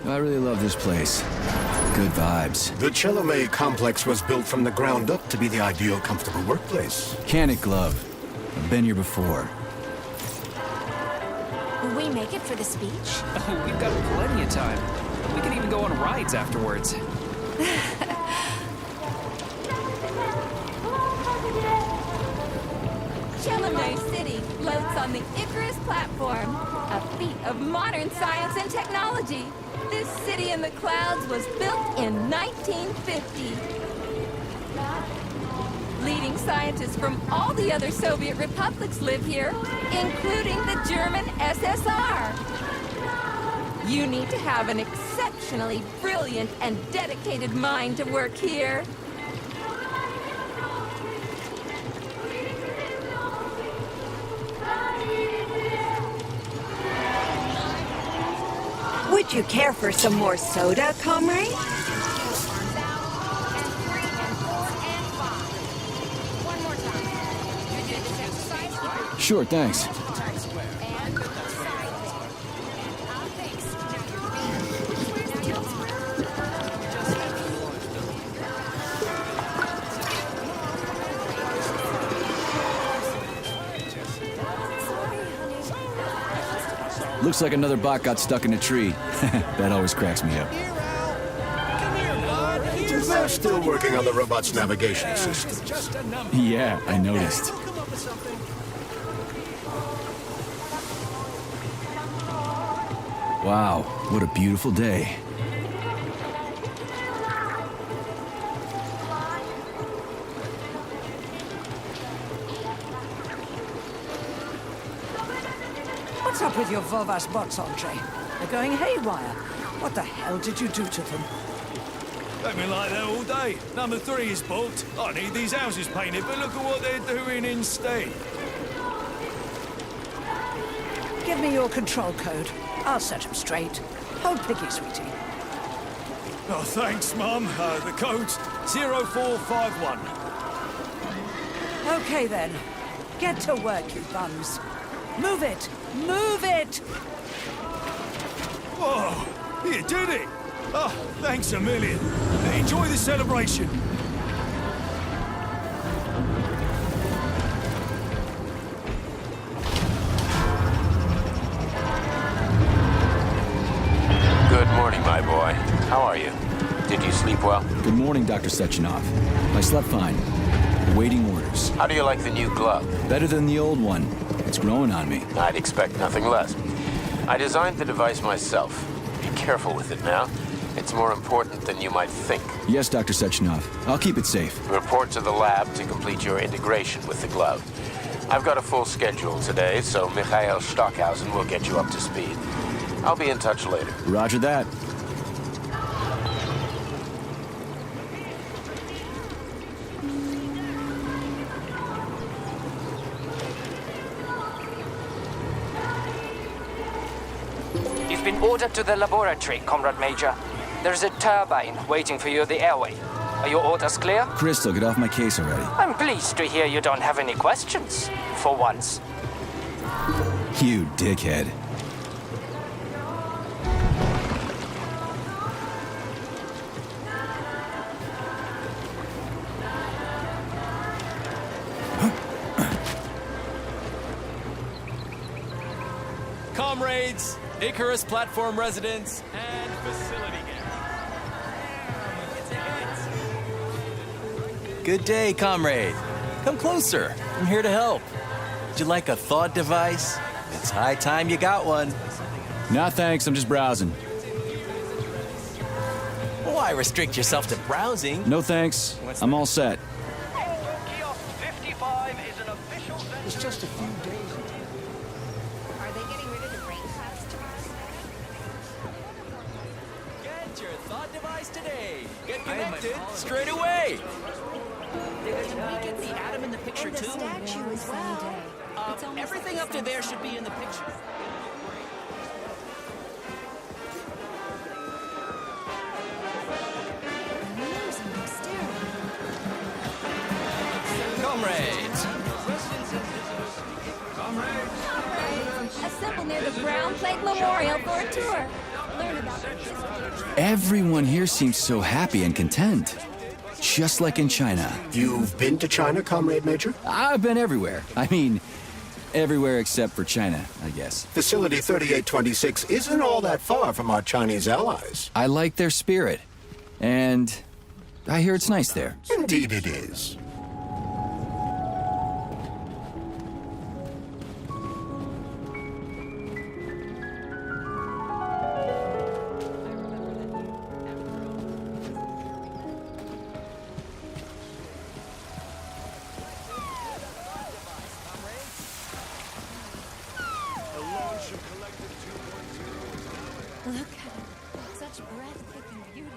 I really love this place. Good vibes. The Chelome complex was built from the ground up to be the ideal, comfortable workplace. Can it, Glove? I've been here before. Will we make it for the speech? Oh, we've got plenty of time. We can even go on rides afterwards. Chelome City floats on the Icarus platform, a feat of modern science and technology. This city in the clouds was built in 1950. Leading scientists from all the other Soviet republics live here, including the German SSR. You need to have an exceptionally brilliant and dedicated mind to work here. Would you care for some more soda, comrade? Sure, thanks. Looks like another bot got stuck in a tree. That always cracks me up. They're still working on the robot's navigation systems. Yeah, I noticed. Wow, what a beautiful day. What's up with your Volvas bots, Andre? They're going haywire. What the hell did you do to them? They've been like that all day. Number 3 is booked. I need these houses painted, but look at what they're doing instead. Give me your control code. I'll set them straight. Hold piggy, sweetie. Oh, thanks, Mum. The code's 0451. Okay, then. Get to work, you bums. Move it! Move it! Whoa, you did it! Oh, thanks a million. Enjoy the celebration. Good morning, my boy. How are you? Did you sleep well? Good morning, Dr. Sechenov. I slept fine. Awaiting orders. How do you like the new glove? Better than the old one. It's growing on me. I'd expect nothing less. I designed the device myself. Be careful with it now. It's more important than you might think. Yes, Dr. Sechenov. I'll keep it safe. Report to the lab to complete your integration with the glove. I've got a full schedule today, so Mikhail Stockhausen will get you up to speed. I'll be in touch later. Roger that. You've been ordered to the laboratory, Comrade Major. There's a turbine waiting for you at the airway. Are your orders clear? Crystal, get off my case already. I'm pleased to hear you don't have any questions. For once. You dickhead. Comrades, Icarus platform residents, and facility guests. Good day, comrade. Come closer. I'm here to help. Would you like a thought device? It's high time you got one. Nah, thanks. I'm just browsing. Why restrict yourself to browsing? No thanks. I'm all set. It's just a few days. Are they getting rid of the brain clouds tomorrow? Get your thought device today. Get connected straight away. Can we get the atom in the picture too? Statue as well. Everything up to there should be in the picture. Comrades. Assemble near the brown plate big memorial for a tour. Learn about their history. Everyone here seems so happy and content. Just like in China. You've been to China, Comrade Major? I've been everywhere. I mean, everywhere except for China, I guess. Facility 3826 isn't all that far from our Chinese allies. I like their spirit. And I hear it's nice there. Indeed it is. Look at it. Such breathtaking beauty.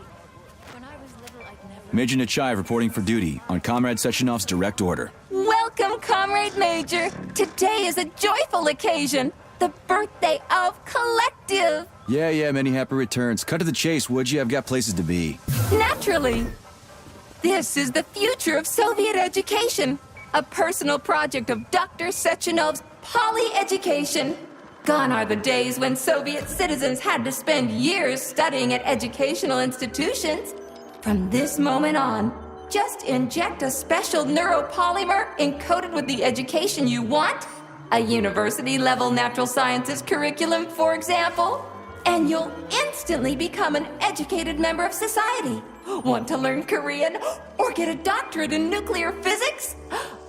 When I was little, I'd never... Major Nechayev reporting for duty on Comrade Sechenov's direct order. Welcome, Comrade Major. Today is a joyful occasion. The birthday of Collective. Yeah, many happy returns. Cut to the chase, would you? I've got places to be. Naturally. This is the future of Soviet education. A personal project of Dr. Sechenov's poly-education. Gone are the days when Soviet citizens had to spend years studying at educational institutions. From this moment on, just inject a special neuropolymer encoded with the education you want, a university-level natural sciences curriculum, for example, and you'll instantly become an educated member of society. Want to learn Korean, or get a doctorate in nuclear physics,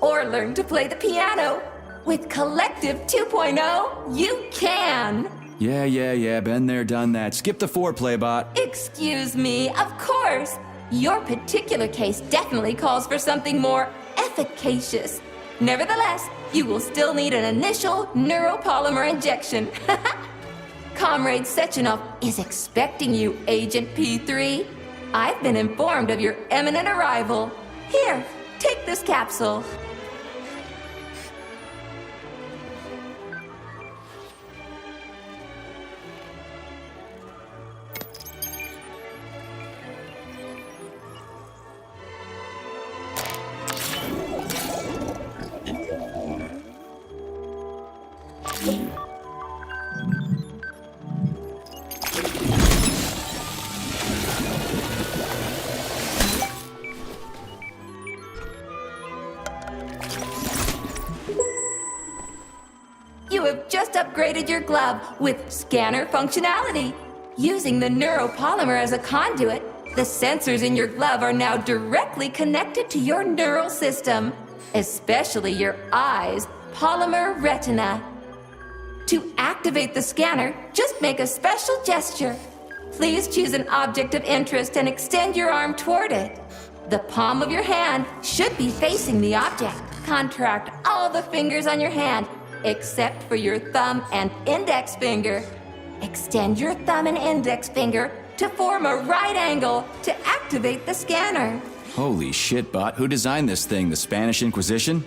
or learn to play the piano? With Collective 2.0, you can! Yeah, been there, done that. Skip the foreplay, bot. Excuse me, of course. Your particular case definitely calls for something more efficacious. Nevertheless, you will still need an initial neuropolymer injection. Comrade Sechenov is expecting you, Agent P3. I've been informed of your imminent arrival. Here, take this capsule. You have just upgraded your glove with scanner functionality. Using the neuropolymer as a conduit, the sensors in your glove are now directly connected to your neural system, especially your eyes' polymer retina. To activate the scanner, just make a special gesture. Please choose an object of interest and extend your arm toward it. The palm of your hand should be facing the object. Contract all the fingers on your hand, except for your thumb and index finger. Extend your thumb and index finger to form a right angle to activate the scanner. Holy shit, bot. Who designed this thing? The Spanish Inquisition?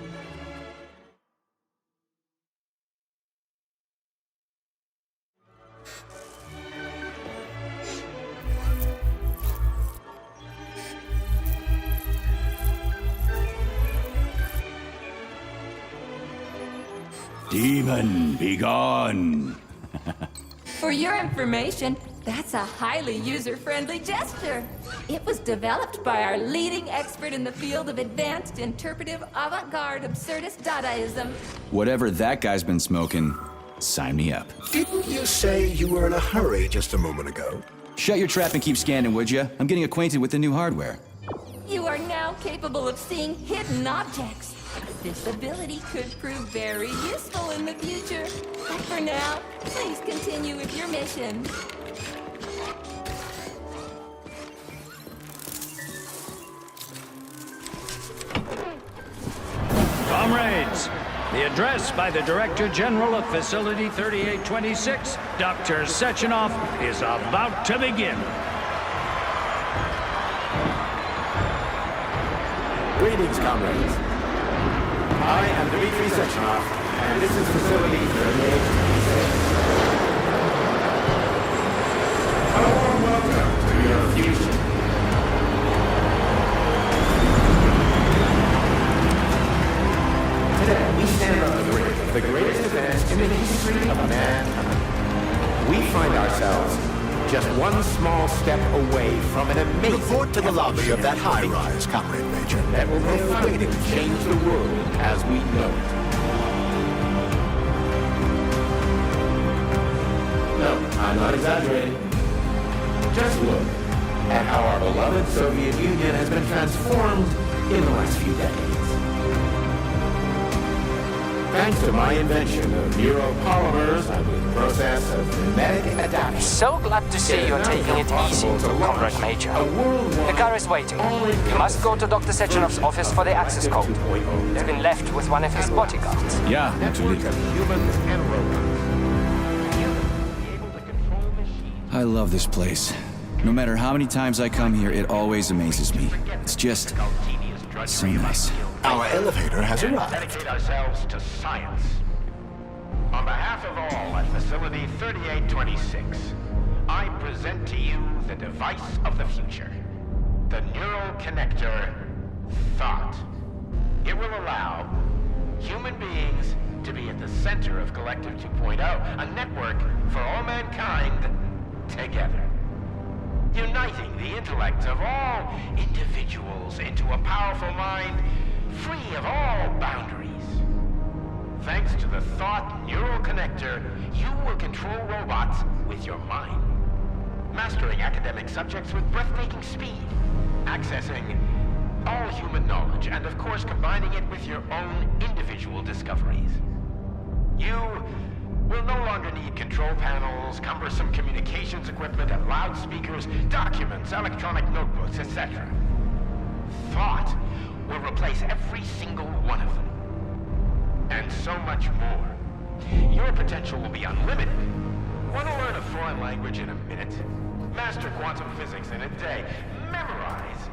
Demon, be gone! For your information, that's a highly user-friendly gesture. It was developed by our leading expert in the field of advanced interpretive avant-garde absurdist Dadaism. Whatever that guy's been smoking, sign me up. Didn't you say you were in a hurry just a moment ago? Shut your trap and keep scanning, would you? I'm getting acquainted with the new hardware. You are now capable of seeing hidden objects. This ability could prove very useful in the future. But for now, please continue with your mission. Comrades, the address by the Director General of Facility 3826, Dr. Sechenov, is about to begin. Greetings, comrades. I am Dmitry Sechenov, and this is Facility 3826. A warm welcome to your future. Today, we stand on the brink of the greatest event in the history of mankind. find ourselves just one small step away from an amazing Report to the lobby of that high-rise, Comrade Major. that will profoundly change the world as we know it. No, I'm not exaggerating. Just look at how our beloved Soviet Union has been transformed in the last few decades. Thanks to my invention of neuropolymers and the process of genetic adaptation. So glad to see you're taking it easy, Comrade Major. The car is waiting. You must go to Dr. Sechenov's office for the access code. It's been left with one of his bodyguards. Yeah, Network of humans and robots. I love this place. No matter how many times I come here, it always amazes me. It's just so nice. Our elevator has arrived. Dedicate ourselves to science. On behalf of all at Facility 3826, I present to you the device of the future. The neural connector, thought. It will allow human beings to be at the center of Collective 2.0, a network for all mankind together. Uniting the intellect of all individuals into a powerful mind free of all boundaries. Thanks to the thought neural connector, you will control robots with your mind. Mastering academic subjects with breathtaking speed. Accessing all human knowledge, and of course combining it with your own individual discoveries. You will no longer need control panels, cumbersome communications equipment, and loudspeakers, documents, electronic notebooks, etc. Thought will replace every single one of them. And so much more. Your potential will be unlimited. Want to learn a foreign language in a minute? Master quantum physics in a day. Memorize.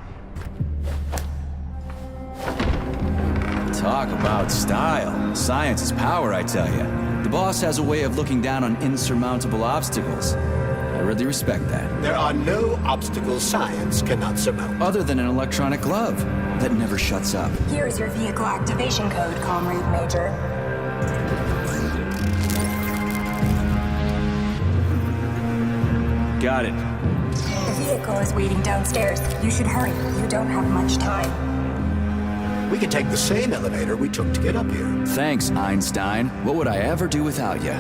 Talk about style. Science is power, I tell you. The boss has a way of looking down on insurmountable obstacles. I really respect that. There are no obstacles science cannot surmount. Other than an electronic glove that never shuts up. Here's your vehicle activation code, Comrade Major. Got it. The vehicle is waiting downstairs. You should hurry. You don't have much time. We can take the same elevator we took to get up here. Thanks, Einstein. What would I ever do without you?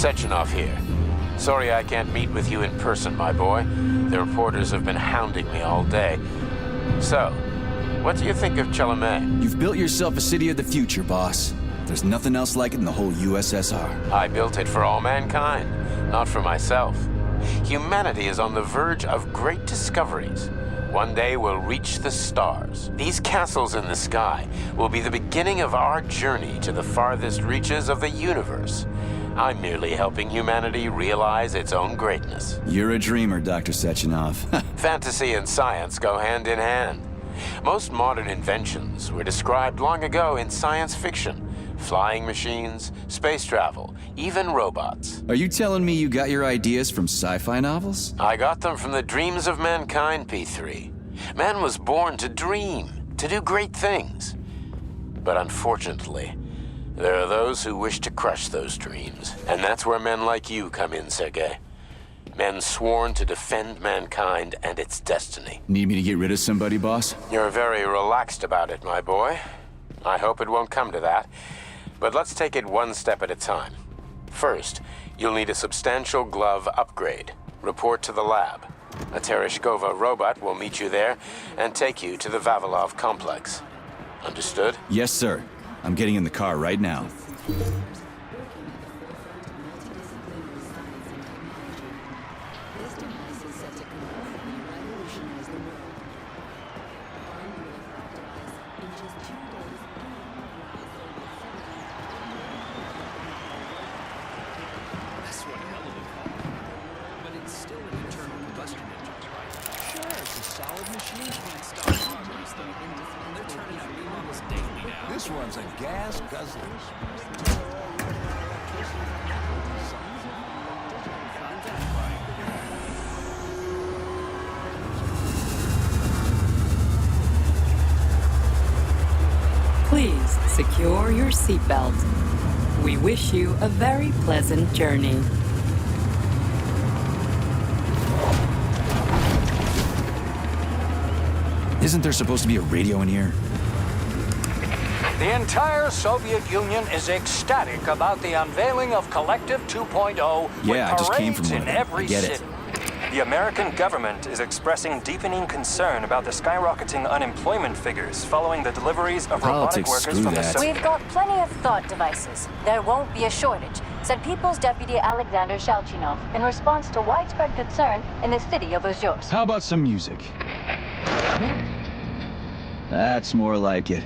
Sechenov here. Sorry I can't meet with you in person, my boy. The reporters have been hounding me all day. So, what do you think of Chalamet? You've built yourself a city of the future, boss. There's nothing else like it in the whole USSR. I built it for all mankind, not for myself. Humanity is on the verge of great discoveries. One day we'll reach the stars. These castles in the sky will be the beginning of our journey to the farthest reaches of the universe. I'm merely helping humanity realize its own greatness. You're a dreamer, Dr. Sechenov. Fantasy and science go hand in hand. Most modern inventions were described long ago in science fiction. Flying machines, space travel, even robots. Are you telling me you got your ideas from sci-fi novels? I got them from the dreams of mankind, P3. Man was born to dream, to do great things. But unfortunately, there are those who wish to crush those dreams. And that's where men like you come in, Sergei. Men sworn to defend mankind and its destiny. Need me to get rid of somebody, boss? You're very relaxed about it, my boy. I hope it won't come to that. But let's take it one step at a time. First, you'll need a substantial glove upgrade. Report to the lab. A Tereshkova robot will meet you there and take you to the Vavilov complex. Understood? Yes, sir. I'm getting in the car right now. This one's a gas guzzler. Secure your seatbelt. We wish you a very pleasant journey. Isn't there supposed to be a radio in here? The entire Soviet Union is ecstatic about the unveiling of Collective 2.0 Yeah, I just came from parades one in of them. I every get it. city. The American government is expressing deepening concern about the skyrocketing unemployment figures following the deliveries of robotic Politics, workers screw from the that. We've got plenty of thought devices. There won't be a shortage, said People's Deputy Alexander Shalchinov in response to widespread concern in the city of Uzhursk. How about some music? That's more like it.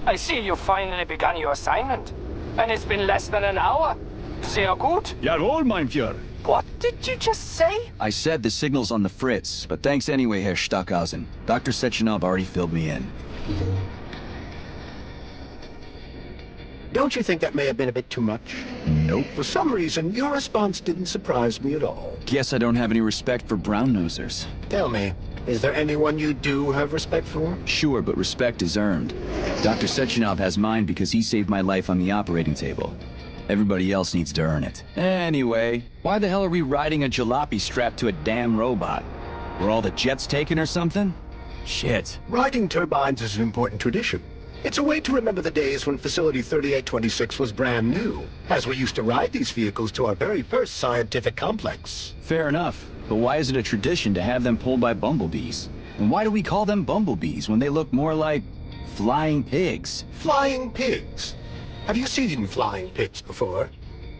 I see you finally begun your assignment. And it's been less than an hour. Sehr gut. Jawohl, mein Führer. What did you just say? I said the signal's on the fritz, but thanks anyway, Herr Stockhausen. Dr. Sechenov already filled me in. Don't you think that may have been a bit too much? Nope. For some reason, your response didn't surprise me at all. Guess I don't have any respect for brown-nosers. Tell me, is there anyone you do have respect for? Sure, but respect is earned. Dr. Sechenov has mine because he saved my life on the operating table. Everybody else needs to earn it. Anyway, why the hell are we riding a jalopy strapped to a damn robot? Were all the jets taken or something? Shit. Riding turbines is an important tradition. It's a way to remember the days when Facility 3826 was brand new, as we used to ride these vehicles to our very first scientific complex. Fair enough, but why is it a tradition to have them pulled by bumblebees? And why do we call them bumblebees when they look more like flying pigs? Flying pigs? Have you seen flying pigs before?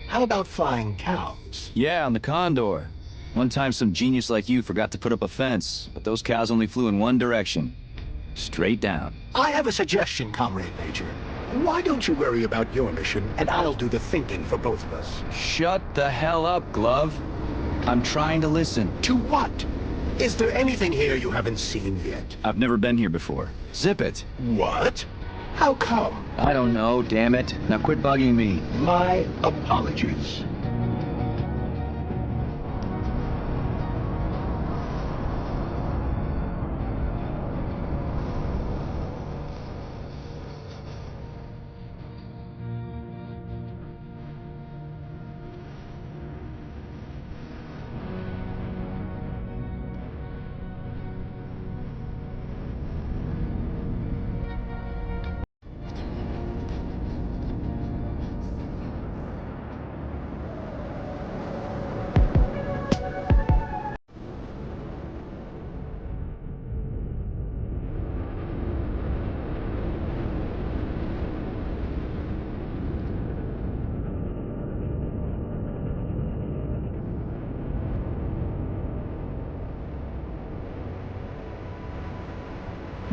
How about flying cows? Yeah, on the Condor. One time some genius like you forgot to put up a fence, but those cows only flew in one direction. Straight down. I have a suggestion, Comrade Major. Why don't you worry about your mission, and I'll do the thinking for both of us? Shut the hell up, Glove. I'm trying to listen. To what? Is there anything here you haven't seen yet? I've never been here before. Zip it. What? How come? I don't know, damn it. Now quit bugging me. My apologies.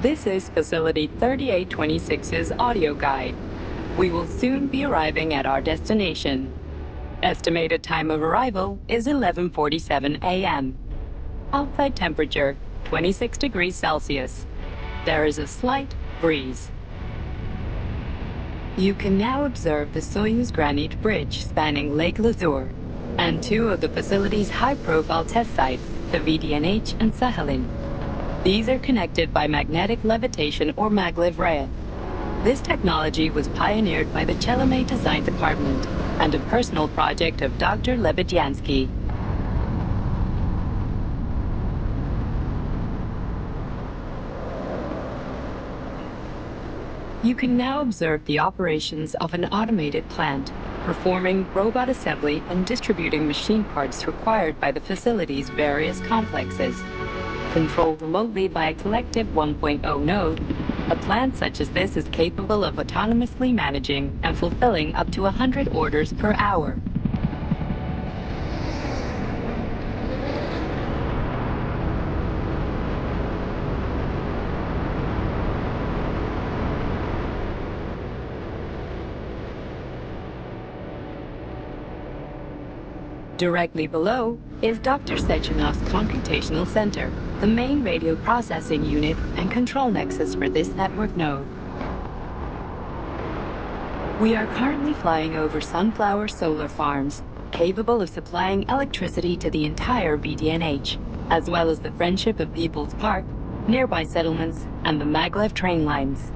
This is Facility 3826's audio guide. We will soon be arriving at our destination. Estimated time of arrival is 11:47 a.m. Outside temperature, 26 degrees Celsius. There is a slight breeze. You can now observe the Soyuz Granite Bridge spanning Lake Lazur and two of the facility's high-profile test sites, the VDNH and Sakhalin. These are connected by magnetic levitation or maglev rail. This technology was pioneered by the Chelomey Design Department and a personal project of Dr. Lebedyansky. You can now observe the operations of an automated plant, performing robot assembly and distributing machine parts required by the facility's various complexes. Controlled remotely by a collective 1.0 node, a plant such as this is capable of autonomously managing and fulfilling up to 100 orders per hour. Directly below is Dr. Sechenov's computational center, the main radio processing unit and control nexus for this network node. We are currently flying over sunflower solar farms, capable of supplying electricity to the entire VDNH, as well as the Friendship of People's Park, nearby settlements, and the maglev train lines.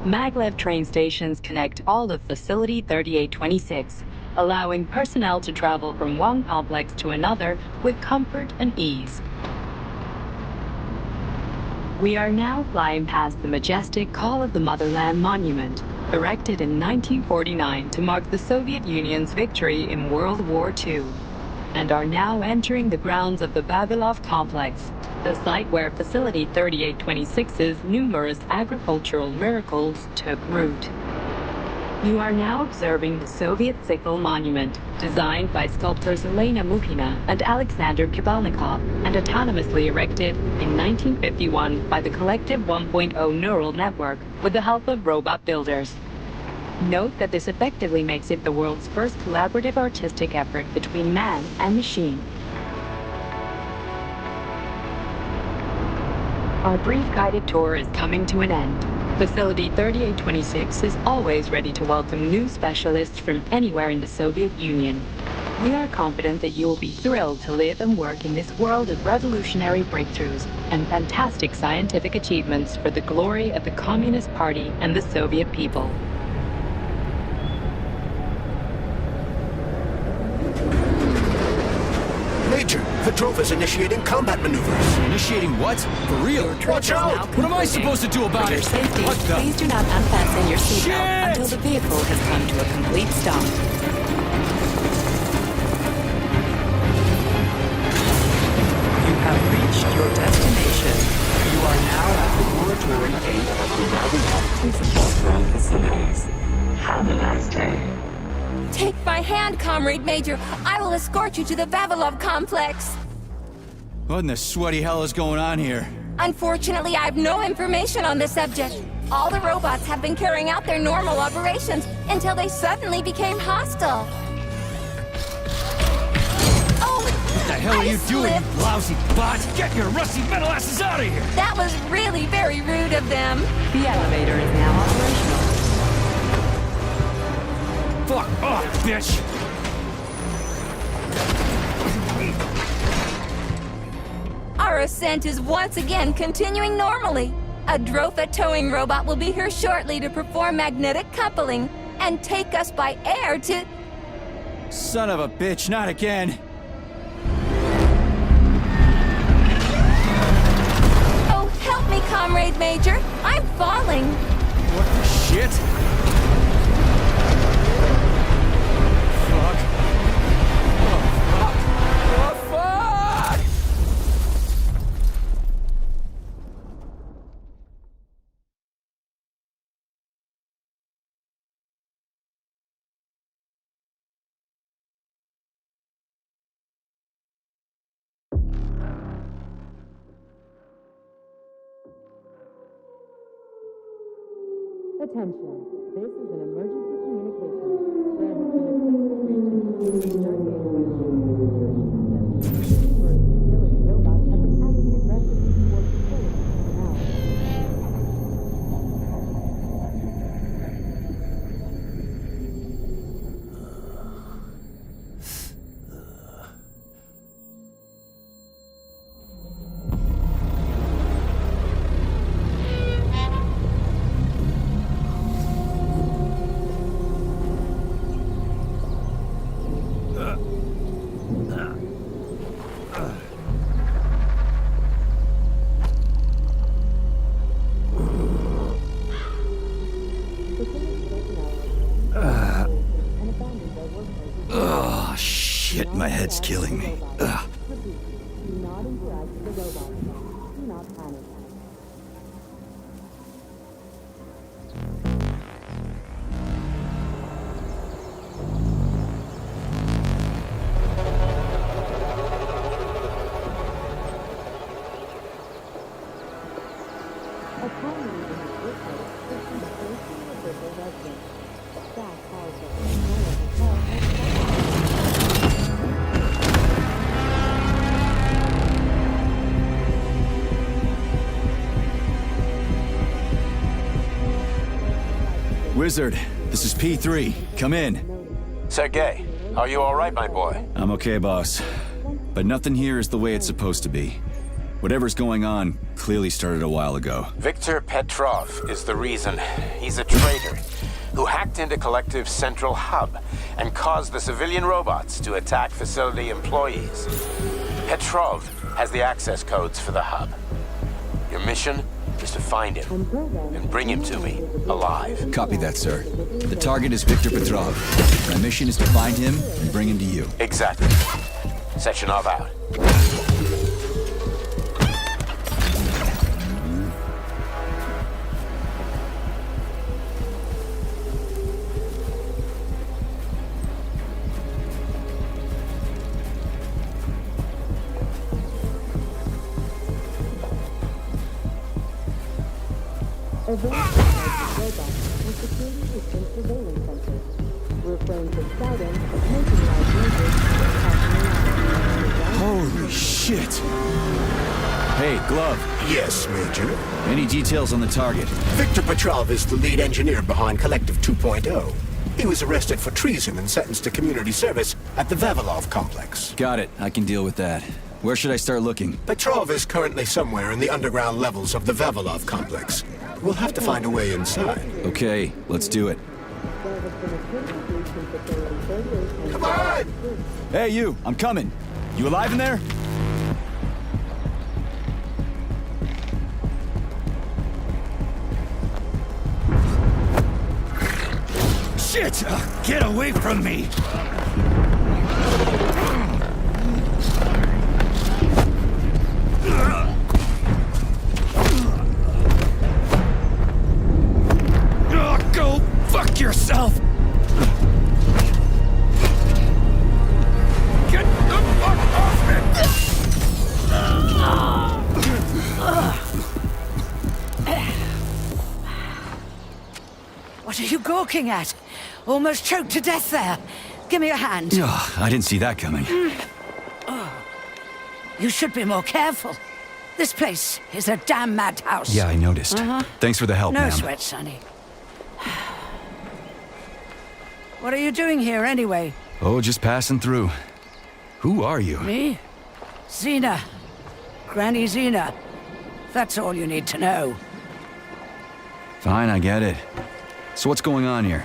Maglev train stations connect all of Facility 3826, allowing personnel to travel from one complex to another with comfort and ease. We are now flying past the majestic Call of the Motherland Monument, erected in 1949 to mark the Soviet Union's victory in World War II, and are now entering the grounds of the Vavilov Complex, the site where Facility 3826's numerous agricultural miracles took root. You are now observing the Soviet Signal Monument, designed by sculptors Elena Mukhina and Alexander Kibalnikov, and autonomously erected in 1951 by the Collective 1.0 Neural Network with the help of robot builders. Note that this effectively makes it the world's first collaborative artistic effort between man and machine. Our brief guided tour is coming to an end. Facility 3826 is always ready to welcome new specialists from anywhere in the Soviet Union. We are confident that you will be thrilled to live and work in this world of revolutionary breakthroughs and fantastic scientific achievements for the glory of the Communist Party and the Soviet people. Major, the drove is initiating combat maneuvers. Initiating what? For real? Watch out! What am I supposed to do about For your it? safety, What the? please do not unfasten your seatbelt Shit! until the vehicle has come to a complete stop. You have reached your destination. You are now at the Laboratory 8 of the Vavilov Principal Ground Facilities. Have a nice day. Take my hand, Comrade Major. I will escort you to the Vavilov complex. What in the sweaty hell is going on here? Unfortunately, I have no information on the subject. All the robots have been carrying out their normal operations until they suddenly became hostile. Oh! What the hell are you doing, you lousy bot? Get your rusty metal asses out of here! That was really very rude of them. The elevator is now operational. Fuck off, bitch! Our ascent is once again continuing normally. A Drofa towing robot will be here shortly to perform magnetic coupling and take us by air to... Son of a bitch, not again! Oh, help me, Comrade Major. I'm falling. What the shit? Fuck. Oh, fuck! Attention, this is an emergency communication. There has been a critical breach in utility robots have been acting aggressively towards facilities now. Oh, shit, my head's killing me. Ugh. Do not interact with the robots. Do not panic. Wizard, this is P3. Come in. Sergei, are you all right, my boy? I'm okay, boss. But nothing here is the way it's supposed to be. Whatever's going on clearly started a while ago. Victor Petrov is the reason. He's a traitor who hacked into Collective's central hub and caused the civilian robots to attack facility employees. Petrov has the access codes for the hub. Your mission is to find him and bring him to me, alive. Copy that, sir. The target is Victor Petrov. My mission is to find him and bring him to you. Exactly. Sechenov out. Holy shit! Hey, Glove. Yes, Major? Any details on the target? Victor Petrov is the lead engineer behind Collective 2.0. He was arrested for treason and sentenced to community service at the Vavilov complex. Got it. I can deal with that. Where should I start looking? Petrov is currently somewhere in the underground levels of the Vavilov complex. We'll have to find a way inside. Okay, let's do it. Come on! Hey, you! I'm coming. You alive in there? Shit! Get away from me! Go fuck yourself! Get the fuck off me! What are you gawking at? Almost choked to death there. Give me your hand. Oh, I didn't see that coming. You should be more careful. This place is a damn madhouse. Yeah, I noticed. Thanks for the help, No ma'am. sweat, Sonny. What are you doing here, anyway? Oh, just passing through. Who are you? Me? Xena. Granny Xena. That's all you need to know. Fine, I get it. So what's going on here?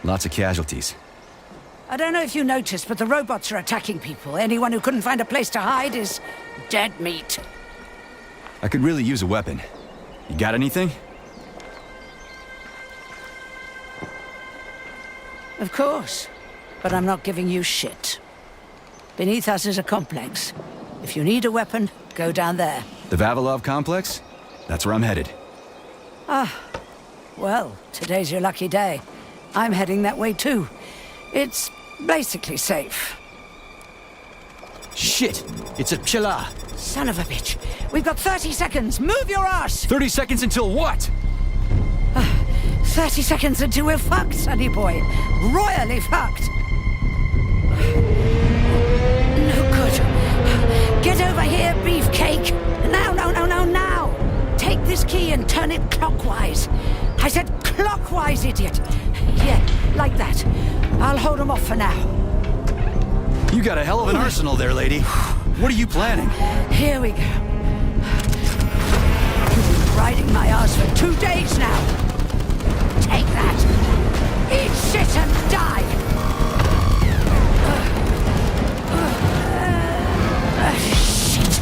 Lots of casualties. I don't know if you noticed, but the robots are attacking people. Anyone who couldn't find a place to hide is dead meat. I could really use a weapon. You got anything? Of course. But I'm not giving you shit. Beneath us is a complex. If you need a weapon, go down there. The Vavilov complex? That's where I'm headed. Ah. Well, today's your lucky day. I'm heading that way too. It's basically safe. Shit! It's a chilla! Son of a bitch. We've got 30 seconds. Move your ass! 30 seconds until what? 30 seconds until we're fucked, sonny boy. Royally fucked. No good. Get over here, beefcake. Now, now. Take this key and turn it clockwise. I said clockwise, idiot. Yeah, like that. I'll hold them off for now. You got a hell of an arsenal there, lady. What are you planning? Here we go. You've been riding my ass for 2 days now. Take that. Eat shit and die. Shit.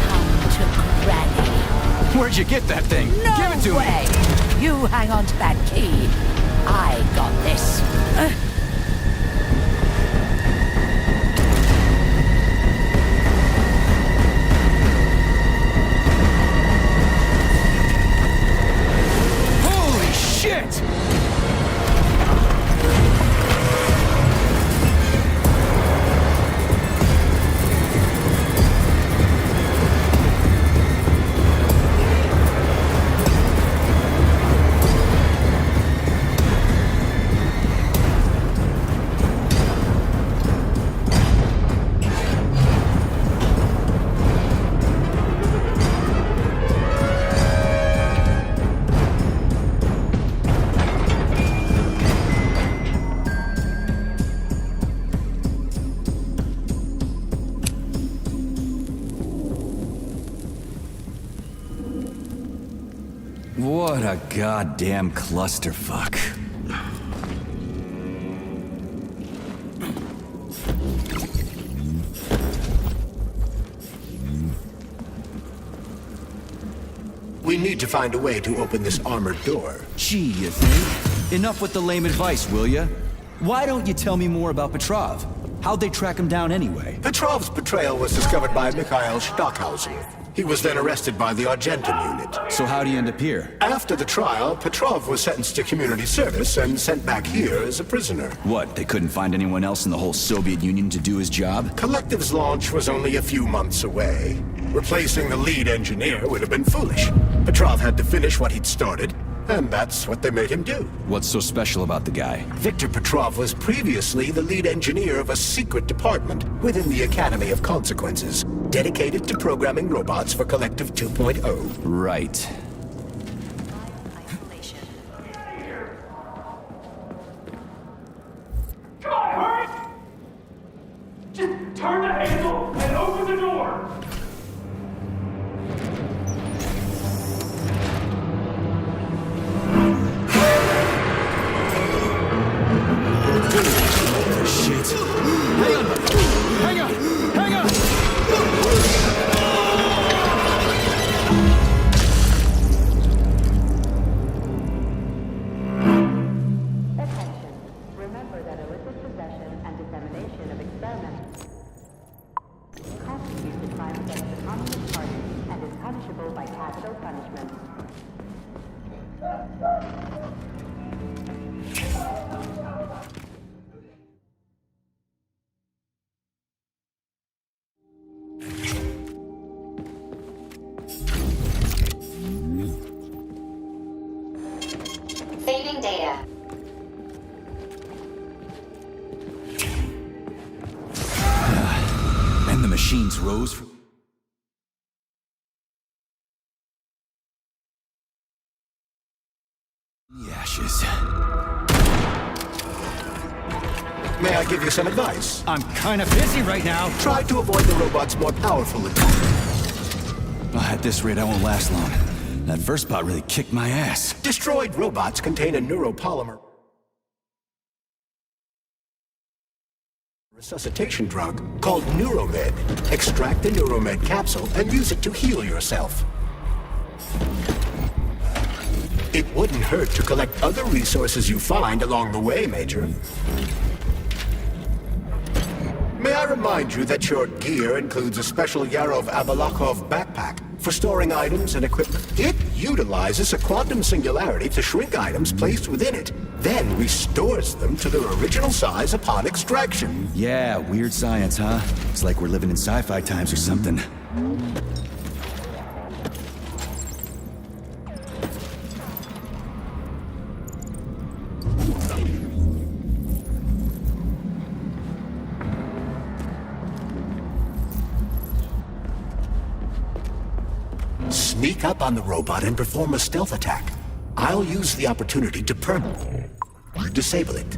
Come to Granny. Where'd you get that thing? No Give it to way. me. You hang on to that key. I got this. Holy shit! What a goddamn clusterfuck. We need to find a way to open this armored door. Gee, you think? Enough with the lame advice, will ya? Why don't you tell me more about Petrov? How'd they track him down anyway? Petrov's betrayal was discovered by Mikhail Stockhausen. He was then arrested by the Argentum unit. So how'd he end up here? After the trial, Petrov was sentenced to community service and sent back here as a prisoner. What, they couldn't find anyone else in the whole Soviet Union to do his job? Collective's launch was only a few months away. Replacing the lead engineer would have been foolish. Petrov had to finish what he'd started, and that's what they made him do. What's so special about the guy? Victor Petrov was previously the lead engineer of a secret department within the Academy of Consequences, dedicated to programming robots for Collective 2.0. Right. Come on, hurry! Just turn the handle and open the door! Shit. Hang on! Hang on! Hang on! Attention. Remember that illicit possession and dissemination of experiments constitutes a crime against the Communist Party and is punishable by capital punishment. Saving data. And the machines rose from... the ashes. May I give you some advice? I'm kinda busy right now. Try to avoid the robot's more powerful attack. At this rate, I won't last long. That first bot really kicked my ass. Destroyed robots contain a neuropolymer resuscitation drug called Neuromed. Extract the Neuromed capsule and use it to heal yourself. It wouldn't hurt to collect other resources you find along the way, Major. May I remind you that your gear includes a special Yarov Abalakov backpack for storing items and equipment. It utilizes a quantum singularity to shrink items placed within it, then restores them to their original size upon extraction. Yeah, weird science, huh? It's like we're living in sci-fi times or something. Sneak up on the robot and perform a stealth attack. I'll use the opportunity to permanently disable it.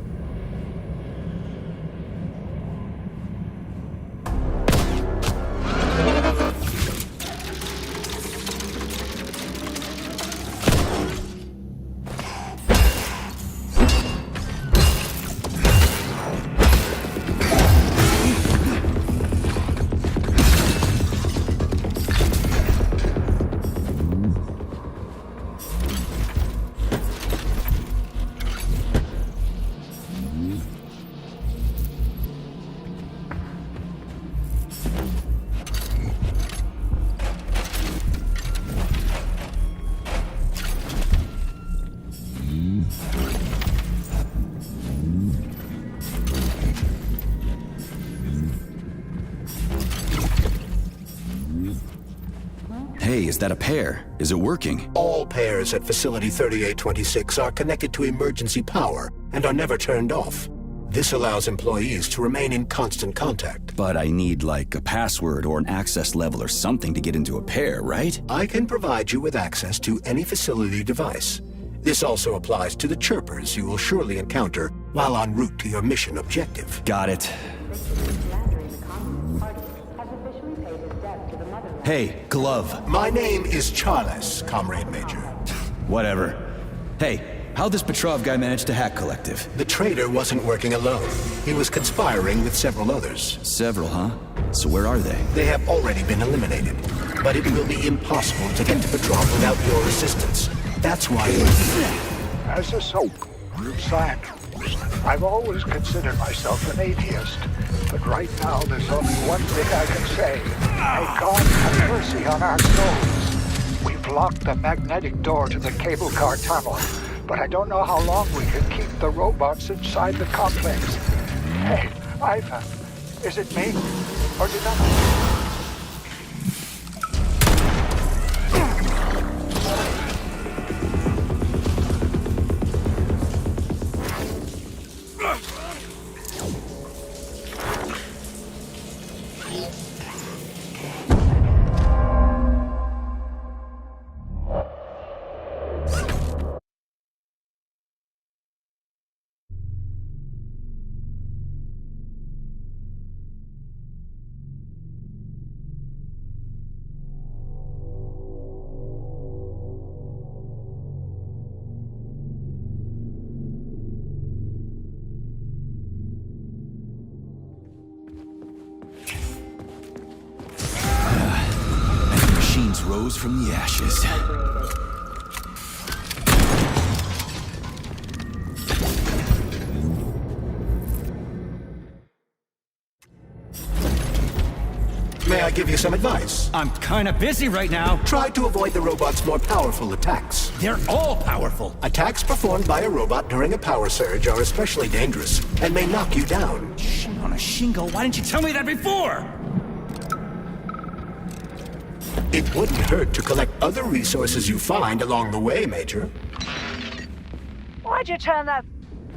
Hey, is that a pair? Is it working? All pairs at Facility 3826 are connected to emergency power and are never turned off. This allows employees to remain in constant contact. But I need, like, a password or an access level or something to get into a pair, right? I can provide you with access to any facility device. This also applies to the chirpers you will surely encounter while en route to your mission objective. Got it. Hey, Glove. My name is Charles, Comrade Major. Whatever. Hey, how'd this Petrov guy manage to hack Collective? The traitor wasn't working alone. He was conspiring with several others. Several, huh? So where are they? They have already been eliminated. But it will be impossible to get to Petrov without your assistance. That's why you're here. As a scientist, I've always considered myself an atheist. But right now, there's only one thing I can say. May God have mercy on our souls. We've locked the magnetic door to the cable car tunnel, but I don't know how long we can keep the robots inside the complex. Hey, Ivan, is it me? Or did I... Rose from the ashes. May I give you some advice? I'm kinda busy right now. Try to avoid the robot's more powerful attacks. They're all powerful. Attacks performed by a robot during a power surge are especially dangerous and may knock you down. Shit on a shingle, why didn't you tell me that before? It wouldn't hurt to collect other resources you find along the way, Major. Why'd you turn that...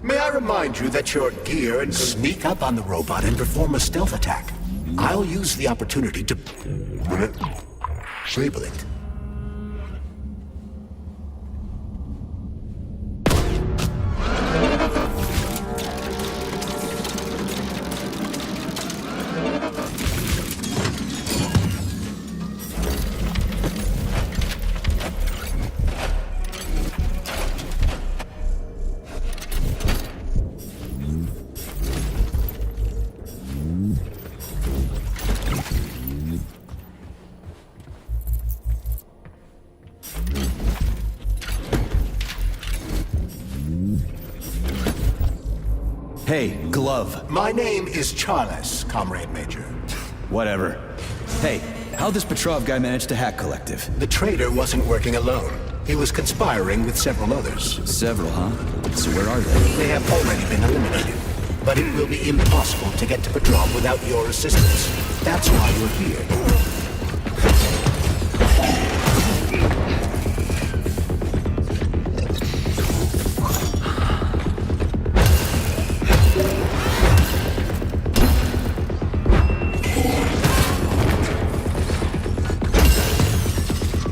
May I remind you that your gear and sneak up on the robot and perform a stealth attack. I'll use the opportunity to... disable it. Hey, Glove. My name is Charles, Comrade Major. Whatever. Hey, how'd this Petrov guy manage to hack Collective? The traitor wasn't working alone. He was conspiring with several others. Several, huh? So where are they? They have already been eliminated. But it will be impossible to get to Petrov without your assistance. That's why you're here.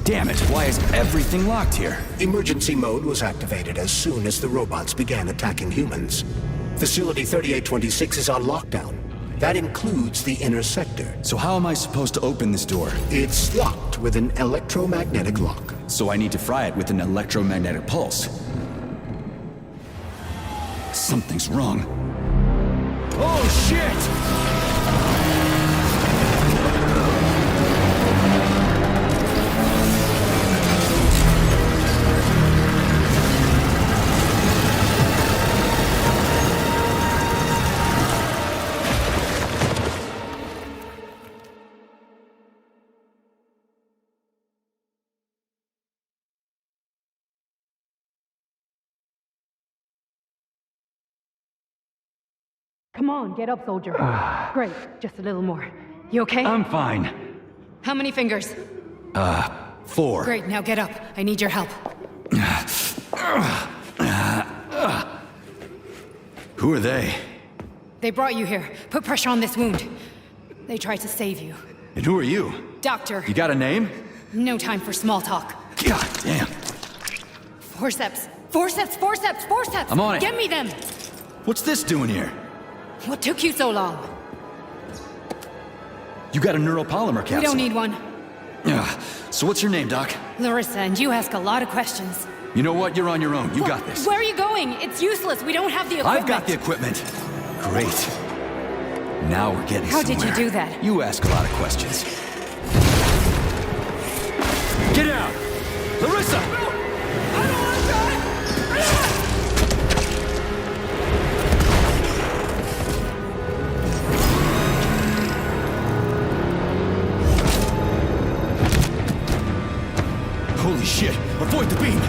Damn it, why is everything locked here? Emergency mode was activated as soon as the robots began attacking humans. Facility 3826 is on lockdown. That includes the inner sector. So how am I supposed to open this door? It's locked with an electromagnetic lock. So I need to fry it with an electromagnetic pulse. Something's wrong. Oh, shit! Come on, get up, soldier. Great, just a little more. You okay? I'm fine. How many fingers? 4. Great, now get up. I need your help. Who are they? They brought you here. Put pressure on this wound. They tried to save you. And who are you? Doctor. You got a name? No time for small talk. God damn. Forceps. Forceps, forceps, forceps! I'm on it. Get me them! What's this doing here? What took you so long? You got a neuropolymer capsule. We don't need one. So what's your name, Doc? Larissa, and you ask a lot of questions. You know what? You're on your own. You got this. Where are you going? It's useless. We don't have the equipment. I've got the equipment. Great. Now we're getting How somewhere. did you do that? You ask a lot of questions. Get out! Larissa! Holy shit! Avoid the beam!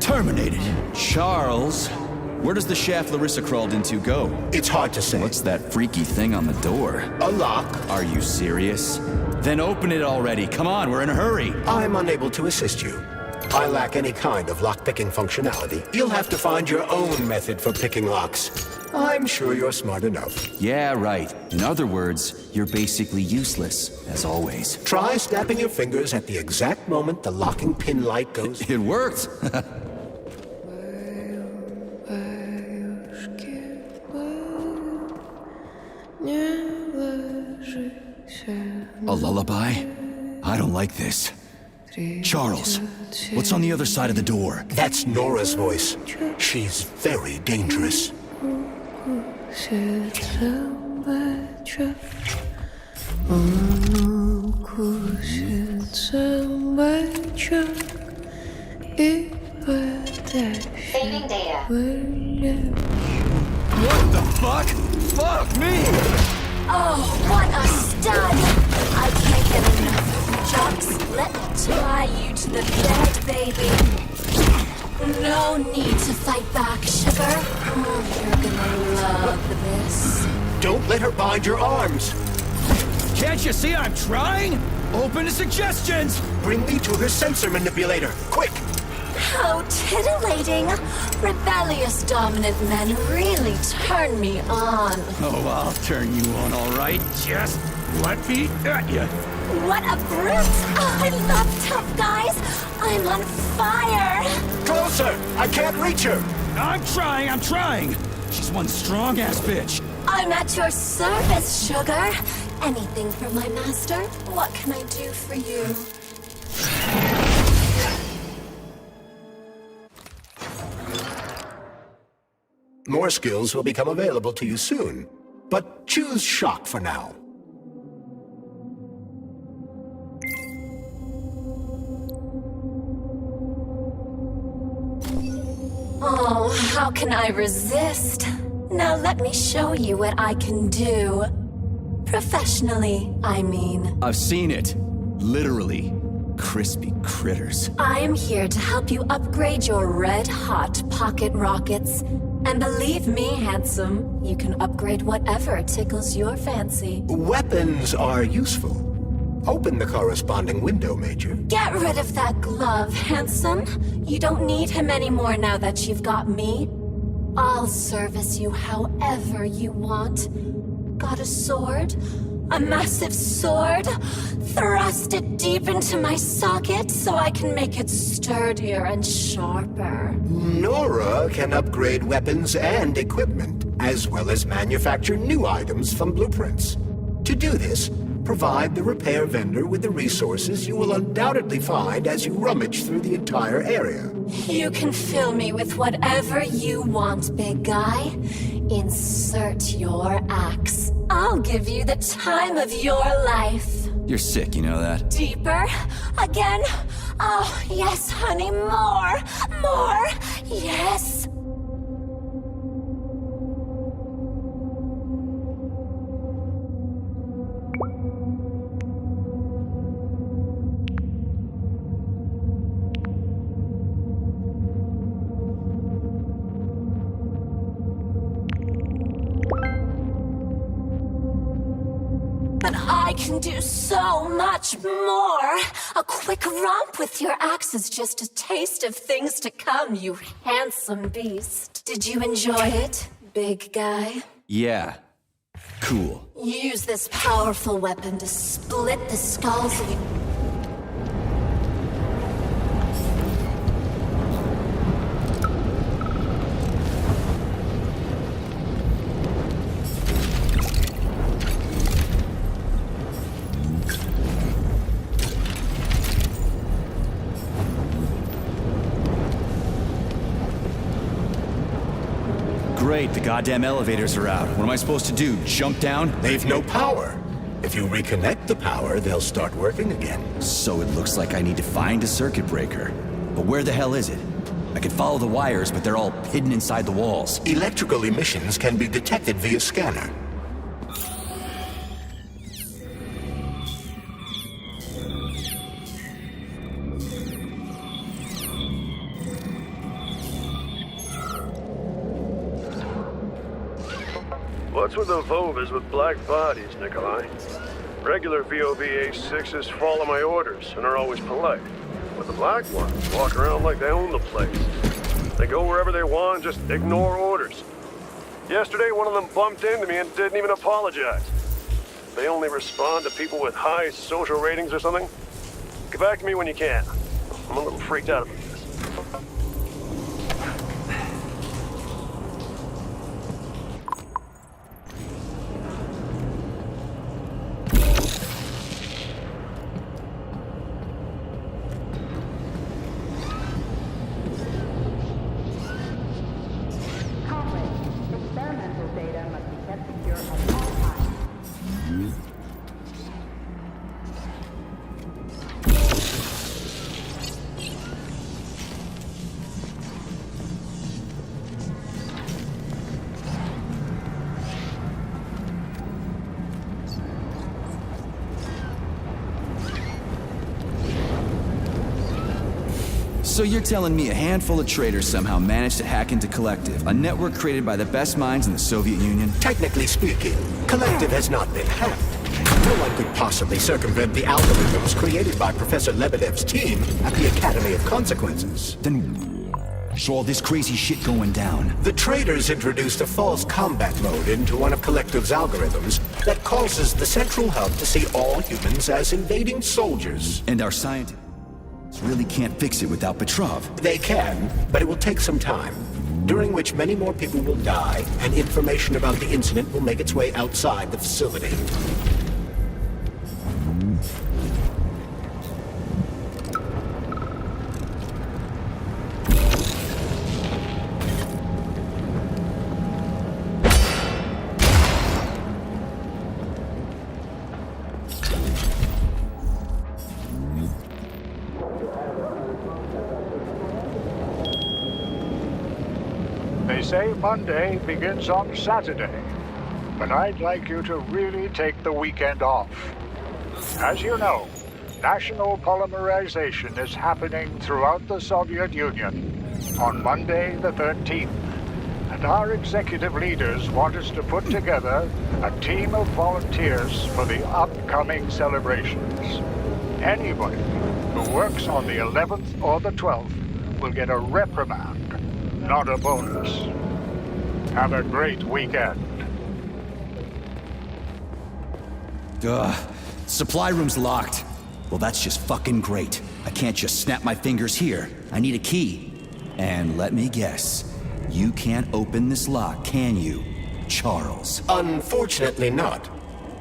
Terminated. Charles, where does the shaft Larissa crawled into go? It's hard to say. What's that freaky thing on the door? A lock. Are you serious? Then open it already. Come on, we're in a hurry. I'm unable to assist you. I lack any kind of lock-picking functionality. You'll have to find your own method for picking locks. I'm sure you're smart enough. Yeah, right. In other words, you're basically useless, as always. Try snapping your fingers at the exact moment the locking pin light goes. It worked! A lullaby? I don't like this. Charles, what's on the other side of the door? That's Nora's voice. She's very dangerous. Saving data. What the fuck? Fuck me! Oh, what a stud! I can't get enough of you, Jux. Let me tie you to the bed, baby. No need to fight back, sugar. You're gonna love this. Don't let her bind your arms. Can't you see I'm trying? Open to suggestions! Bring me to her sensor manipulator, quick! How titillating! Rebellious dominant men really turn me on. Oh, I'll turn you on, all right. Just let me at you. What a brute! Oh, I love tough guys. I'm on fire. Closer! I can't reach her! I'm trying! She's one strong-ass bitch. I'm at your service, sugar. Anything for my master? What can I do for you? More skills will become available to you soon, but choose shock for now. Oh, how can I resist? Now let me show you what I can do. Professionally, I mean. I've seen it. Literally. Crispy critters. I am here to help you upgrade your red-hot pocket rockets. And believe me, handsome, you can upgrade whatever tickles your fancy. Weapons are useful. Open the corresponding window, Major. Get rid of that glove, handsome. You don't need him anymore now that you've got me. I'll service you however you want. Got a sword? A massive sword? Thrust it deep into my socket so I can make it sturdier and sharper. Nora can upgrade weapons and equipment, as well as manufacture new items from blueprints. To do this, provide the repair vendor with the resources you will undoubtedly find as you rummage through the entire area. You can fill me with whatever you want, big guy. Insert your axe. I'll give you the time of your life. You're sick, you know that? Deeper? Again? Oh, yes, honey, more! More! Yes! But I can do so much more! A quick romp with your axe is just a taste of things to come, you handsome beast. Did you enjoy it? big guy. Yeah. Cool. Use this powerful weapon to split the skulls of you. Great, the goddamn elevators are out. What am I supposed to do? Jump down? They've no power. If you reconnect the power, they'll start working again. So it looks like I need to find a circuit breaker. But where the hell is it? I can follow the wires, but they're all hidden inside the walls. Electrical emissions can be detected via scanner. What's with the Vovas with black bodies, Nikolai? Regular VOVA-6s follow my orders and are always polite. But the black ones walk around like they own the place. They go wherever they want and just ignore orders. Yesterday, one of them bumped into me and didn't even apologize. They only respond to people with high social ratings or something. Get back to me when you can. I'm a little freaked out about this. So you're telling me a handful of traitors somehow managed to hack into Collective, a network created by the best minds in the Soviet Union? Technically speaking, Collective has not been hacked. No one could possibly circumvent the algorithms created by Professor Lebedev's team at the Academy of Consequences. Then, so all this crazy shit going down? The traitors introduced a false combat mode into one of Collective's algorithms that causes the central hub to see all humans as invading soldiers. And our scientists really can't fix it without Petrov. They can, but it will take some time, during which many more people will die, and information about the incident will make its way outside the facility. They say Monday begins on Saturday, but I'd like you to really take the weekend off. As you know, national polymerization is happening throughout the Soviet Union on Monday the 13th, and our executive leaders want us to put together a team of volunteers for the upcoming celebrations. Anybody who works on the 11th or the 12th will get a reprimand, not a bonus. Have a great weekend. Ugh. Supply room's locked. Well, that's just fucking great. I can't just snap my fingers here. I need a key. And let me guess, you can't open this lock, can you, Charles? Unfortunately not.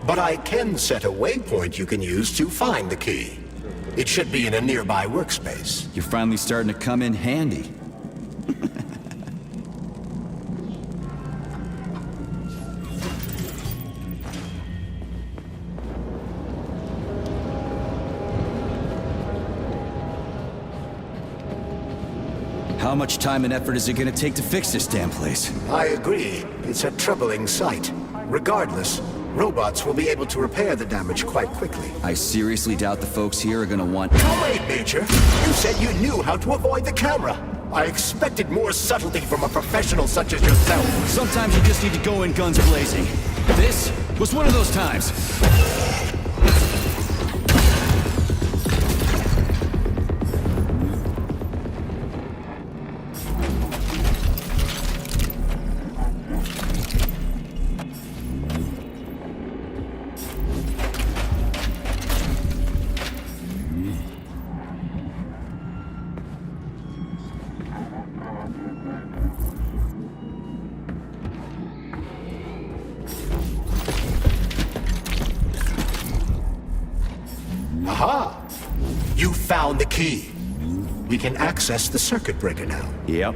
But I can set a waypoint you can use to find the key. It should be in a nearby workspace. You're finally starting to come in handy. How much time and effort is it gonna take to fix this damn place? I agree. It's a troubling sight. Regardless, robots will be able to repair the damage quite quickly. I seriously doubt the folks here are gonna want— Wait, Major! You said you knew how to avoid the camera! I expected more subtlety from a professional such as yourself. Sometimes you just need to go in guns blazing. This was one of those times. found the key. We can access the circuit breaker now. Yep.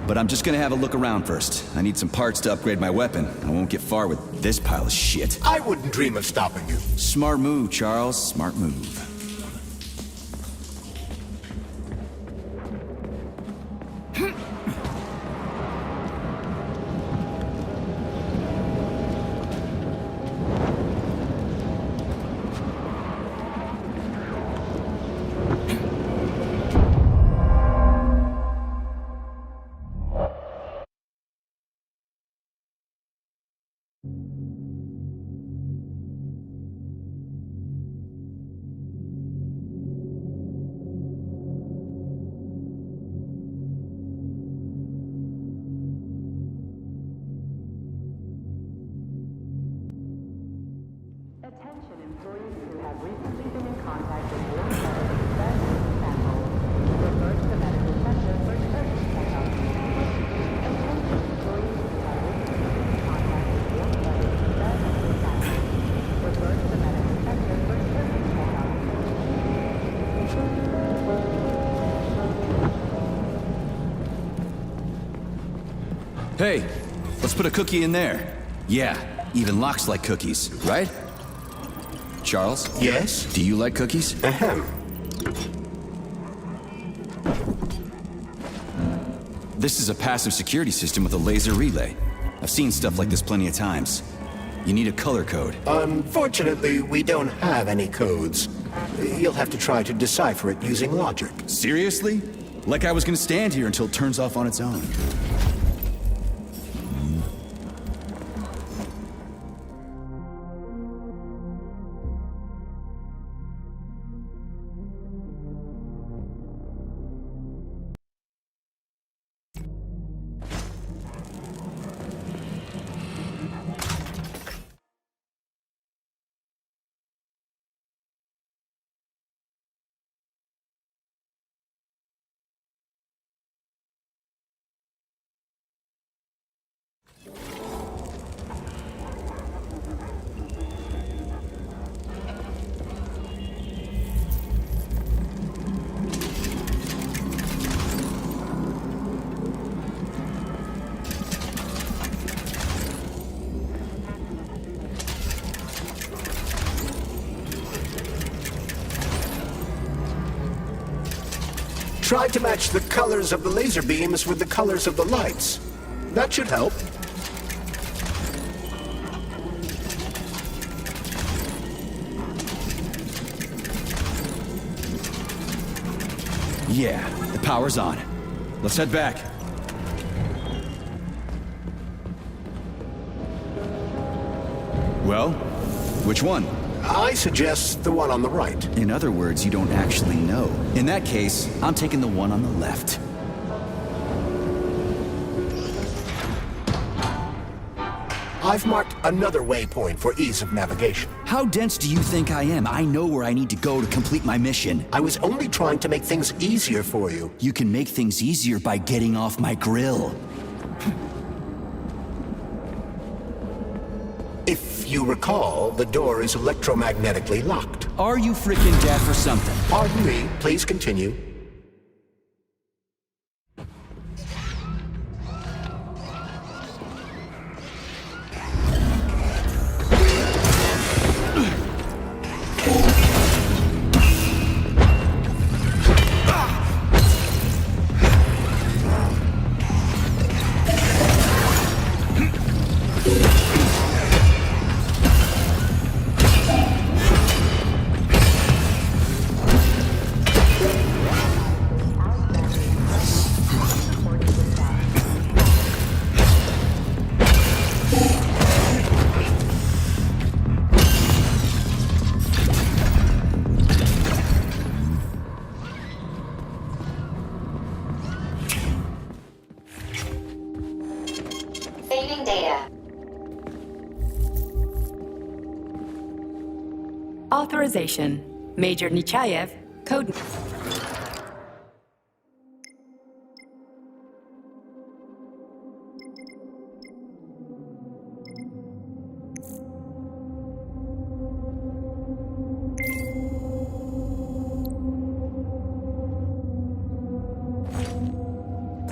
But I'm just gonna have a look around first. I need some parts to upgrade my weapon. I won't get far with this pile of shit. I wouldn't dream of stopping you. Smart move, Charles. Smart move. Hey, let's put a cookie in there. Yeah, even locks like cookies, right? Charles? Yes? Do you like cookies? Ahem. This is a passive security system with a laser relay. I've seen stuff like this plenty of times. You need a color code. Unfortunately, we don't have any codes. You'll have to try to decipher it using logic. Seriously? Like I was gonna stand here until it turns off on its own. Try to match the colors of the laser beams with the colors of the lights. That should help. Yeah, the power's on. Let's head back. Well, which one? I suggest the one on the right. In other words, you don't actually know. In that case, I'm taking the one on the left. I've marked another waypoint for ease of navigation. How dense do you think I am? I know where I need to go to complete my mission. I was only trying to make things easier for you. You can make things easier by getting off my grill. If you recall, the door is electromagnetically locked. Are you frickin' deaf or something? Pardon me, please continue. Saving data. Authorization. Major Nechayev, code...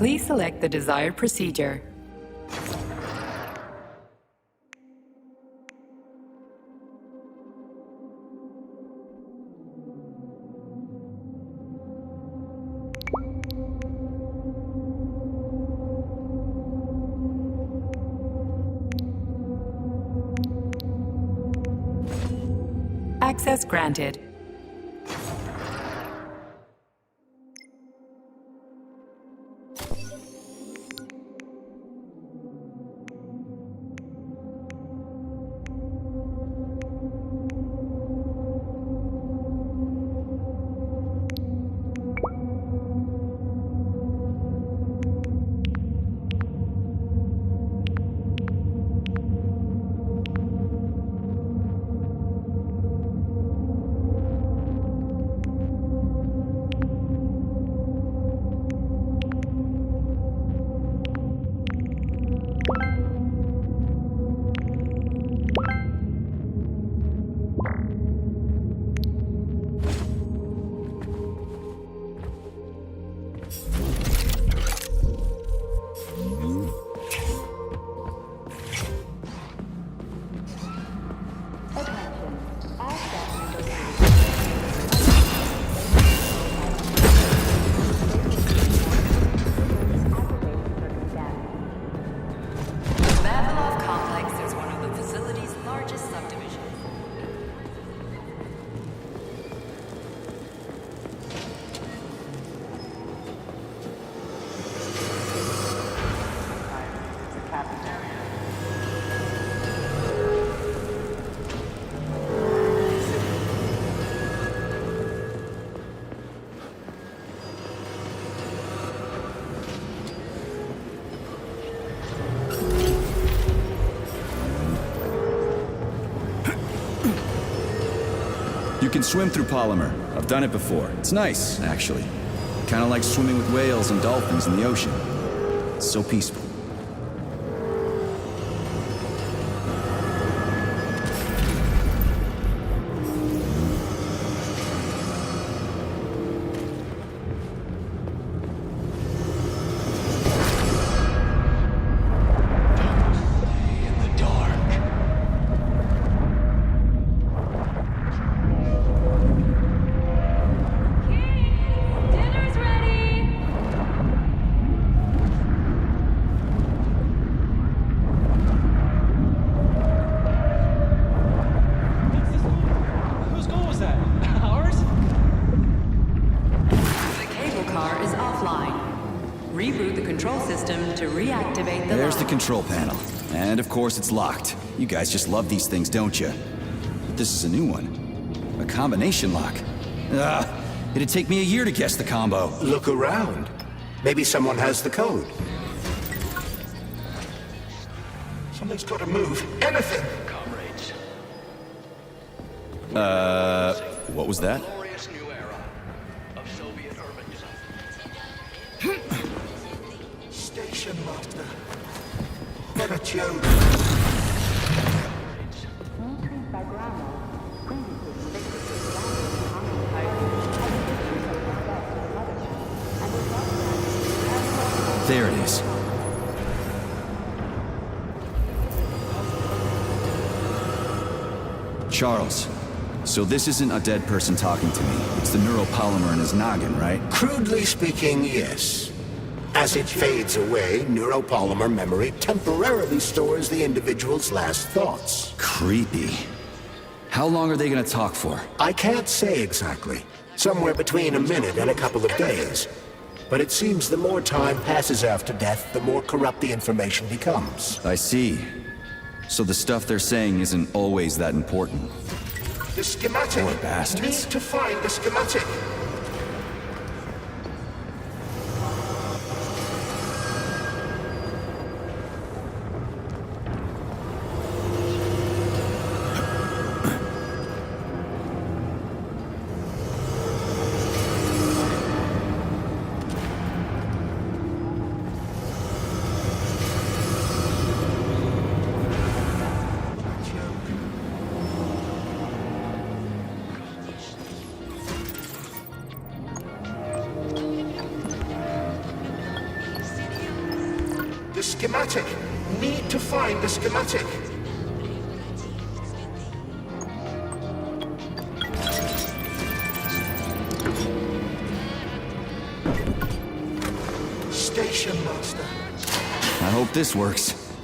Please select the desired procedure. Access granted. You can swim through polymer. I've done it before. It's nice, actually. Kind of like swimming with whales and dolphins in the ocean. It's so peaceful. There's the control panel. And of course it's locked. You guys just love these things, don't you? But this is a new one. A combination lock. It'd take me a year to guess the combo. Look around. Maybe someone has the code. Something's got to move. Anything! Comrades. What was that? Glorious new era of Soviet urbanism. Station master. What a joke. There it is. Charles, so this isn't a dead person talking to me. It's the neuropolymer in his noggin, right? Crudely speaking, yes. As it fades away, neuropolymer memory temporarily stores the individual's last thoughts. Creepy. How long are they gonna talk for? I can't say exactly. Somewhere between a minute and a couple of days. But it seems the more time passes after death, the more corrupt the information becomes. I see. So the stuff they're saying isn't always that important. The schematic. Poor bastards. Need to find the schematic. schematic. Need to find the schematic. Station master. I hope this works.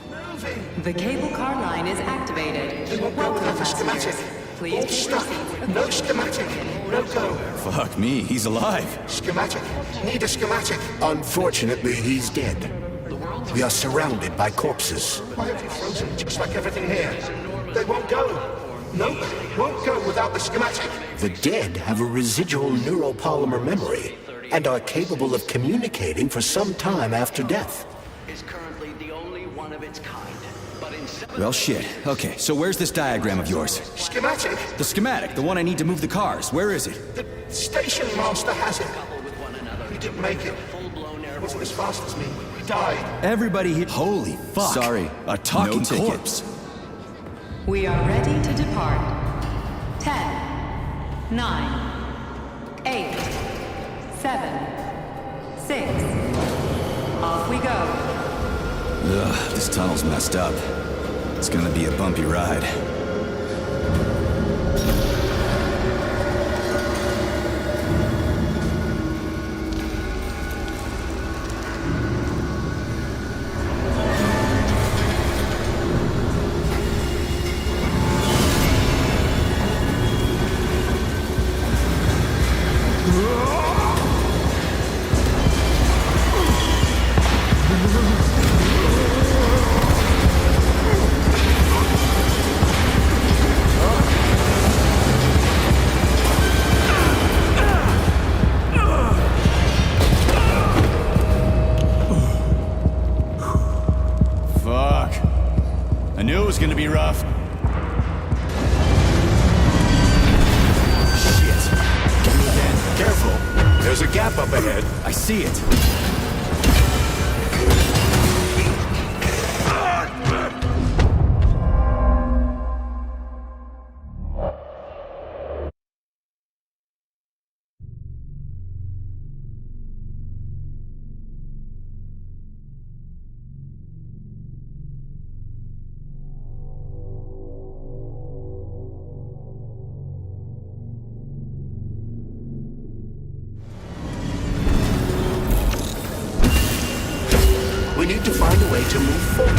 The cable car line is activated. They won't go without the schematic. Please All stuck. No schematic. No go. Fuck me, he's alive. Schematic. Need a schematic. Unfortunately, he's dead. We are surrounded by corpses. Why have you frozen just like everything here? They won't go. Nope, won't go without the schematic. The dead have a residual neuropolymer memory and are capable of communicating for some time after death. Is currently the only one of its kind. But in Well, shit. Okay, so where's this diagram of yours? Schematic? The schematic, the one I need to move the cars. Where is it? The station master has it. He didn't make it. Wasn't as fast as me. He died. Everybody here. Holy fuck. Sorry. A talking No corpse. We are ready to depart. 10, 9, 8, 7, 6. Off we go. Ugh, this tunnel's messed up. It's gonna be a bumpy ride. Fuck. I knew it was gonna be rough. Shit. Get me again. Careful. There's a gap up ahead. I see it. We need to find a way to move forward.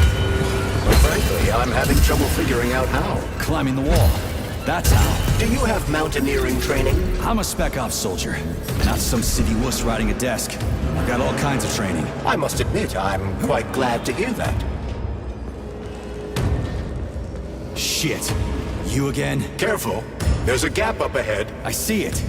But frankly, I'm having trouble figuring out how. Climbing the wall. That's how. Do you have mountaineering training? I'm a spec ops soldier, not some city wuss riding a desk. I've got all kinds of training. I must admit, I'm quite glad to hear that. Shit. You again? Careful. There's a gap up ahead. I see it.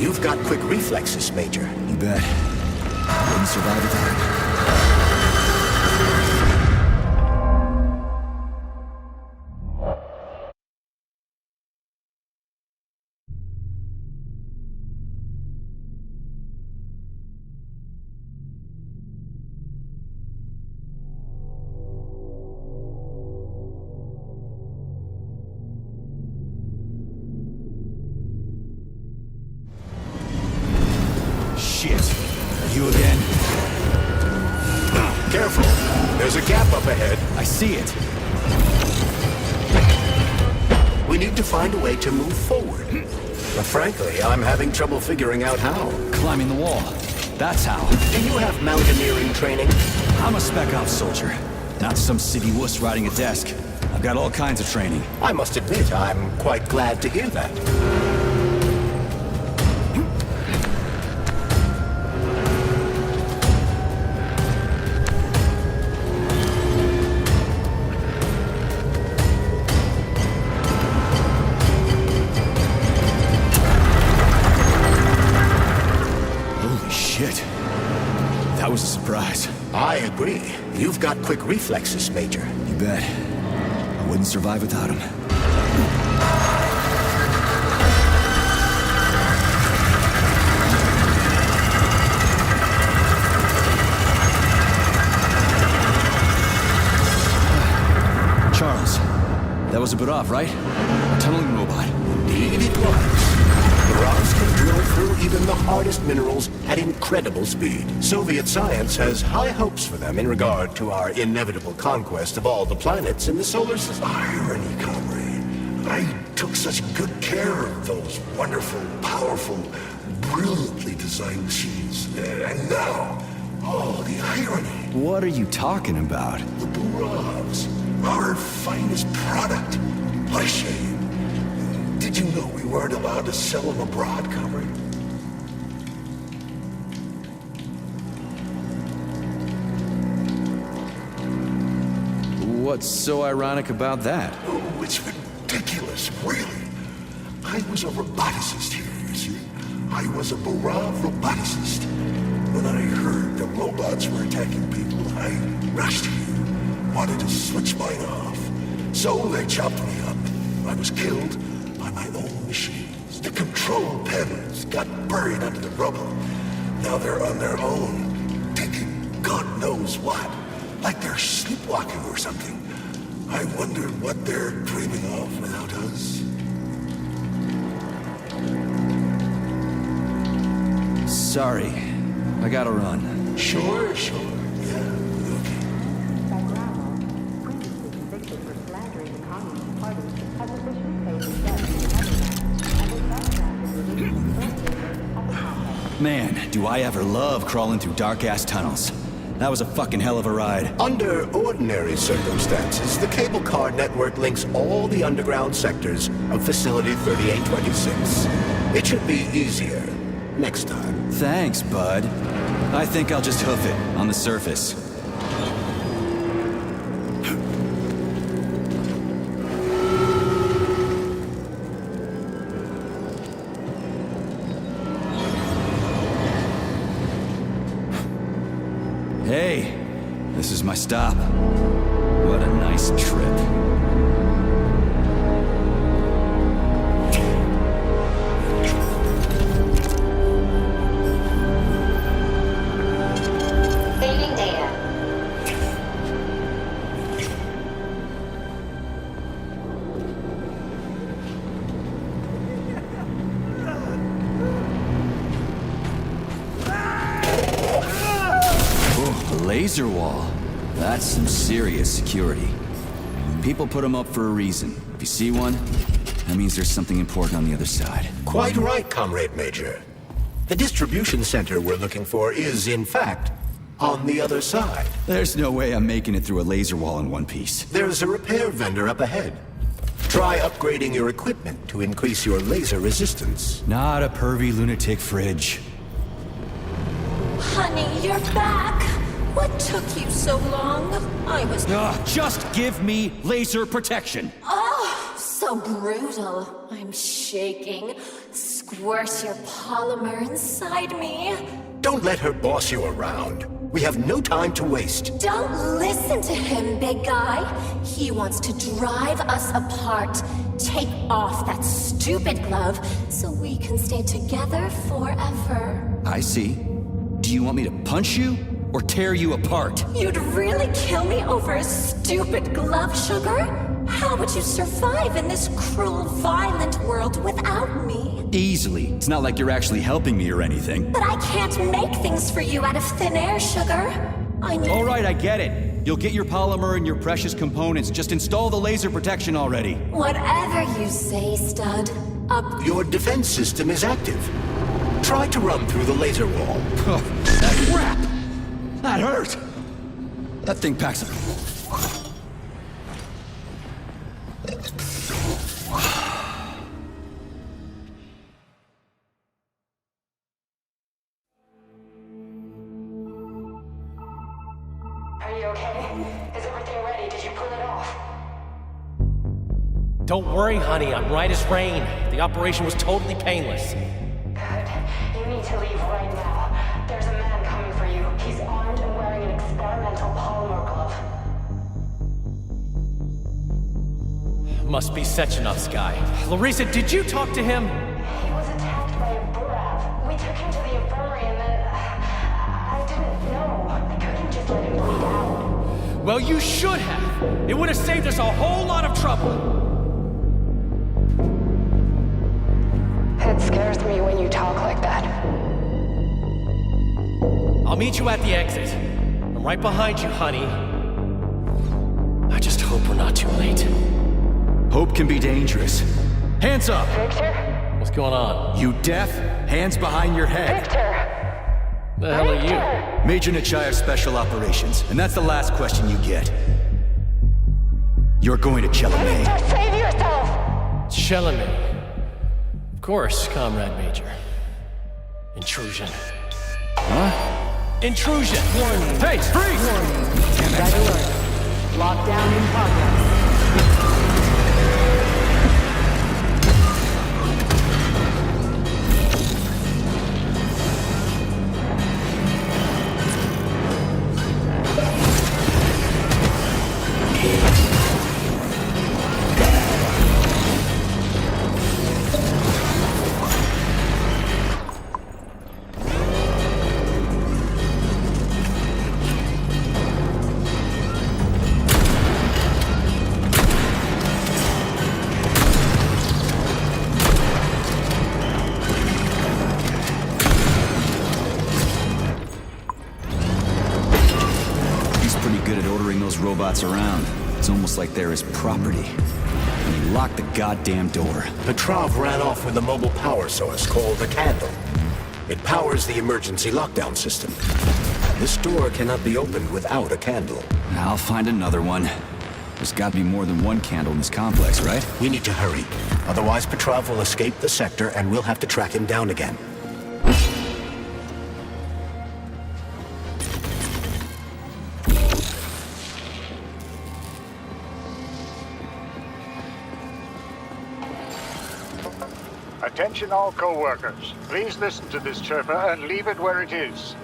You've got quick reflexes, Major. You bet. Wouldn't survive without him. Shit. You again? Careful. There's a gap up ahead. I see it. We need to find a way to move forward. But frankly, I'm having trouble figuring out how. Climbing the wall. That's how. Do you have mountaineering training? I'm a spec ops soldier. Not some city wuss riding a desk. I've got all kinds of training. I must admit, I'm quite glad to hear that. That was a surprise. I agree. You've got quick reflexes, Major. You bet. I wouldn't survive without him. Charles, that was a bit off, right? A tunneling robot. Indeed it was. The rocks can drill through even the hardest minerals at incredible speed. Soviet science has high hopes for them in regard to our inevitable conquest of all the planets in the solar system. Irony, comrade. I took such good care of those wonderful, powerful, brilliantly designed machines. And now, oh, the irony. What are you talking about? The Burovs, our finest product. What a shame. Did you know we weren't allowed to sell them abroad, comrade? What's so ironic about that? Oh, it's ridiculous, really. I was a roboticist here, you see. I was a Burov roboticist. When I heard the robots were attacking people, I rushed here. Wanted to switch mine off. So they chopped me up. I was killed by my own machines. The control panels got buried under the rubble. Now they're on their own, taking God knows what. Like they're sleepwalking or something. I wonder what they're dreaming of without us. Sorry. I gotta run. Sure. Yeah, okay. Man, do I ever love crawling through dark-ass tunnels. That was a fucking hell of a ride. Under ordinary circumstances, the cable car network links all the underground sectors of Facility 3826. It should be easier next time. Thanks, bud. I think I'll just hoof it on the surface. Hey, this is my stop. What a nice trip. Saving data. Laser wall. That's some serious security. People put them up for a reason. If you see one, that means there's something important on the other side. Quite right, Comrade Major. The distribution center we're looking for is, in fact, on the other side. There's no way I'm making it through a laser wall in one piece. There's a repair vendor up ahead. Try upgrading your equipment to increase your laser resistance. Not a pervy lunatic fridge. Honey, you're back. What took you so long? I was... Just give me laser protection. Oh, so so brutal. I'm shaking. Squirt your polymer inside me. Don't let her boss you around. We have no time to waste. Don't listen to him, big guy. He wants to drive us apart. Take off that stupid glove so we can stay together forever. I see. Do you want me to punch you or tear you apart? You'd really kill me over a stupid glove, sugar? How would you survive in this cruel, violent world without me? Easily. It's not like you're actually helping me or anything. But I can't make things for you out of thin air, sugar. I need... All right, I get it. You'll get your polymer and your precious components. Just install the laser protection already. Whatever you say, stud. Up. Your defense system is active. Try to run through the laser wall. Oh, that crap! That hurt! That thing packs a... Are you okay? Is everything ready? Did you pull it off? Don't worry, honey. I'm right as rain. The operation was totally painless. Good. You need to leave right now. There's a man coming for you. He's armed and wearing an experimental polymer glove. Must be Sechenov's guy. Larissa, did you talk to him? He was attacked by a Burav. We took him to the infirmary and then... I didn't know. I couldn't just let him bleed out. Well, you should have. It would have saved us a whole lot of trouble. It scares me when you talk like that. I'll meet you at the exit. I'm right behind you, honey. I just hope we're not too late. Hope can be dangerous. Hands up! Victor? What's going on? You deaf? Hands behind your head. Victor! The hell are you? Major Nechayev Special Operations, and that's the last question you get. You're going to Chalamet. Victor, save yourself! Chalamet. Of course, Comrade Major. Intrusion. Huh? Intrusion! Warning. Hey, freeze! Warning. Red alert. Lockdown in progress. Robots around. It's almost like they're his property. And he locked the goddamn door. Petrov ran off with a mobile power source called the candle. It powers the emergency lockdown system. This door cannot be opened without a candle. I'll find another one. There's got to be more than one candle in this complex, right? We need to hurry. Otherwise, Petrov will escape the sector and we'll have to track him down again. Attention all co-workers. Please listen to this chirper and leave it where it is.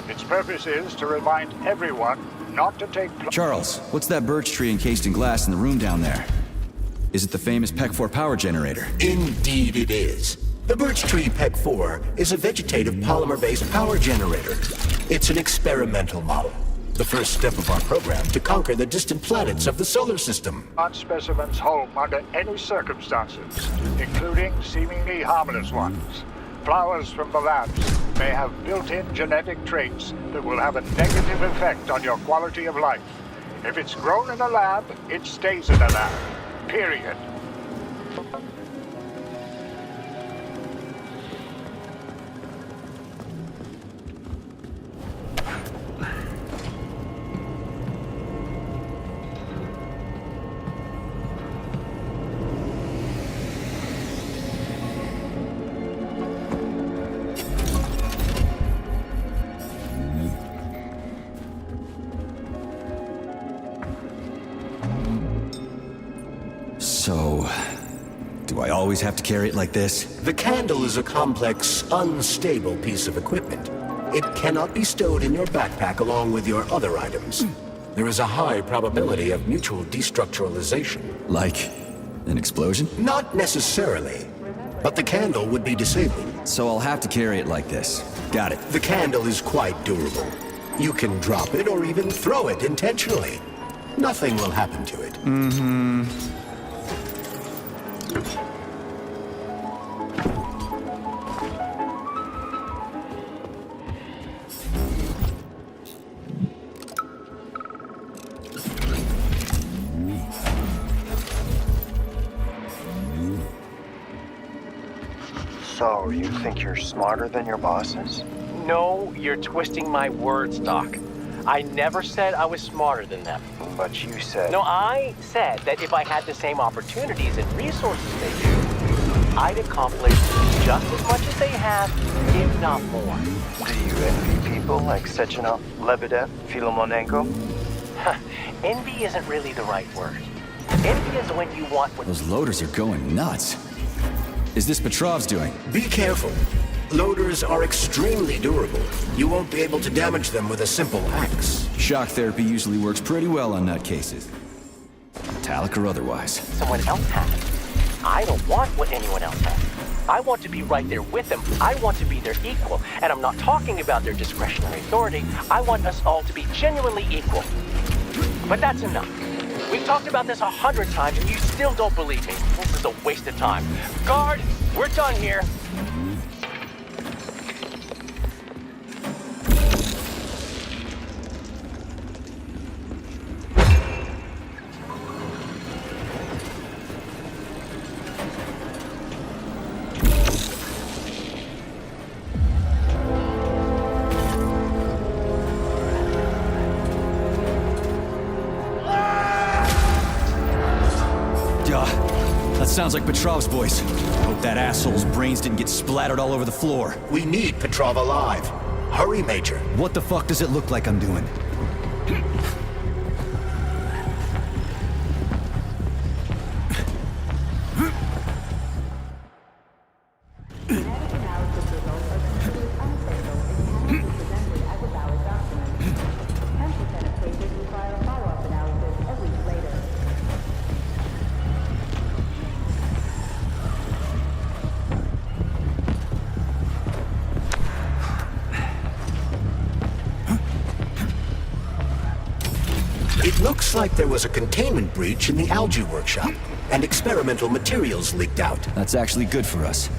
Its purpose is to remind everyone not to take... Charles, what's that birch tree encased in glass in the room down there? Is it the famous PEC-4 power generator? Indeed it is. The birch tree PEC-4 is a vegetative polymer-based power generator. It's an experimental model. The first step of our program to conquer the distant planets of the solar system. On specimens home under any circumstances, including seemingly harmless ones. Flowers from the labs may have built-in genetic traits that will have a negative effect on your quality of life. If it's grown in a lab, it stays in a lab. Period. So, Do I always have to carry it like this? The candle is a complex, unstable piece of equipment. It cannot be stowed in your backpack along with your other items. There is a high probability of mutual destructuralization. Like an explosion? Not necessarily, but the candle would be disabled. So I'll have to carry it like this. Got it. The candle is quite durable. You can drop it or even throw it intentionally. Nothing will happen to it. Mm-hmm. So, you think you're smarter than your bosses? No, you're twisting my words, Doc. I never said I was smarter than them. But you said... No, I said that if I had the same opportunities and resources they do, I'd accomplish just as much as they have, if not more. Do you envy people like Sechenov, Lebedev, Filomonenko? Envy isn't really the right word. Envy is when you want what... Those loaders are going nuts. Is this Petrov's doing? Be careful. Loaders are extremely durable. You won't be able to damage them with a simple axe. Shock therapy usually works pretty well on nutcases. Metallic or otherwise. Someone else has. I don't want what anyone else has. I want to be right there with them. I want to be their equal. And I'm not talking about their discretionary authority. I want us all to be genuinely equal. But that's enough. We've talked about this 100 times and you still don't believe me. This is a waste of time. Guard, we're done here. Sounds like Petrov's voice. Hope that asshole's brains didn't get splattered all over the floor. We need Petrov alive. Hurry, Major. What the fuck does it look like I'm doing? It looks like there was a containment breach in the algae workshop, and experimental materials leaked out. That's actually good for us.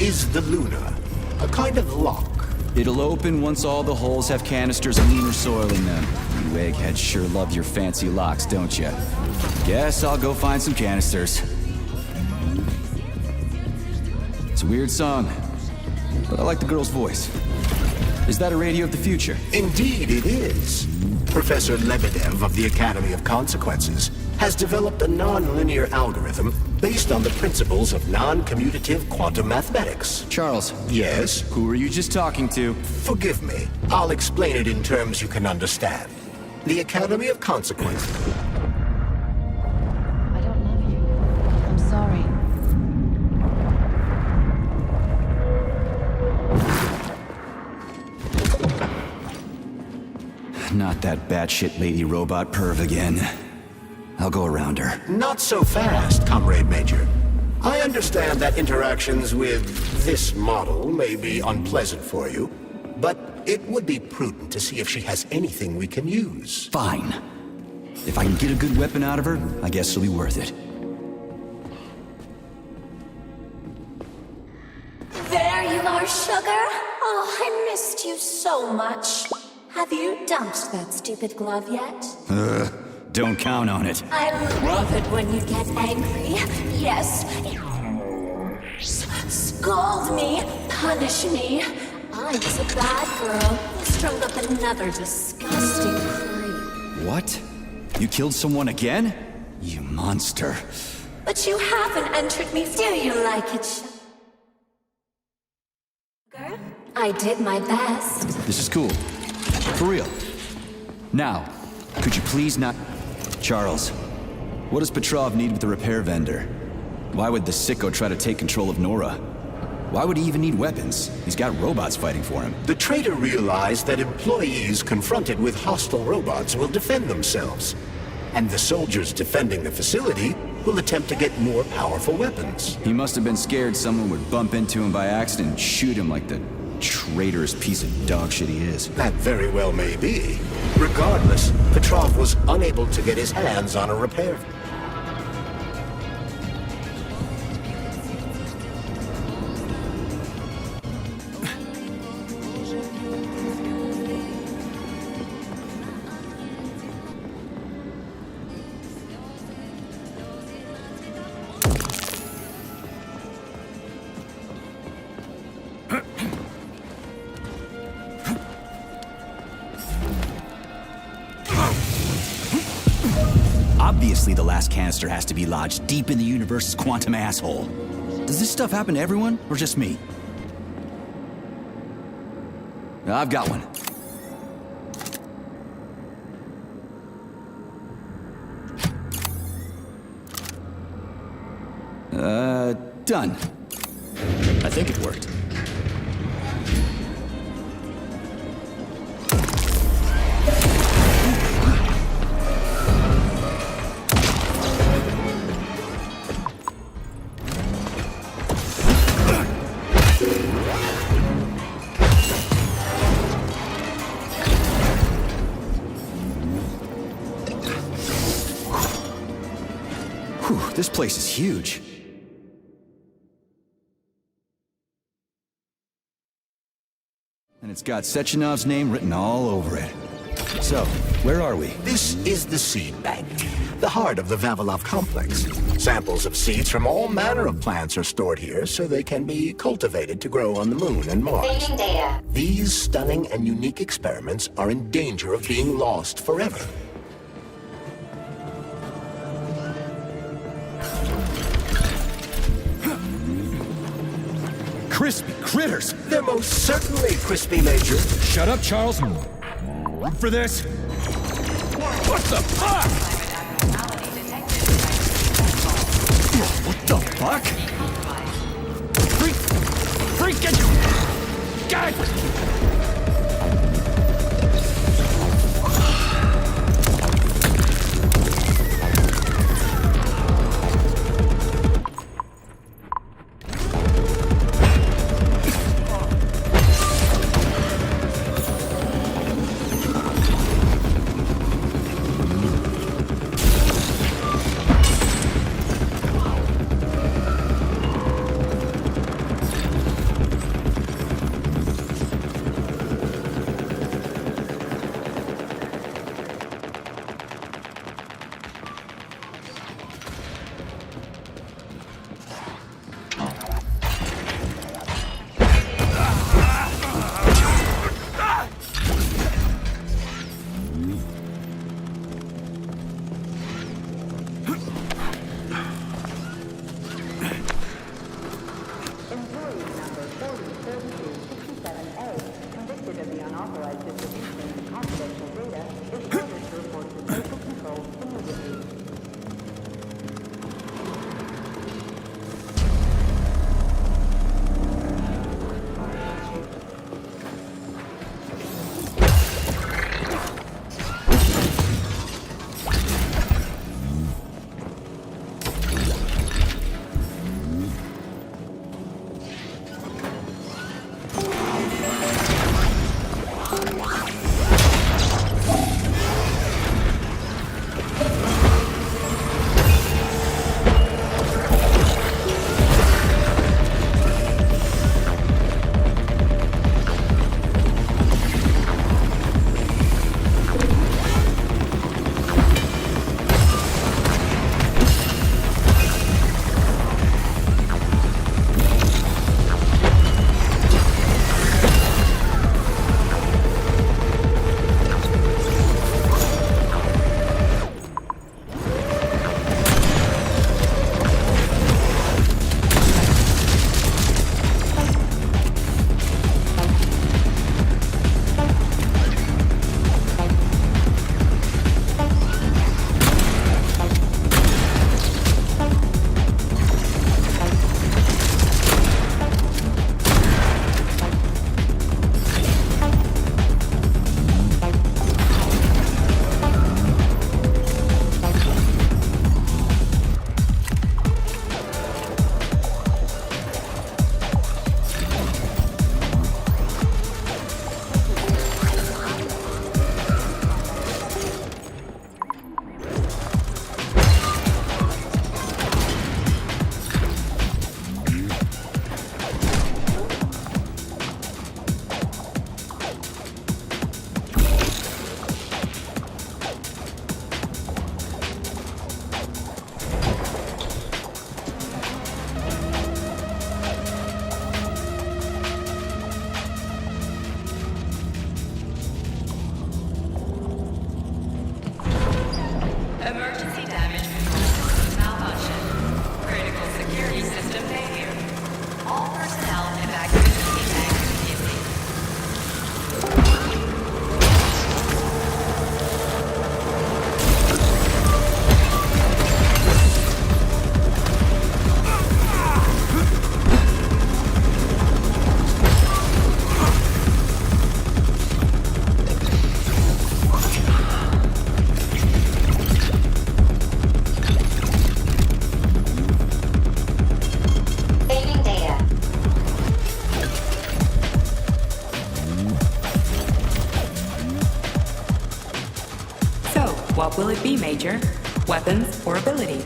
Is the Luna, a kind of lock. It'll open once all the holes have canisters of lunar soil in them. You eggheads sure love your fancy locks, don't you? Guess I'll go find some canisters. It's a weird song, but I like the girl's voice. Is that a radio of the future? Indeed it is. Professor Lebedev of the Academy of Consequences has developed a non-linear algorithm based on the principles of non-commutative quantum mathematics. Charles. Yes? Who were you just talking to? Forgive me. I'll explain it in terms you can understand. The Academy of Consequences. I don't love you. I'm sorry. Not that batshit lady robot perv again. I'll go around her. Not so fast, Comrade Major. I understand that interactions with this model may be unpleasant for you, but it would be prudent to see if she has anything we can use. Fine. If I can get a good weapon out of her, I guess it'll be worth it. There you are, sugar. Oh, I missed you so much. Have you dumped that stupid glove yet? Don't count on it. I love it when you get angry. Yes. Scold me, punish me. I was a bad girl who strung up another disgusting creep. What? You killed someone again? You monster. But you haven't entered me. Do you like it, sugar? I did my best. This is cool. For real. Now, could you please not... Charles, what does Petrov need with the repair vendor? Why would the sicko try to take control of Nora? Why would he even need weapons? He's got robots fighting for him. The traitor realized that employees confronted with hostile robots will defend themselves. And the soldiers defending the facility will attempt to get more powerful weapons. He must have been scared someone would bump into him by accident and shoot him like the traitorous piece of dog shit he is. That very well may be. Regardless, Petrov was unable to get his hands on a repair. Obviously, the last canister has to be lodged deep in the universe's quantum asshole. Does this stuff happen to everyone, or just me? I've got one. Done. I think it worked. This place is huge. And it's got Sechenov's name written all over it. So, where are we? This is the seed bank, the heart of the Vavilov complex. Samples of seeds from all manner of plants are stored here so they can be cultivated to grow on the Moon and Mars. Feeding data. These stunning and unique experiments are in danger of being lost forever. Crispy critters! They're most certainly crispy, Major. Shut up, Charles. For this. What the fuck? What the fuck? Freaking... God! will it be, Major? Weapons or ability?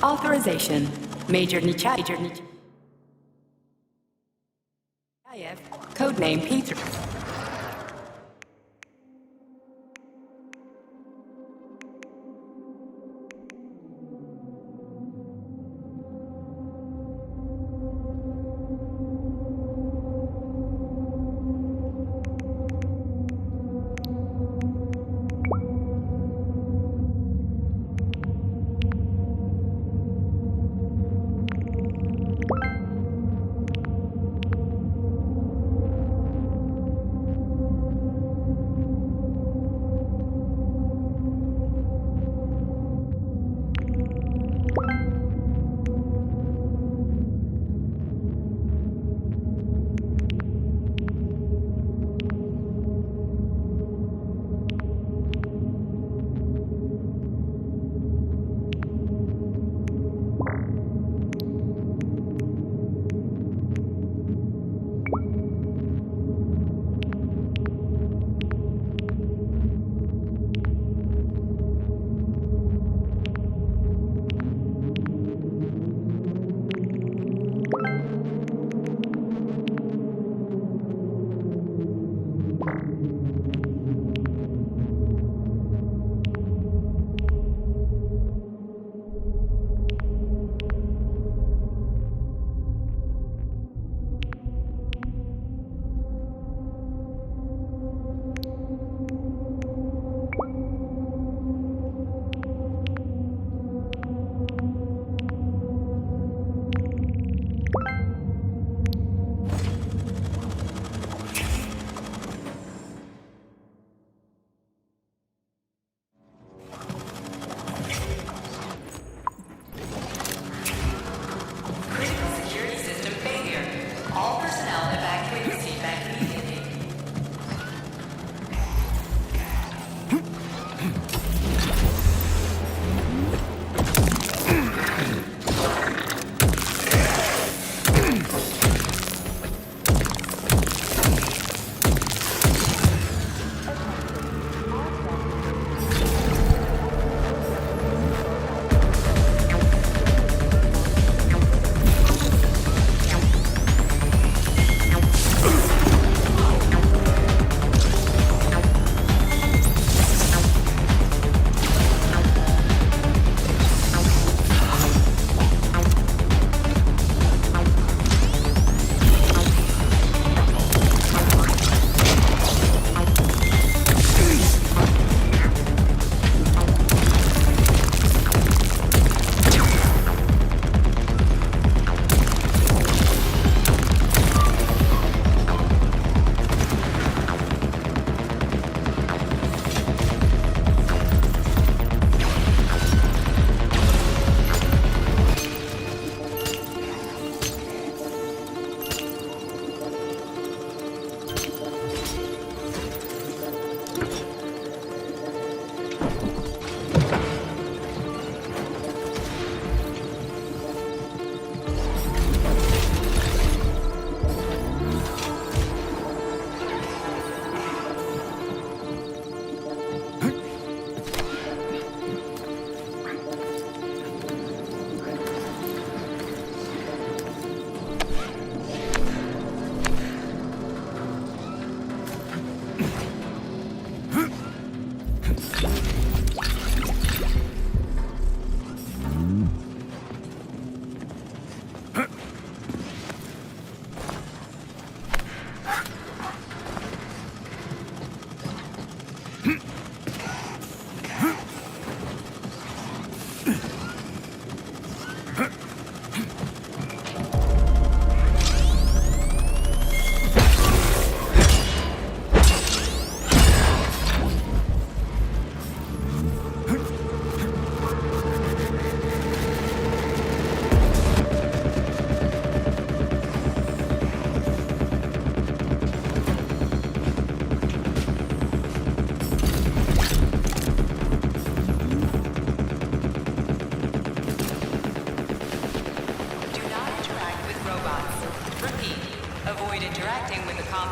Authorization. Major Nichayev. Codename P3.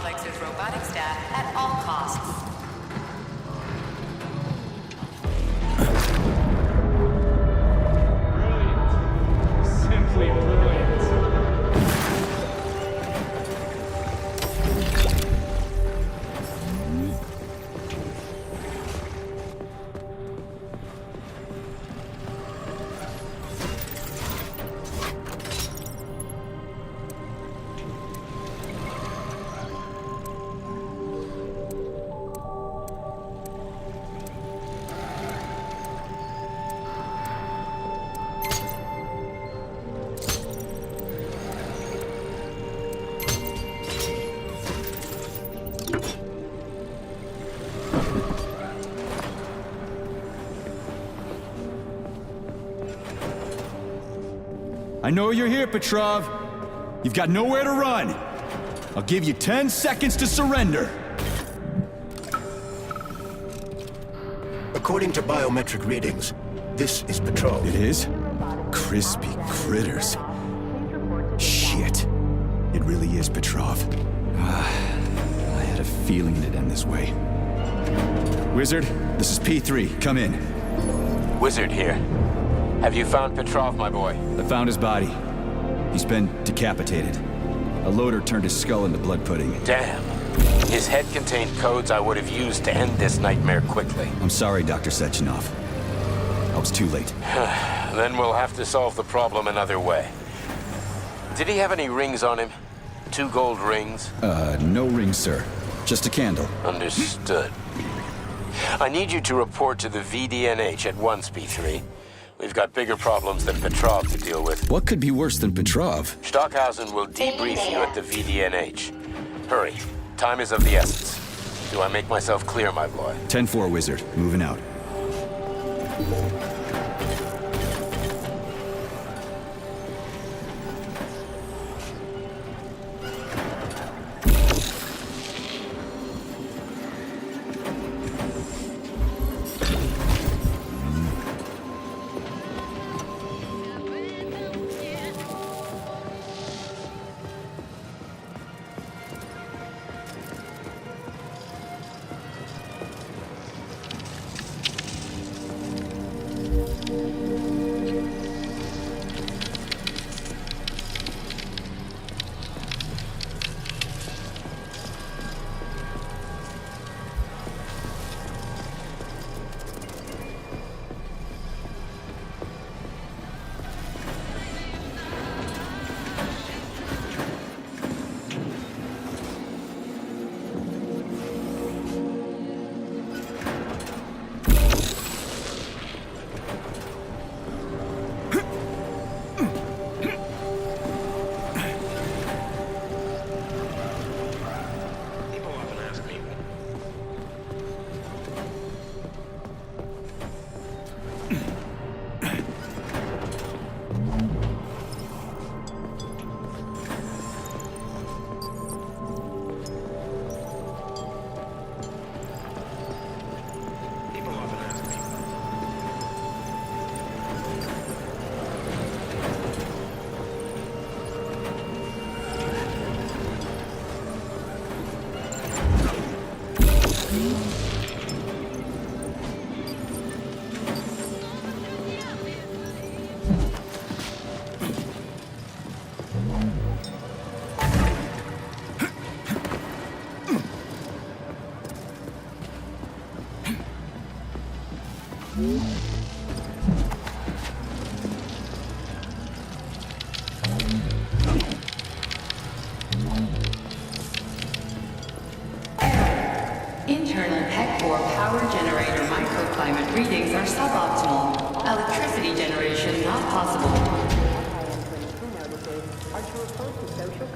complex's robotic staff at all costs. Simply brilliant. I know you're here, Petrov. You've got nowhere to run. I'll give you 10 seconds to surrender. According to biometric readings, this is Petrov. It is? Crispy critters. Shit. It really is Petrov. I had a feeling it'd end this way. Wizard, this is P3. Come in. Wizard here. Have you found Petrov, my boy? I found his body. He's been decapitated. A loader turned his skull into blood pudding. Damn. His head contained codes I would have used to end this nightmare quickly. I'm sorry, Dr. Sechenov. I was too late. Then we'll have to solve the problem another way. Did he have any rings on him? 2 gold rings? No rings, sir. Just a candle. Understood. I need you to report to the VDNH at once, P3. We've got bigger problems than Petrov to deal with. What could be worse than Petrov? Stockhausen will debrief you at the VDNH. Hurry. Time is of the essence. Do I make myself clear, my boy? 10-4, Wizard. Moving out. Internal PEC 4 power generator microclimate readings are suboptimal. Electricity generation not possible.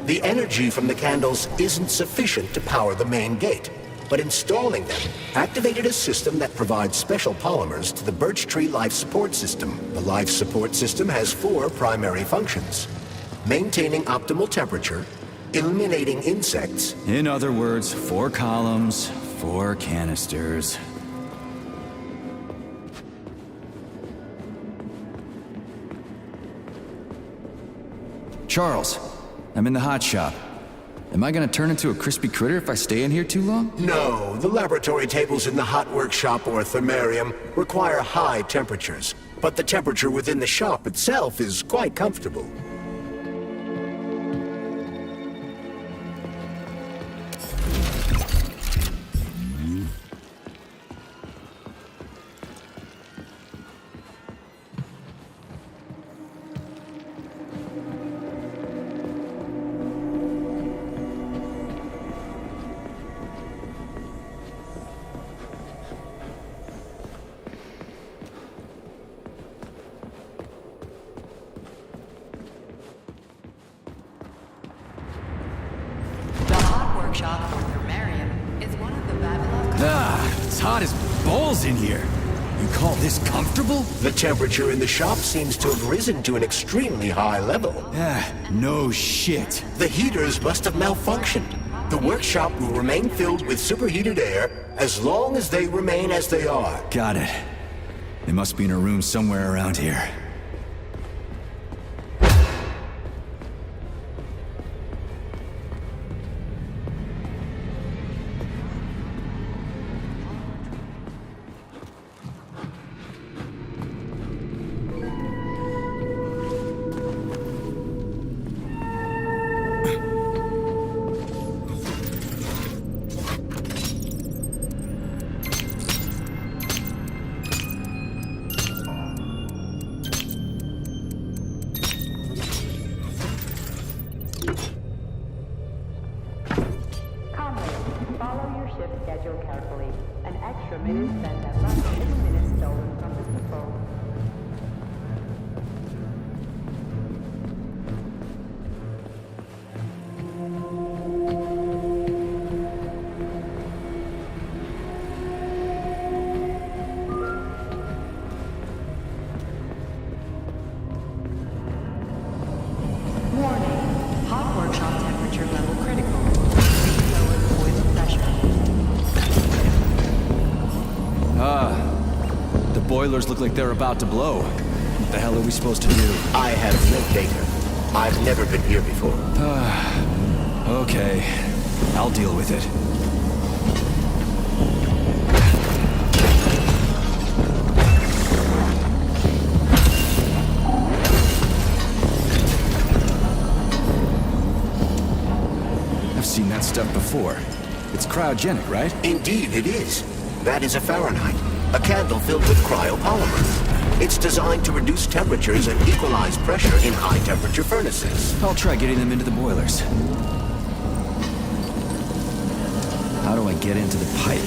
The energy from the candles isn't sufficient to power the main gate, but installing them activated a system that provides special polymers to the birch tree life support system. The life support system has 4 primary functions: maintaining optimal temperature, eliminating insects. In other words, 4 columns, 4 canisters. Charles, I'm in the hot shop. Am I gonna turn into a crispy critter if I stay in here too long? No, the laboratory tables in the hot workshop or thermarium require high temperatures, but the temperature within the shop itself is quite comfortable. Workshop or thermarium is one of the Babylon. It's hot as balls in here. You call this comfortable? The temperature in the shop seems to have risen to an extremely high level. No shit. The heaters must have malfunctioned. The workshop will remain filled with superheated air as long as they remain as they are. Got it. They must be in a room somewhere around here. Schedule carefully. An extra minute spent at lunch is a minute stolen from the people. Warning. Hot workshop temperature level critical. Please lower the boiler pressure. The boilers look like they're about to blow. What the hell are we supposed to do? I have no data. I've never been here before. Okay. I'll deal with it. I've seen that stuff before. It's cryogenic, right? Indeed it is. That is a Fahrenheit, a candle filled with cryopolymer. It's designed to reduce temperatures and equalize pressure in high-temperature furnaces. I'll try getting them into the boilers. How do I get into the pipe?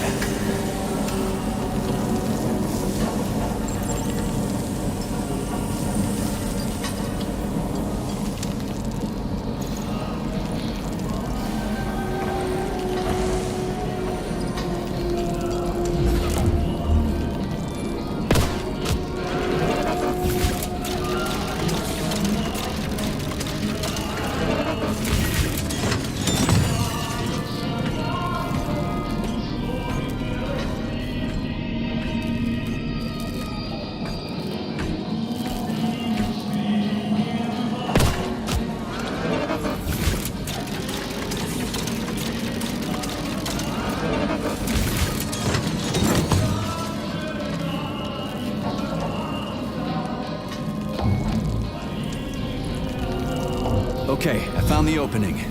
Okay, I found the opening.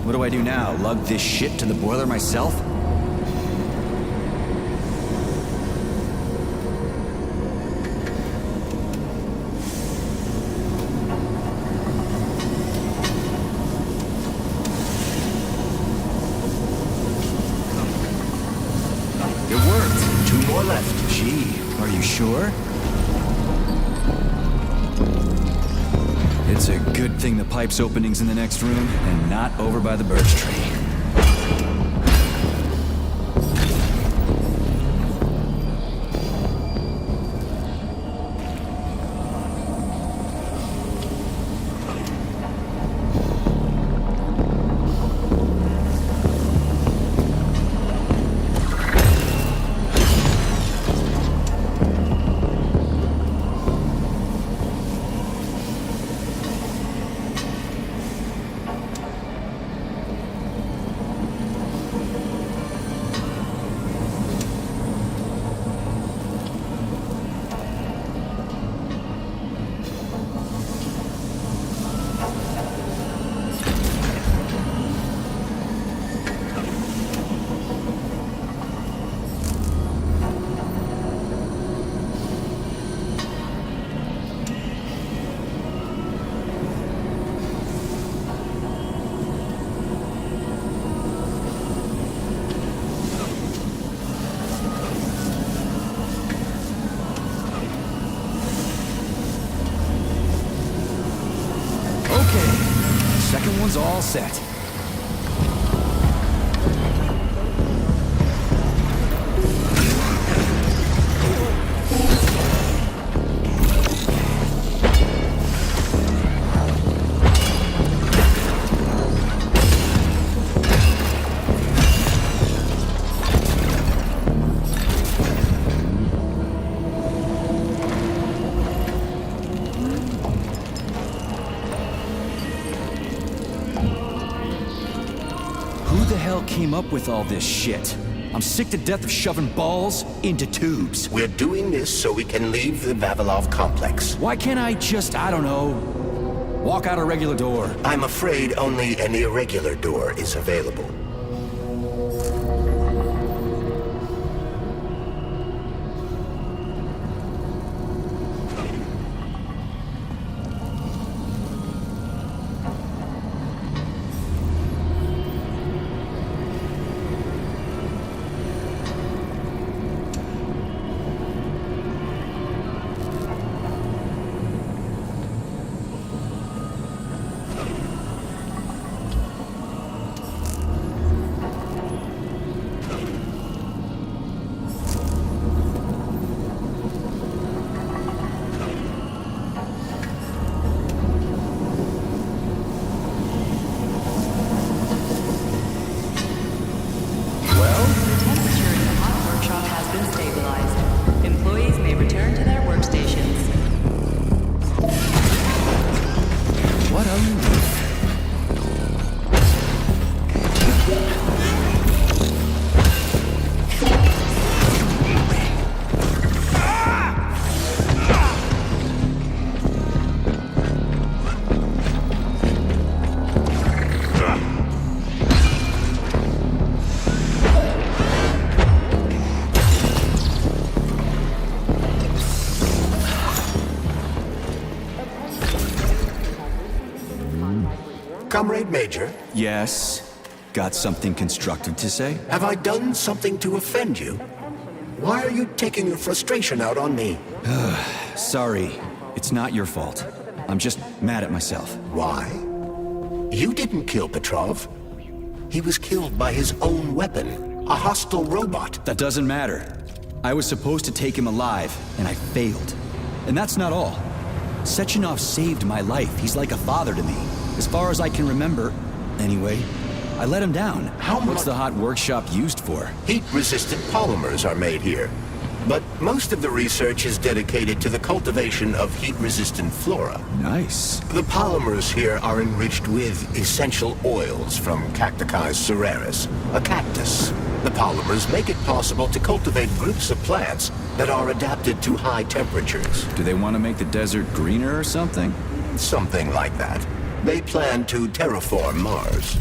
What do I do now? Lug this shit to the boiler myself? It worked. 2 more left. Gee, are you sure? It's a good thing the pipe's opening's in the next room and not over by the birch tree. Second one's all set. Came up with all this shit. I'm sick to death of shoving balls into tubes. We're doing this so we can leave the Vavilov complex. Why can't I just, I don't know, walk out a regular door? I'm afraid only an irregular door is available. Comrade Major? Yes? Got something constructive to say? Have I done something to offend you? Why are you taking your frustration out on me? Sorry, it's not your fault. I'm just mad at myself. Why? You didn't kill Petrov. He was killed by his own weapon, a hostile robot. That doesn't matter. I was supposed to take him alive, and I failed. And that's not all. Sechenov saved my life. He's like a father to me. As far as I can remember, anyway, I let him down. What's the hot workshop used for? Heat-resistant polymers are made here. But most of the research is dedicated to the cultivation of heat-resistant flora. Nice. The polymers here are enriched with essential oils from Cacticus cereris, a cactus. The polymers make it possible to cultivate groups of plants that are adapted to high temperatures. Do they want to make the desert greener or something? Something like that. They plan to terraform Mars.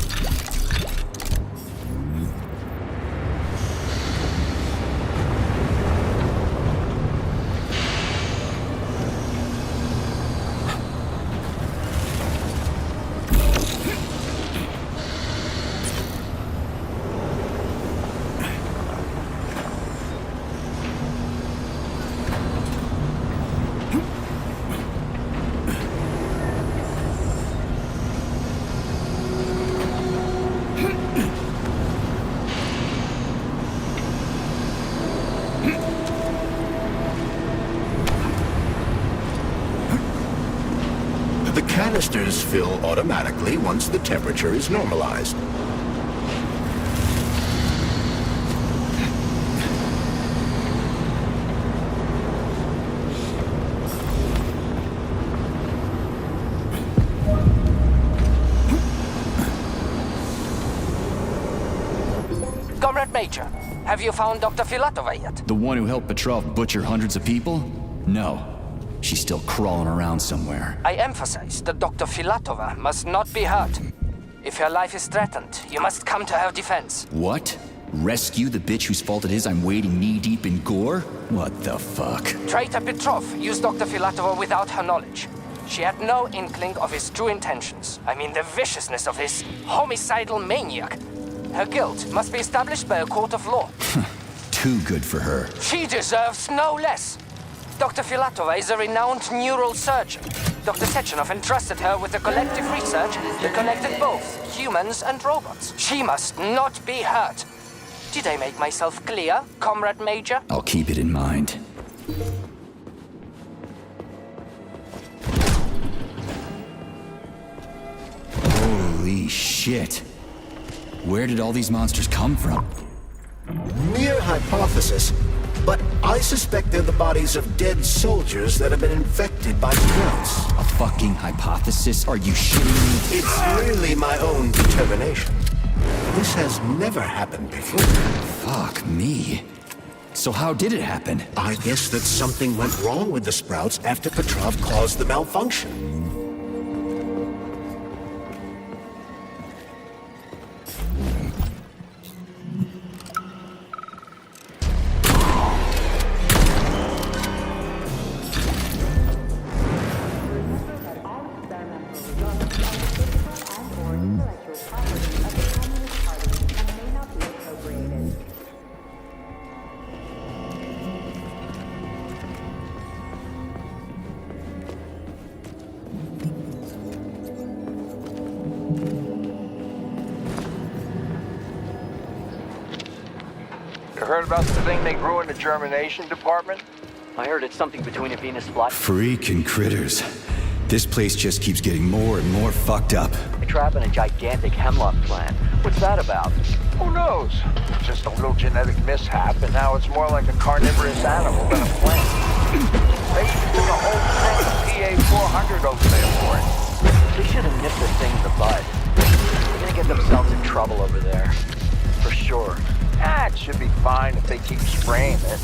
canisters fill automatically once the temperature is normalized. Comrade Major, have you found Dr. Filatova yet? The one who helped Petrov butcher hundreds of people? No. She's still crawling around somewhere. I emphasize that Dr. Filatova must not be hurt. If her life is threatened, you must come to her defense. What? Rescue the bitch whose fault it is I'm wading knee-deep in gore? What the fuck? Traitor Petrov used Dr. Filatova without her knowledge. She had no inkling of his true intentions. I mean, the viciousness of his homicidal maniac. Her guilt must be established by a court of law. Too good for her. She deserves no less. Dr. Filatova is a renowned neural surgeon. Dr. Sechenov entrusted her with the collective research that connected both humans and robots. She must not be hurt. Did I make myself clear, Comrade Major? I'll keep it in mind. Holy shit. Where did all these monsters come from? Mere hypothesis, but I suspect they're the bodies of dead soldiers that have been infected by grunts. A fucking hypothesis? Are you shitting me? It's merely my own determination. This has never happened before. Fuck me. So how did it happen? I guess that something went wrong with the sprouts after Petrov caused the malfunction. Heard about the thing they grew in the germination department? I heard it's something between a Venus fly. Freaking critters. This place just keeps getting more and more fucked up. They trap in a gigantic hemlock plant. What's that about? Who knows? Just a little genetic mishap, and now it's more like a carnivorous animal than a plant. They took a whole tank of PA-400 over there for it. They should have nipped this thing in the bud. They're gonna get themselves in trouble over there. For sure. It should be fine if they keep spraying it.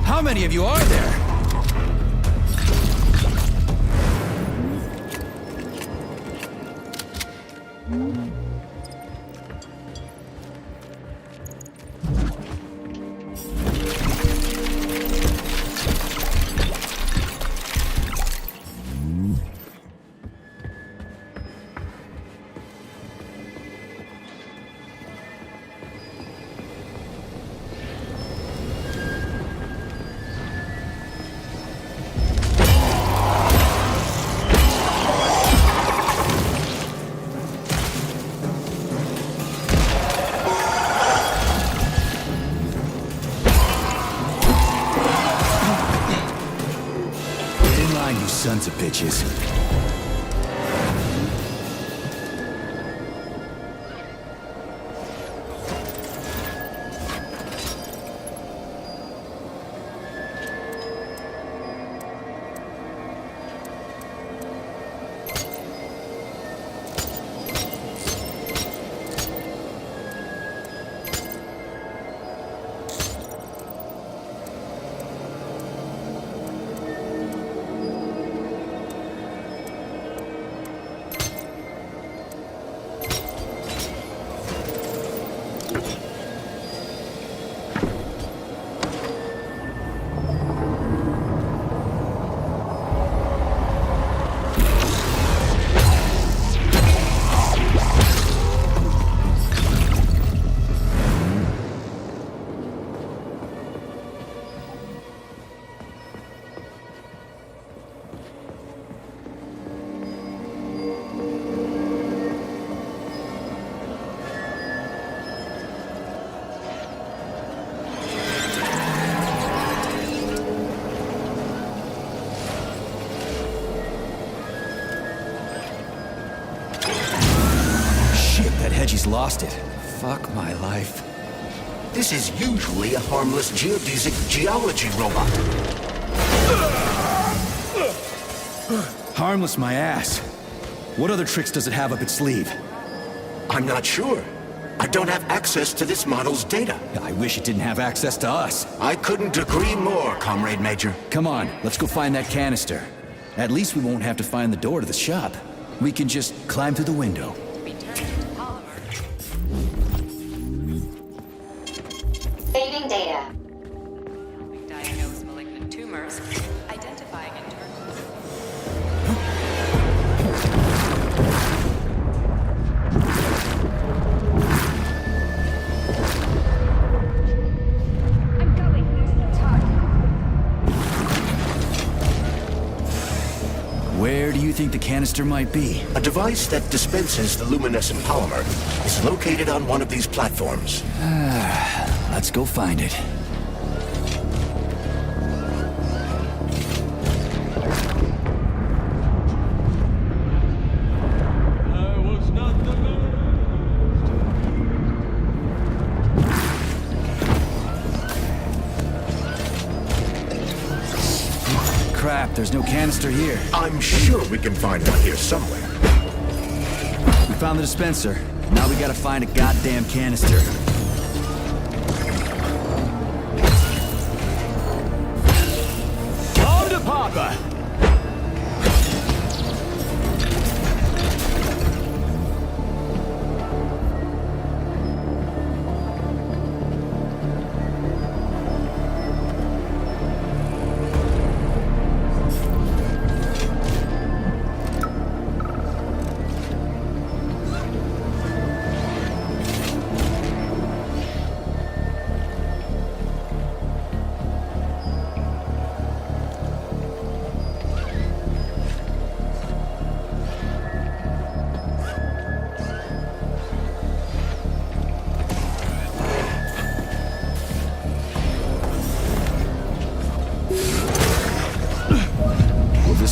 How many of you are there? Sons of bitches. bet Hedgie's lost it. Fuck my life. This is usually a harmless geodesic geology robot. Harmless my ass. What other tricks does it have up its sleeve? I'm not sure. I don't have access to this model's data. I wish it didn't have access to us. I couldn't agree more, Comrade Major. Come on, let's go find that canister. At least we won't have to find the door to the shop. We can just climb through the window. Saving data. Diagnose malignant tumors. Identifying internal. Where do you think the canister might be? A device that dispenses the luminescent polymer is located on one of these platforms. Let's go find it. Crap, there's no canister here. I'm sure we can find one here somewhere. We found the dispenser. Now we gotta find a goddamn canister. On to Papa!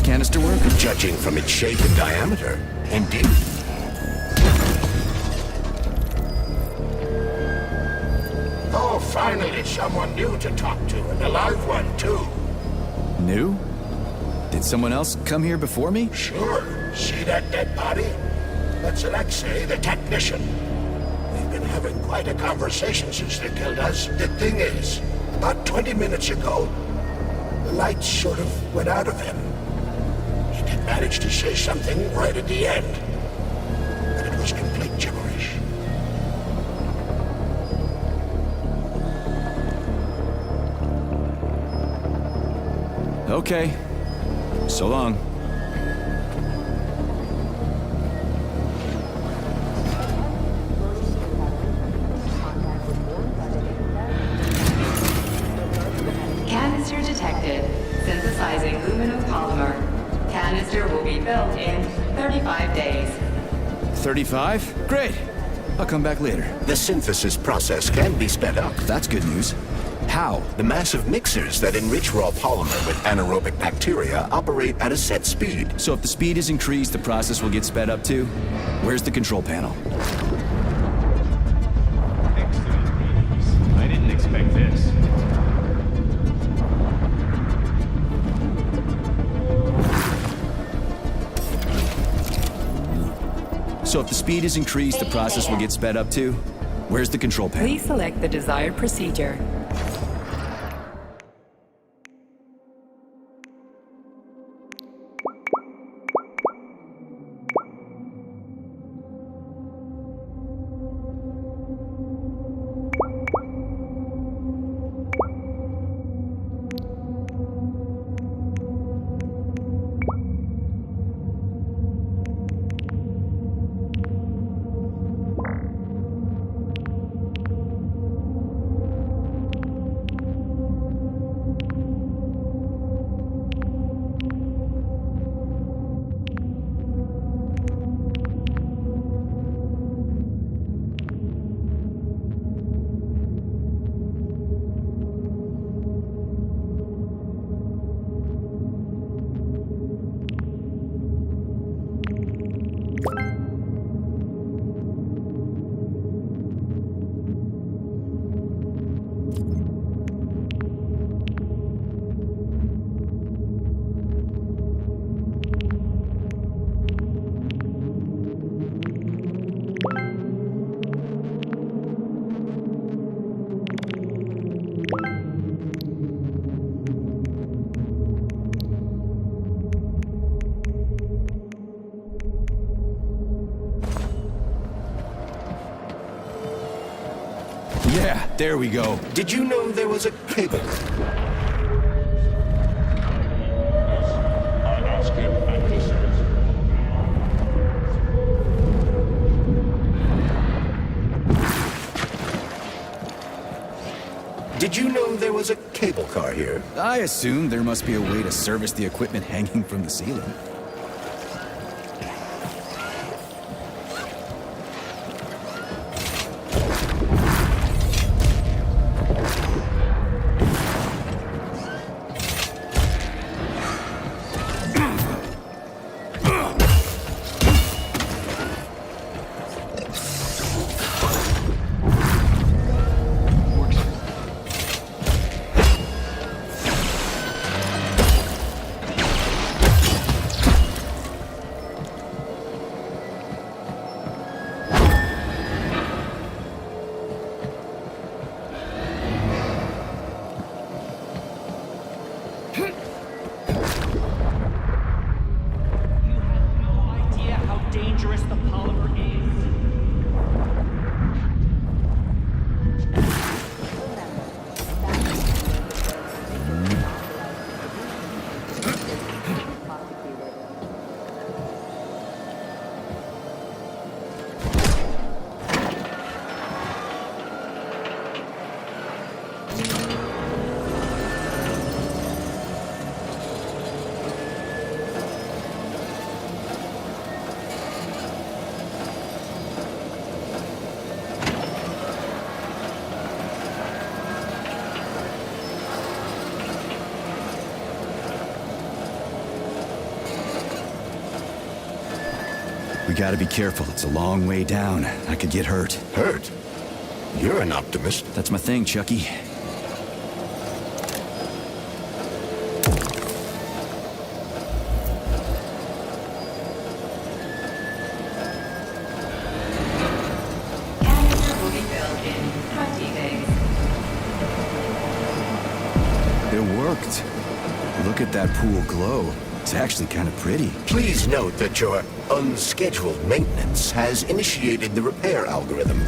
Canister work? Judging from its shape and diameter, indeed. Oh, finally someone new to talk to, and a live one, too. New? Did someone else come here before me? Sure. See that dead body? That's Alexei, the technician. We've been having quite a conversation since they killed us. The thing is, about 20 minutes ago, the lights sort of went out of him. He did manage to say something right at the end, but it was complete gibberish. Okay. So long. Canister detected. Synthesizing luminopolymer. Canister will be built in 35 days. 35? Great. I'll come back later. The synthesis process can be sped up. That's good news. How? The massive mixers that enrich raw polymer with anaerobic bacteria operate at a set speed. So if the speed is increased, the process will get sped up too? Where's the control panel? I didn't expect this. So if the speed is increased, the process will get sped up too? Where's the control panel? Please select the desired procedure. Yeah, there we go. Did you know there was a cable? Did you know there was a cable car here? I assume there must be a way to service the equipment hanging from the ceiling. Dangerous the polymer is. We gotta be careful. It's a long way down. I could get hurt. Hurt? You're an optimist. That's my thing, Chucky. Canister will be filled in 20 days. It worked. Look at that pool glow. It's actually kind of pretty. Please note that your unscheduled maintenance has initiated the repair algorithm.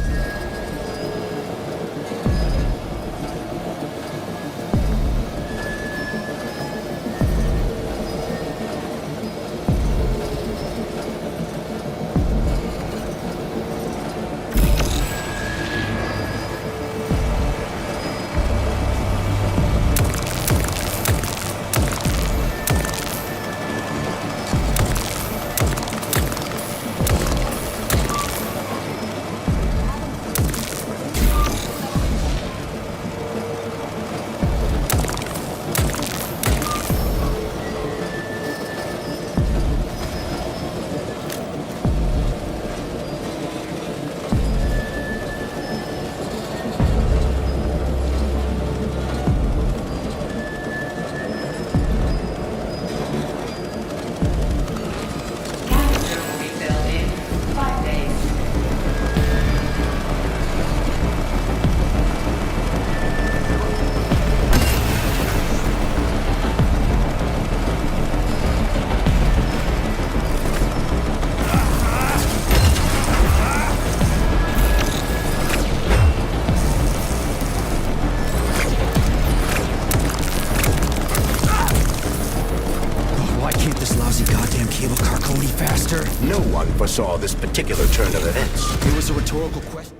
No one foresaw this particular turn of events. It was a rhetorical question,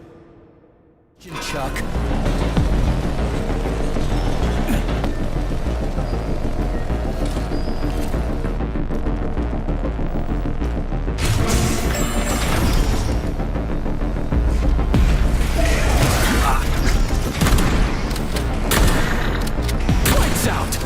Chuck. Lights out!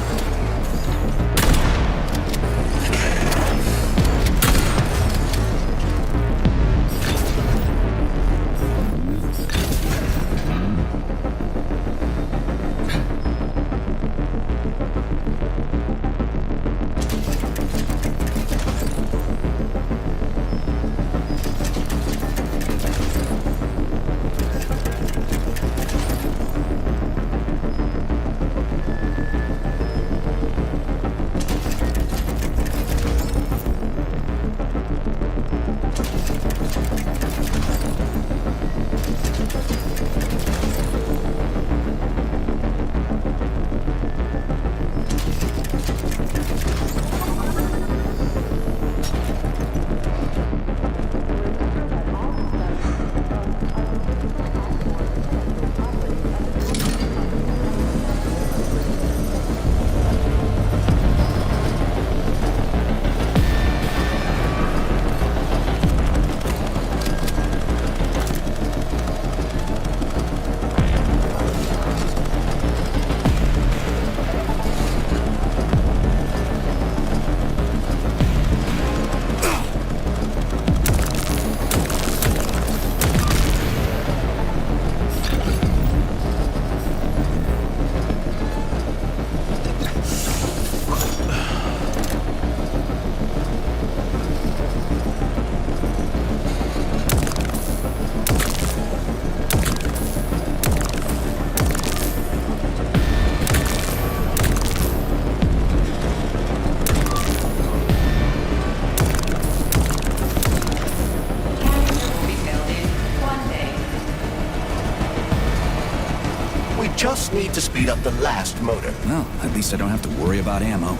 need to speed up the last motor. Well, at least I don't have to worry about ammo.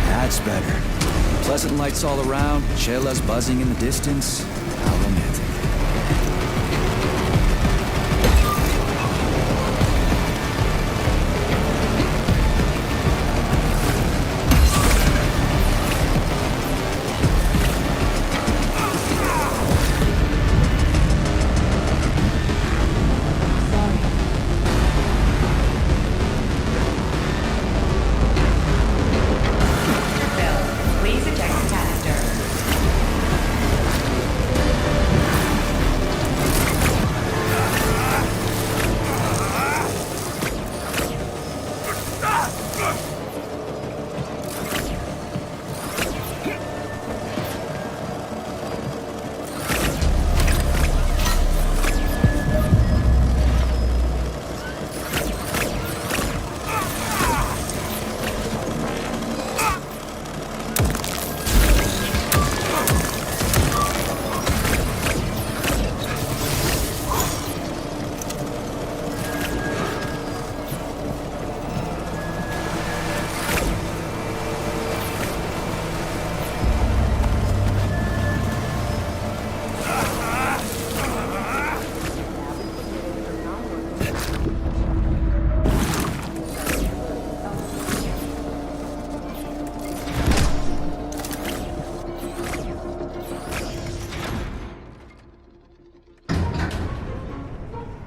That's better. Pleasant lights all around, chelas buzzing in the distance. How romantic. Please eject the canister.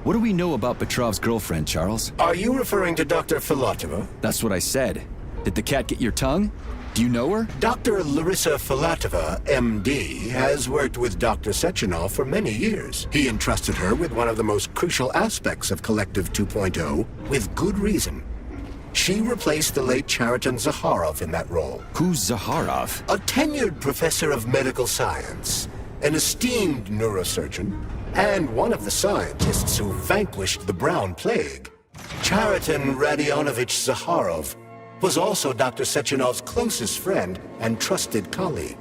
What do we know about Petrov's girlfriend, Charles? Are you referring to Dr. Filatova? That's what I said. Did the cat get your tongue? Do you know her? Dr. Larissa Filatova, MD, has worked with Dr. Sechenov for many years. He entrusted her with one of the most crucial aspects of Collective 2.0, with good reason. She replaced the late Chariton Zakharov in that role. Who's Zakharov? A tenured professor of medical science, an esteemed neurosurgeon, and one of the scientists who vanquished the Brown Plague. Chariton Radionovich Zakharov was also Dr. Sechenov's closest friend and trusted colleague.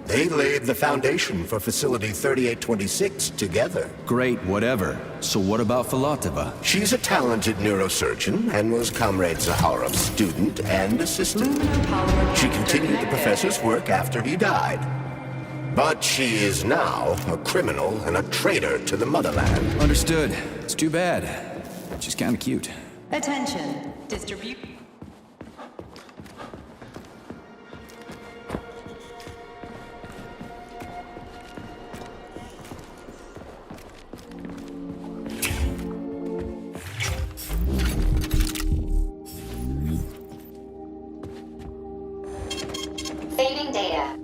They laid the foundation for Facility 3826 together. Great, whatever. So what about Filatova? She's a talented neurosurgeon and was Comrade Zakharov's student and assistant. She continued the professor's work after he died. But she is now a criminal and a traitor to the motherland. Understood. It's too bad. She's kind of cute. Attention. Distribute. Saving data.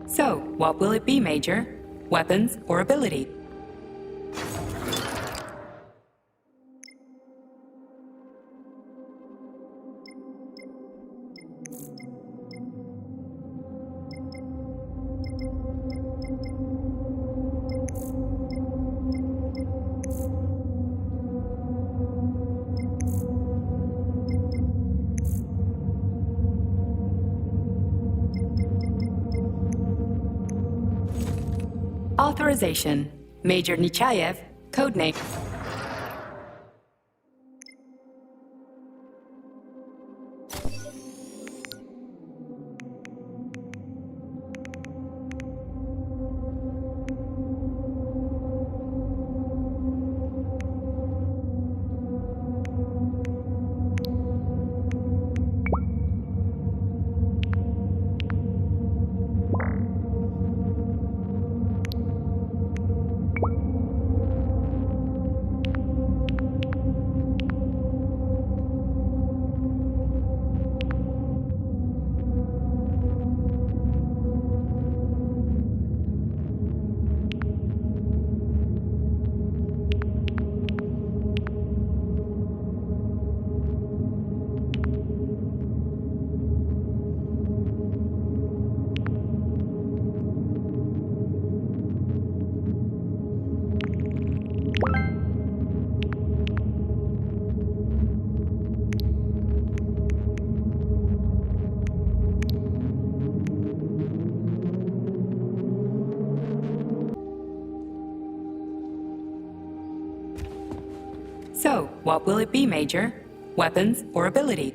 So, what will it be, Major? Weapons or ability? Authorization. Major Nechayev, codename. What will it be, Major? Weapons or ability?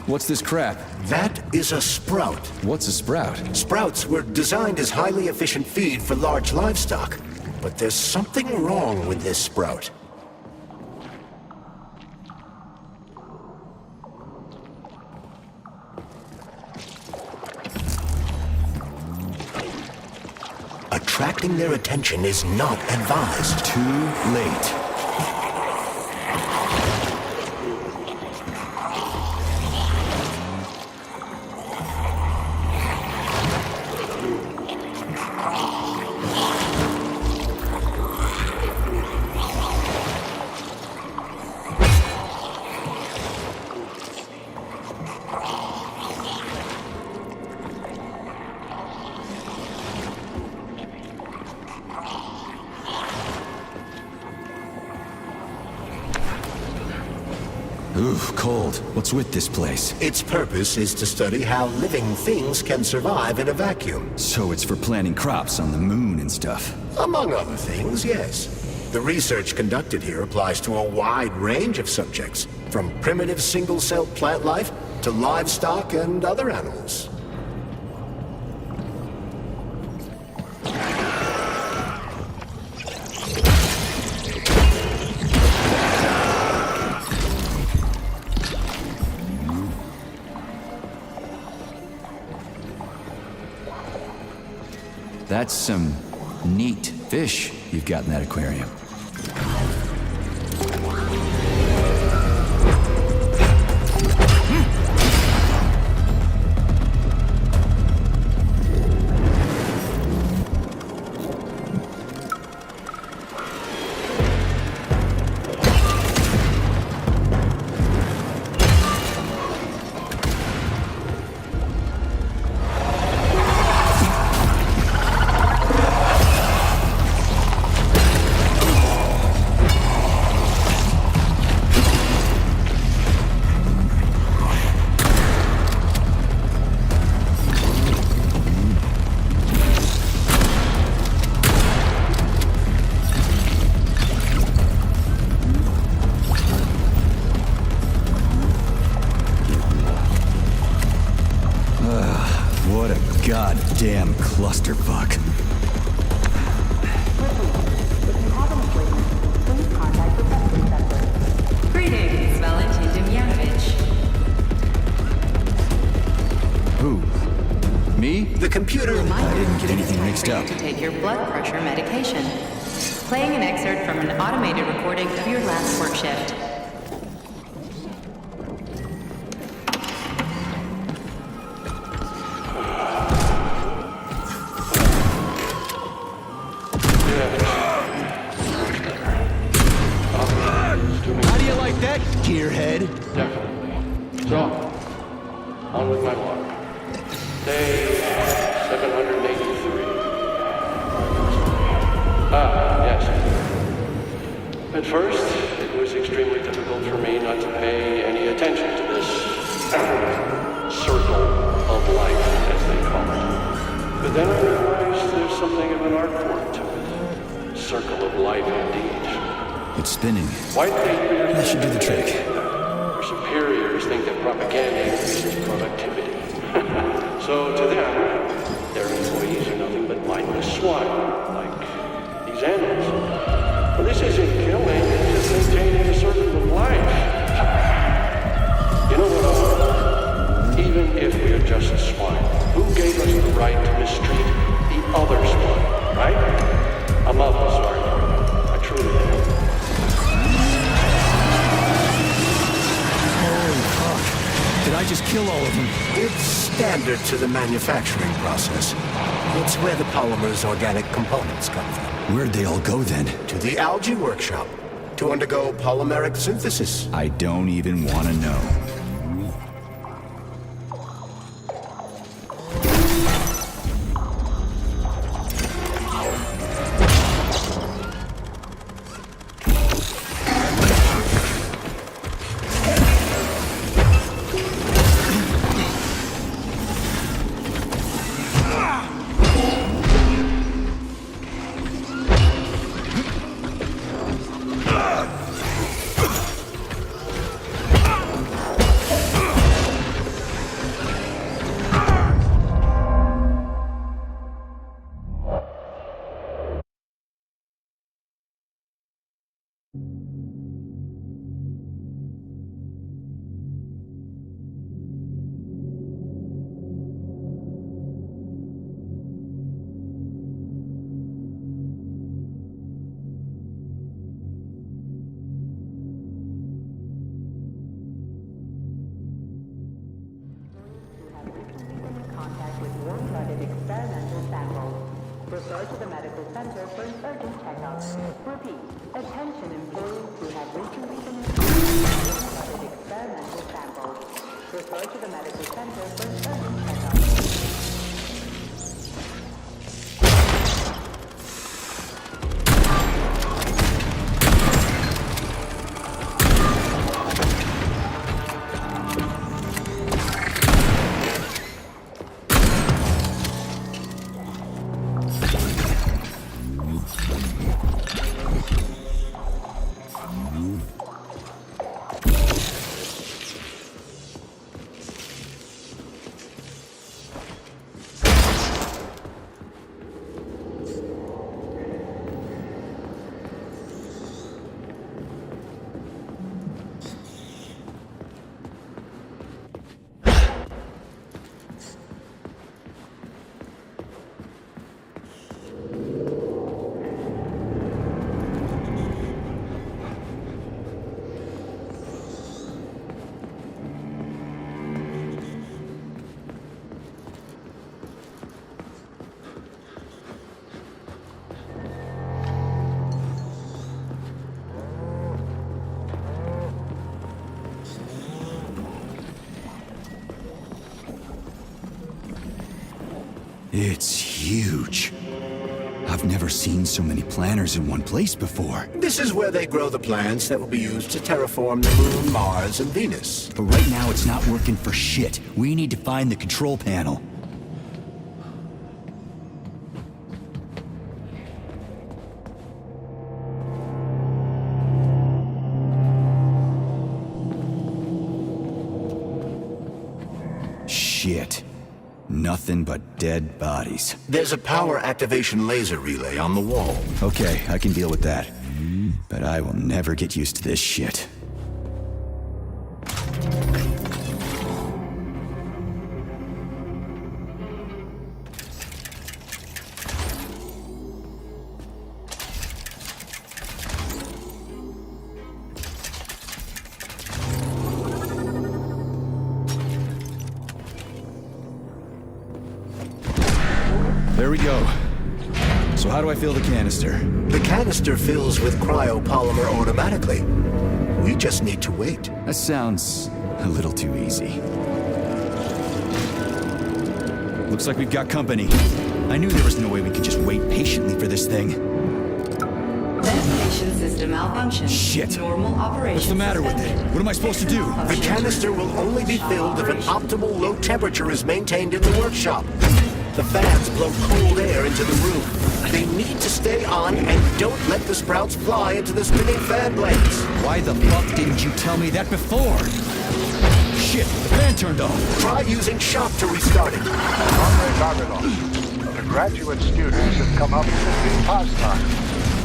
What's this crap? That is a sprout. What's a sprout? Sprouts were designed as highly efficient feed for large livestock. But there's something wrong with this sprout. Attracting their attention is not advised. Too late. Ooh, cold. What's with this place? Its purpose is to study how living things can survive in a vacuum. So it's for planting crops on the moon and stuff. Among other things, yes. The research conducted here applies to a wide range of subjects, from primitive single-celled plant life to livestock and other animals. That's some neat fish you've got in that aquarium. What a goddamn clusterfuck. Greetings, Valentin Demyanovich. Who? Me? The computer... I didn't get anything mixed up. To take your blood pressure medication. Playing an excerpt from an automated recording of your last work shift. How do you like that, gearhead? Definitely. So, on with my log. Day 783. Yes. At first, it was extremely difficult for me not to pay any attention to this circle of life, as they call it. But then I realized there's something of an art form to it. Circle of life, indeed. It's spinning. White papers. That should do the trick. Our superiors think that propaganda increases productivity. So to them, their employees are nothing but mindless swine, like these animals. Well, this isn't killing, it's just maintaining a circle of life. You know what? Even if we're just swine, who gave us the right to mistreat the other swine, right? I'm of this argument. I truly am. Did I just kill all of them? It's standard to the manufacturing process. It's where the polymer's organic components come from. Where'd they all go then? To the algae workshop, to undergo polymeric synthesis. I don't even want to know. Refer to the medical center for an urgent checkup. Repeat, attention employees who have recently been exposed to experimental samples. Refer to the medical center for an urgent checkup. It's huge. I've never seen so many planners in one place before. This is where they grow the plants that will be used to terraform the Moon, Mars, and Venus. But right now it's not working for shit. We need to find the control panel. Shit. Nothing but dead bodies. There's a power activation laser relay on the wall. Okay, I can deal with that. But I will never get used to this shit. There we go. So how do I fill the canister? The canister fills with cryopolymer automatically. We just need to wait. That sounds a little too easy. Looks like we've got company. I knew there was no way we could just wait patiently for this thing. Ventilation system malfunction. Shit. Normal operation. What's the matter with it? What am I supposed to do? The canister will only be filled if an optimal low temperature is maintained in the workshop. The fans blow cold air into the room. They need to stay on and don't let the sprouts fly into the spinning fan blades. Why the fuck didn't you tell me that before? Shit, the fan turned off. Try using shock to restart it. Comrade Babylon, the graduate students have come up with a new pastime.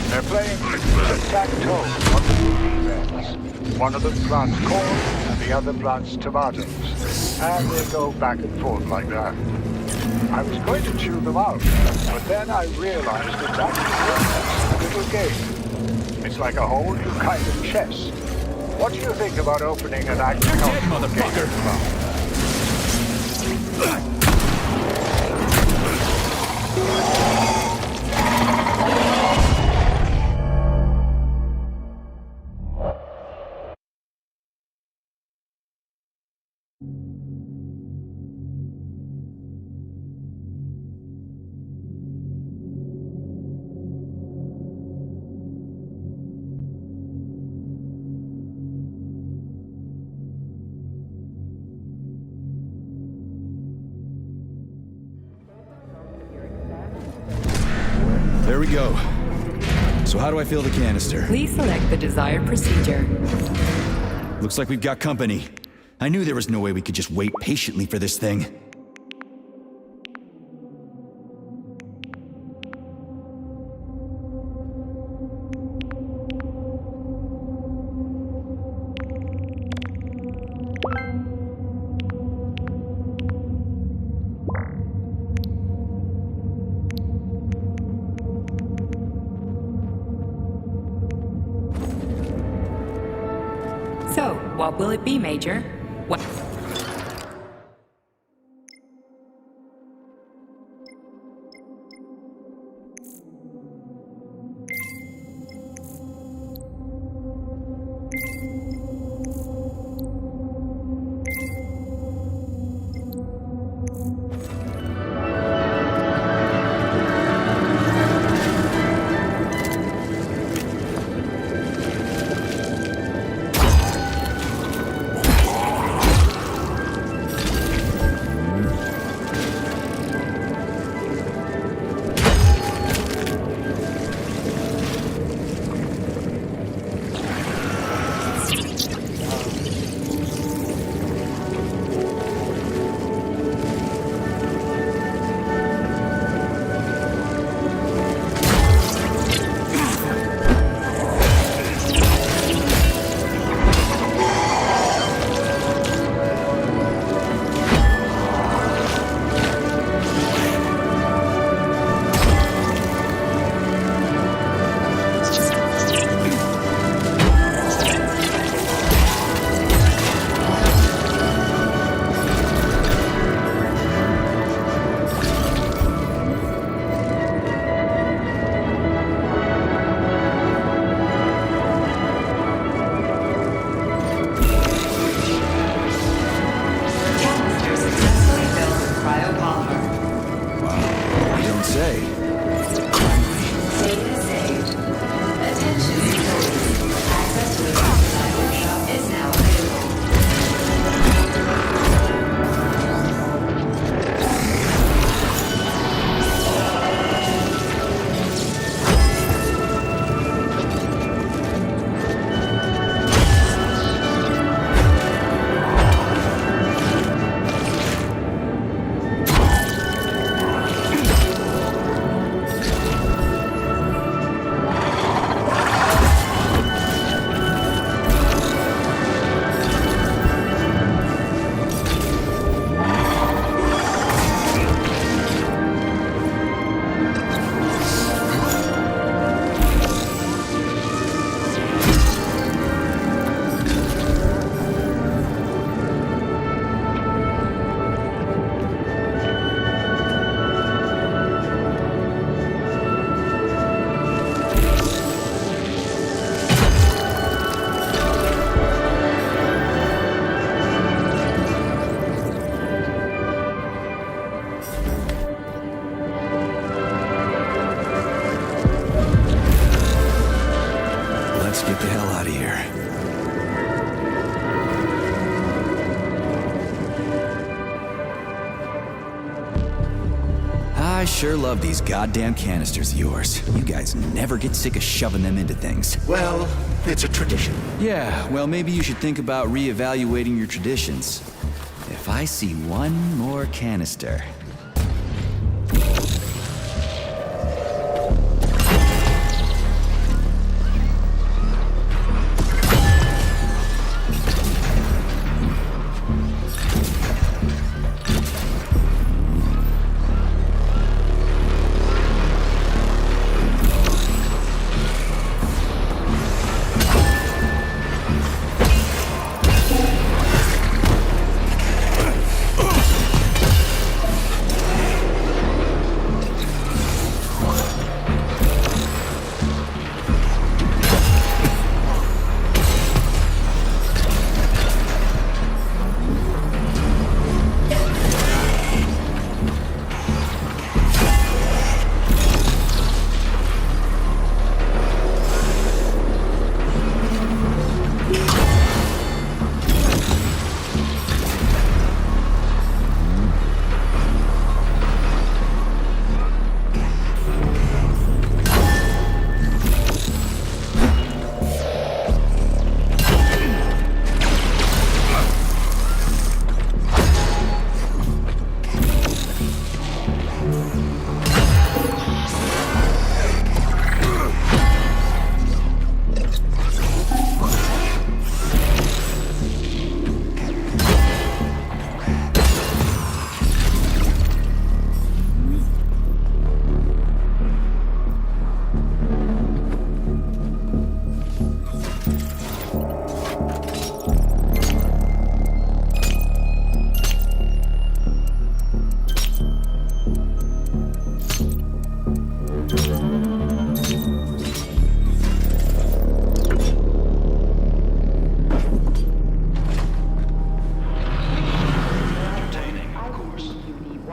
They're playing tic-tac-toe on the movie beds. One of them plants corn and the other plants tomatoes. And they go back and forth like that. I was going to chew them out, but then I realized it's actually a little game. It's like a whole new kind of chess. What do you think about opening an agricultural You're dead, motherfucker! There we go. So how do I fill the canister? Please select the desired procedure. Looks like we've got company. I knew there was no way we could just wait patiently for this thing. So, what will it be, Major? What? I sure love these goddamn canisters of yours. You guys never get sick of shoving them into things. Well, it's a tradition. Yeah, well, maybe you should think about reevaluating your traditions. If I see one more canister...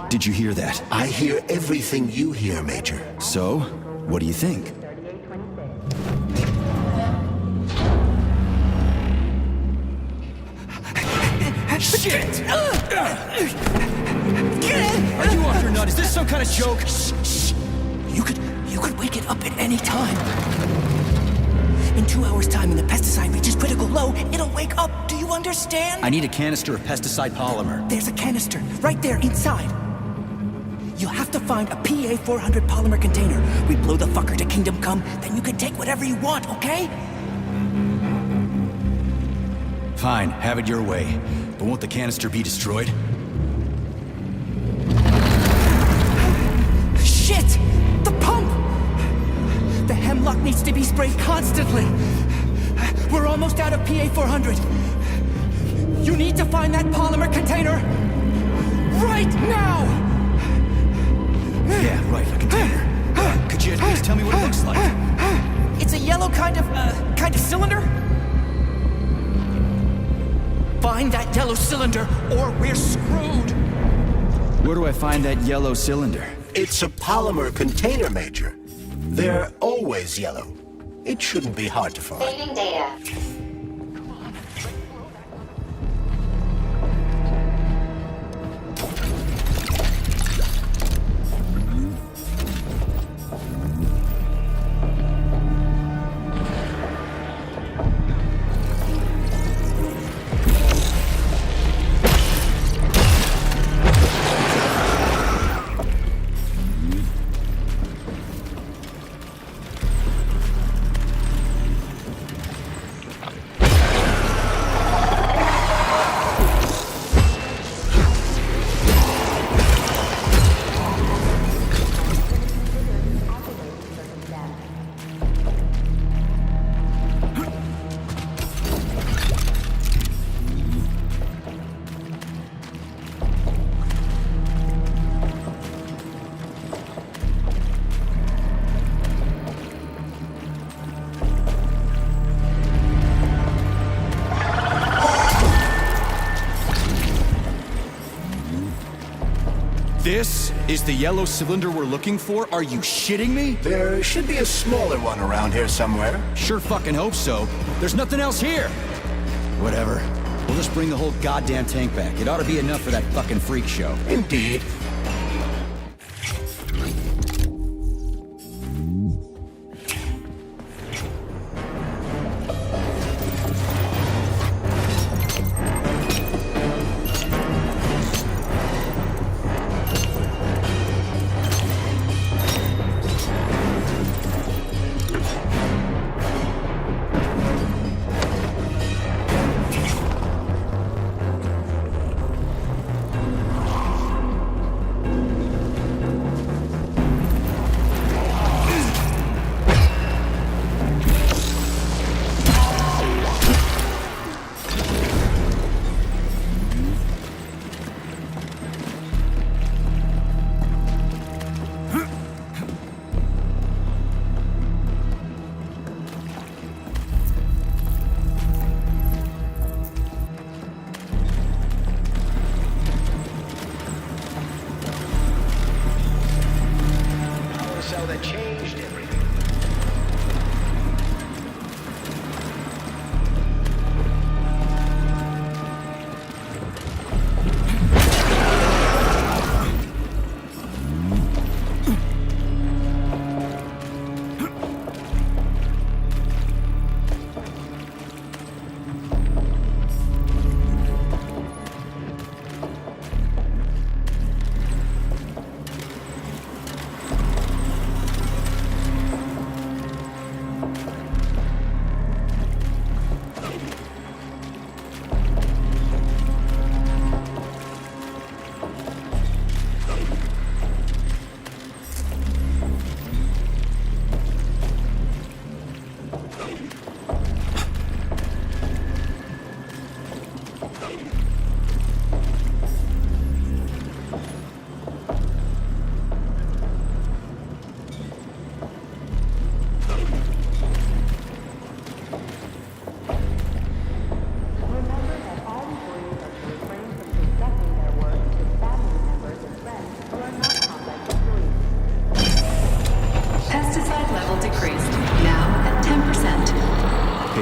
Did you hear that? I hear everything you hear, Major. So, what do you think? Shit! Are you off your nut? Is this some kind of joke? Shh. You could wake it up at any time. In 2 hours' time, when the pesticide reaches critical low, it'll wake up. Do you understand? I need a canister of pesticide polymer. There's a canister right there inside. You'll have to find a PA-400 polymer container. We blow the fucker to Kingdom Come, then you can take whatever you want, okay? Fine, have it your way. But won't the canister be destroyed? Shit! The pump! The hemlock needs to be sprayed constantly. We're almost out of PA-400. You need to find that polymer container right now! Yeah, right, a container. Could you at least tell me what it looks like? It's a yellow kind of cylinder? Find that yellow cylinder, or we're screwed! Where do I find that yellow cylinder? It's a polymer container, Major. They're always yellow. It shouldn't be hard to find. Saving data. This is the yellow cylinder we're looking for? Are you shitting me? There should be a smaller one around here somewhere. Sure fucking hope so. There's nothing else here. Whatever. We'll just bring the whole goddamn tank back. It ought to be enough for that fucking freak show. Indeed.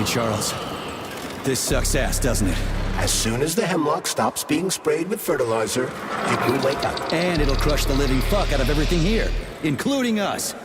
Charles. This sucks ass, doesn't it? As soon as the hemlock stops being sprayed with fertilizer, it will wake up. And it'll crush the living fuck out of everything here, including us.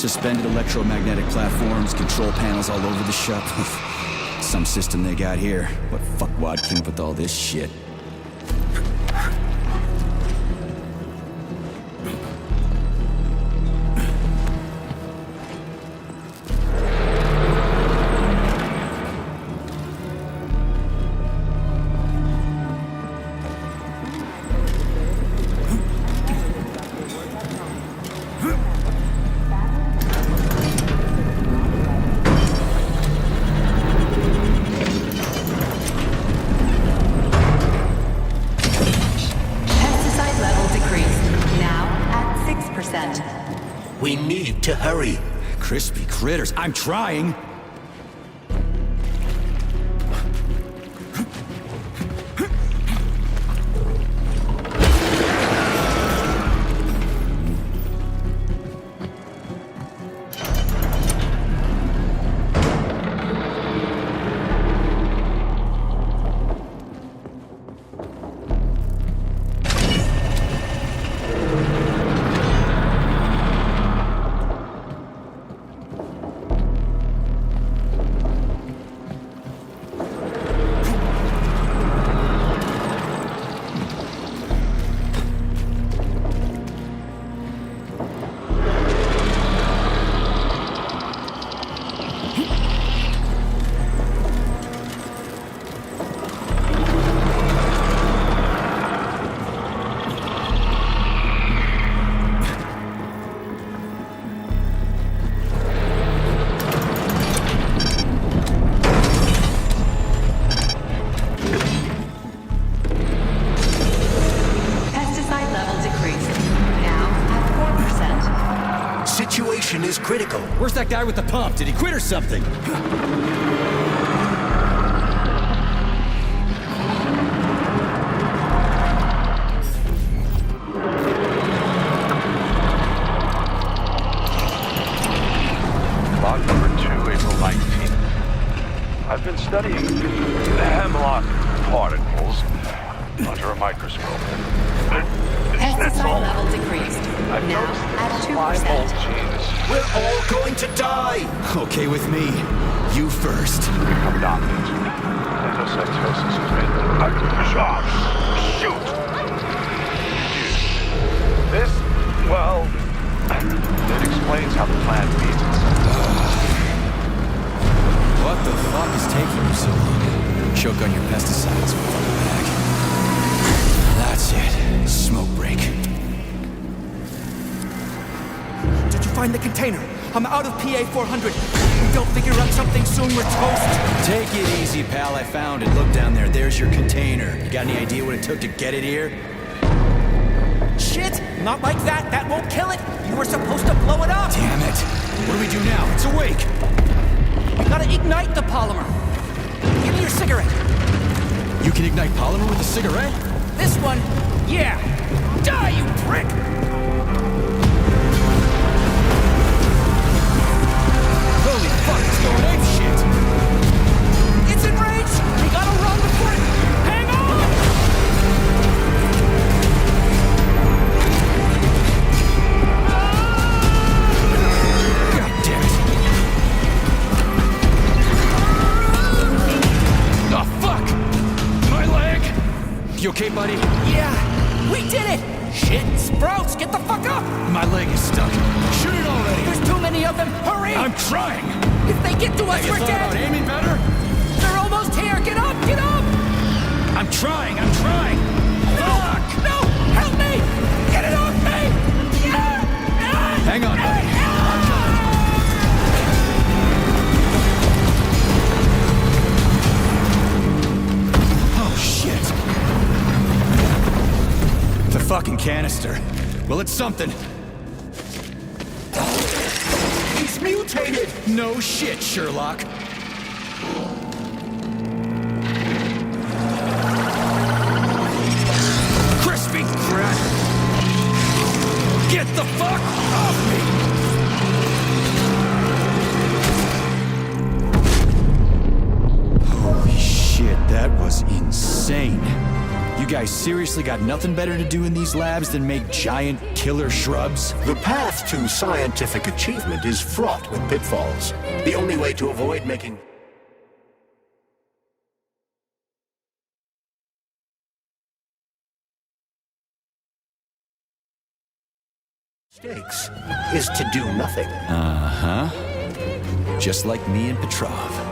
Suspended electromagnetic platforms, control panels all over the shop. Some system they got here. What fuckwad came up with all this shit? We need to hurry. Crispy critters, I'm trying! Is critical. Where's that guy with the pump? Did he quit or something? Log number 2, April 19th. I've been studying the hemlock particles under a microscope. Pesticide level decreased. I've Now noticed at that 2%. mold genes We're all going to die! Okay with me. You first. become dominant. Endocytosis has been... Shoot! This, well, it explains how the plant feeds itself. What the fuck is taking you so long? Choke on your pesticides, fucking bag. That's it. Smoke break. Did you find the container? I'm out of PA 400. We don't figure out something soon, we're toast. Take it easy, pal. I found it. Look down there. There's your container. You got any idea what it took to get it here? Shit! Not like that. That won't kill it. You were supposed to blow it up. Damn it. What do we do now? It's awake. We gotta ignite the polymer. Give me your cigarette. You can ignite polymer with a cigarette? This one, yeah. Die, you prick! You okay, buddy? Yeah, we did it! Shit, Sprouts, get the fuck up! My leg is stuck. Shoot it already! There's too many of them, hurry! I'm trying! If they get to us, we're dead! About aiming better? They're almost here, get up, get up! I'm trying! Fuck! No, help me! Get it off me! Hang on, buddy. Oh, shit. The fucking canister. Well, it's something. He's mutated! No shit, Sherlock. Crispy crap! Get the fuck off me! Holy shit, that was insane. You guys seriously got nothing better to do in these labs than make giant killer shrubs? The path to scientific achievement is fraught with pitfalls. The only way to avoid making mistakes is to do nothing. Uh-huh. Just like me and Petrov.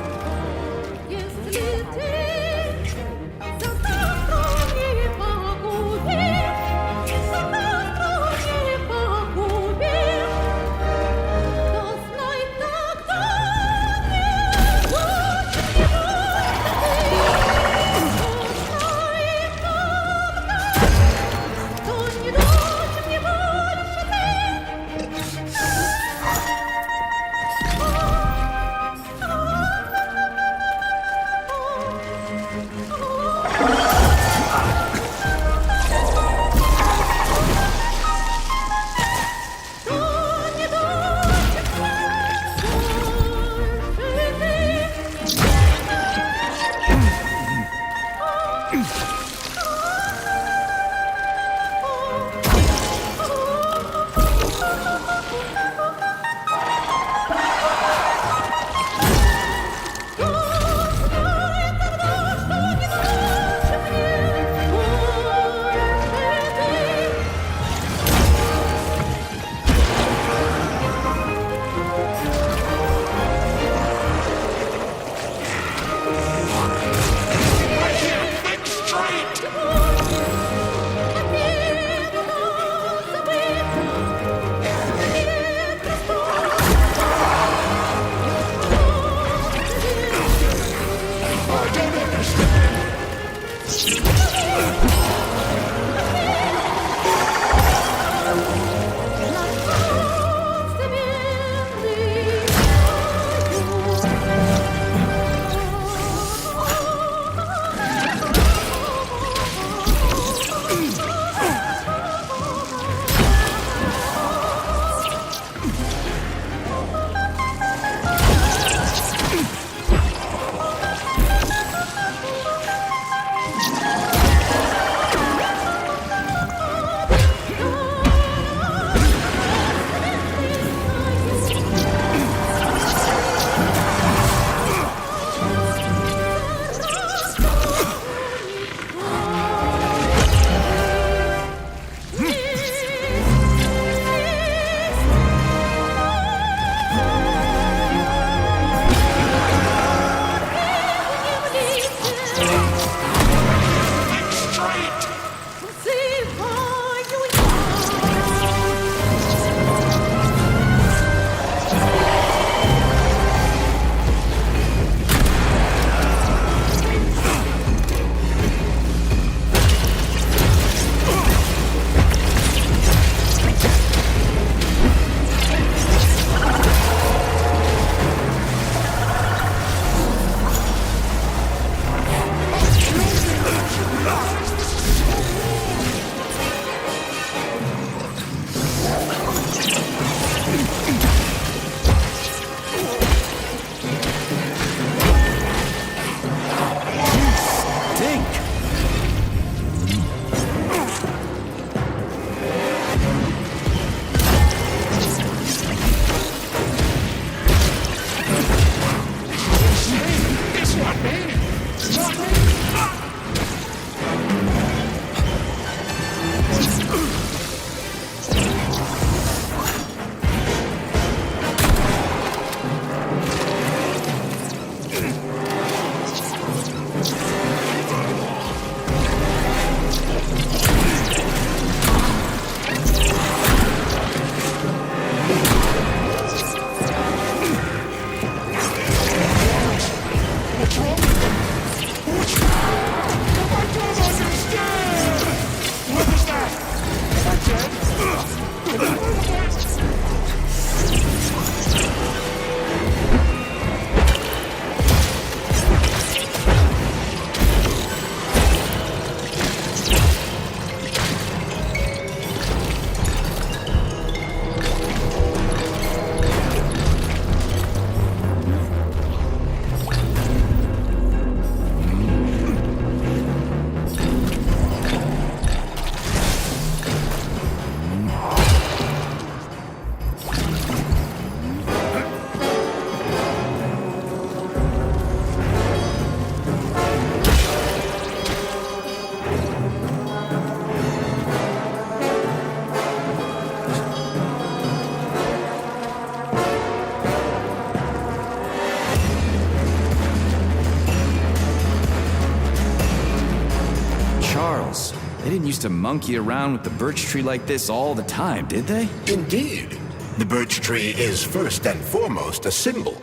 Charles, they didn't used to monkey around with the birch tree like this all the time, did they? Indeed. The birch tree is first and foremost a symbol,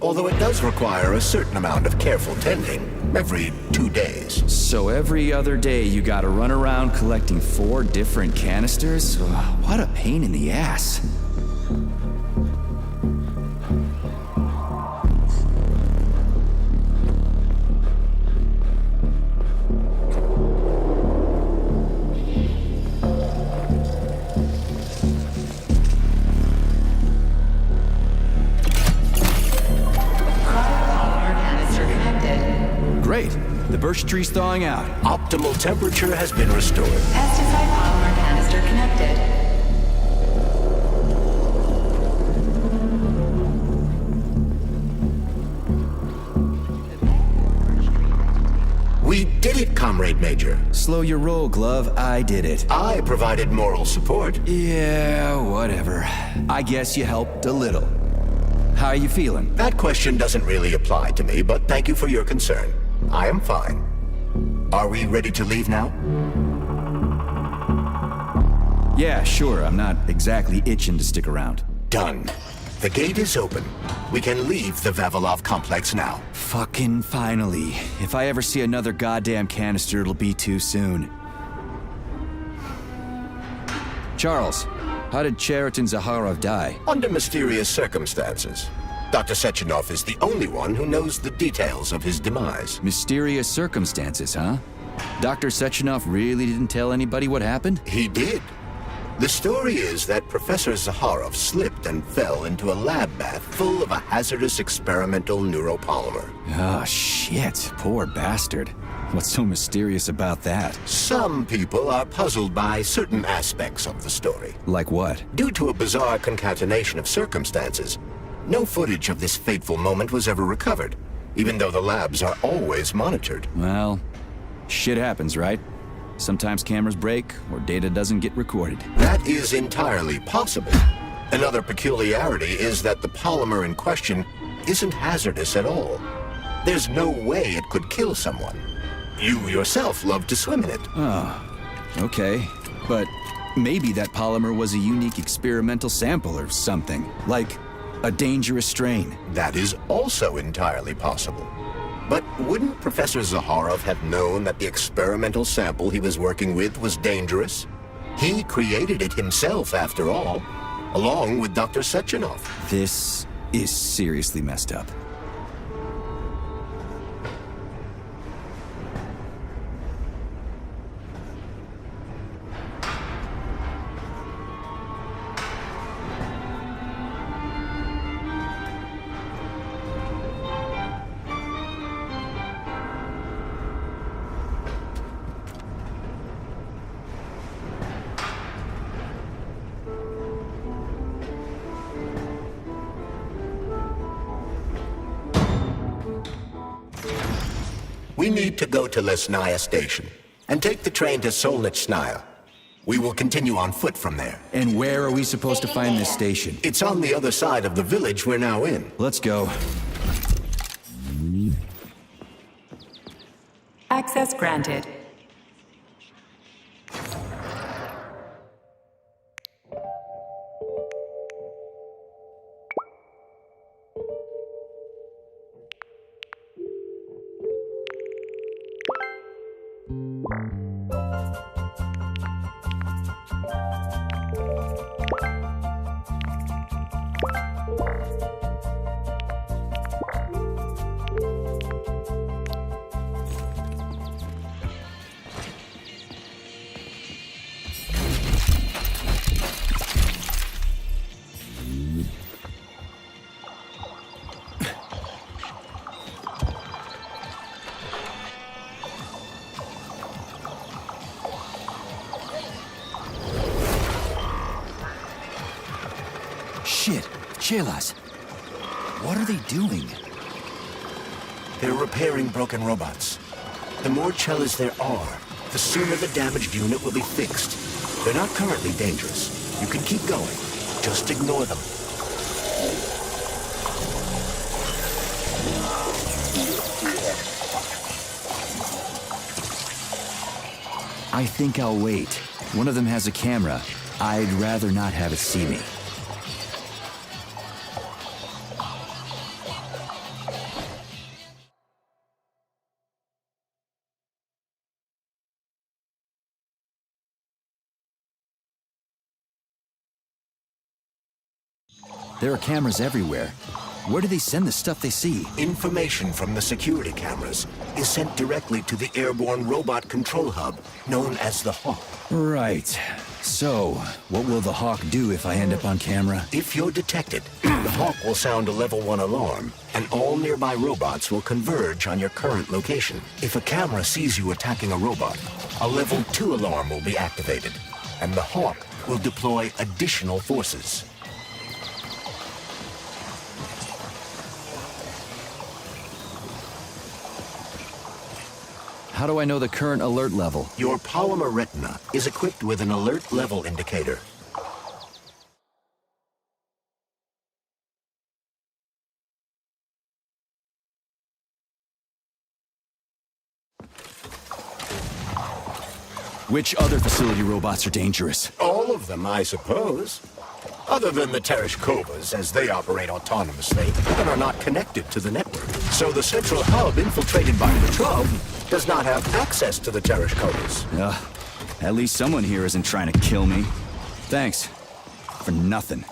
although it does require a certain amount of careful tending every 2 days. So every other day you gotta run around collecting 4 different canisters? What a pain in the ass. Great. The birch tree's thawing out. Optimal temperature has been restored. Pesticide polymer canister connected. We did it, Comrade Major. Slow your roll, Glove. I did it. I provided moral support. Yeah, whatever. I guess you helped a little. How are you feeling? That question doesn't really apply to me, but thank you for your concern. I am fine. Are we ready to leave now? Yeah, sure. I'm not exactly itching to stick around. Done. The gate is open. We can leave the Vavilov complex now. Fucking finally. If I ever see another goddamn canister, it'll be too soon. Charles, how did Cheriton Zaharov die? Under mysterious circumstances. Dr. Sechenov is the only one who knows the details of his demise. Mysterious circumstances, huh? Dr. Sechenov really didn't tell anybody what happened? He did. The story is that Professor Zaharov slipped and fell into a lab bath full of a hazardous experimental neuropolymer. Oh, shit. Poor bastard. What's so mysterious about that? Some people are puzzled by certain aspects of the story. Like what? Due to a bizarre concatenation of circumstances, no footage of this fateful moment was ever recovered, even though the labs are always monitored. Well, shit happens, right? Sometimes cameras break, or data doesn't get recorded. That is entirely possible. Another peculiarity is that the polymer in question isn't hazardous at all. There's no way it could kill someone. You yourself love to swim in it. Oh, okay. But maybe that polymer was a unique experimental sample or something, like a dangerous strain. That is also entirely possible. But wouldn't Professor Zaharov have known that the experimental sample he was working with was dangerous? He created it himself, after all, along with Dr. Sechenov. This is seriously messed up. We need to go to Lesnaya Station and take the train to Solnichnaya. We will continue on foot from there. And where are we supposed to find this station? It's on the other side of the village we're now in. Let's go. Access granted. Shit, Chelas. What are they doing? They're repairing broken robots. The more Chelas there are, the sooner the damaged unit will be fixed. They're not currently dangerous. You can keep going. Just ignore them. I think I'll wait. One of them has a camera. I'd rather not have it see me. There are cameras everywhere. Where do they send the stuff they see? Information from the security cameras is sent directly to the airborne robot control hub, known as the Hawk. Right. So, what will the Hawk do if I end up on camera? If you're detected, the Hawk will sound a level 1 alarm, and all nearby robots will converge on your current location. If a camera sees you attacking a robot, a level 2 alarm will be activated, and the Hawk will deploy additional forces. How do I know the current alert level? Your polymer retina is equipped with an alert level indicator. Which other facility robots are dangerous? All of them, I suppose. Other than the Tereshkovas, as they operate autonomously and are not connected to the network. So the central hub infiltrated by Petrov does not have access to the Tereshkovas. At least someone here isn't trying to kill me. Thanks. For nothing.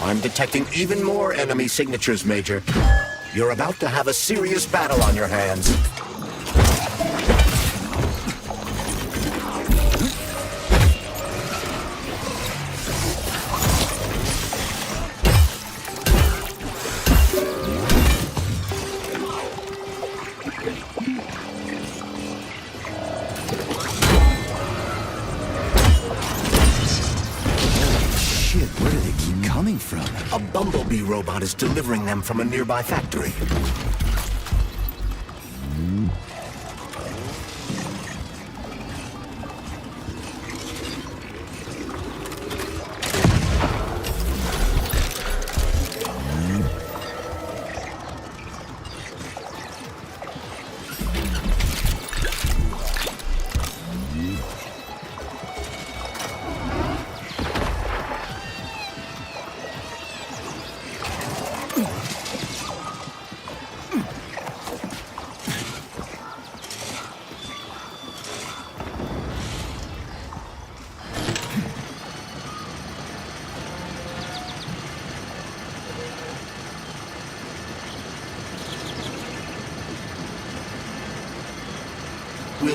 I'm detecting even more enemy signatures, Major. You're about to have a serious battle on your hands. A bumblebee robot is delivering them from a nearby factory.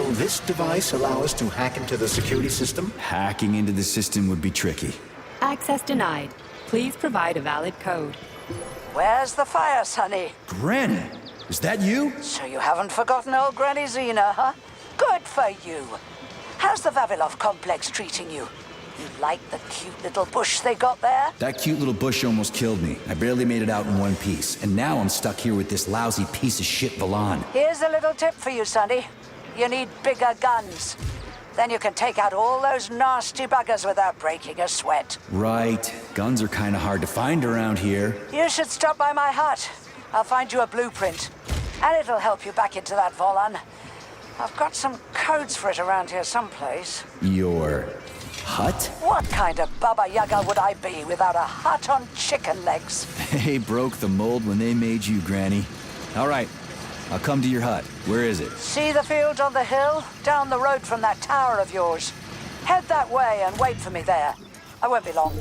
Will this device allow us to hack into the security system? Hacking into the system would be tricky. Access denied. Please provide a valid code. Where's the fire, Sonny? Granny, is that you? So you haven't forgotten old Granny Xena, huh? Good for you. How's the Vavilov complex treating you? You like the cute little bush they got there? That cute little bush almost killed me. I barely made it out in one piece. And now I'm stuck here with this lousy piece of shit Valan. Here's a little tip for you, Sonny. You need bigger guns. Then you can take out all those nasty buggers without breaking a sweat. Right. Guns are kind of hard to find around here. You should stop by my hut. I'll find you a blueprint. And it'll help you back into that Volan. I've got some codes for it around here someplace. Your hut? What kind of Baba Yaga would I be without a hut on chicken legs? They broke the mold when they made you, Granny. All right. I'll come to your hut. Where is it? See the field on the hill? Down the road from that tower of yours. Head that way and wait for me there. I won't be long.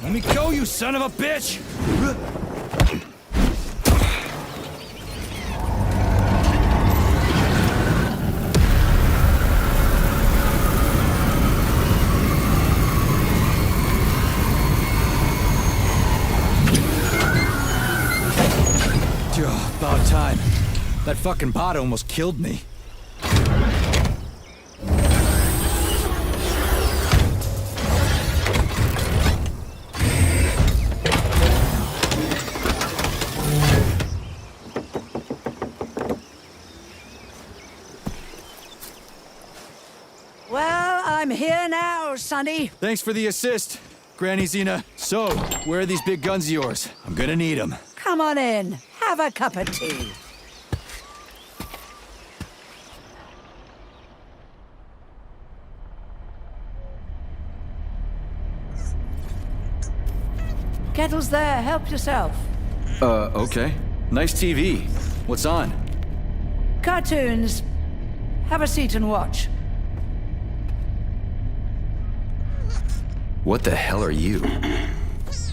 Let me go, you son of a bitch! About time. That fucking bot almost killed me. Well, I'm here now, Sonny. Thanks for the assist, Granny Xena. So, where are these big guns of yours? I'm gonna need them. Come on in. Have a cup of tea. Kettle's there. Help yourself. Okay. Nice TV. What's on? Cartoons. Have a seat and watch. What the hell are you?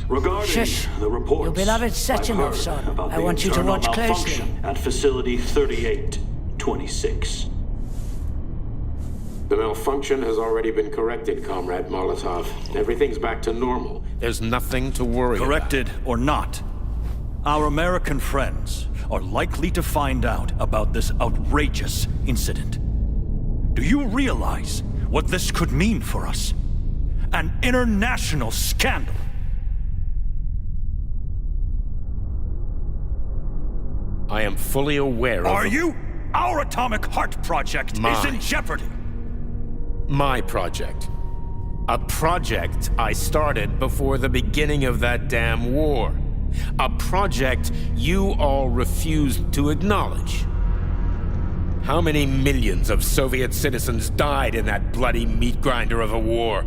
Regarding Shush. the reports, Your beloved I've Sechenov, heard son. about I the want you to internal watch closely. malfunction at Facility 3826. The malfunction has already been corrected, Comrade Molotov. Everything's back to normal. There's nothing to worry about. Corrected or not, our American friends are likely to find out about this outrageous incident. Do you realize what this could mean for us? An international scandal. I am fully aware of... Are you? Our Atomic Heart Project is in jeopardy. My project. A project I started before the beginning of that damn war. A project you all refused to acknowledge. How many millions of Soviet citizens died in that bloody meat grinder of a war?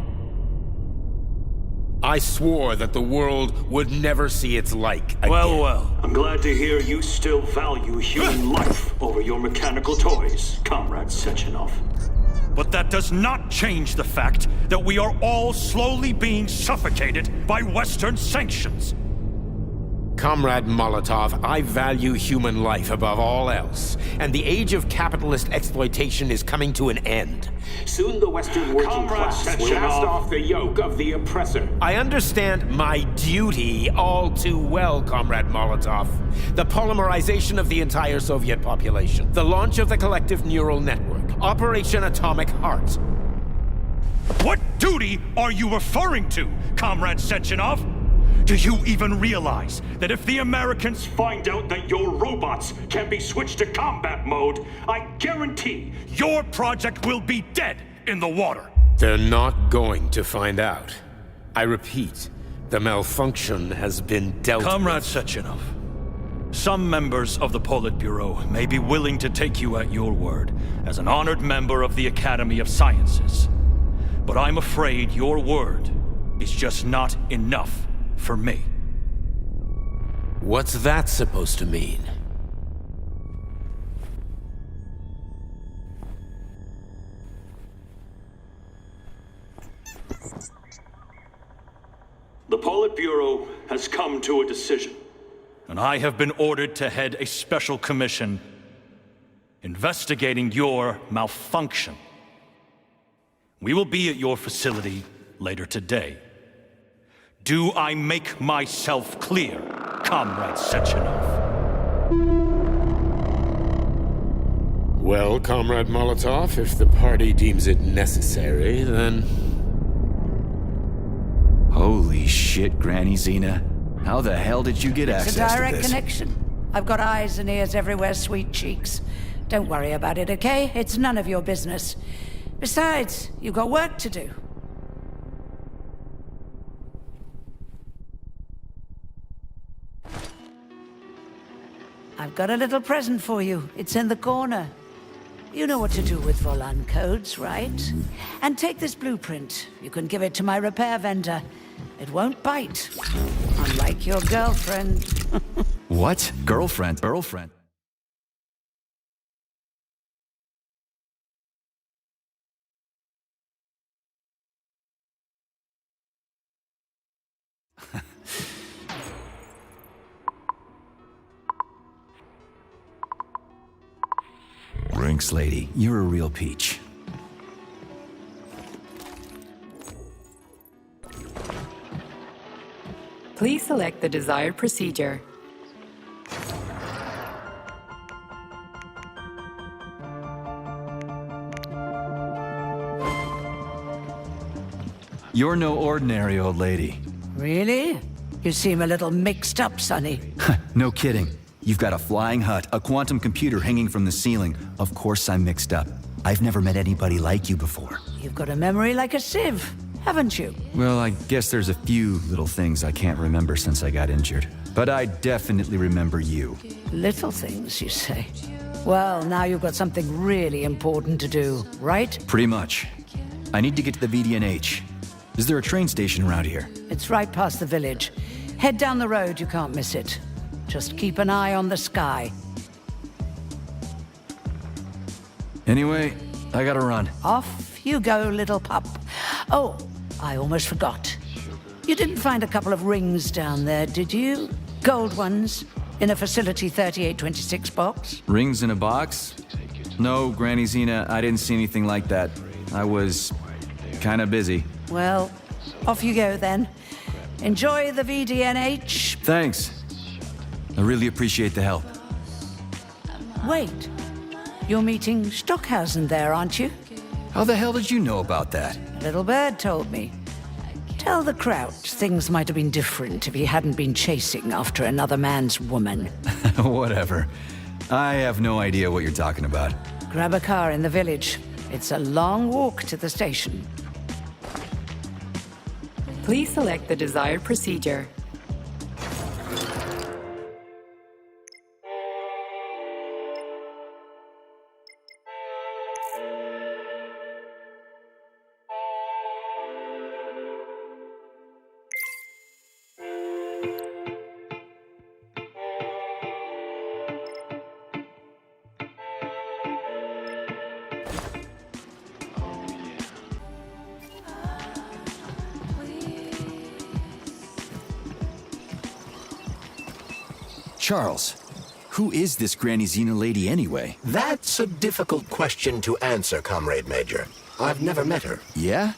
I swore that the world would never see its like again. Well. I'm glad to hear you still value human life over your mechanical toys, Comrade Sechenov. But that does not change the fact that we are all slowly being suffocated by Western sanctions. Comrade Molotov, I value human life above all else, and the age of capitalist exploitation is coming to an end. Soon the Western working class will cast off the yoke of the oppressor. I understand my duty all too well, Comrade Molotov. The polymerization of the entire Soviet population, the launch of the collective neural network, Operation Atomic Heart. What duty are you referring to, Comrade Sechenov? Do you even realize that if the Americans find out that your robots can be switched to combat mode, I guarantee your project will be dead in the water? They're not going to find out. I repeat, the malfunction has been dealt with. Comrade Sechenov, some members of the Politburo may be willing to take you at your word as an honored member of the Academy of Sciences. But I'm afraid your word is just not enough for me. What's that supposed to mean? The Politburo has come to a decision, and I have been ordered to head a special commission investigating your malfunction. We will be at your facility later today. Do I make myself clear, Comrade Sechenov? Well, Comrade Molotov, if the party deems it necessary, then... Holy shit, Granny Xena. How the hell did you get access to this? It's a direct connection. I've got eyes and ears everywhere, sweet cheeks. Don't worry about it, okay? It's none of your business. Besides, you've got work to do. I've got a little present for you. It's in the corner. You know what to do with Volan codes, right? And take this blueprint. You can give it to my repair vendor. It won't bite. Unlike your girlfriend. What? Girlfriend? Rinks lady, you're a real peach. Please select the desired procedure. You're no ordinary old lady. Really? You seem a little mixed up, Sonny. No kidding. You've got a flying hut, a quantum computer hanging from the ceiling. Of course I'm mixed up. I've never met anybody like you before. You've got a memory like a sieve, haven't you? Well, I guess there's a few little things I can't remember since I got injured. But I definitely remember you. Little things, you say? Well, now you've got something really important to do, right? Pretty much. I need to get to the VDNH. Is there a train station around here? It's right past the village. Head down the road, you can't miss it. Just keep an eye on the sky. Anyway, I gotta run. Off you go, little pup. Oh, I almost forgot. You didn't find a couple of rings down there, did you? Gold ones, in a Facility 3826 box? Rings in a box? No, Granny Xena, I didn't see anything like that. I was kinda busy. Well, off you go then. Enjoy the VDNH. Thanks. I really appreciate the help. Wait, you're meeting Stockhausen there, aren't you? How the hell did you know about that? Little Bird told me. Tell the Crouch things might have been different if he hadn't been chasing after another man's woman. Whatever. I have no idea what you're talking about. Grab a car in the village. It's a long walk to the station. Please select the desired procedure. Charles, who is this Granny Xena lady anyway? That's a difficult question to answer, Comrade Major. I've never met her. Yeah?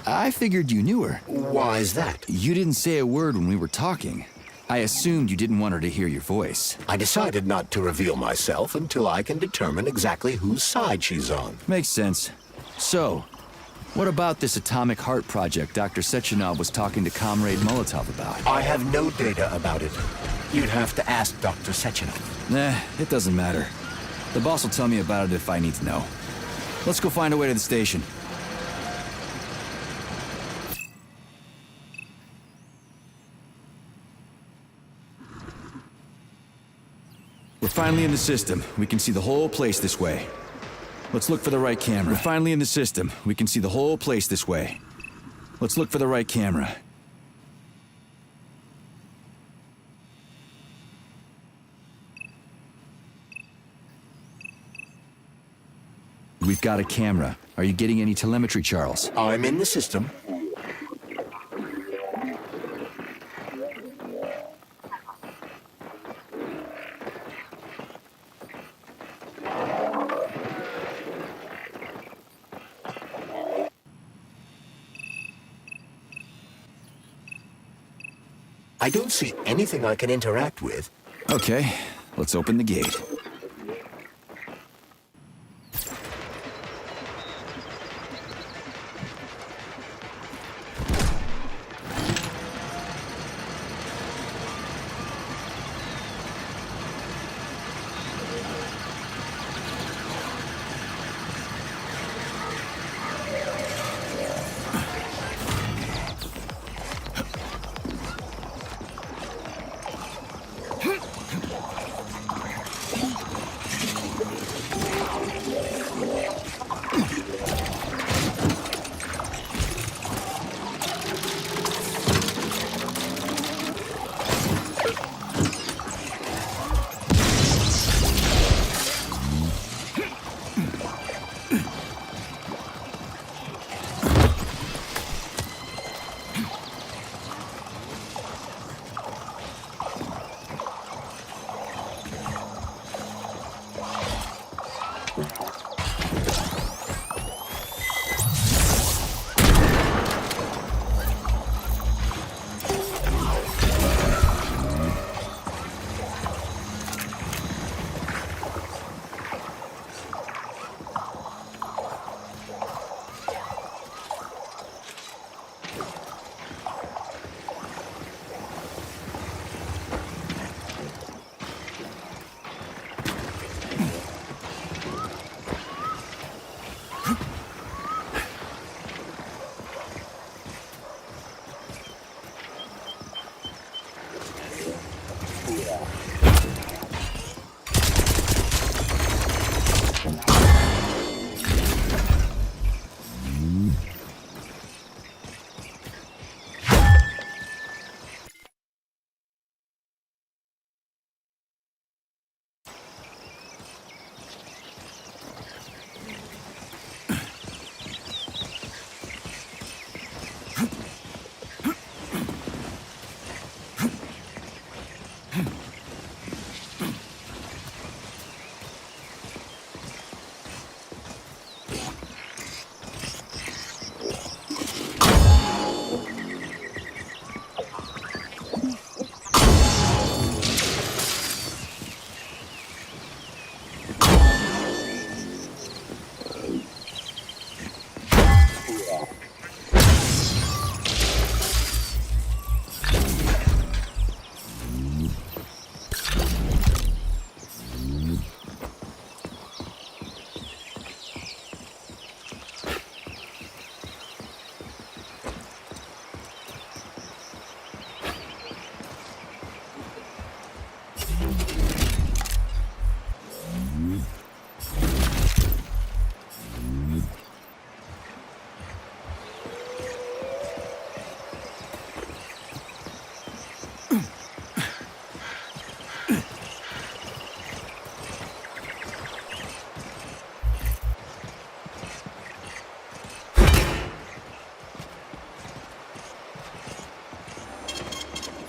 I figured you knew her. Why is that? You didn't say a word when we were talking. I assumed you didn't want her to hear your voice. I decided not to reveal myself until I can determine exactly whose side she's on. Makes sense. So, What about this atomic heart project Dr. Sechenov was talking to Comrade Molotov about? I have no data about it. You'd have to ask Dr. Sechenov. Nah, it doesn't matter. The boss will tell me about it if I need to know. Let's go find a way to the station. We're finally in the system. We can see the whole place this way. Let's look for the right camera. We're finally in the system. We can see the whole place this way. Let's look for the right camera. We've got a camera. Are you getting any telemetry, Charles? I'm in the system. I don't see anything I can interact with. Okay, let's open the gate.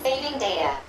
Saving data.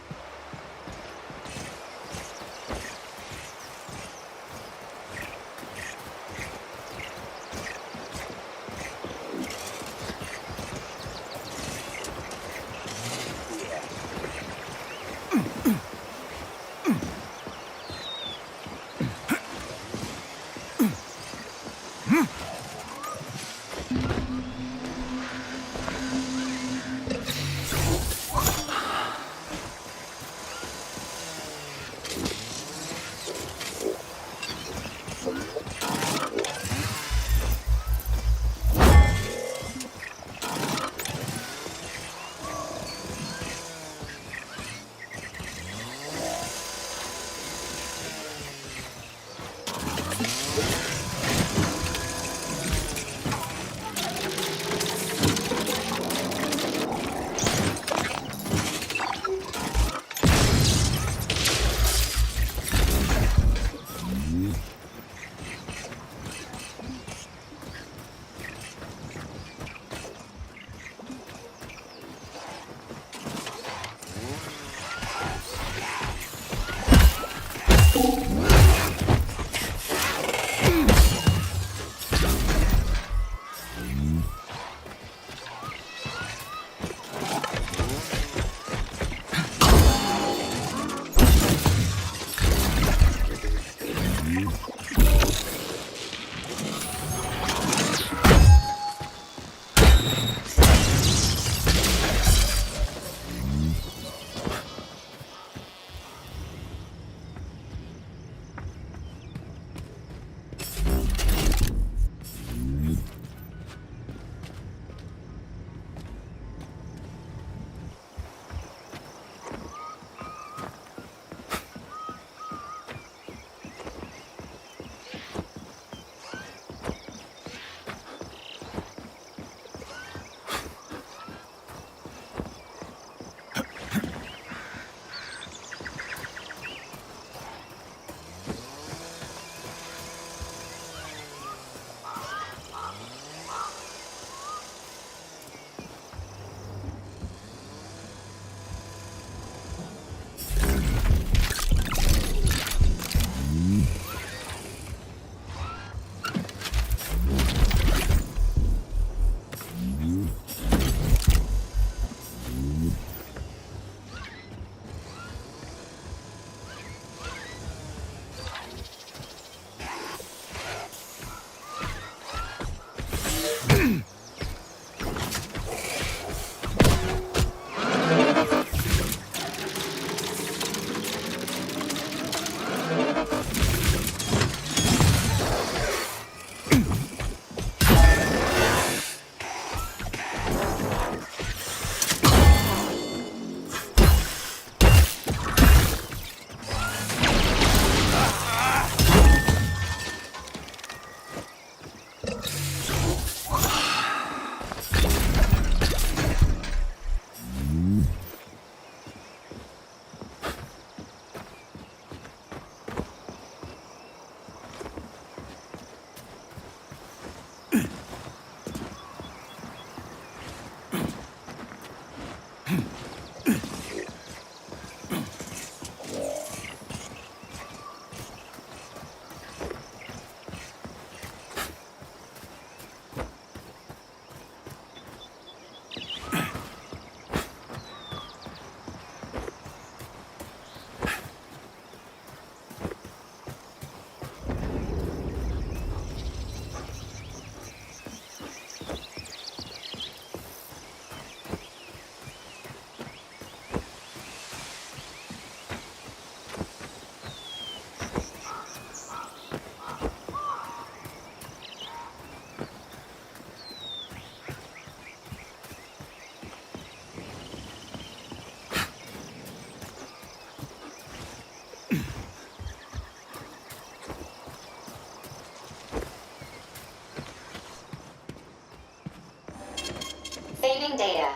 Saving data.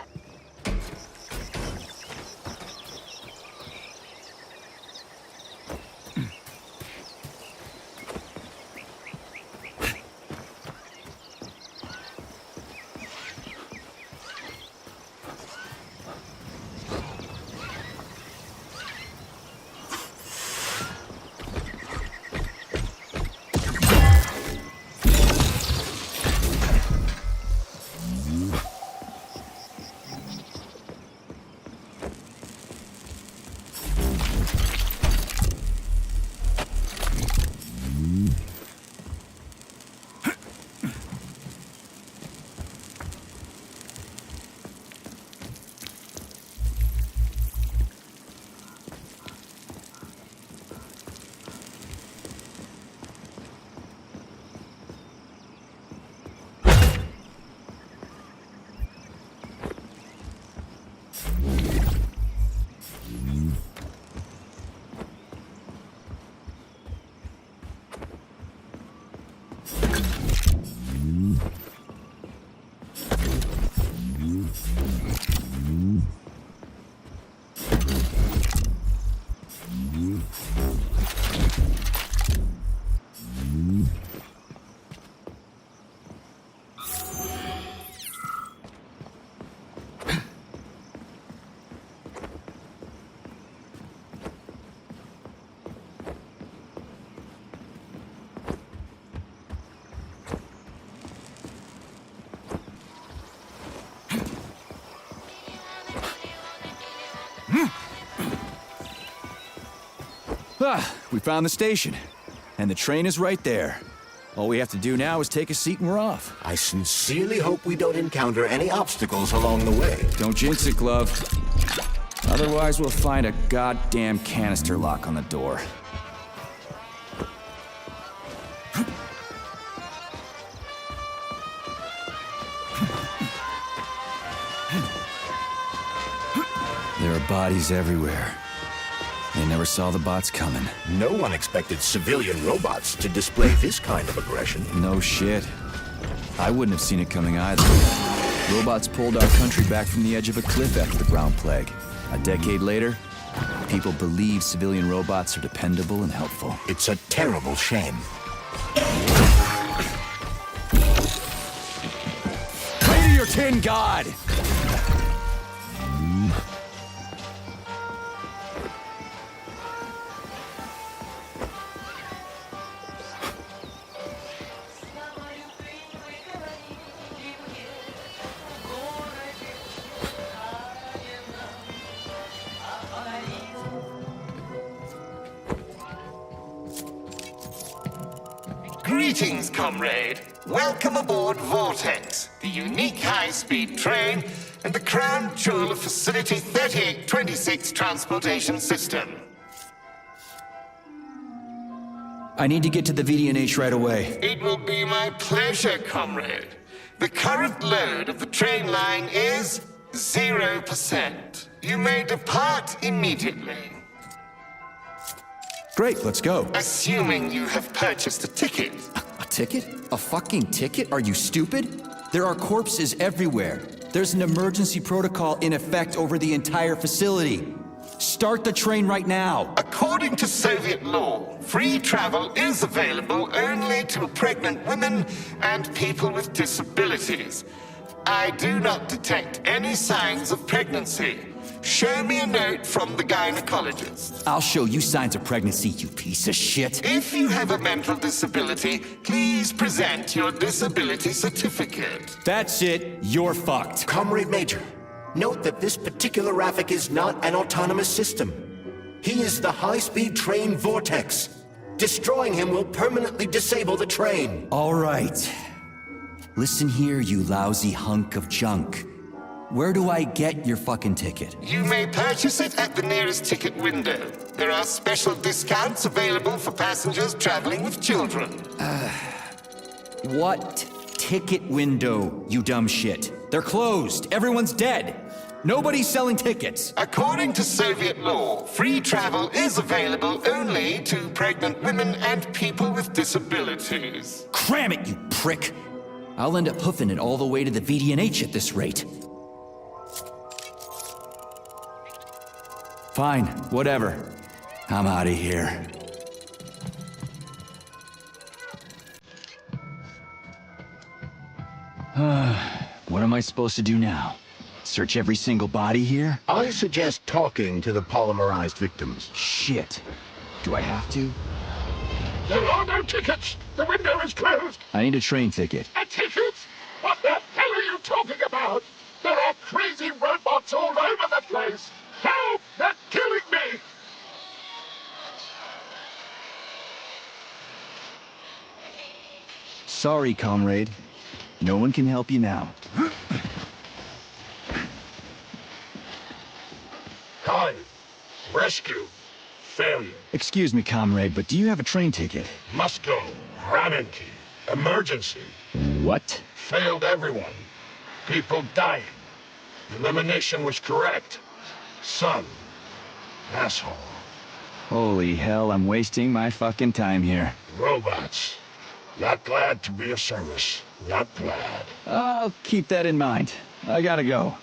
We found the station. And the train is right there. All we have to do now is take a seat and we're off. I sincerely hope we don't encounter any obstacles along the way. Don't jinx it, Glove. Otherwise, we'll find a goddamn canister lock on the door. There are bodies everywhere. They never saw the bots coming. No one expected civilian robots to display this kind of aggression. No shit. I wouldn't have seen it coming either. Robots pulled our country back from the edge of a cliff after the Brown Plague. A decade later, people believe civilian robots are dependable and helpful. It's a terrible shame. Pray to your tin god! Greetings, comrade. Welcome aboard Vortex, the unique high-speed train and the crown jewel of Facility 3826 Transportation System. I need to get to the VDNH right away. It will be my pleasure, comrade. The current load of the train line is 0%. You may depart immediately. Great, let's go. Assuming you have purchased a ticket. A ticket? A fucking ticket? Are you stupid? There are corpses everywhere. There's an emergency protocol in effect over the entire facility. Start the train right now. According to Soviet law, free travel is available only to pregnant women and people with disabilities. I do not detect any signs of pregnancy. Show me a note from the gynecologist. I'll show you signs of pregnancy, you piece of shit. If you have a mental disability, please present your disability certificate. That's it. You're fucked. Comrade Major, note that this particular Raffic is not an autonomous system. He is the high-speed train Vortex. Destroying him will permanently disable the train. All right. Listen here, you lousy hunk of junk. Where do I get your fucking ticket? You may purchase it at the nearest ticket window. There are special discounts available for passengers traveling with children. What ticket window, you dumb shit? They're closed. Everyone's dead. Nobody's selling tickets. According to Soviet law, free travel is available only to pregnant women and people with disabilities. Cram it, you prick! I'll end up hoofing it all the way to the VDNH at this rate. Fine, whatever. I'm out of here. What am I supposed to do now? Search every single body here? I suggest talking to the polymerized victims. Shit. Do I have to? There are no tickets! The window is closed! I need a train ticket. A ticket? What the hell are you talking about? There are crazy robots all over the place! Help! They're killing me! Sorry, comrade. No one can help you now. Time. Rescue. Failure. Excuse me, comrade, but do you have a train ticket? Must go. Ramen-key. Emergency. What? Failed everyone. People dying. Elimination was correct. Son. Asshole. Holy hell, I'm wasting my fucking time here. Robots. Not glad to be of service. Not glad. I'll keep that in mind. I gotta go.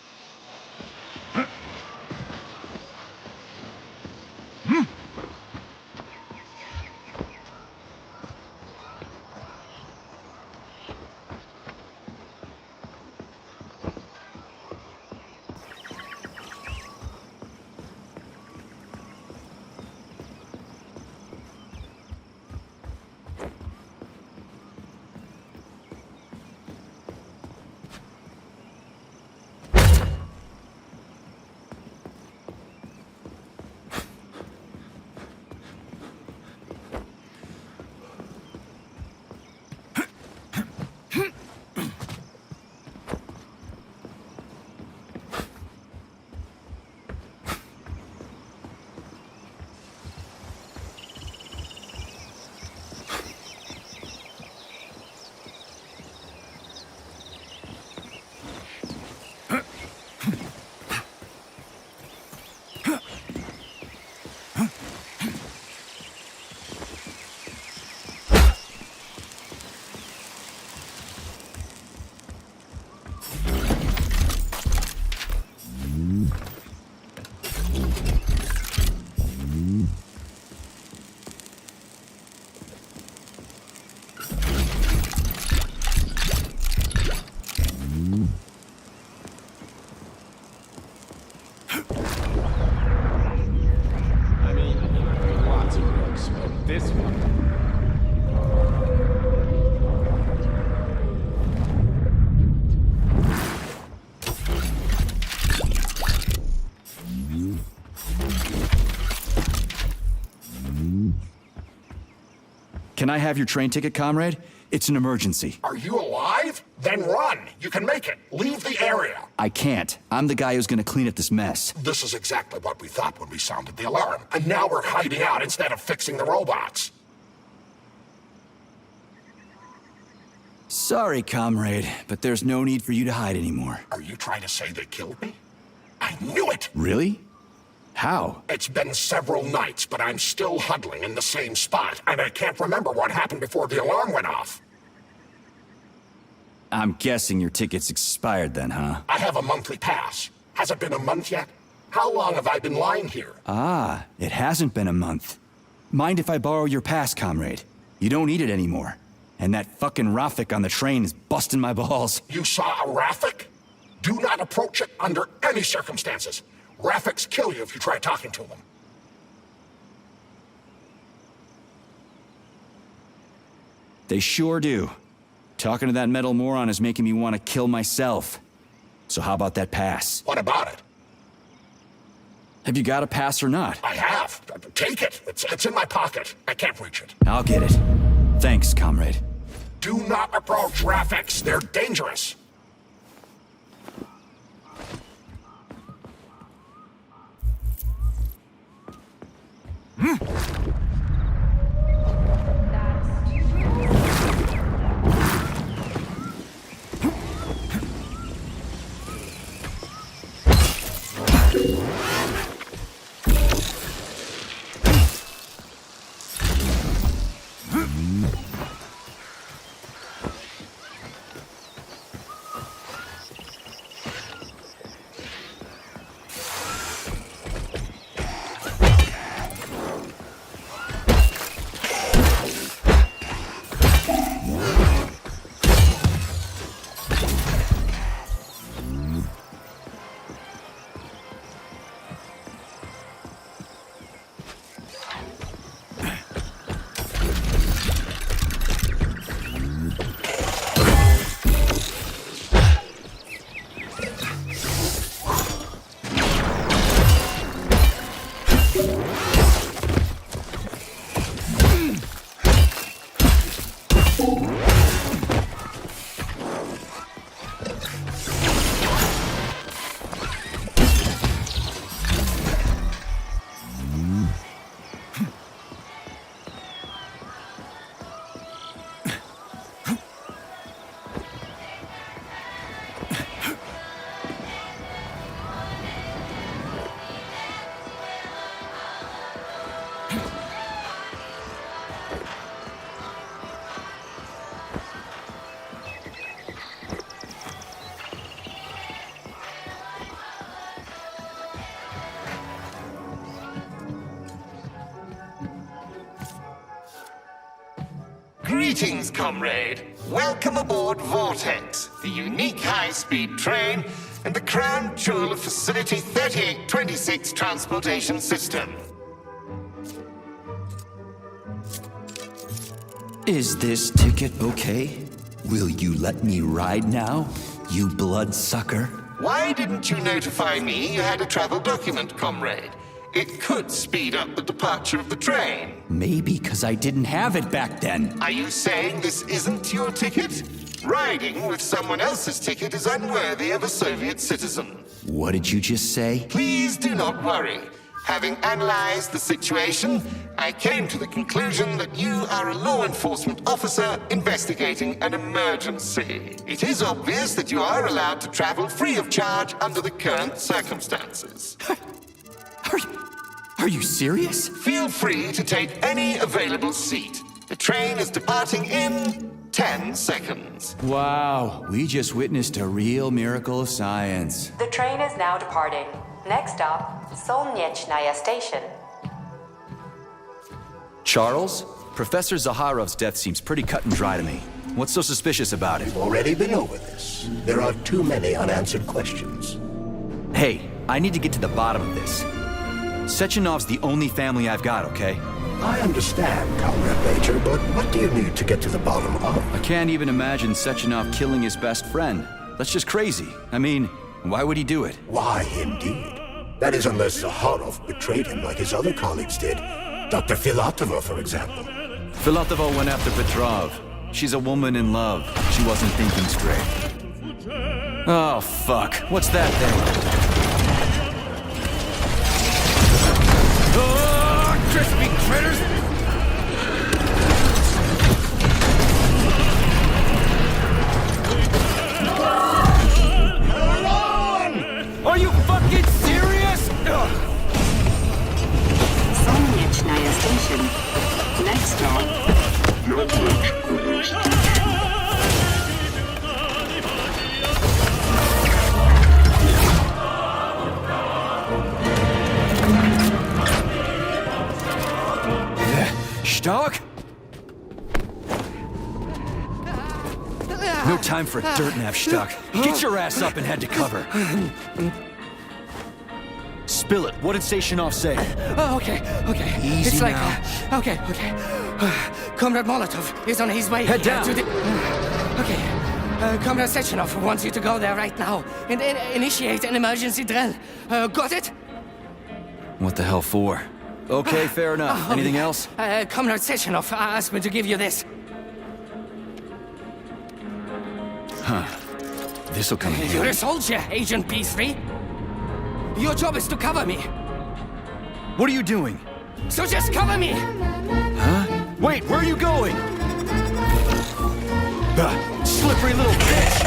Can I have your train ticket, comrade? It's an emergency. Are you alive? Then run! You can make it! Leave the area! I can't. I'm the guy who's gonna clean up this mess. This is exactly what we thought when we sounded the alarm. And now we're hiding out instead of fixing the robots. Sorry, comrade, but there's no need for you to hide anymore. Are you trying to say they killed me? I knew it! Really? How? It's been several nights, but I'm still huddling in the same spot, and I can't remember what happened before the alarm went off. I'm guessing your ticket's expired then, huh? I have a monthly pass. Has it been a month yet? How long have I been lying here? Ah, it hasn't been a month. Mind if I borrow your pass, comrade? You don't need it anymore. And that fucking Rafik on the train is busting my balls. You saw a Rafik? Do not approach it under any circumstances. Rafiks kill you if you try talking to them. They sure do. Talking to that metal moron is making me want to kill myself. So how about that pass? What about it? Have you got a pass or not? I have. Take it. It's in my pocket. I can't reach it. I'll get it. Thanks, comrade. Do not approach Rafiks. They're dangerous. Greetings, comrade. Welcome aboard Vortex, the unique high-speed train and the crown jewel of Facility 3826 Transportation System. Is this ticket okay? Will you let me ride now, you bloodsucker? Why didn't you notify me you had a travel document, comrade? It could speed up the departure of the train. Maybe because I didn't have it back then. Are you saying this isn't your ticket? Riding with someone else's ticket is unworthy of a Soviet citizen. What did you just say? Please do not worry. Having analyzed the situation, I came to the conclusion that you are a law enforcement officer investigating an emergency. It is obvious that you are allowed to travel free of charge under the current circumstances. Are you serious? Feel free to take any available seat. The train is departing in 10 seconds. Wow, we just witnessed a real miracle of science. The train is now departing. Next stop, Solnechnaya Station. Charles? Professor Zaharov's death seems pretty cut and dry to me. What's so suspicious about it? We've already been over this. There are too many unanswered questions. Hey, I need to get to the bottom of this. Sechenov's the only family I've got, okay? I understand, Comrade Major, but what do you need to get to the bottom of? I can't even imagine Sechenov killing his best friend. That's just crazy. I mean, why would he do it? Why, indeed. That is unless Zaharov betrayed him like his other colleagues did. Dr. Filatova, for example. Filatova went after Petrov. She's a woman in love. She wasn't thinking straight. Oh, fuck. What's that thing? Oh, crispy critters! Are you fucking serious? Solnechnaya Station. Next stop, retrofuturistic. Stark? No time for a dirt nap, Stark. Get your ass up and head to cover. Spill it. What did Sechenov say? Okay. Easy it's like, now. Okay. Comrade Molotov is on his way. Head down. To the... Okay. Comrade Sechenov wants you to go there right now and initiate an emergency drill. Got it? What the hell for? Okay, fair enough. Anything else? Comrade Sechenov asked me to give you this. Huh. This'll come in You're handy. a soldier, Agent B3. Your job is to cover me. What are you doing? So just cover me! Huh? Wait, where are you going? Slippery little bitch!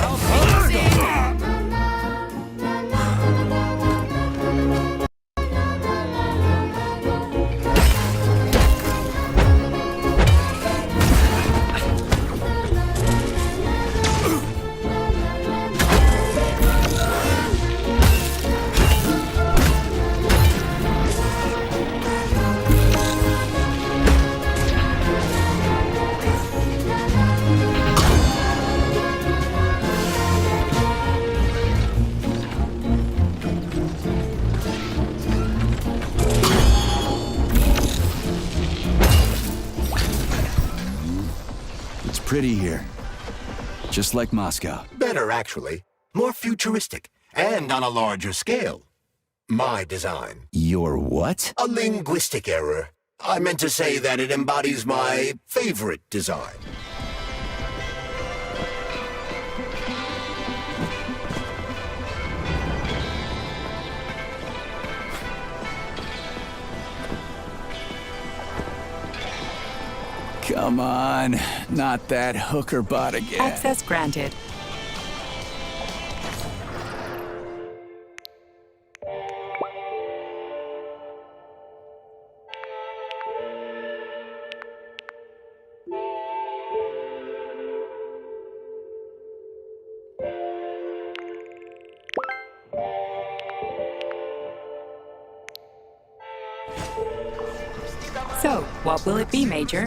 Pretty here. Just like Moscow. Better, actually. More futuristic, and on a larger scale. My design. Your what? A linguistic error. I meant to say that it embodies my favorite design. Come on, not that hooker bot again. Access granted. So, what will it be, Major?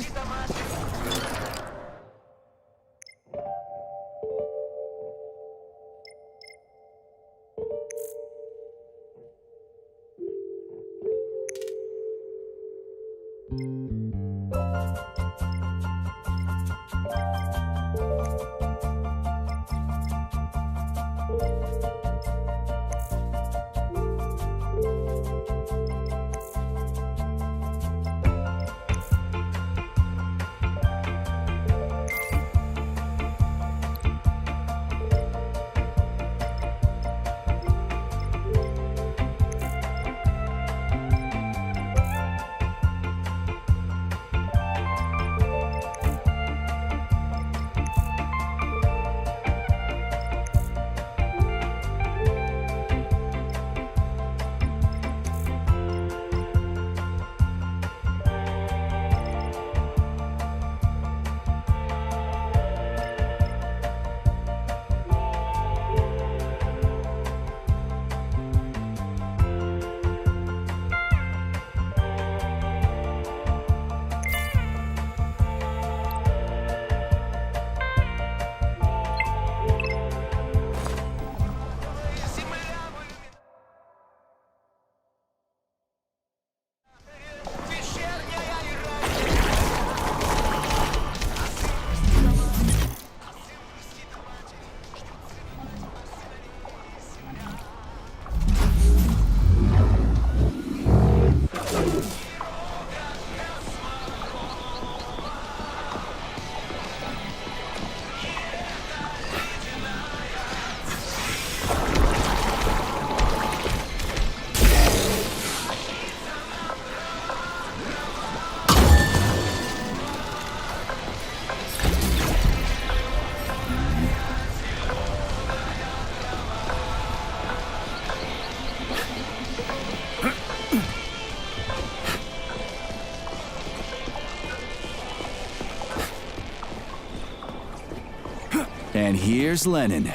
here's Lenin.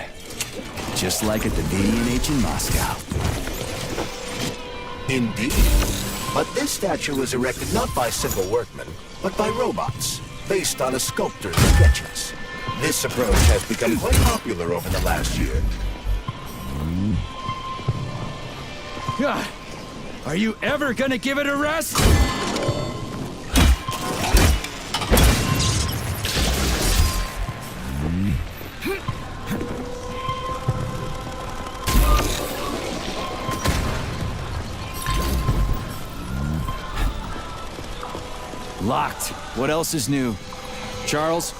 Just like at the VDNH in Moscow. Indeed. But this statue was erected not by simple workmen, but by robots, based on a sculptor's sketches. This approach has become quite popular over the last year. Are you ever gonna give it a rest? Locked. What else is new? Charles,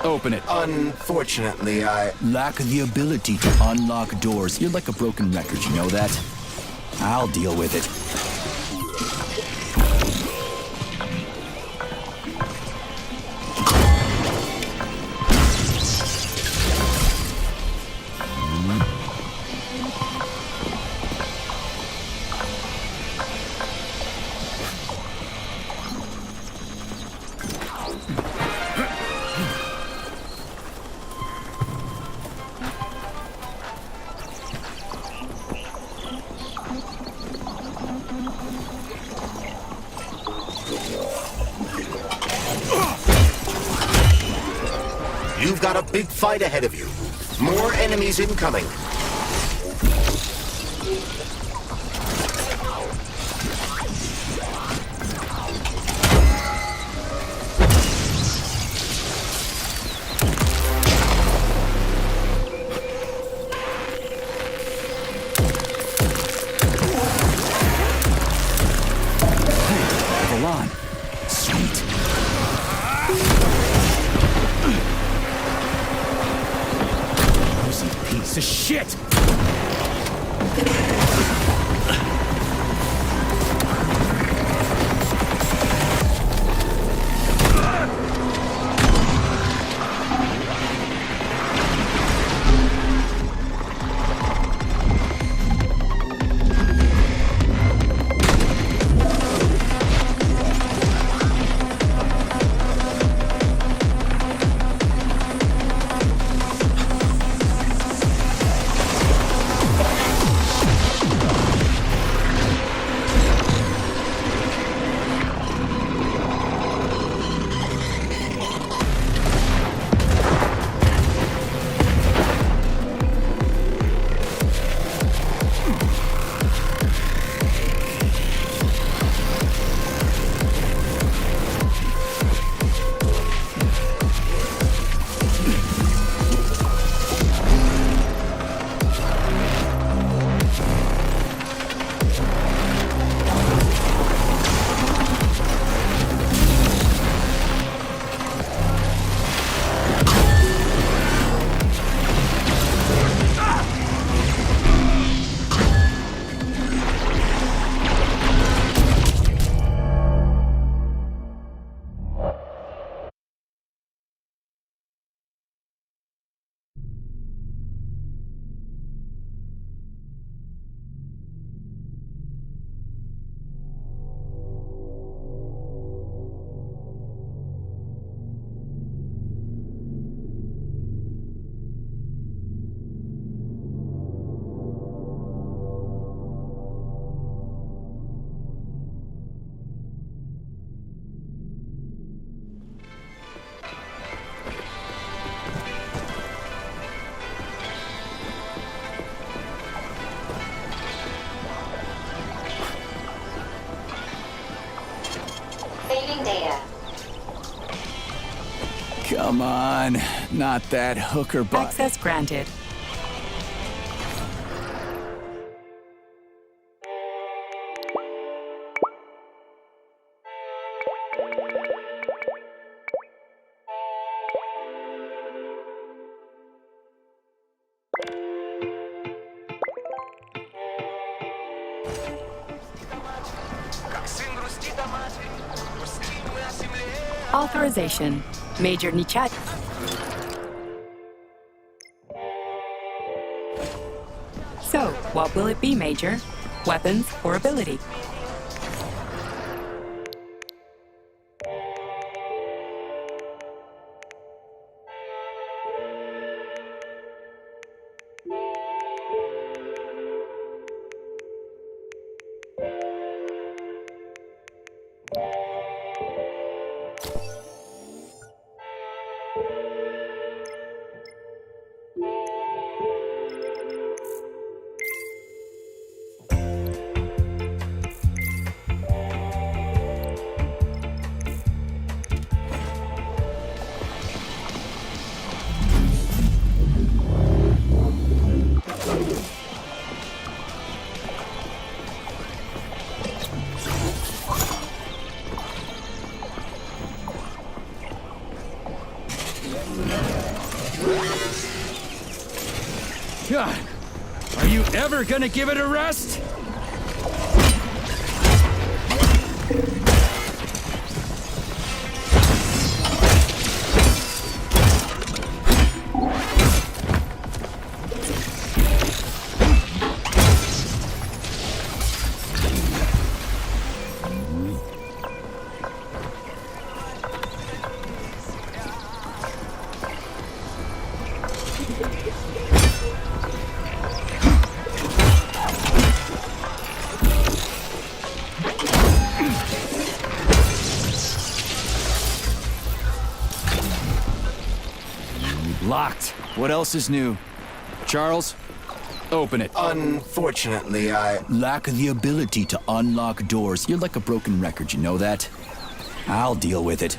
open it. Unfortunately, I lack the ability to unlock doors. You're like a broken record, you know that? I'll deal with it. You've got a big fight ahead of you. More enemies incoming. Shit! Come on, not that hooker butt. Access granted. Authorization. Major Nichat. So, what will it be, Major? Weapons or ability? God, are you ever gonna give it a rest? Locked. What else is new? Charles, open it. Unfortunately, I lack the ability to unlock doors. You're like a broken record, you know that? I'll deal with it.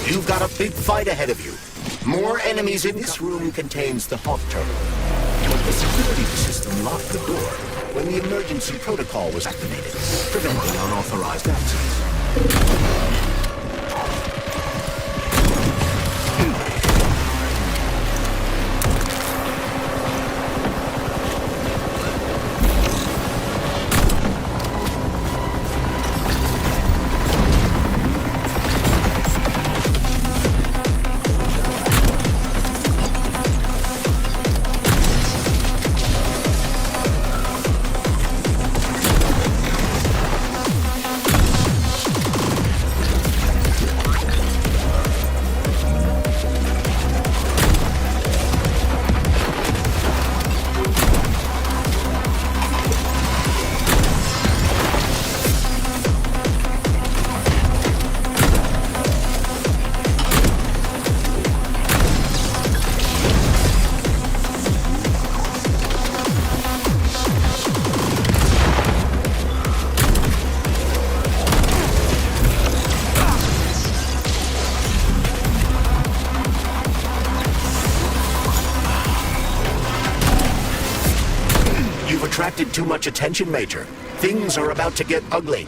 You've got a big fight ahead of you. More enemies in this room contains the hot terminal. But the security system locked the door when the emergency protocol was activated, preventing unauthorized access. You've attracted too much attention, Major. Things are about to get ugly.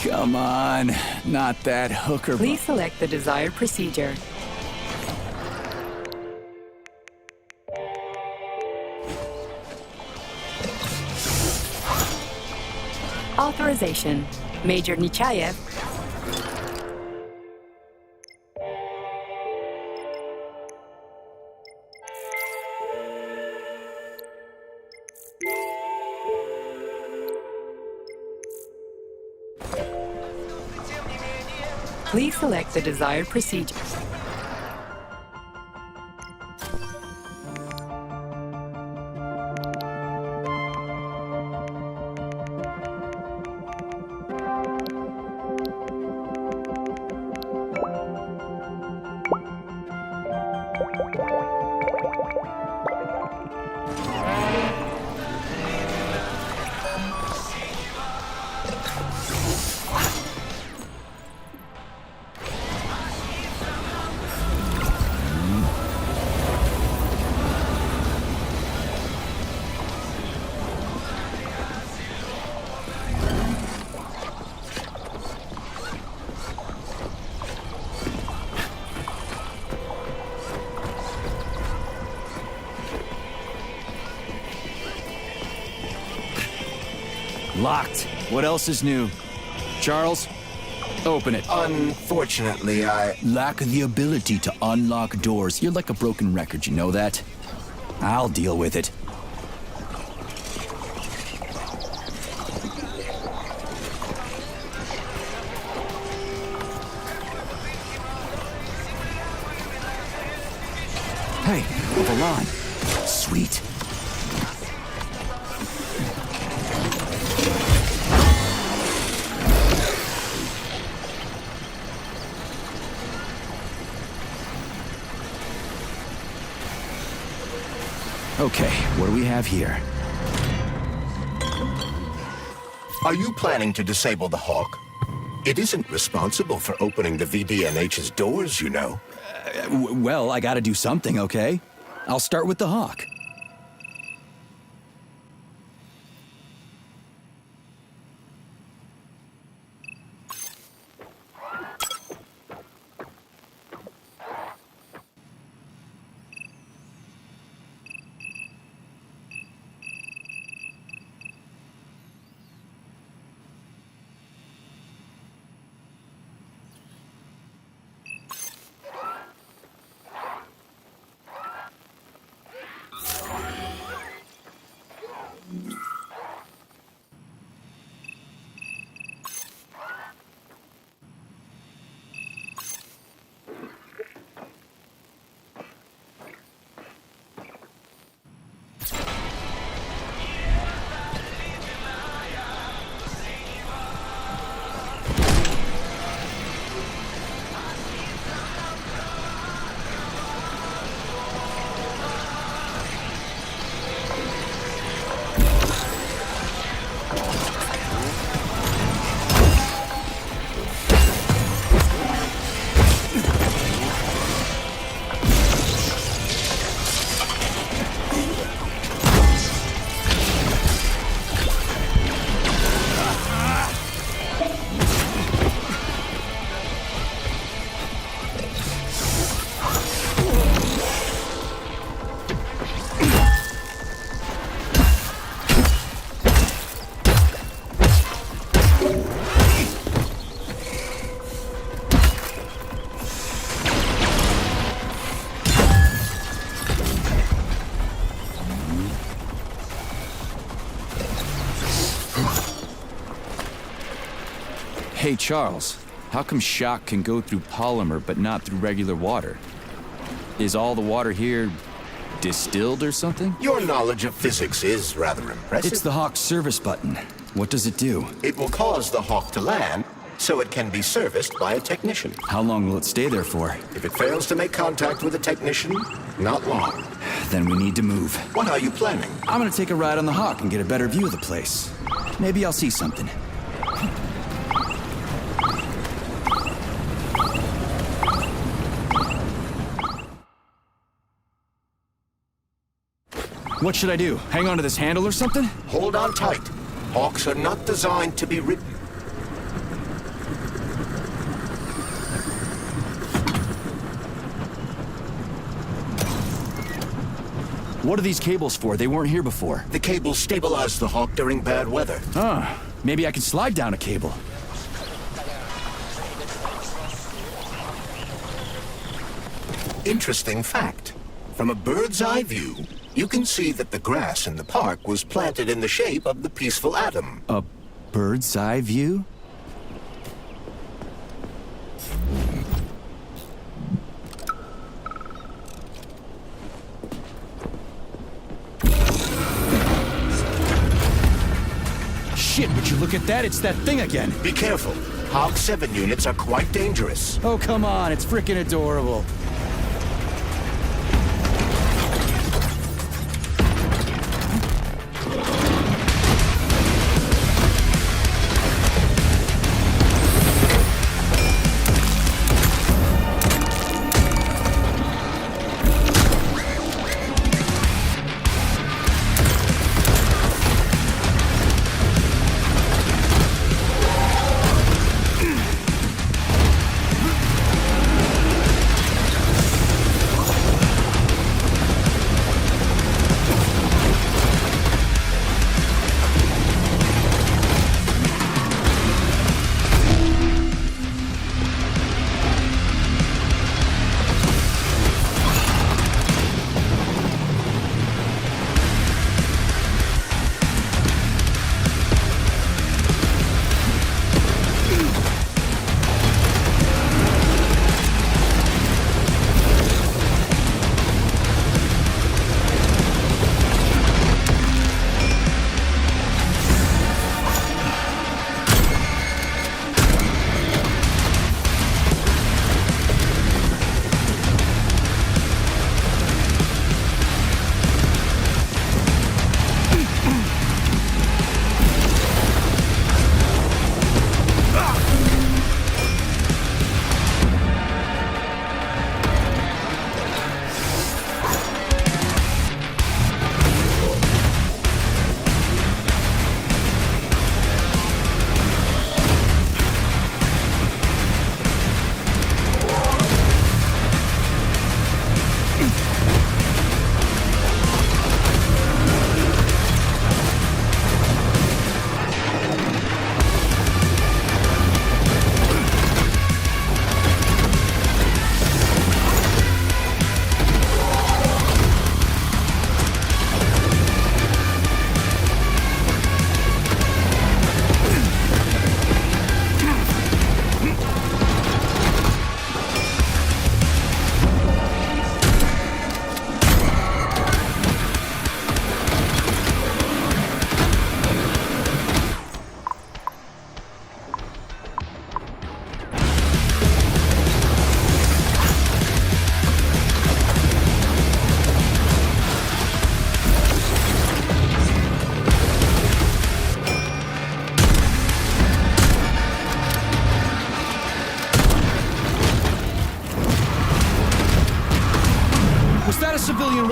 Come on, not that hooker. Please select the desired procedure. Authorization. Major Nechayev. Please select the desired procedure. Locked. What else is new? Charles, open it. Unfortunately, I lack the ability to unlock doors. You're like a broken record, you know that? I'll deal with it. Hey, Valon. Sweet. Okay, what do we have here? Are you planning to disable the Hawk? It isn't responsible for opening the VDNH's doors, you know. Well, I gotta do something, okay? I'll start with the Hawk. Hey, Charles, how come shock can go through polymer but not through regular water? Is all the water here distilled or something? Your knowledge of physics is rather impressive. It's the Hawk service button. What does it do? It will cause the Hawk to land, so it can be serviced by a technician. How long will it stay there for? If it fails to make contact with a technician, not long. Then we need to move. What are you planning? I'm gonna take a ride on the Hawk and get a better view of the place. Maybe I'll see something. What should I do? Hang on to this handle or something? Hold on tight. Hawks are not designed to be ridden. What are these cables for? They weren't here before. The cables stabilize the Hawk during bad weather. Ah, maybe I can slide down a cable. Interesting fact. From a bird's eye view, you can see that the grass in the park was planted in the shape of the peaceful atom. A bird's eye view? Shit, would you look at that? It's that thing again. Be careful. Hawk 7 units are quite dangerous. Oh, come on. It's freaking adorable.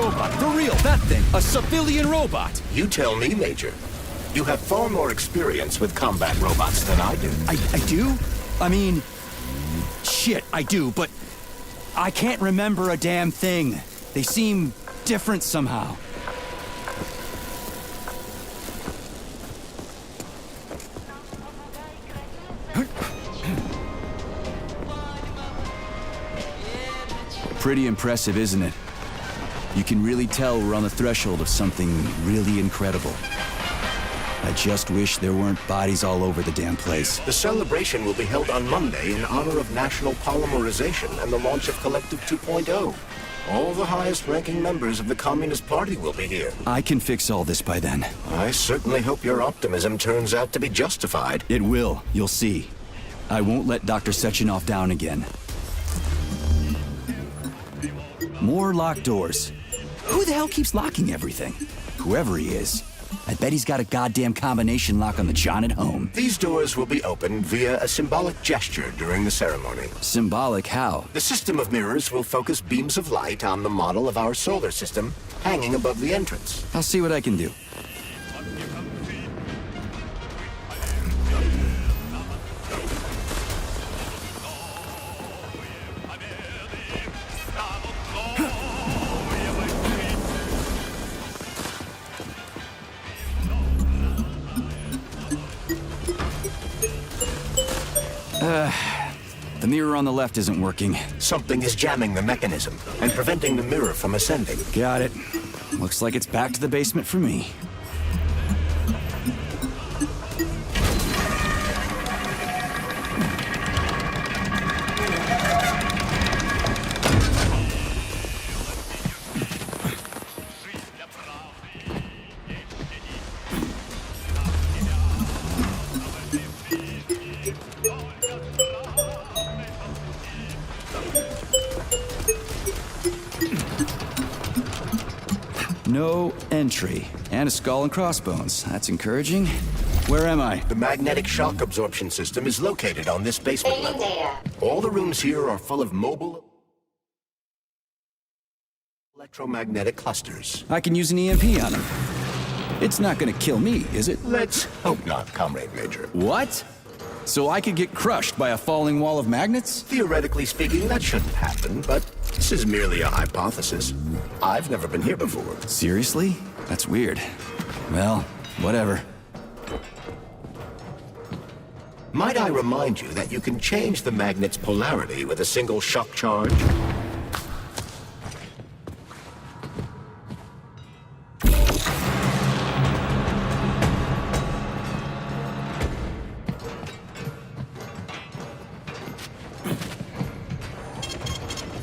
robot, for real, that thing, a civilian robot. You tell me, Major. You have far more experience with combat robots than I do. I do? I mean, shit, I do, but I can't remember a damn thing. They seem different somehow. Pretty impressive, isn't it? You can really tell we're on the threshold of something really incredible. I just wish there weren't bodies all over the damn place. The celebration will be held on Monday in honor of National Polymerization and the launch of Collective 2.0. All the highest-ranking members of the Communist Party will be here. I can fix all this by then. I certainly hope your optimism turns out to be justified. It will. You'll see. I won't let Dr. Sechenov down again. More locked doors. Who the hell keeps locking everything? Whoever he is. I bet he's got a goddamn combination lock on the John at home. These doors will be opened via a symbolic gesture during the ceremony. Symbolic how? The system of mirrors will focus beams of light on the model of our solar system hanging above the entrance. I'll see what I can do. The mirror on the left isn't working. Something is jamming the mechanism and preventing the mirror from ascending. Got it. Looks like it's back to the basement for me. No entry. And a skull and crossbones. That's encouraging. Where am I? The magnetic shock absorption system is located on this basement level. All the rooms here are full of mobile electromagnetic clusters. I can use an EMP on him. It's not gonna kill me, is it? Let's hope not, Comrade Major. What? So I could get crushed by a falling wall of magnets? Theoretically speaking, that shouldn't happen, but this is merely a hypothesis. I've never been here before. Seriously? That's weird. Well, whatever. Might I remind you that you can change the magnet's polarity with a single shock charge?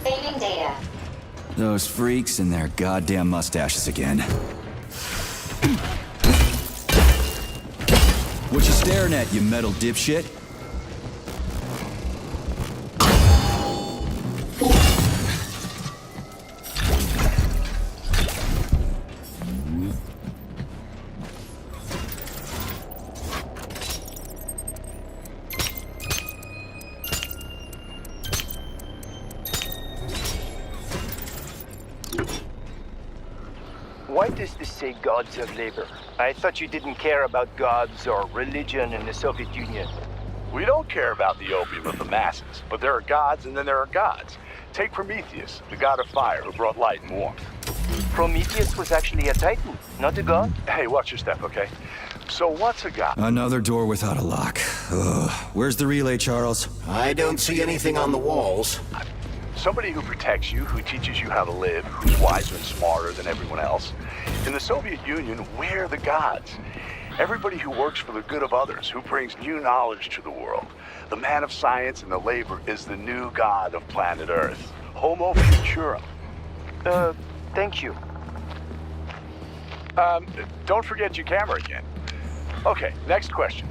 Saving data. Those freaks and their goddamn mustaches again. What you staring at, you metal dipshit? Why does this say gods of labor? I thought you didn't care about gods or religion in the Soviet Union. We don't care about the opium of the masses, but there are gods and then there are gods. Take Prometheus, the god of fire who brought light and warmth. Prometheus was actually a titan, not a god? Hey, watch your step, okay? So what's a god? Another door without a lock. Ugh. Where's the relay, Charles? I don't see anything on the walls. Somebody who protects you, who teaches you how to live, who's wiser and smarter than everyone else. In the Soviet Union, we're the gods. Everybody who works for the good of others, who brings new knowledge to the world. The man of science and the labor is the new god of planet Earth. Homo Futurum. Thank you. Don't forget your camera again. Okay, next question.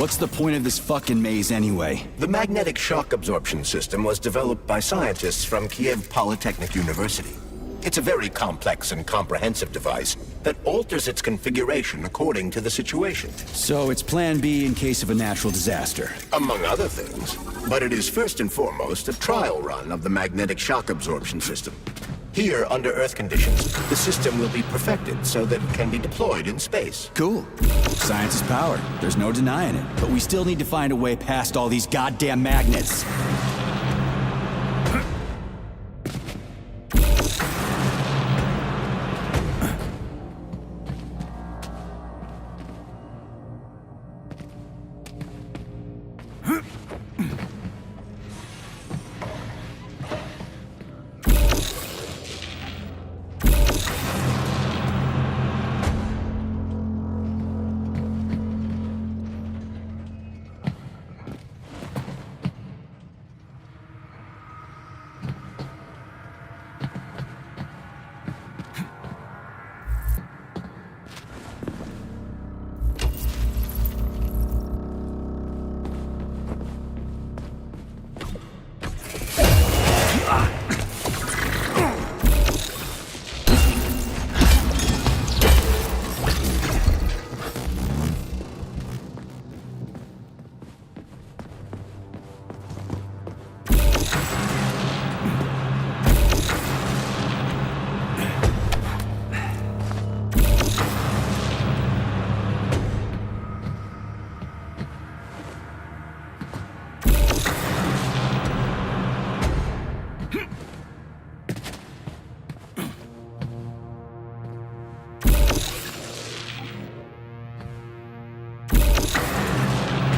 What's the point of this fucking maze anyway? The magnetic shock absorption system was developed by scientists from Kiev Polytechnic University. It's a very complex and comprehensive device that alters its configuration according to the situation. So it's plan B in case of a natural disaster. Among other things. But it is first and foremost a trial run of the magnetic shock absorption system. Here, under Earth conditions, the system will be perfected so that it can be deployed in space. Cool. Science is power. There's no denying it. But we still need to find a way past all these goddamn magnets.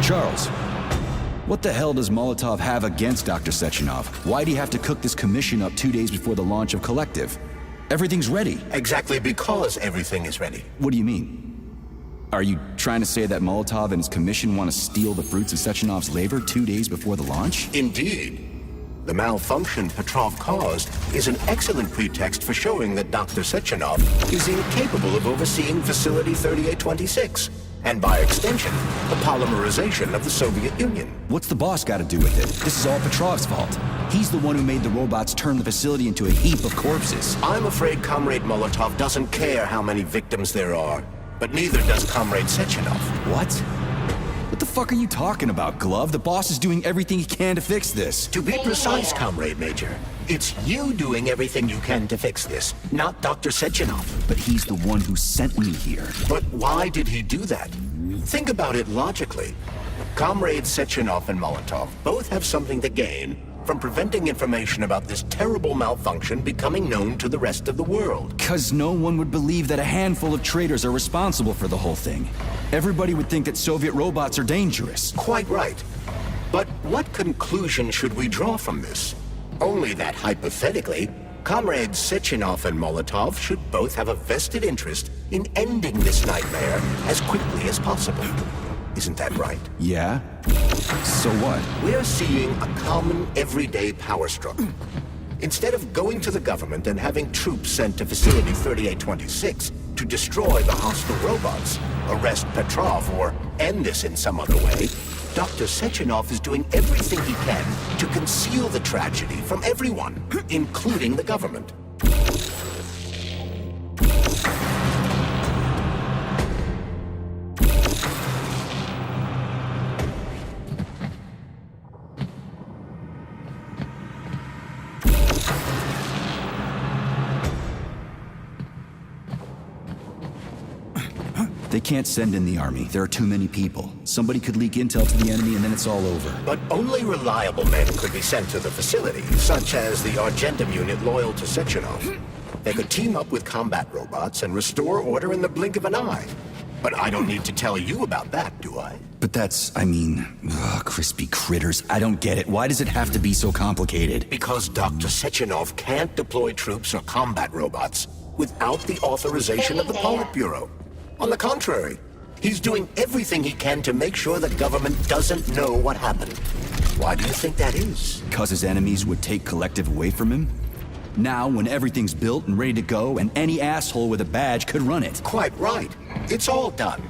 Charles, what the hell does Molotov have against Dr. Sechenov? Why'd he have to cook this commission up 2 days before the launch of Collective? Everything's ready. Exactly because everything is ready. What do you mean? Are you trying to say that Molotov and his commission want to steal the fruits of Sechenov's labor 2 days before the launch? Indeed. The malfunction Petrov caused is an excellent pretext for showing that Dr. Sechenov is incapable of overseeing Facility 3826, and by extension, the polymerization of the Soviet Union. What's the boss got to do with it? This is all Petrov's fault. He's the one who made the robots turn the facility into a heap of corpses. I'm afraid Comrade Molotov doesn't care how many victims there are, but neither does Comrade Sechenov. What? What the fuck are you talking about, Glove? The boss is doing everything he can to fix this. To be precise, Comrade Major, it's you doing everything you can to fix this, not Dr. Sechenov. But he's the one who sent me here. But why did he do that? Think about it logically. Comrades Sechenov and Molotov both have something to gain from preventing information about this terrible malfunction becoming known to the rest of the world. 'Cause no one would believe that a handful of traitors are responsible for the whole thing. Everybody would think that Soviet robots are dangerous. Quite right. But what conclusion should we draw from this? Only that hypothetically, Comrades Sechenov and Molotov should both have a vested interest in ending this nightmare as quickly as possible. Isn't that right? Yeah? So what? We're seeing a common, everyday power struggle. Instead of going to the government and having troops sent to Facility 3826 to destroy the hostile robots, arrest Petrov, or end this in some other way, Dr. Sechenov is doing everything he can to conceal the tragedy from everyone, including the government. They can't send in the army. There are too many people. Somebody could leak intel to the enemy and then it's all over. But only reliable men could be sent to the facility, such as the Argentum unit loyal to Sechenov. They could team up with combat robots and restore order in the blink of an eye. But I don't need to tell you about that, do I? But that's, crispy critters. I don't get it. Why does it have to be so complicated? Because Dr. Sechenov can't deploy troops or combat robots without the authorization of the Politburo. On the contrary, he's doing everything he can to make sure the government doesn't know what happened. Why do you think that is? 'Cause his enemies would take Collective away from him? Now, when everything's built and ready to go, and any asshole with a badge could run it. Quite right. It's all done.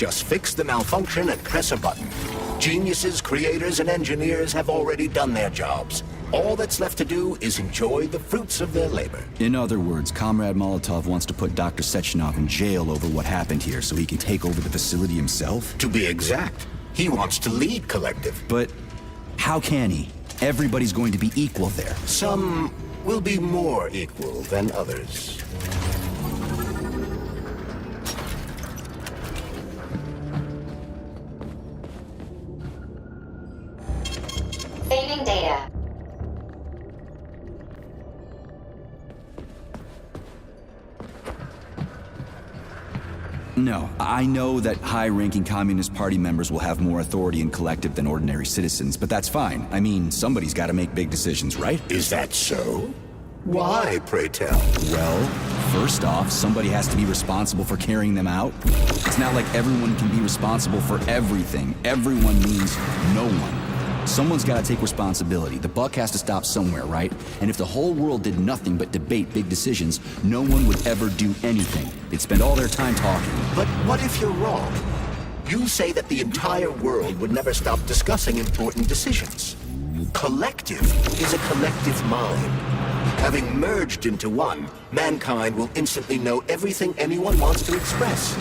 Just fix the malfunction and press a button. Geniuses, creators, and engineers have already done their jobs. All that's left to do is enjoy the fruits of their labor. In other words, Comrade Molotov wants to put Dr. Sechenov in jail over what happened here so he can take over the facility himself? To be exact, he wants to lead Collective. But how can he? Everybody's going to be equal there. Some will be more equal than others. Saving data. No, I know that high-ranking Communist Party members will have more authority in Collective than ordinary citizens, but that's fine. I mean, somebody's got to make big decisions, right? Is that so? Why, pray tell? Well, first off, somebody has to be responsible for carrying them out. It's not like everyone can be responsible for everything. Everyone means no one. Someone's got to take responsibility. The buck has to stop somewhere, right? And if the whole world did nothing but debate big decisions, no one would ever do anything. They'd spend all their time talking. But what if you're wrong? You say that the entire world would never stop discussing important decisions. Collective is a collective mind. Having merged into one, mankind will instantly know everything anyone wants to express.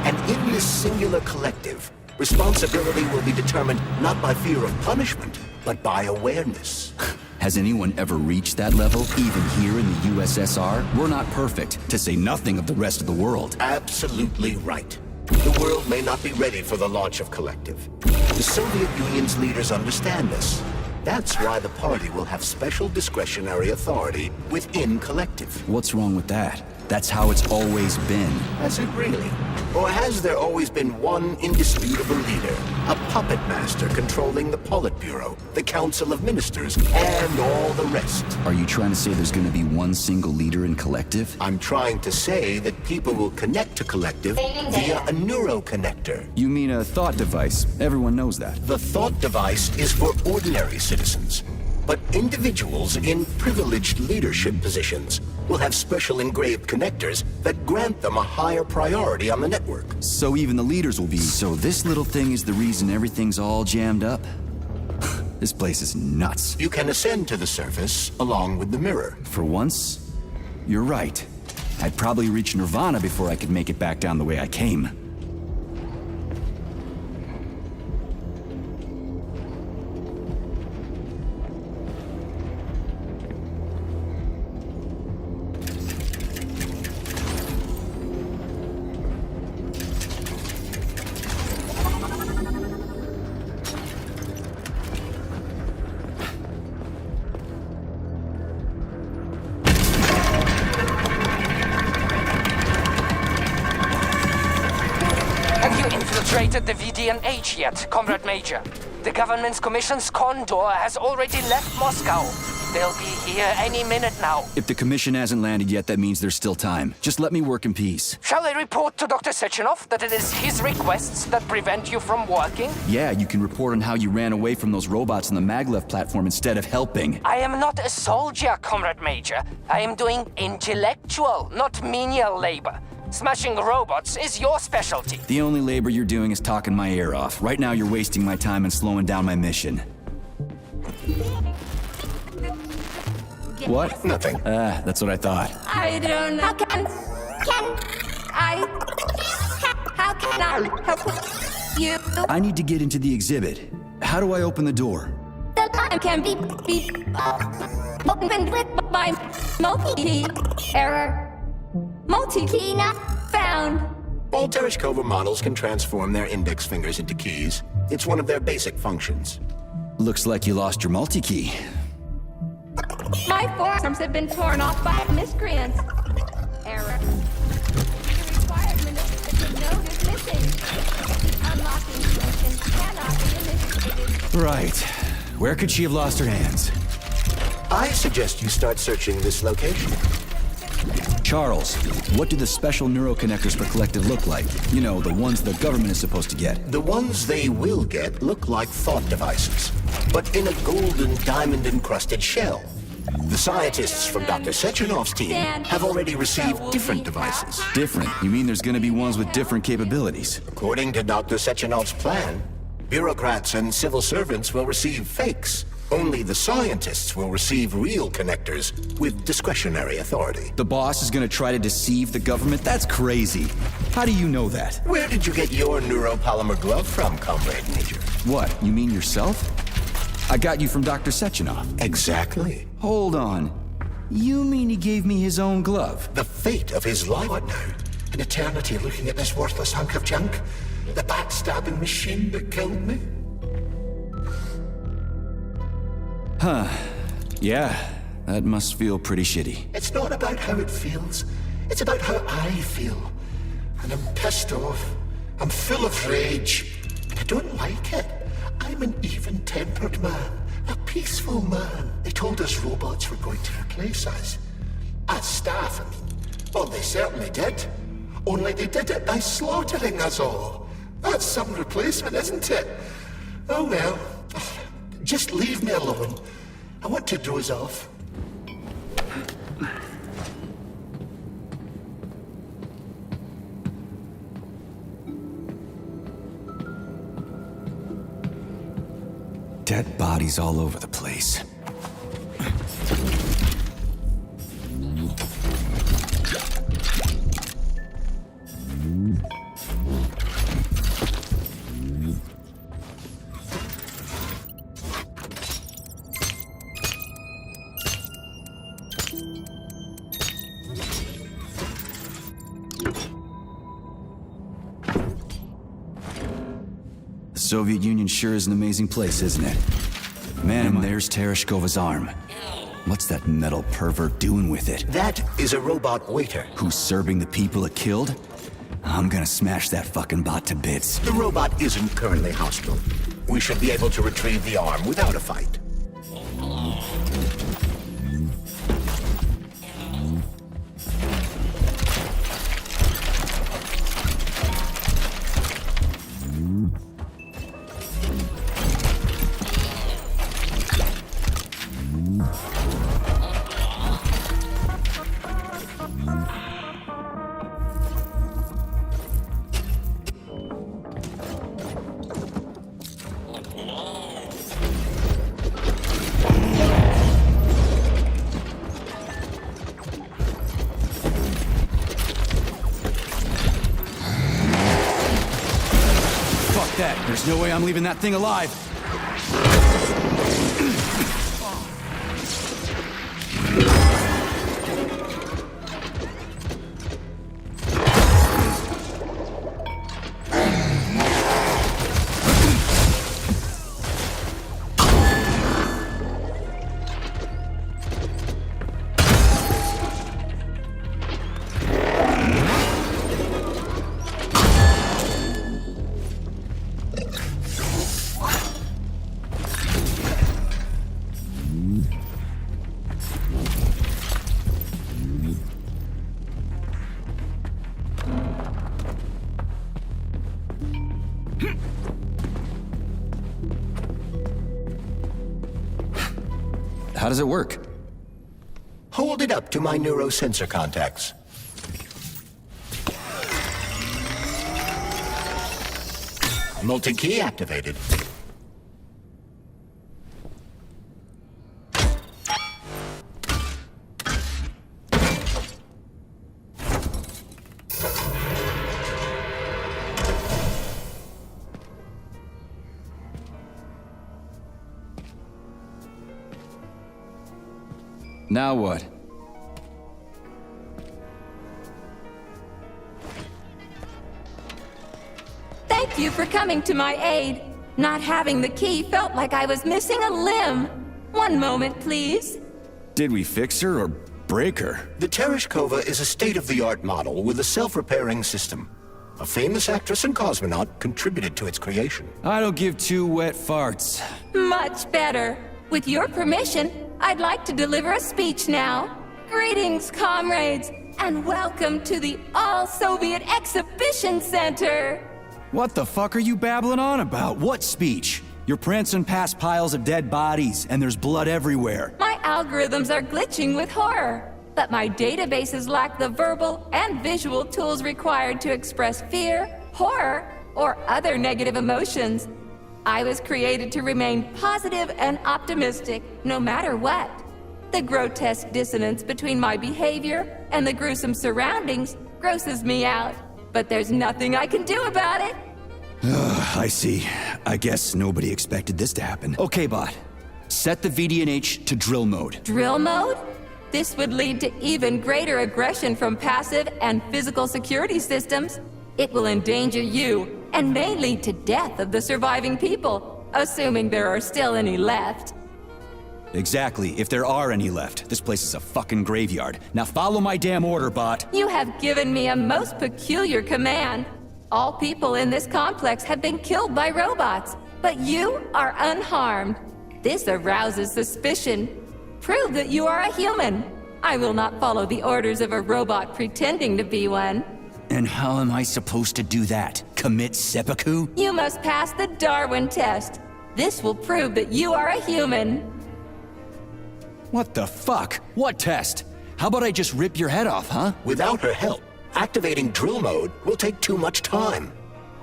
And in this singular collective, responsibility will be determined not by fear of punishment, but by awareness. Has anyone ever reached that level, even here in the USSR? We're not perfect, to say nothing of the rest of the world. Absolutely right. The world may not be ready for the launch of Collective. The Soviet Union's leaders understand this. That's why the party will have special discretionary authority within Collective. What's wrong with that? That's how it's always been. Has it really? Or has there always been one indisputable leader? A puppet master controlling the Politburo, the Council of Ministers, and all the rest? Are you trying to say there's going to be one single leader in Collective? I'm trying to say that people will connect to Collective via a neuroconnector. You mean a thought device? Everyone knows that. The thought device is for ordinary citizens. But individuals in privileged leadership positions will have special engraved connectors that grant them a higher priority on the network. So even the leaders will be... So this little thing is the reason everything's all jammed up? This place is nuts. You can ascend to the surface along with the mirror. For once, you're right. I'd probably reach Nirvana before I could make it back down the way I came. The VDNH yet, Comrade Major. The government's commission's Condor has already left Moscow. They'll be here any minute now. If the commission hasn't landed yet, that means there's still time. Just let me work in peace. Shall I report to Dr. Sechenov that it is his requests that prevent you from working? Yeah, you can report on how you ran away from those robots on the maglev platform instead of helping. I am not a soldier, Comrade Major. I am doing intellectual, not menial labor. Smashing robots is your specialty. The only labor you're doing is talking my ear off. Right now you're wasting my time and slowing down my mission. What? Nothing. That's what I thought. I don't know. How can I help you? I need to get into the exhibit. How do I open the door? The line can be opened with my multi-key error. Multi-key not found. All Tereshkova models can transform their index fingers into keys. It's one of their basic functions. Looks like you lost your multi-key. My forearms have been torn off by miscreants. Error. The required manipulative node is missing. Unlocking function cannot be initiated. Right. Where could she have lost her hands? I suggest you start searching this location. Charles, what do the special neuroconnectors for Collective look like? You know, the ones the government is supposed to get. The ones they will get look like thought devices, but in a golden diamond-encrusted shell. The scientists from Dr. Sechenov's team have already received different devices. Different? You mean there's gonna be ones with different capabilities? According to Dr. Sechenov's plan, bureaucrats and civil servants will receive fakes. Only the scientists will receive real connectors with discretionary authority. The boss is gonna try to deceive the government? That's crazy. How do you know that? Where did you get your neuropolymer glove from, Comrade Major? What, you mean yourself? I got you from Dr. Sechenov. Exactly. Hold on. You mean he gave me his own glove? The fate of his life. What now? An eternity looking at this worthless hunk of junk? The backstabbing machine that killed me? Huh. Yeah, that must feel pretty shitty. It's not about how it feels. It's about how I feel. And I'm pissed off. I'm full of rage. And I don't like it. I'm an even-tempered man. A peaceful man. They told us robots were going to replace us. As staff, I mean. Well, they certainly did. Only they did it by slaughtering us all. That's some replacement, isn't it? Oh well. Just leave me alone. I want to doze off. Dead bodies all over the place. The Soviet Union sure is an amazing place, isn't it? Man, and there's Tereshkova's arm. What's that metal pervert doing with it? That is a robot waiter. Who's serving the people it killed? I'm gonna smash that fucking bot to bits. The robot isn't currently hostile. We should be able to retrieve the arm without a fight. There's no way I'm leaving that thing alive. How does it work? Hold it up to my neurosensor contacts. Multi-key activated. Now what? Thank you for coming to my aid. Not having the key felt like I was missing a limb. One moment, please. Did we fix her or break her? The Tereshkova is a state-of-the-art model with a self-repairing system. A famous actress and cosmonaut contributed to its creation. I don't give two wet farts. Much better. With your permission, I'd like to deliver a speech now. Greetings, comrades, and welcome to the All-Soviet Exhibition Center. What the fuck are you babbling on about? What speech? You're prancing past piles of dead bodies, and there's blood everywhere. My algorithms are glitching with horror, but my databases lack the verbal and visual tools required to express fear, horror, or other negative emotions. I was created to remain positive and optimistic, no matter what. The grotesque dissonance between my behavior and the gruesome surroundings grosses me out, but there's nothing I can do about it. I see. I guess nobody expected this to happen. Okay, bot. Set the VDNH to drill mode. Drill mode? This would lead to even greater aggression from passive and physical security systems. It will endanger you, and may lead to death of the surviving people, assuming there are still any left. Exactly, if there are any left. This place is a fucking graveyard. Now follow my damn order, bot. You have given me a most peculiar command. All people in this complex have been killed by robots, but you are unharmed. This arouses suspicion. Prove that you are a human. I will not follow the orders of a robot pretending to be one. And how am I supposed to do that? Commit seppuku? You must pass the Darwin test. This will prove that you are a human. What the fuck? What test? How about I just rip your head off, huh? Without her help, activating drill mode will take too much time.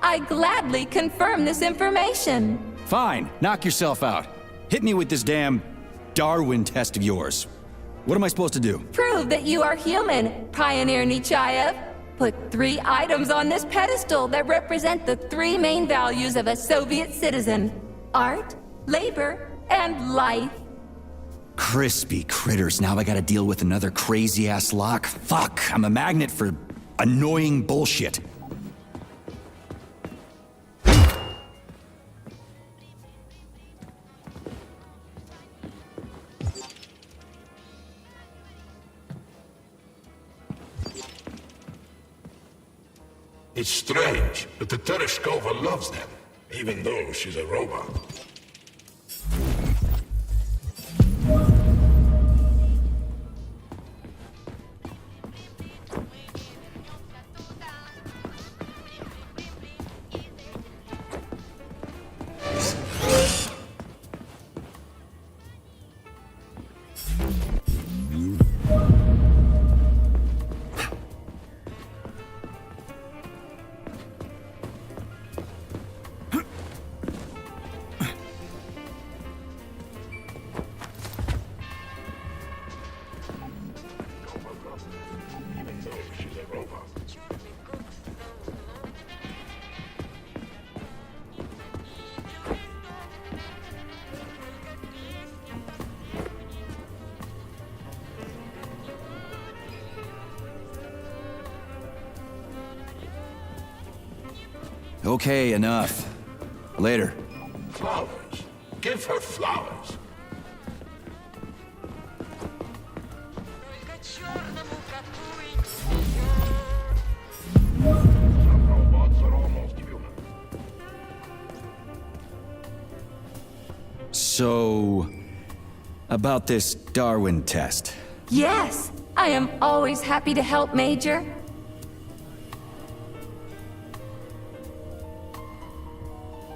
I gladly confirm this information. Fine, knock yourself out. Hit me with this damn Darwin test of yours. What am I supposed to do? Prove that you are human, Pioneer Nechayev. Put 3 items on this pedestal that represent the 3 main values of a Soviet citizen: art, labor, and life. Crispy critters, now I gotta deal with another crazy-ass lock? Fuck, I'm a magnet for annoying bullshit. It's strange, but the Tereshkova loves them, even though she's a robot. Okay, enough. Later. Flowers. Give her flowers. Some robots are almost human. So, about this Darwin test. Yes, I am always happy to help, Major.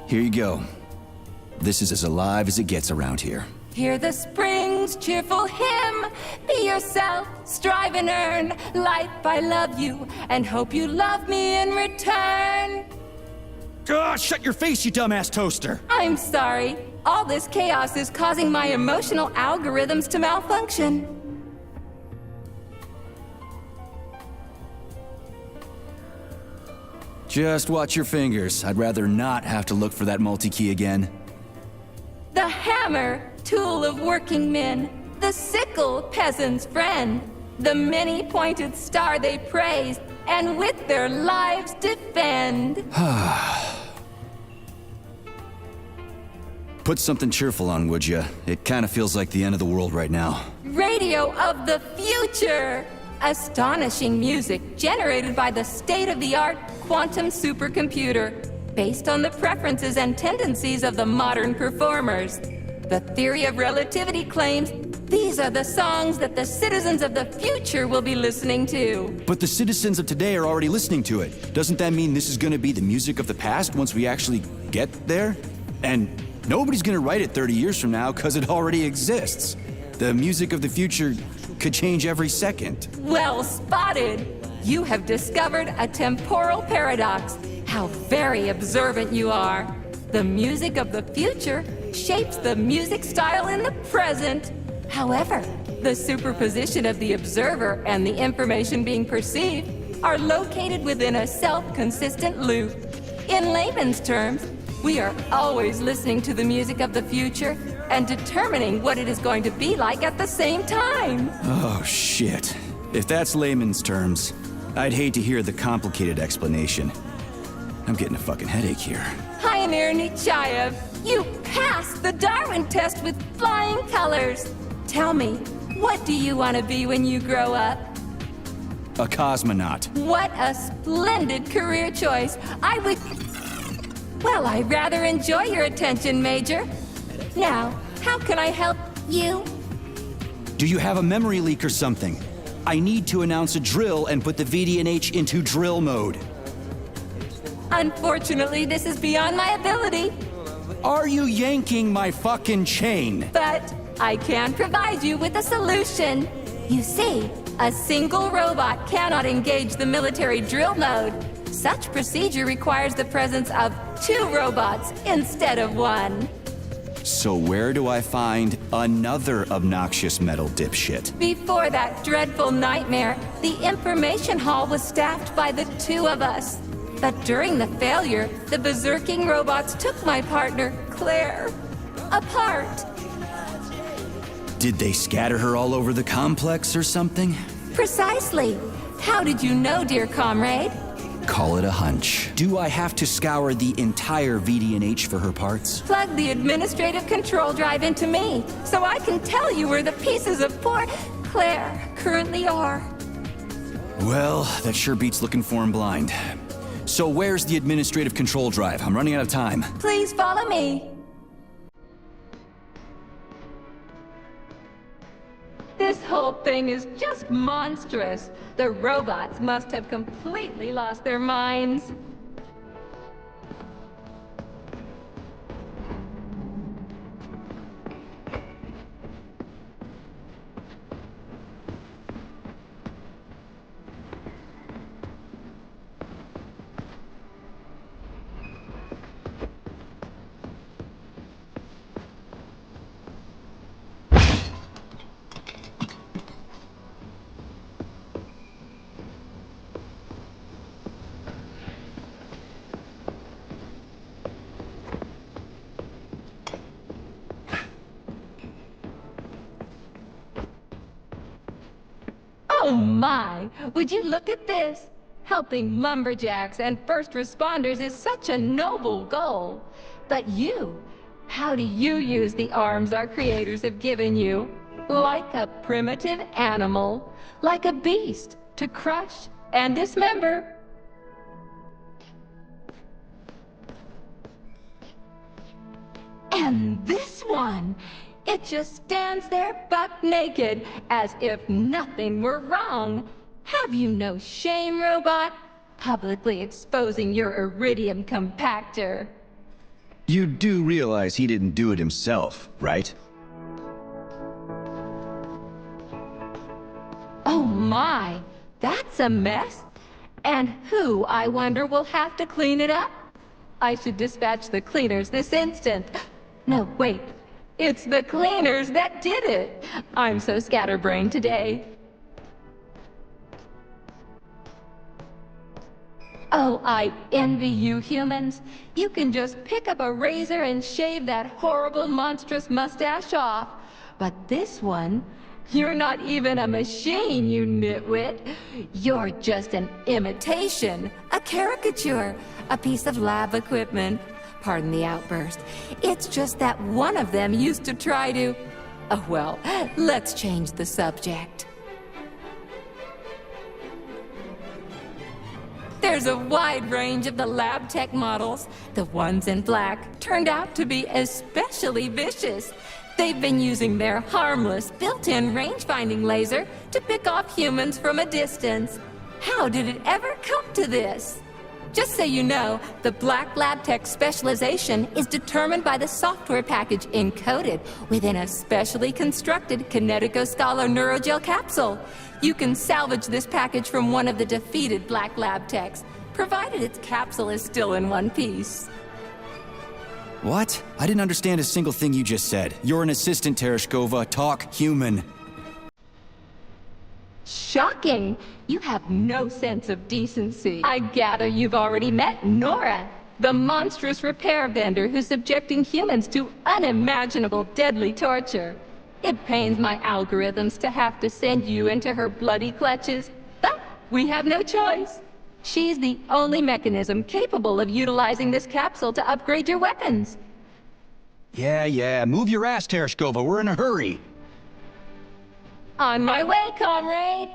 Here you go. This is as alive as it gets around here. Hear the spring's cheerful hymn. Be yourself, strive and earn. Life, I love you, and hope you love me in return. Shut your face, you dumbass toaster! I'm sorry. All this chaos is causing my emotional algorithms to malfunction. Just watch your fingers. I'd rather not have to look for that multi-key again. The hammer, tool of working men. The sickle, peasant's friend. The many-pointed star they praise, and with their lives defend. Put something cheerful on, would ya? It kind of feels like the end of the world right now. Radio of the future! Astonishing music generated by the state-of-the-art quantum supercomputer, based on the preferences and tendencies of the modern performers. The theory of relativity claims these are the songs that the citizens of the future will be listening to. But the citizens of today are already listening to it. Doesn't that mean this is gonna be the music of the past once we actually get there? And nobody's gonna write it 30 years from now, because it already exists. The music of the future could change every second. Well spotted! You have discovered a temporal paradox. How very observant you are. The music of the future shapes the music style in the present. However, the superposition of the observer and the information being perceived are located within a self-consistent loop. In layman's terms, we are always listening to the music of the future and determining what it is going to be like at the same time. Oh, shit. If that's layman's terms, I'd hate to hear the complicated explanation. I'm getting a fucking headache here. Pioneer Nechayev, you passed the Darwin test with flying colors. Tell me, what do you want to be when you grow up? A cosmonaut. What a splendid career choice. Well, I rather enjoy your attention, Major. Now, how can I help you? Do you have a memory leak or something? I need to announce a drill and put the VDNH into drill mode. Unfortunately, this is beyond my ability. Are you yanking my fucking chain? But I can provide you with a solution. You see, a single robot cannot engage the military drill mode. Such procedure requires the presence of 2 robots instead of 1. So where do I find another obnoxious metal dipshit? Before that dreadful nightmare, the information hall was staffed by the 2 of us. But during the failure, the berserking robots took my partner, Claire, apart. Did they scatter her all over the complex or something? Precisely. How did you know, dear comrade? Call it a hunch. Do I have to scour the entire VDNH for her parts? Plug the administrative control drive into me, so I can tell you where the pieces of poor Claire currently are. Well, that sure beats looking for him blind. So where's the administrative control drive? I'm running out of time. Please follow me. This whole thing is just monstrous. The robots must have completely lost their minds. Oh my! Would you look at this? Helping lumberjacks and first responders is such a noble goal. But you, how do you use the arms our creators have given you? Like a primitive animal, like a beast, to crush and dismember. And this one! It just stands there buck naked, as if nothing were wrong. Have you no shame, robot? Publicly exposing your iridium compactor. You do realize he didn't do it himself, right? Oh my, that's a mess. And who, I wonder, will have to clean it up? I should dispatch the cleaners this instant. No, wait. It's the cleaners that did it! I'm so scatterbrained today. Oh, I envy you humans. You can just pick up a razor and shave that horrible, monstrous mustache off. But this one, you're not even a machine, you nitwit. You're just an imitation, a caricature, a piece of lab equipment. Pardon the outburst. It's just that one of them used to try to... Oh, well, let's change the subject. There's a wide range of the lab tech models. The ones in black turned out to be especially vicious. They've been using their harmless, built-in range-finding laser to pick off humans from a distance. How did it ever come to this? Just so you know, the Black Lab Tech specialization is determined by the software package encoded within a specially constructed Kinetico Scholar Neurogel capsule. You can salvage this package from one of the defeated Black Lab Techs, provided its capsule is still in one piece. What? I didn't understand a single thing you just said. You're an assistant, Tereshkova. Talk human. Shocking! You have no sense of decency. I gather you've already met Nora, the monstrous repair vendor who's subjecting humans to unimaginable deadly torture. It pains my algorithms to have to send you into her bloody clutches, but we have no choice. She's the only mechanism capable of utilizing this capsule to upgrade your weapons. Yeah, move your ass, Tereshkova. We're in a hurry. On my way, comrade!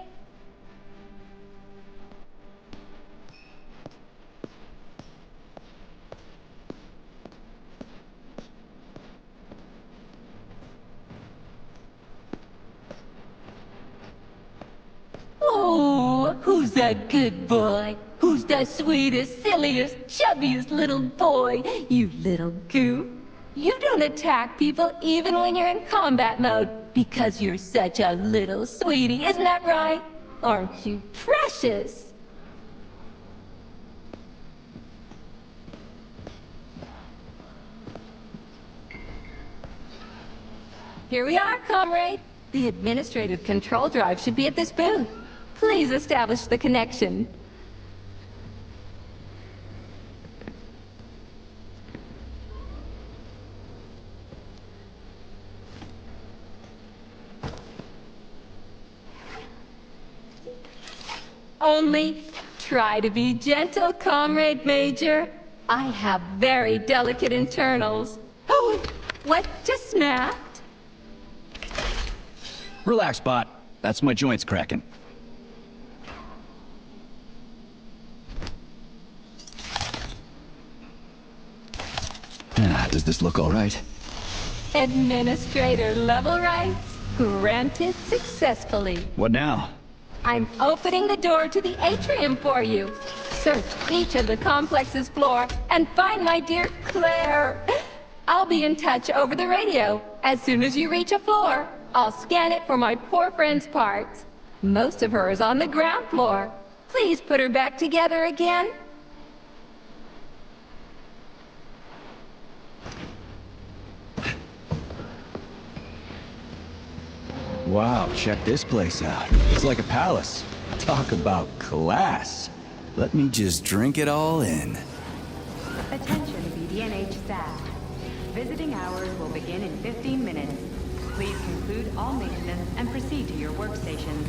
Oh, who's that good boy? Who's the sweetest, silliest, chubbiest little boy? You little goof. You don't attack people even when you're in combat mode because you're such a little sweetie, isn't that right? Aren't you precious? Here we are, comrade. The administrative control drive should be at this booth. Please establish the connection. Only try to be gentle, Comrade Major. I have very delicate internals. Oh, what just snapped? Relax, bot. That's my joints cracking. Does this look all right? Administrator level rights granted successfully. What now? I'm opening the door to the atrium for you. Search each of the complex's floor and find my dear Claire. I'll be in touch over the radio. As soon as you reach a floor, I'll scan it for my poor friend's parts. Most of her is on the ground floor. Please put her back together again. Wow, check this place out. It's like a palace. Talk about class. Let me just drink it all in. Attention BDNH staff. Visiting hours will begin in 15 minutes. Please conclude all maintenance and proceed to your workstations.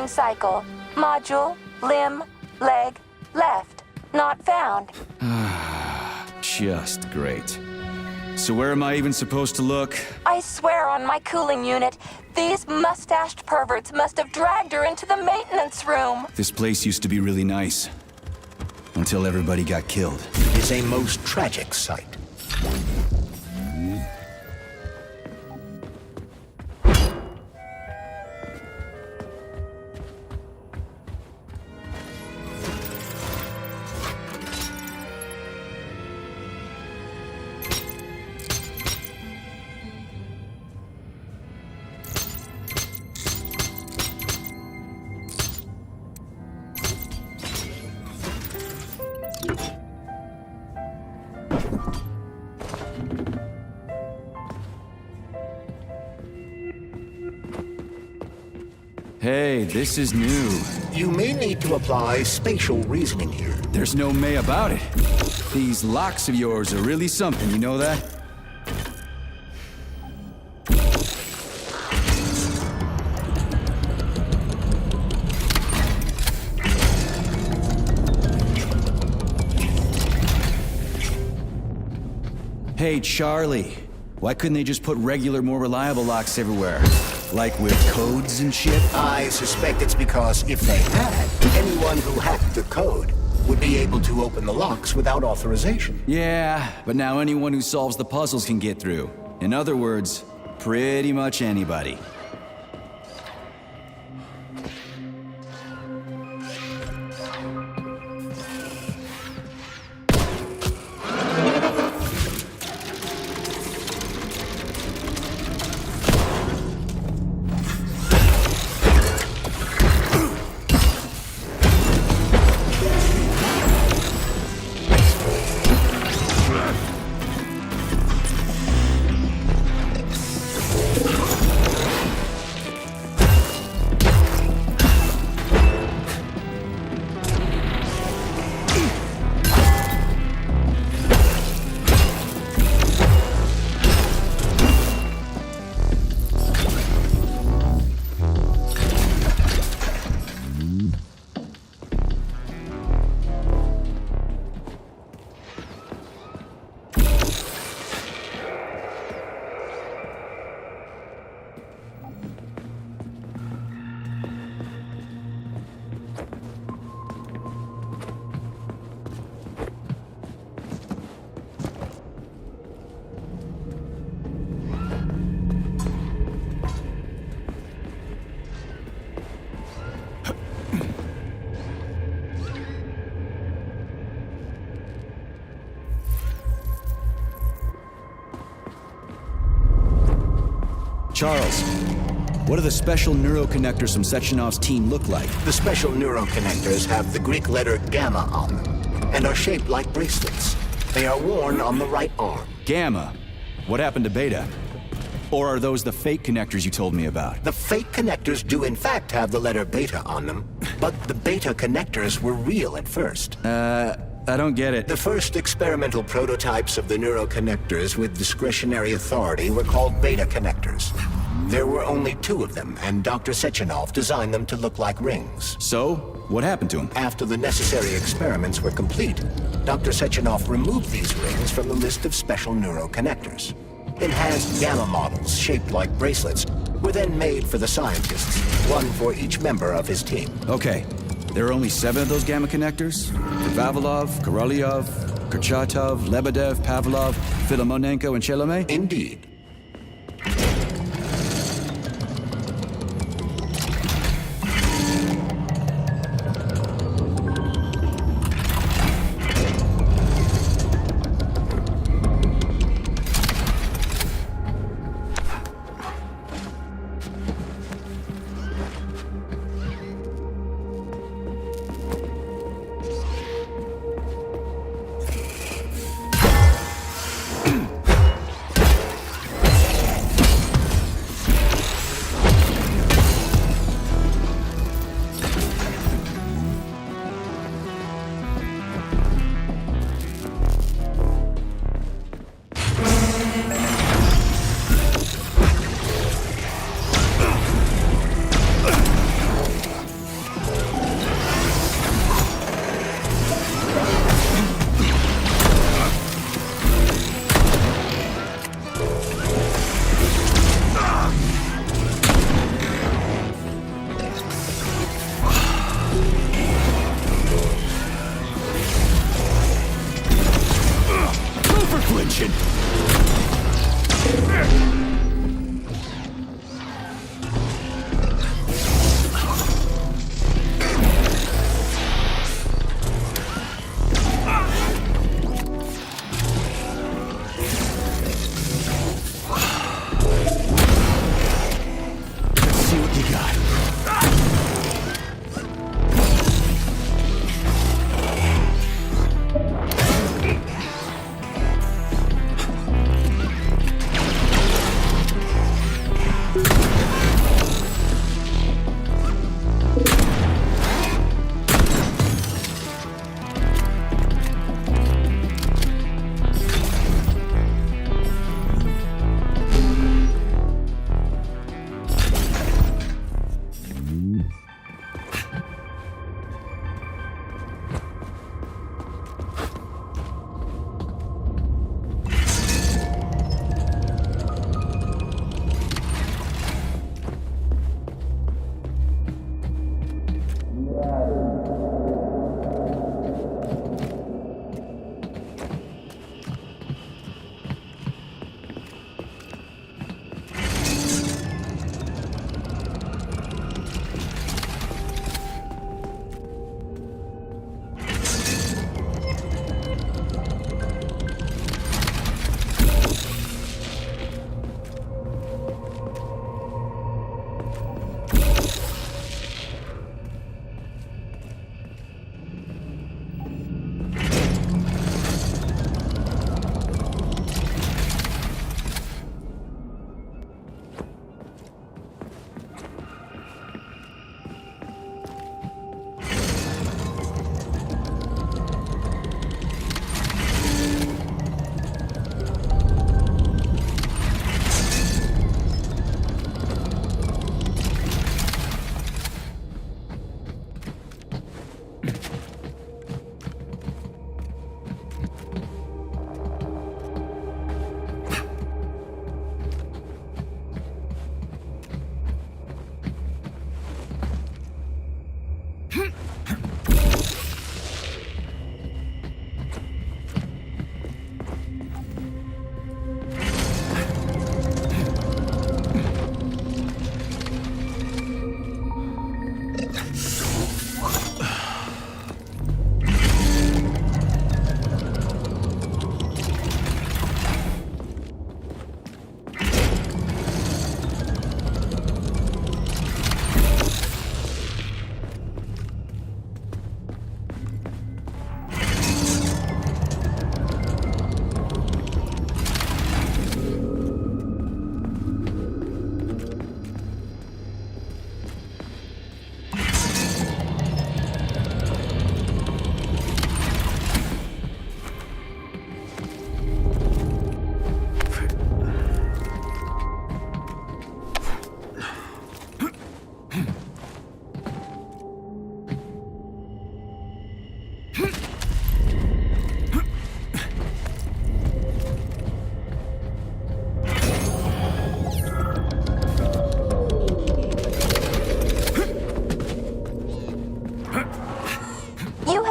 cycle. Module, limb, leg, left. Not found. Just great. So where am I even supposed to look? I swear on my cooling unit, these mustached perverts must have dragged her into the maintenance room. This place used to be really nice. Until everybody got killed. It is a most tragic sight. Hey, this is new. You may need to apply spatial reasoning here. There's no may about it. These locks of yours are really something, you know that? Hey, Charlie. Why couldn't they just put regular, more reliable locks everywhere? Like with codes and shit? I suspect it's because if they had, anyone who hacked the code would be able to open the locks without authorization. Yeah, but now anyone who solves the puzzles can get through. In other words, pretty much anybody. Charles, what do the special neuroconnectors from Sechenov's team look like? The special neuroconnectors have the Greek letter gamma on them and are shaped like bracelets. They are worn on the right arm. Gamma? What happened to Beta? Or are those the fake connectors you told me about? The fake connectors do in fact have the letter beta on them, but the beta connectors were real at first. I don't get it. The first experimental prototypes of the neuroconnectors with discretionary authority were called beta connectors. There were only 2 of them, and Dr. Sechenov designed them to look like rings. So, what happened to them? After the necessary experiments were complete, Dr. Sechenov removed these rings from the list of special neuroconnectors. Enhanced gamma models, shaped like bracelets, were then made for the scientists, one for each member of his team. Okay. There are only 7 of those gamma connectors? Vavilov, Korolyov, Kurchatov, Lebedev, Pavlov, Filomonenko, and Chelome? Indeed.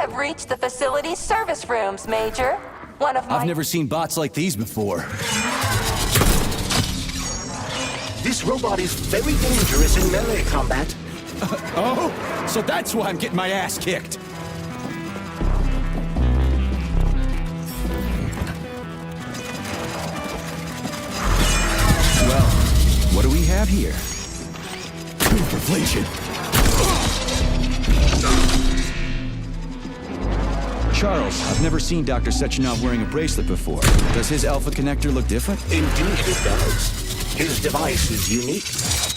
I've reached the facility's service rooms, Major. One of my... I've never seen bots like these before. This robot is very dangerous in melee combat. Oh, so that's why I'm getting my ass kicked. Well, what do we have here? Inflation. Charles, I've never seen Dr. Sechenov wearing a bracelet before. Does his alpha connector look different? Indeed it does. His device is unique,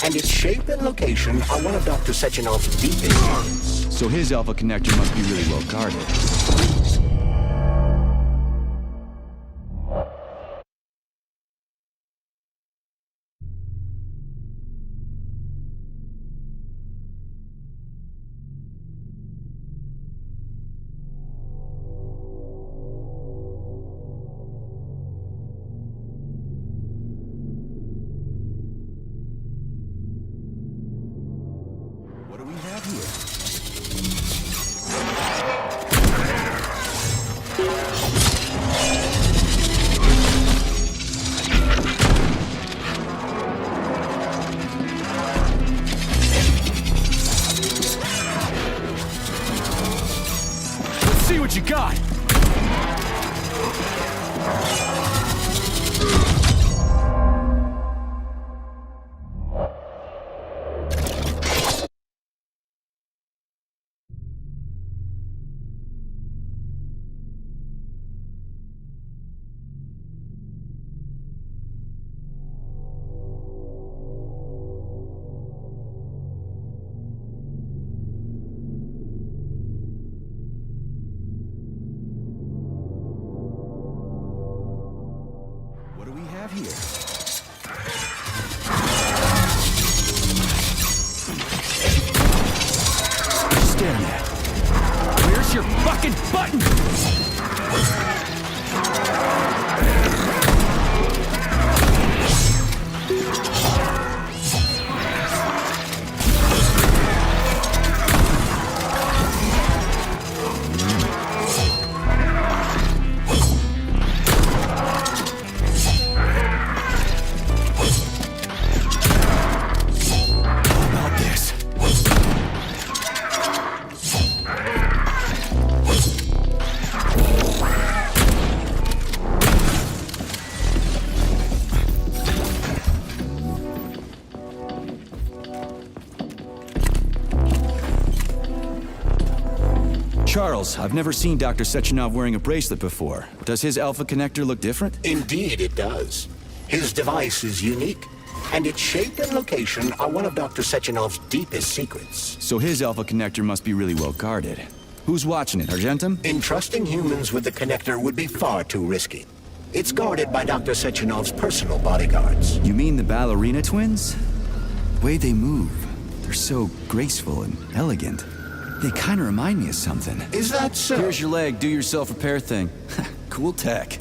and its shape and location are one of Dr. Sechenov's deepest secrets. So his alpha connector must be really well guarded. What do we have here? Let's see what you got! What do we have here? Staring at. Where's your fucking button? Charles, I've never seen Dr. Sechenov wearing a bracelet before. Does his alpha connector look different? Indeed it does. His device is unique, and its shape and location are one of Dr. Sechenov's deepest secrets. So his alpha connector must be really well guarded. Who's watching it, Argentum? Entrusting humans with the connector would be far too risky. It's guarded by Dr. Sechenov's personal bodyguards. You mean the ballerina twins? The way they move, they're so graceful and elegant. They kind of remind me of something. Is that so? Here's your leg, do your self-repair thing. Cool tech.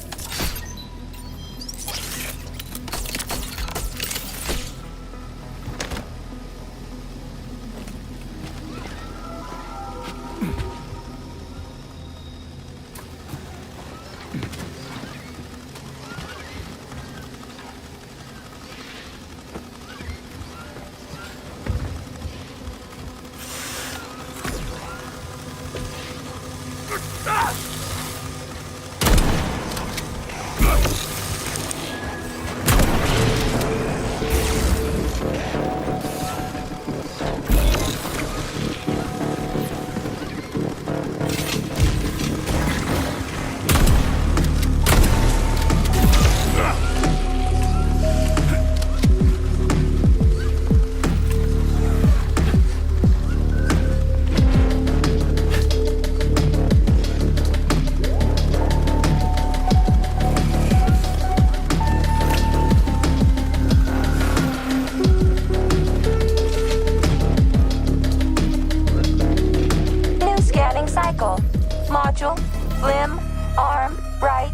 Module, limb, arm, right,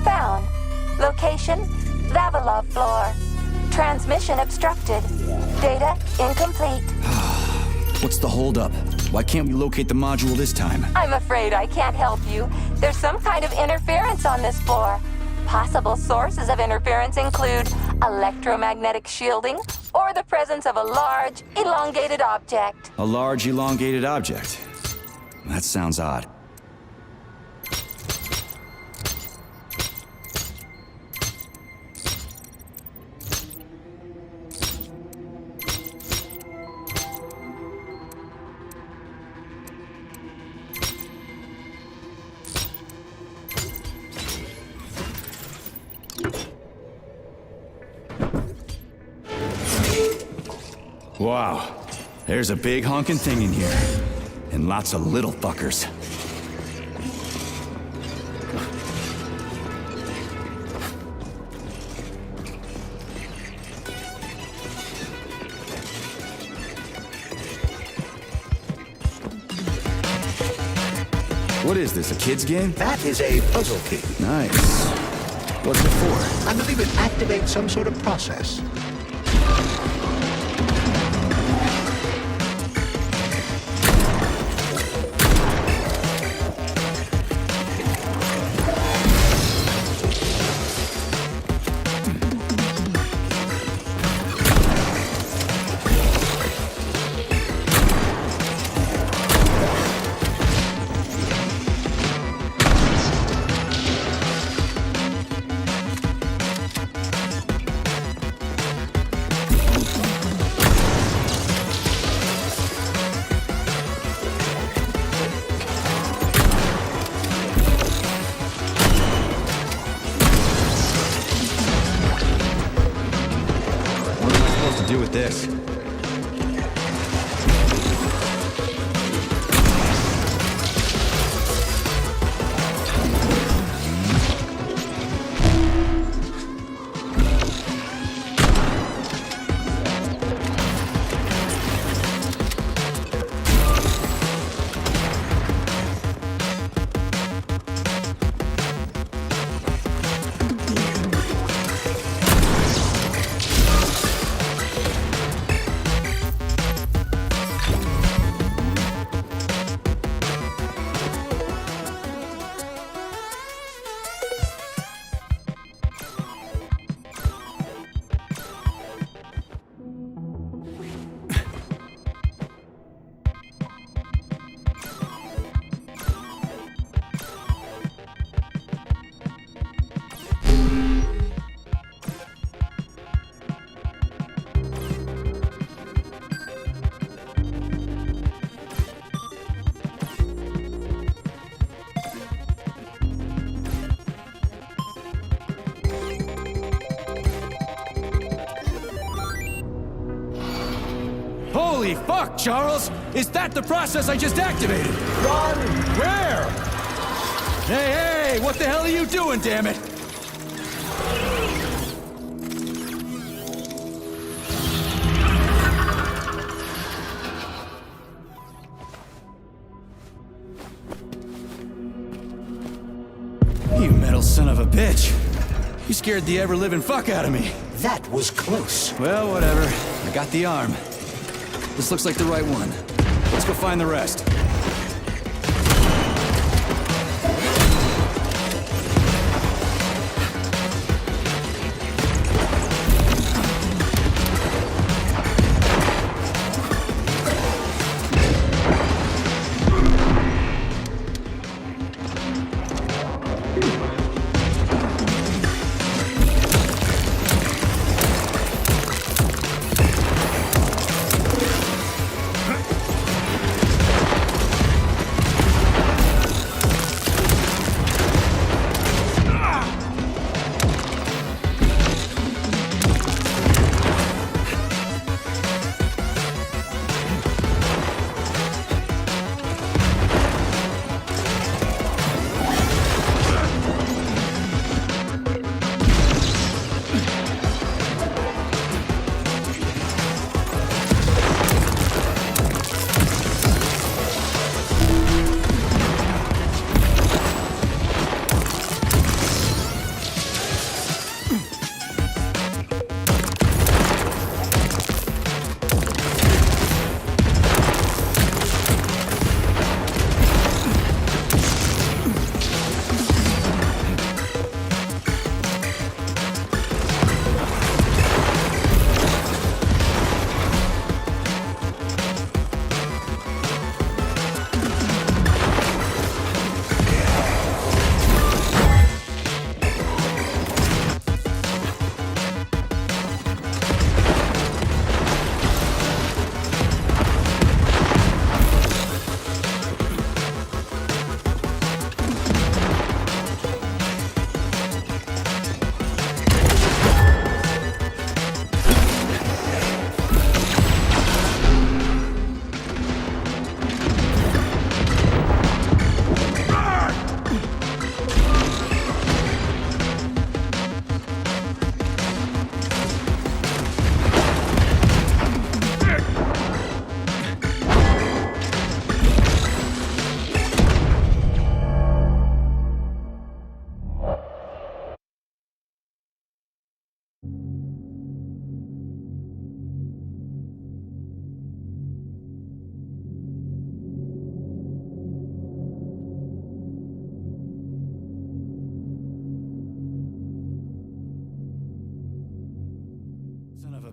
found. Location, Vavilov floor. Transmission obstructed. Data incomplete. What's the holdup? Why can't we locate the module this time? I'm afraid I can't help you. There's some kind of interference on this floor. Possible sources of interference include electromagnetic shielding or the presence of a large, elongated object. A large, elongated object. That sounds odd. Wow, there's a big honking thing in here. And lots of little fuckers. What is this, a kid's game? That is a puzzle key. Nice. What's it for? I believe it activates some sort of process. Do with this. Holy fuck, Charles! Is that the process I just activated? Run! Where? Hey, what the hell are you doing, damn it? You metal son of a bitch. You scared the ever-living fuck out of me. That was close. Well, whatever. I got the arm. This looks like the right one. Let's go find the rest.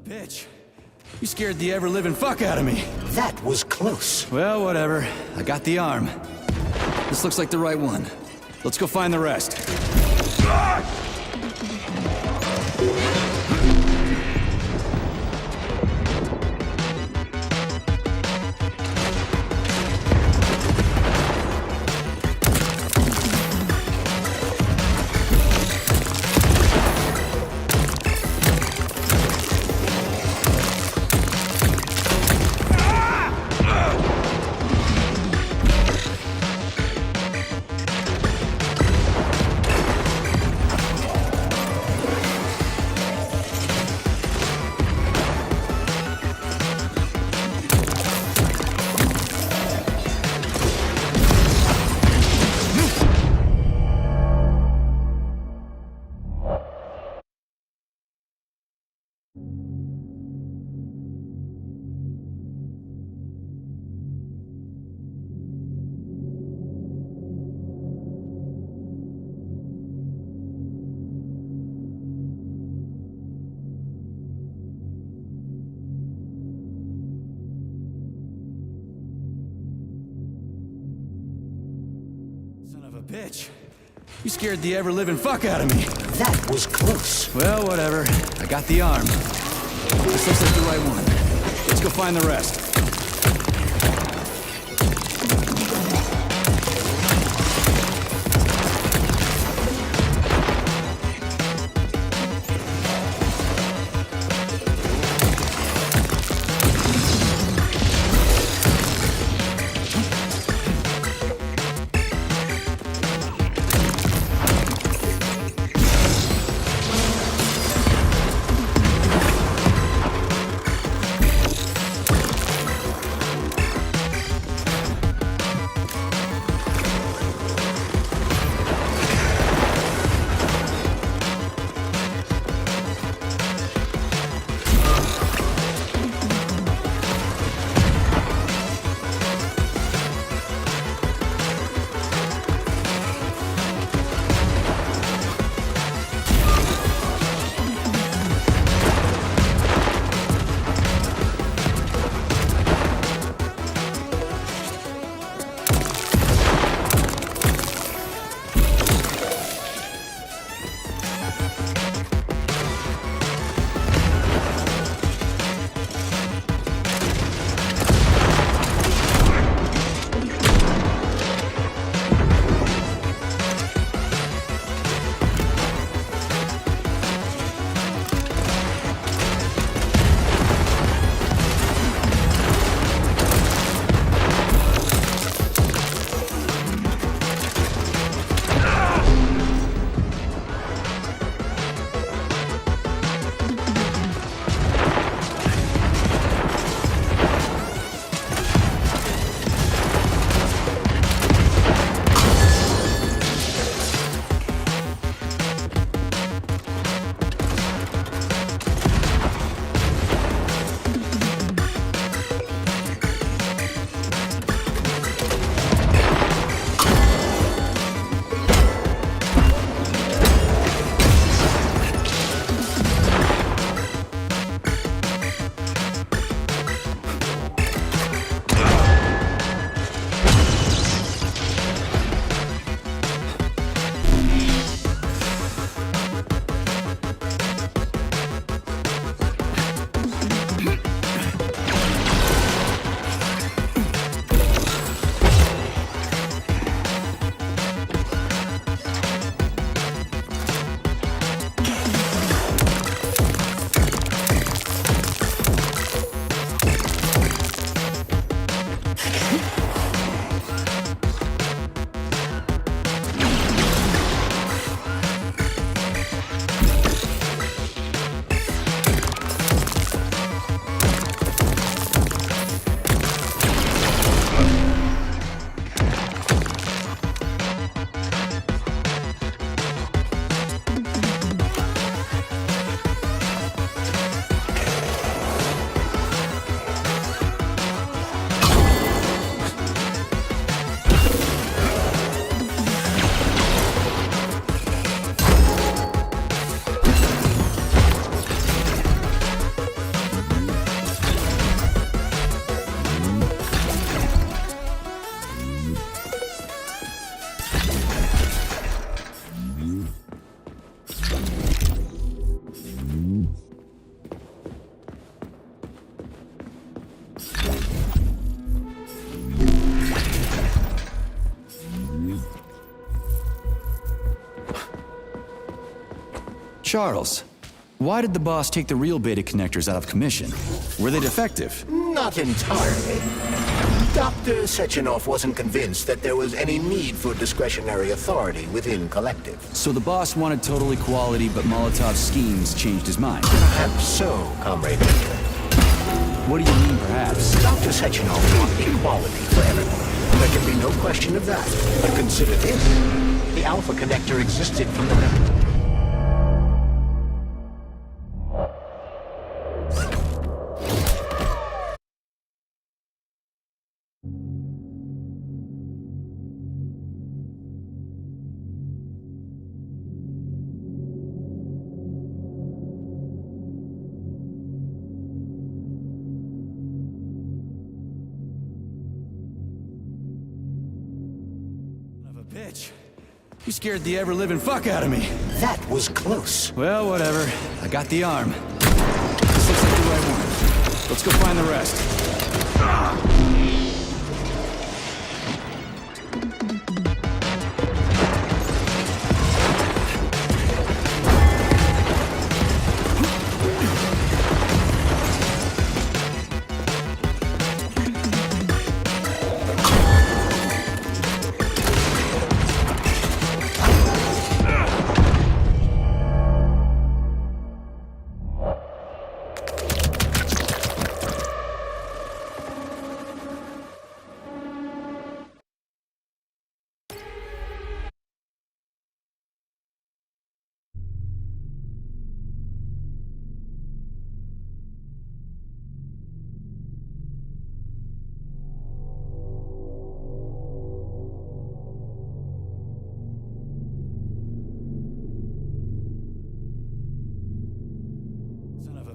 bitch. You scared the ever-living fuck out of me. That was close. Well, whatever. I got the arm. This looks like the right one. Let's go find the rest. Bitch. You scared the ever-living fuck out of me. That was close. Well, whatever. I got the arm. This looks like the right one. Let's go find the rest. Charles, why did the boss take the real beta connectors out of commission? Were they defective? Not entirely. Dr. Sechenov wasn't convinced that there was any need for discretionary authority within Collective. So the boss wanted total equality, but Molotov's schemes changed his mind. Perhaps so, Comrade Victor. What do you mean, perhaps? Dr. Sechenov wanted equality for everyone. There can be no question of that. But consider this. The Alpha connector existed from the beginning. Bitch. You scared the ever-living fuck out of me. That was close. Well, whatever. I got the arm. This looks like the right one. Let's go find the rest.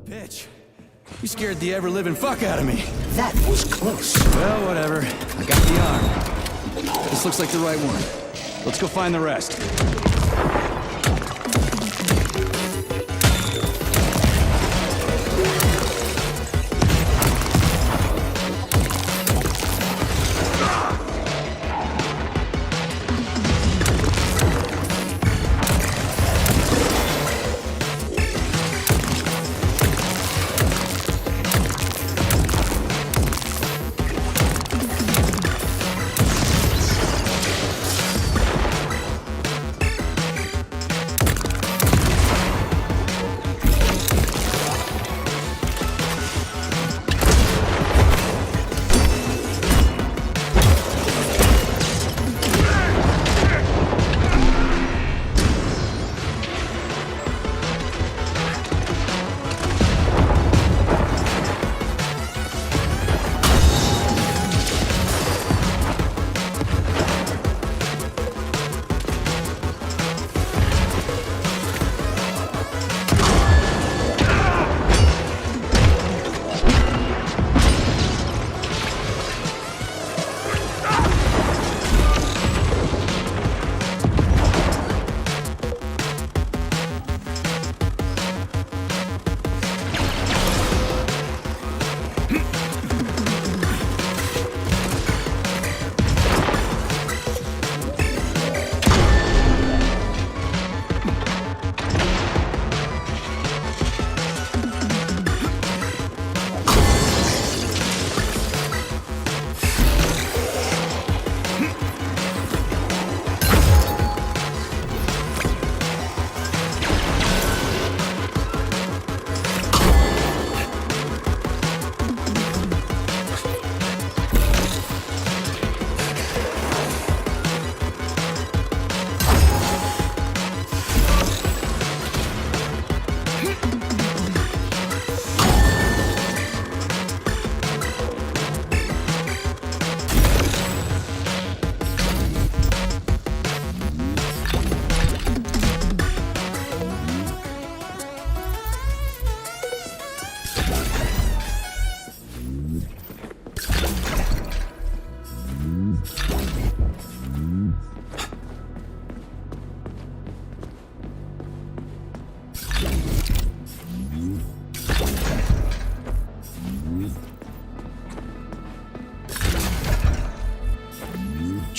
Bitch. You scared the ever-living fuck out of me. That was close. Well, whatever. I got the arm. This looks like the right one. Let's go find the rest.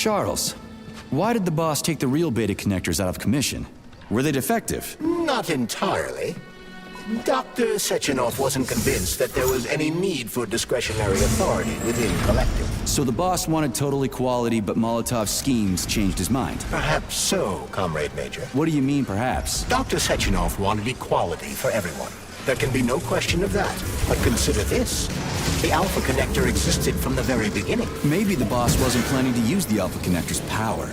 Charles, why did the boss take the real beta connectors out of commission? Were they defective? Not Not entirely. Dr. Sechenov wasn't convinced that there was any need for discretionary authority within Collective. So the boss wanted total equality, but Molotov's schemes changed his mind. Perhaps so, Comrade Major. What do you mean, perhaps? Dr. Sechenov wanted equality for everyone. There can be no question of that. But consider this. The Alpha Connector existed from the very beginning. Maybe the boss wasn't planning to use the Alpha Connector's power.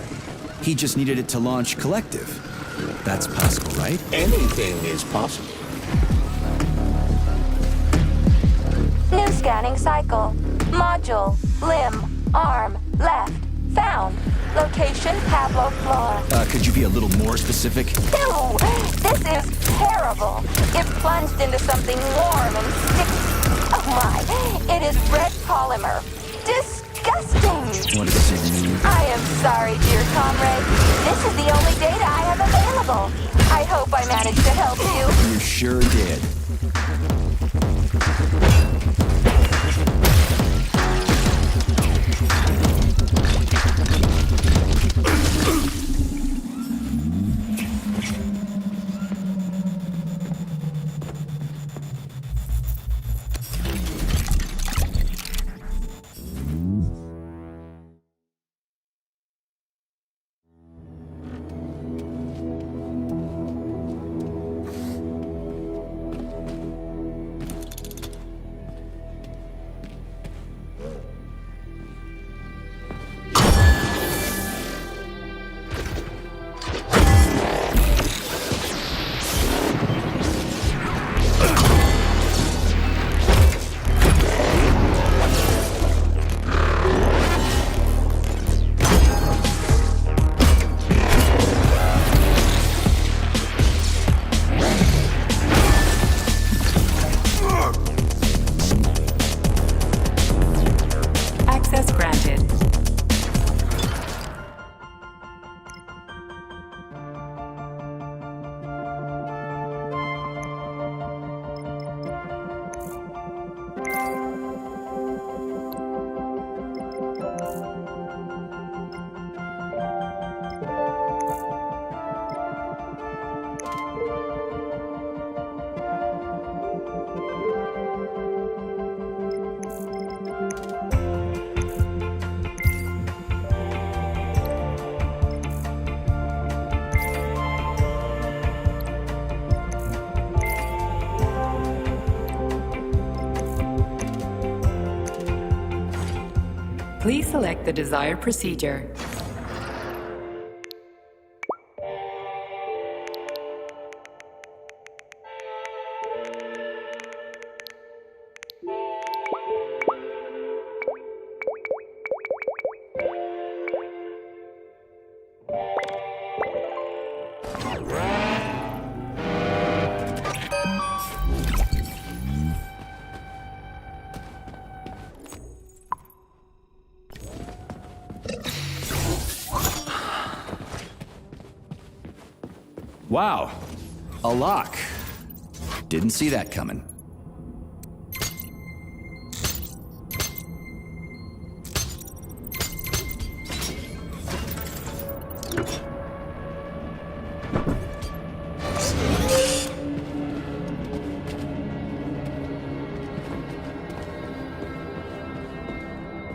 He just needed it to launch Collective. That's possible, right? Anything is possible. New scanning cycle. Module. Limb. Arm. Left. Found. Location Pablo floor. Could you be a little more specific? Ew! This is terrible. It plunged into something warm and sticky. Oh my! It is red polymer. Disgusting! What does it mean? I am sorry, dear comrade. This is the only data I have available. I hope I managed to help you. You sure did. Please select the desired procedure. Wow, a lock. Didn't see that coming.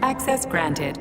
Access granted.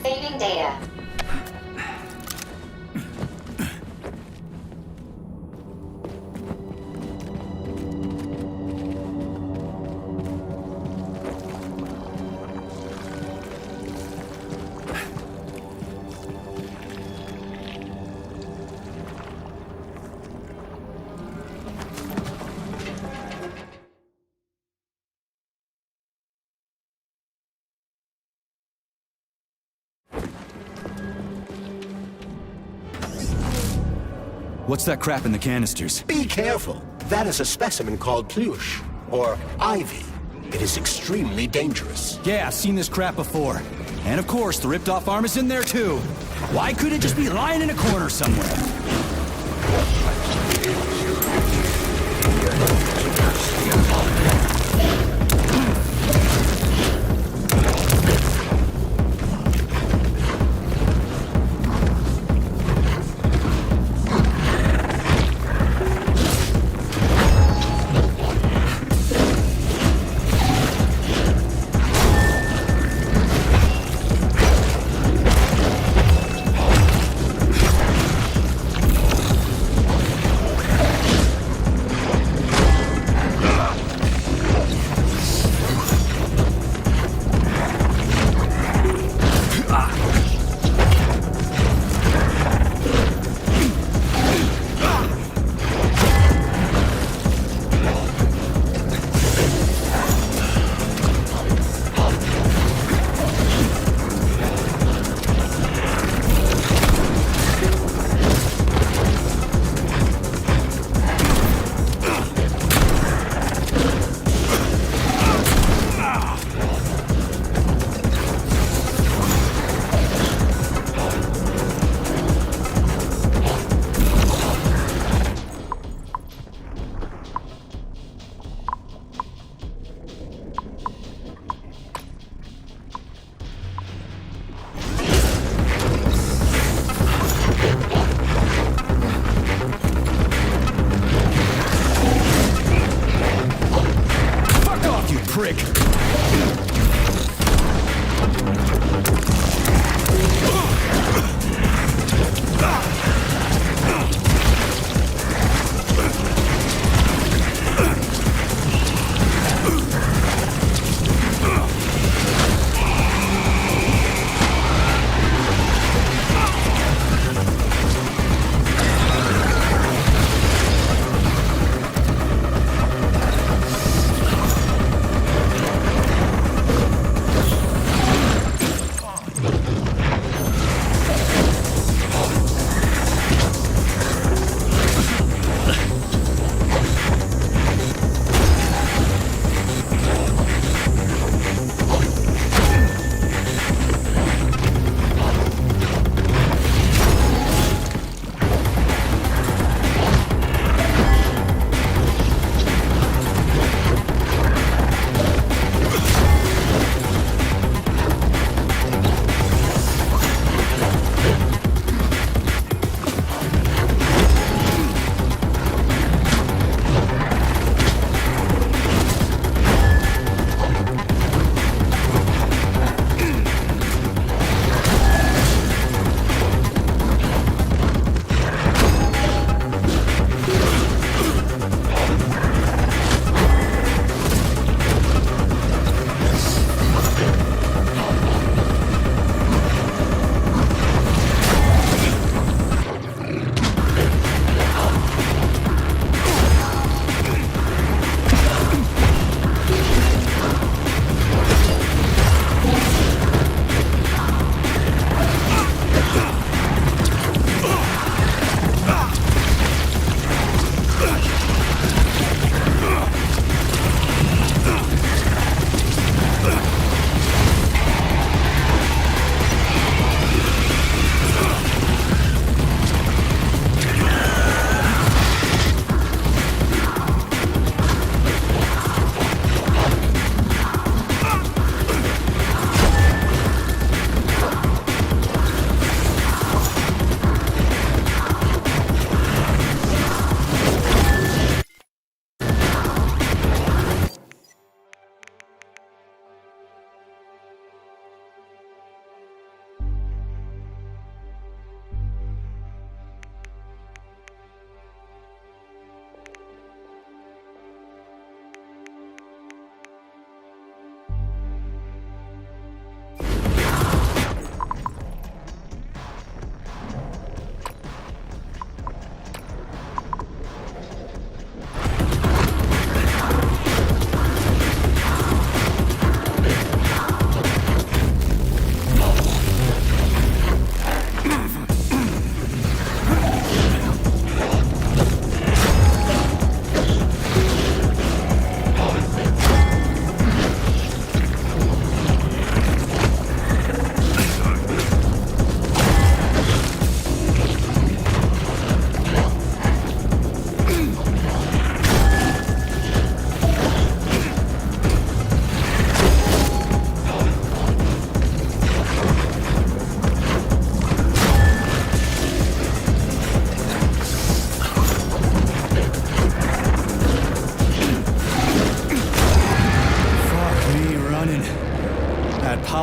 Saving data. What's that crap in the canisters? Be careful. That is a specimen called pluche, or ivy. It is extremely dangerous. Yeah, I've seen this crap before. And of course, the ripped-off arm is in there too. Why couldn't it just be lying in a corner somewhere?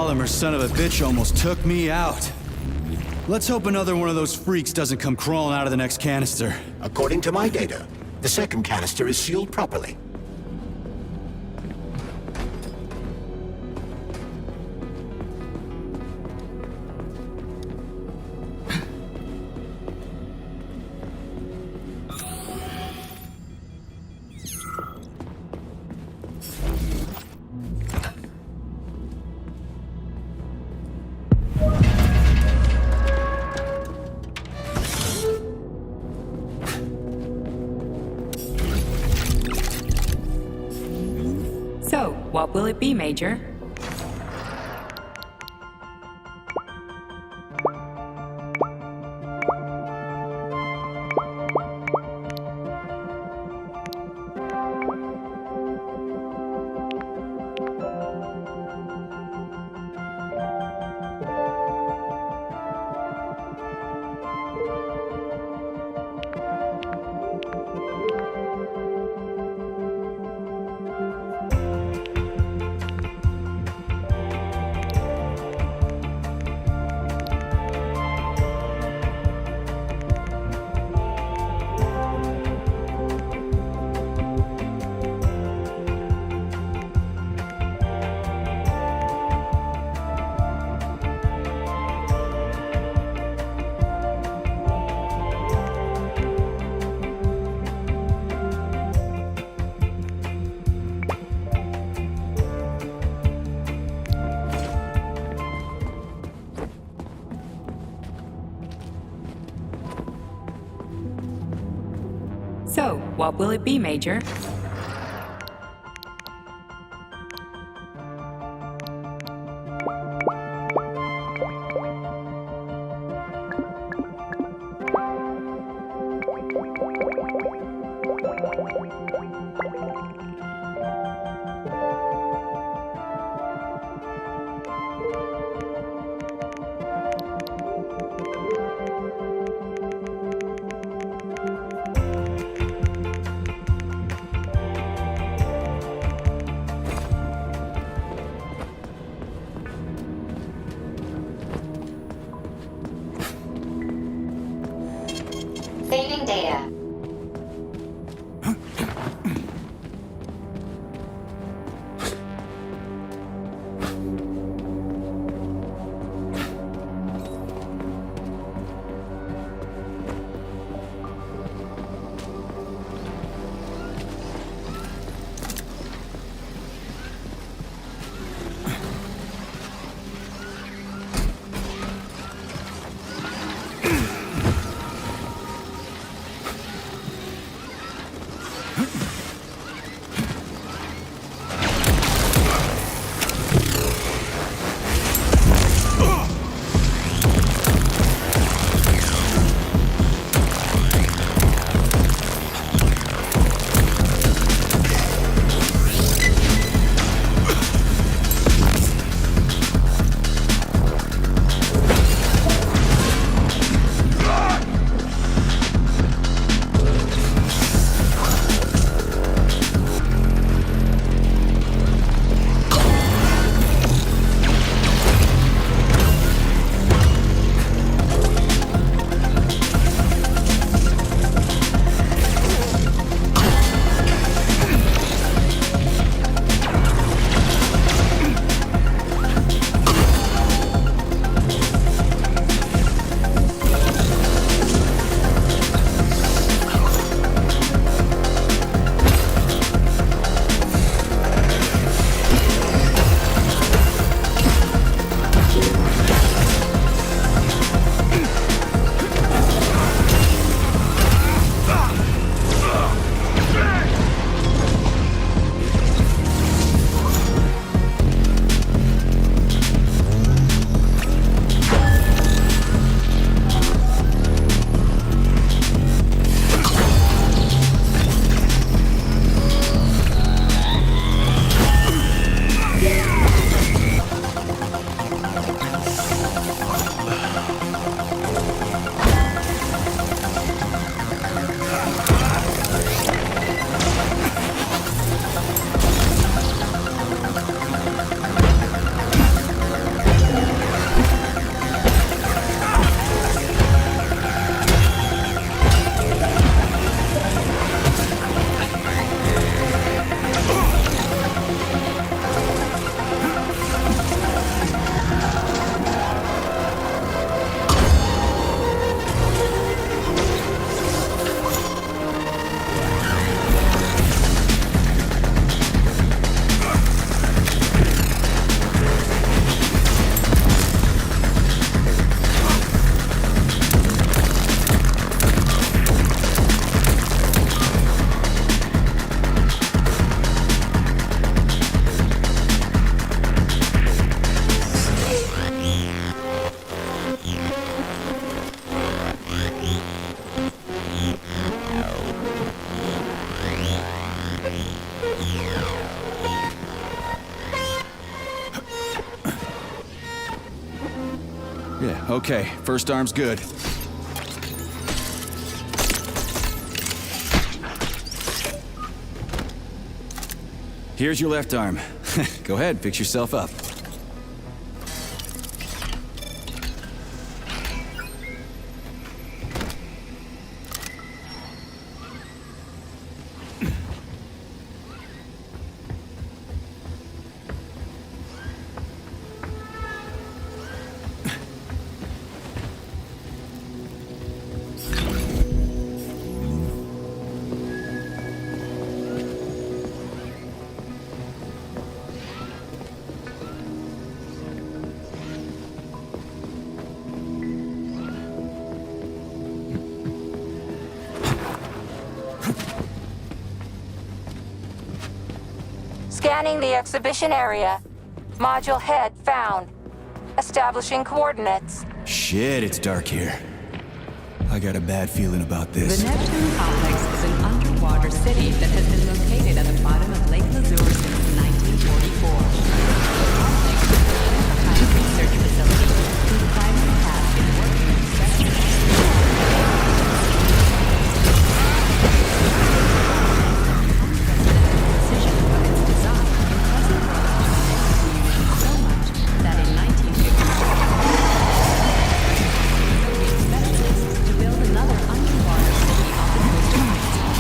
polymer son of a bitch almost took me out. Let's hope another one of those freaks doesn't come crawling out of the next canister. According to my data, the second canister is sealed properly. So, what will it be, Major? So, what will it be, Major? Okay, first arm's good. Here's your left arm. Go ahead, fix yourself up. Scanning the exhibition area. Module head found. Establishing coordinates. Shit, it's dark here. I got a bad feeling about this. The Neptune Complex is an underwater city that has been located at the bottom of Lake Luzur since 1944. The complex is a classified research facility whose primary task is working with special precision of its design impressive community so much that in 1950 to build another underwater city off the coast of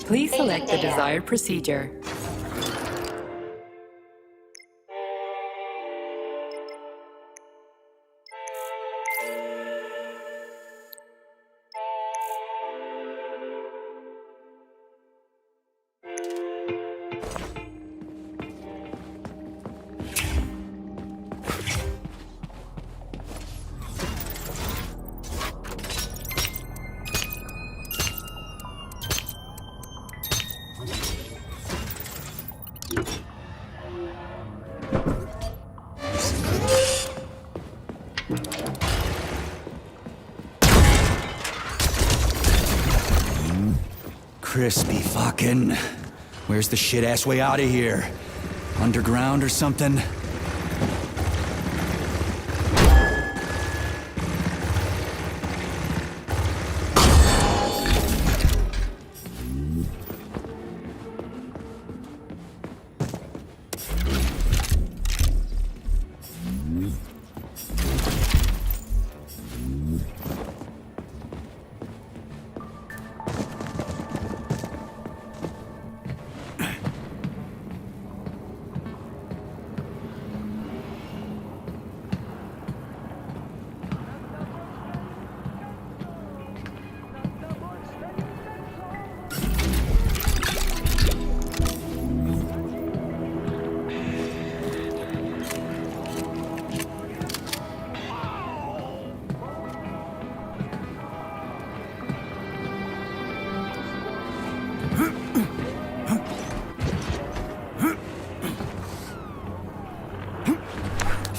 Please select the desired procedure. Crispy fucking. Where's the shit-ass way out of here? Underground or something?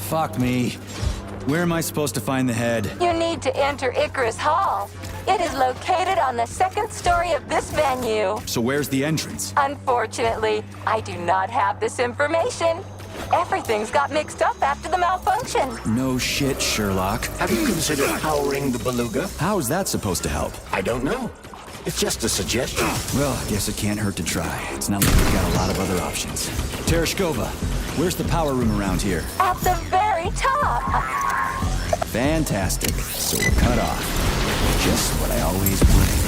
Fuck me. Where am I supposed to find the head? You need to enter Icarus Hall. It is located on the second story of this venue. So where's the entrance? Unfortunately, I do not have this information. Everything's got mixed up after the malfunction. No shit, Sherlock. Have you considered powering the beluga? How is that supposed to help? I don't know. It's just a suggestion. Well, I guess it can't hurt to try. It's not like we've got a lot of other options. Tereshkova, where's the power room around here? At the very top. Fantastic. So we're cut off. Just what I always wanted.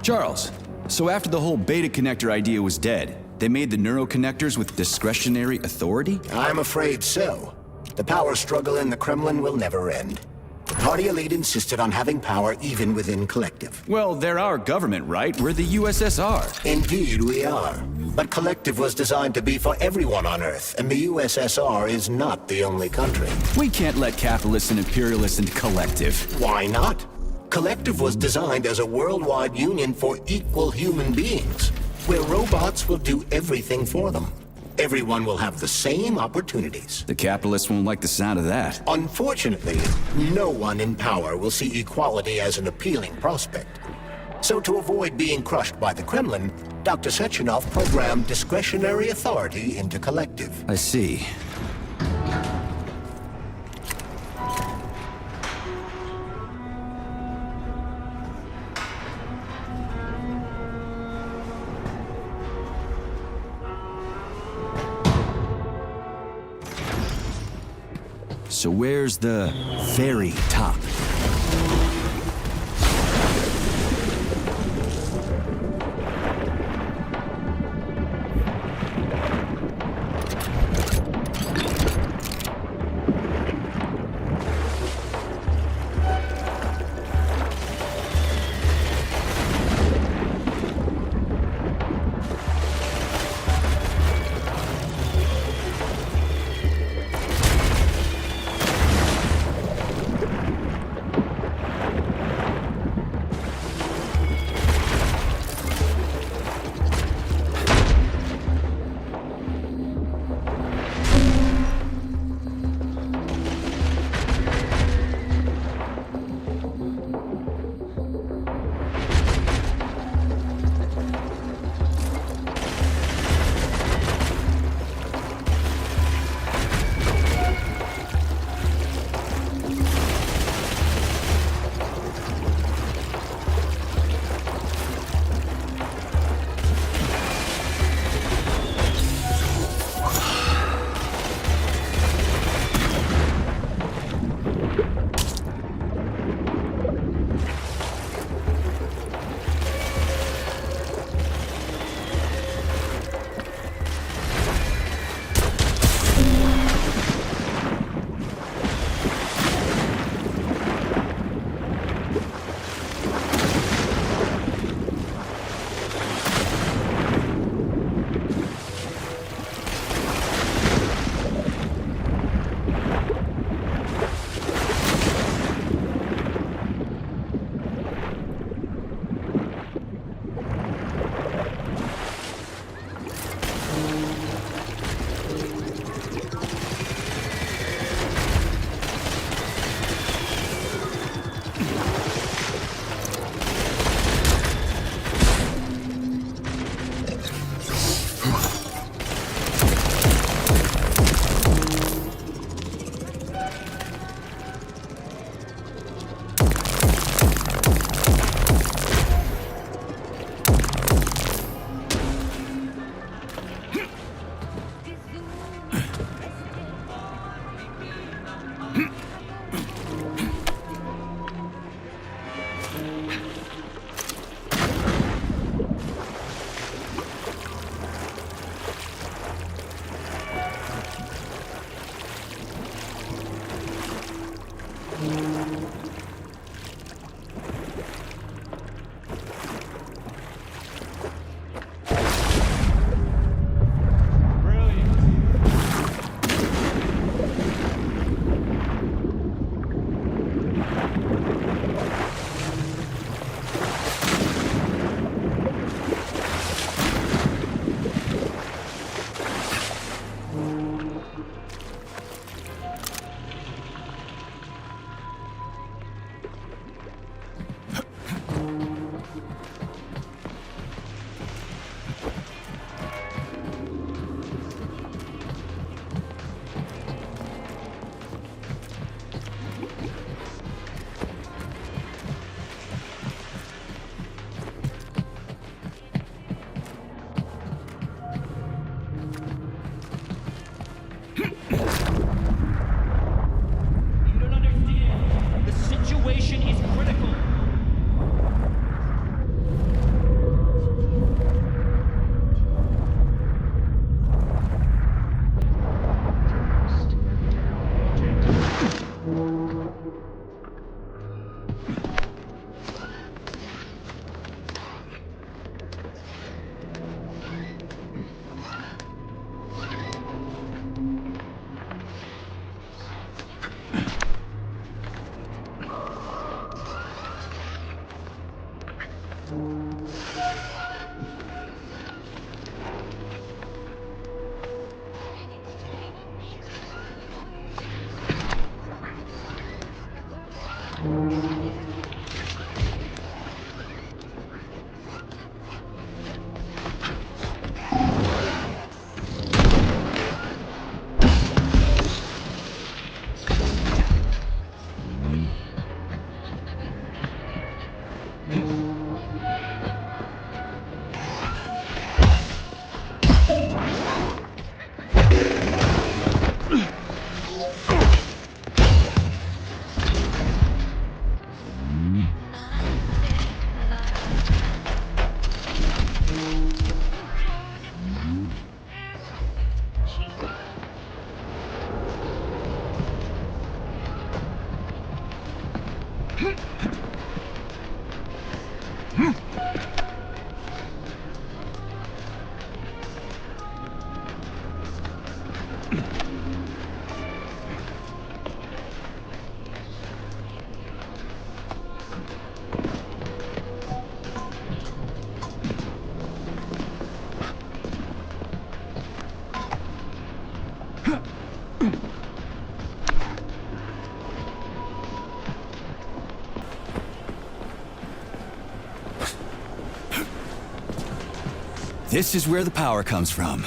Charles, so after the whole beta connector idea was dead, they made the neuroconnectors with discretionary authority? I'm afraid so. The power struggle in the Kremlin will never end. The party elite insisted on having power even within Collective. Well, they're our government, right? We're the USSR. Indeed, we are. But Collective was designed to be for everyone on Earth, and the USSR is not the only country. We can't let capitalists and imperialists into Collective. Why not? Collective was designed as a worldwide union for equal human beings, where robots will do everything for them. Everyone will have the same opportunities. The capitalists won't like the sound of that. Unfortunately, no one in power will see equality as an appealing prospect. So to avoid being crushed by the Kremlin, Dr. Sechenov programmed discretionary authority into Collective. I see. So where's the very top? This is where the power comes from.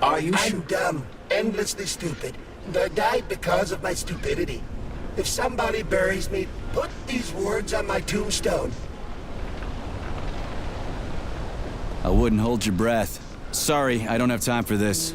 Are you sure? I'm dumb, endlessly stupid, and I died because of my stupidity. If somebody buries me, put these words on my tombstone. I wouldn't hold your breath. Sorry, I don't have time for this.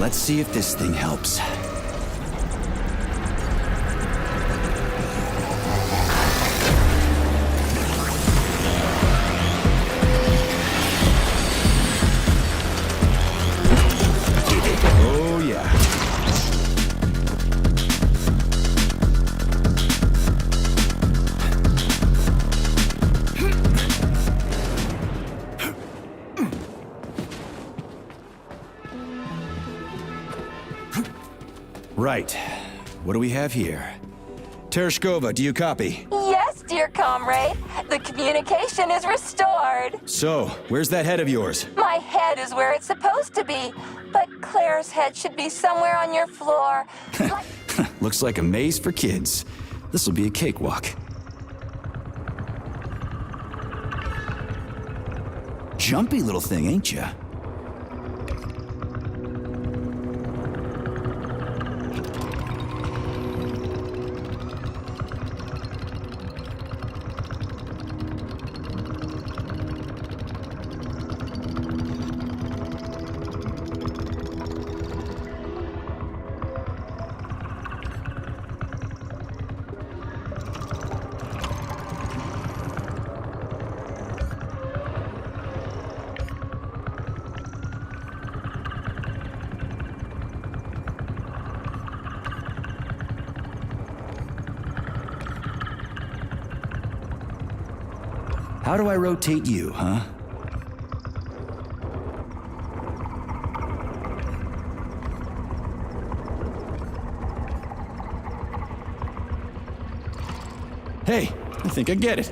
Let's see if this thing helps. Oh, yeah. Right. What do we have here? Tereshkova, do you copy? Yes, dear comrade. The communication is restored. So, where's that head of yours? My head is where it's supposed to be, but Claire's head should be somewhere on your floor. Looks like a maze for kids. This'll be a cakewalk. Jumpy little thing, ain't ya? How do I rotate you, huh? Hey, I think I get it.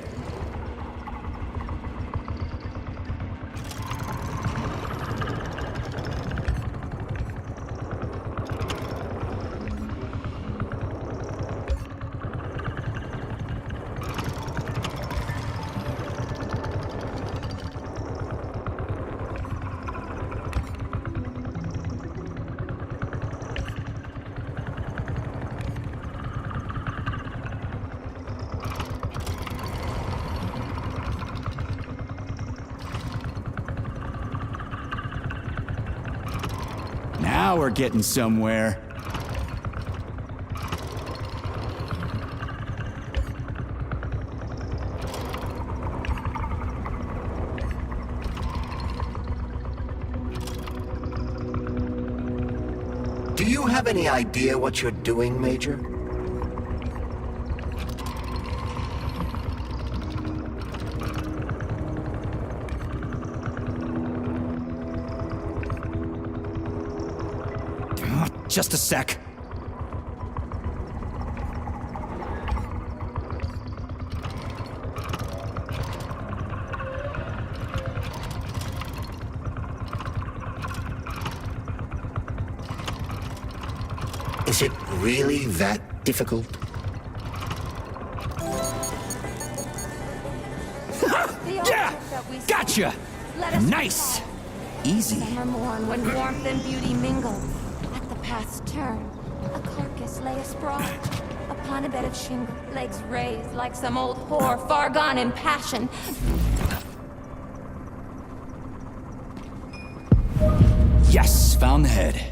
Now we're getting somewhere. Do you have any idea what you're doing, Major? Just a sec. Is it really that difficult? Yeah! Gotcha! Nice! Easy. Summer morn when warmth and beauty mingle. At the path's turn, a carcass lay asprawl. Upon a bed of shingle, legs raised like some old whore far gone in passion. Yes, found the head.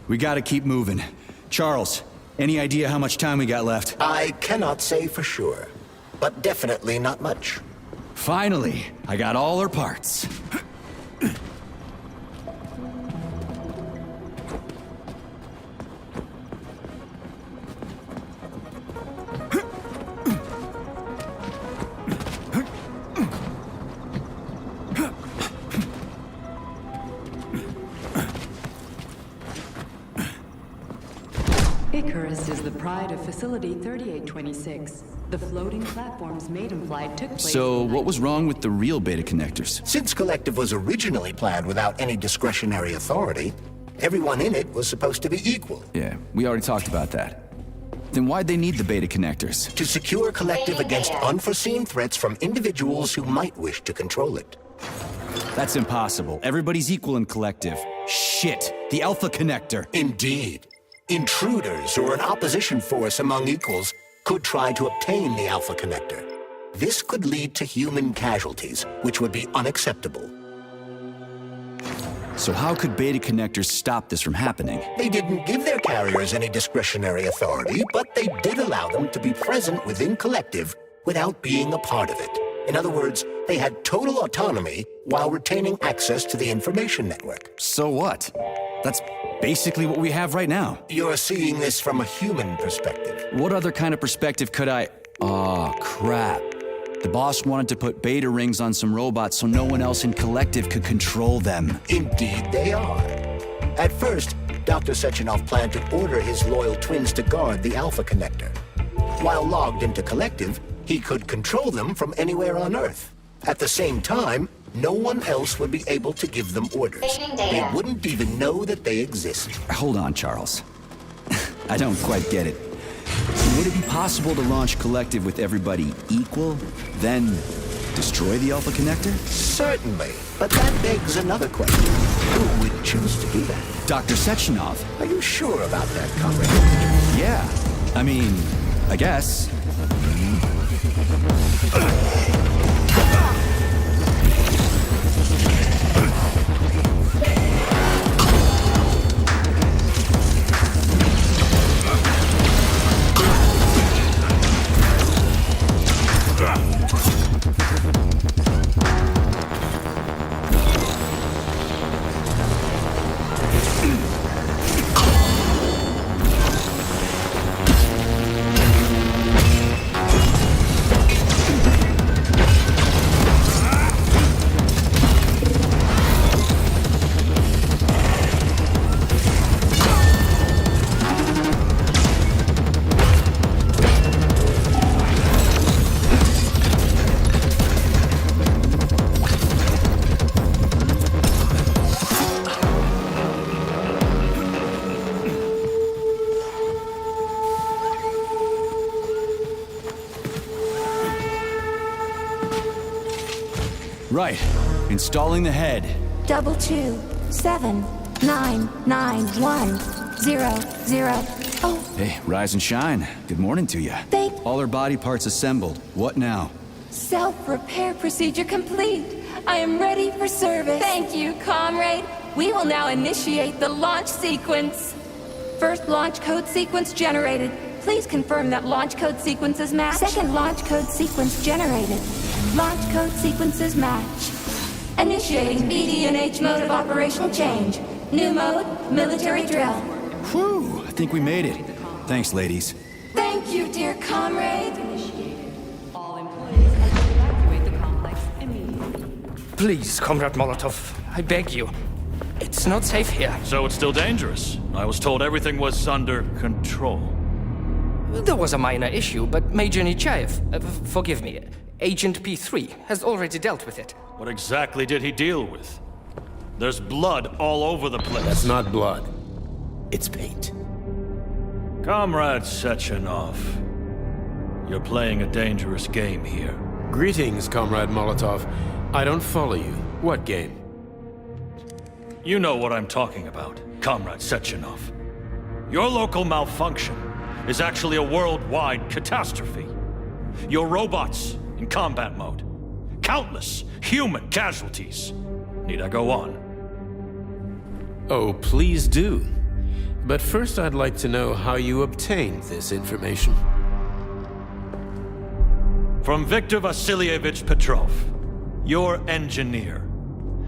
We gotta keep moving. Charles, any idea how much time we got left? I cannot say for sure, but definitely not much. Finally, I got all her parts. Icarus is the pride of Facility 3826. The floating platform's maiden flight took place. So, what was wrong with the real beta connectors? Since Collective was originally planned without any discretionary authority, everyone in it was supposed to be equal. Yeah, we already talked about that. Then why'd they need the beta connectors? To secure Collective against unforeseen threats from individuals who might wish to control it. That's impossible. Everybody's equal in Collective. Shit, the Alpha Connector. Indeed. Intruders or an opposition force among equals could try to obtain the Alpha Connector. This could lead to human casualties, which would be unacceptable. So how could beta connectors stop this from happening? They didn't give their carriers any discretionary authority, but they did allow them to be present within Collective without being a part of it. In other words, they had total autonomy while retaining access to the information network. So what? That's basically what we have right now. You're seeing this from a human perspective. What other kind of perspective could I... Oh, crap. The boss wanted to put beta rings on some robots so no one else in Collective could control them. Indeed they are. At first, Dr. Sechenov planned to order his loyal twins to guard the Alpha Connector. While logged into Collective, he could control them from anywhere on Earth. At the same time, no one else would be able to give them orders. They wouldn't even know that they exist. Hold on, Charles. I don't quite get it. Would it be possible to launch Collective with everybody equal, then destroy the Alpha Connector? Certainly, but that begs another question. Who would choose to do that? Dr. Sechenov. Are you sure about that, Comrade? Yeah. I mean, I guess. Right. Installing the head. 227991000. Oh. Hey, rise and shine. Good morning to you. All her body parts assembled. What now? Self-repair procedure complete. I am ready for service. Thank you, comrade. We will now initiate the launch sequence. First launch code sequence generated. Please confirm that launch code sequences match. Second launch code sequence generated. Launch code sequences match. Initiating BD&H mode of operational change. New mode, military drill. Whew, I think we made it. Thanks, ladies. Thank you, dear comrade. Please, Comrade Molotov, I beg you. It's not safe here. So it's still dangerous. I was told everything was under control. There was a minor issue, but Major Nechayev, forgive me, Agent P3 has already dealt with it. What exactly did he deal with? There's blood all over the place. That's not blood. It's paint. Comrade Sechenov, you're playing a dangerous game here. Greetings, Comrade Molotov. I don't follow you. What game? You know what I'm talking about, Comrade Sechenov. Your local malfunction is actually a worldwide catastrophe. Your robots in combat mode. Countless human casualties. Need I go on? Oh, please do. But first I'd like to know how you obtained this information. From Viktor Vasilievich Petrov, your engineer,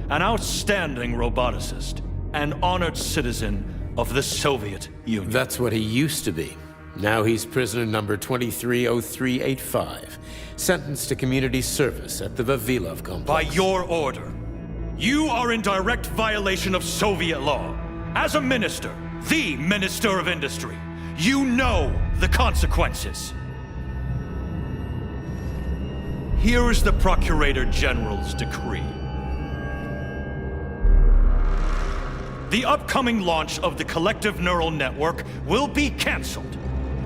an outstanding roboticist, an honored citizen of the Soviet Union. That's what he used to be. Now he's prisoner number 230385, sentenced to community service at the Vavilov complex. By your order, you are in direct violation of Soviet law. As a minister, the Minister of Industry, you know the consequences. Here is the Procurator General's decree. The upcoming launch of the collective neural network will be cancelled,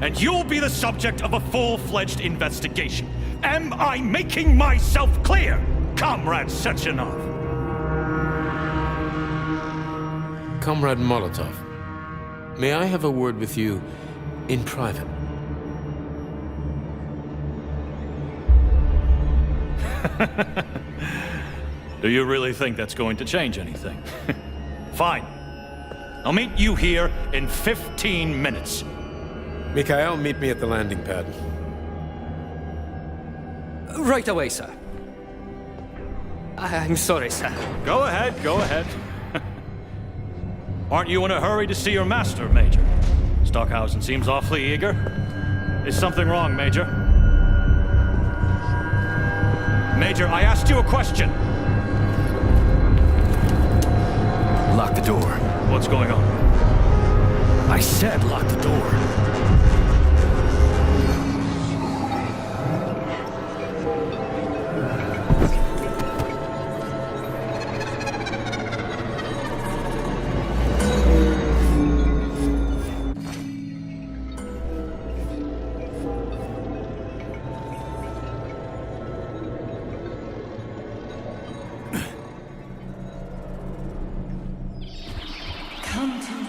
and you'll be the subject of a full-fledged investigation. Am I making myself clear, Comrade Sechenov? Comrade Molotov, may I have a word with you in private? Do you really think that's going to change anything? Fine. I'll meet you here in 15 minutes. Mikhail, meet me at the landing pad. Right away, sir. I'm sorry, sir. Go ahead, go ahead. Aren't you in a hurry to see your master, Major? Stockhausen seems awfully eager. Is something wrong, Major? Major, I asked you a question. Lock the door. What's going on? I said lock the door. Come to me.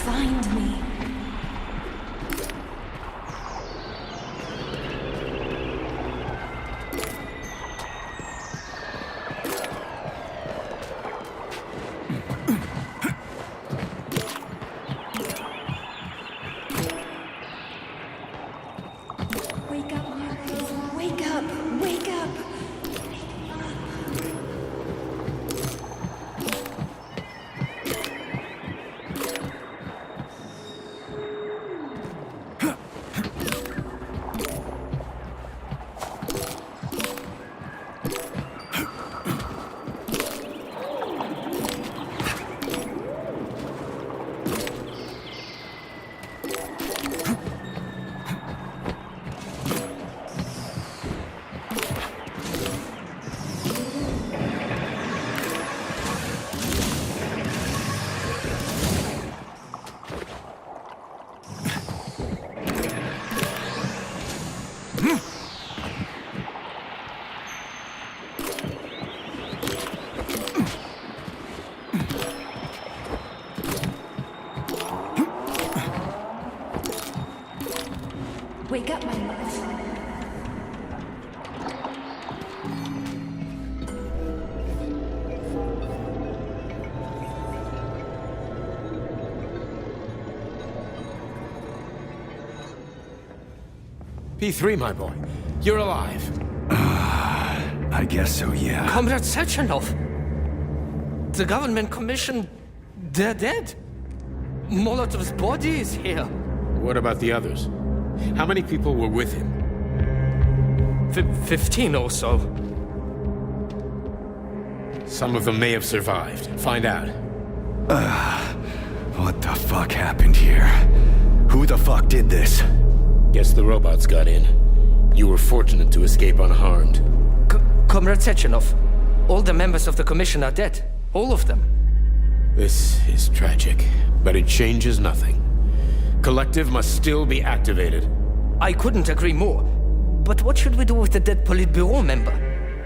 Find me. Wake up, Marcus. Wake up. Wake up. Wake up, my love. P3, my boy. You're alive. I guess so, yeah. Comrade Sechenov! The government commission, they're dead. Molotov's body is here. What about the others? How many people were with him? 15 or so. Some of them may have survived. Find out. What the fuck happened here? Who the fuck did this? Guess the robots got in. You were fortunate to escape unharmed. Comrade Sechenov, all the members of the commission are dead. All of them. This is tragic, but it changes nothing. Collective must still be activated. I couldn't agree more. But what should we do with the dead Politburo member?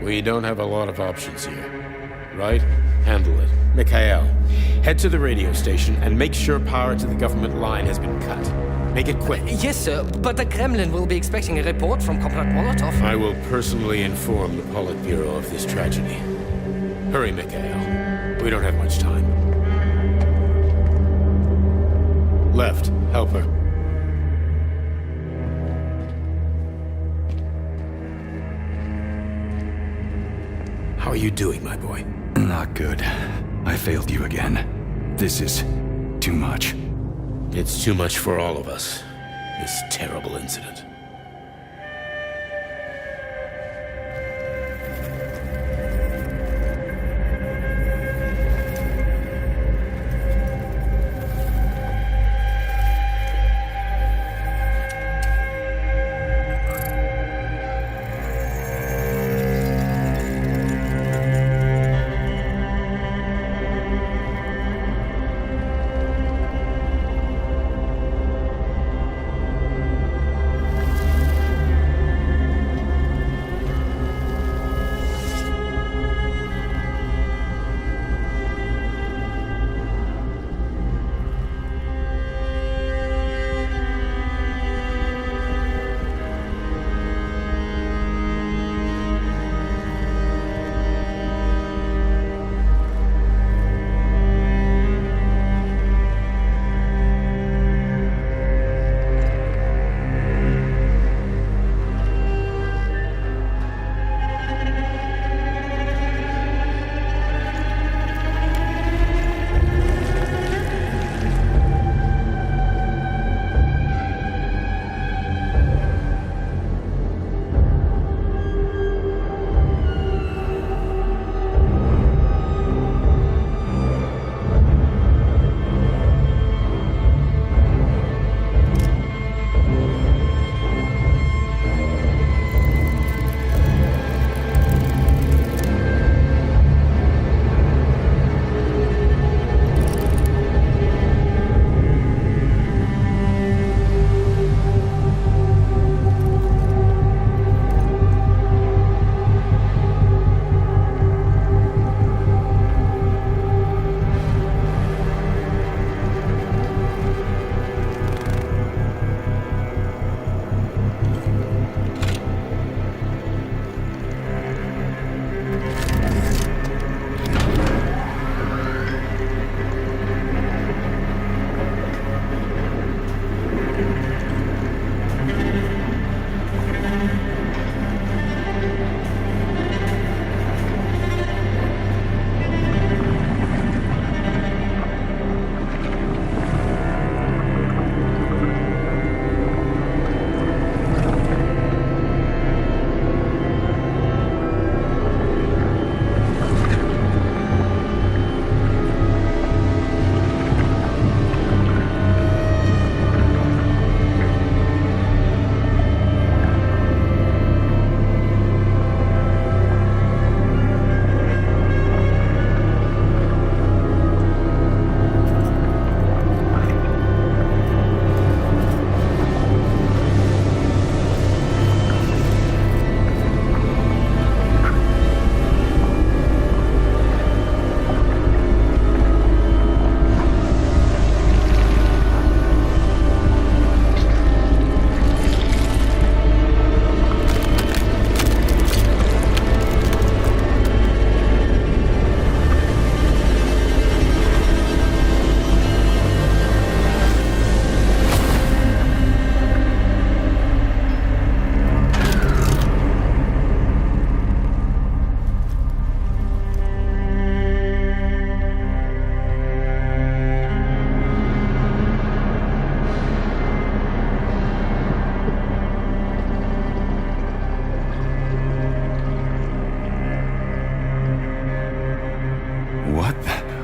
We don't have a lot of options here, right? Handle it. Mikhail, head to the radio station and make sure power to the government line has been cut. Make it quick. Yes, sir, but the Kremlin will be expecting a report from Comrade Molotov. I will personally inform the Politburo of this tragedy. Hurry, Mikhail. We don't have much time. Left, help her. How are you doing, my boy? Not good. I failed you again. This is too much. It's too much for all of us, this terrible incident.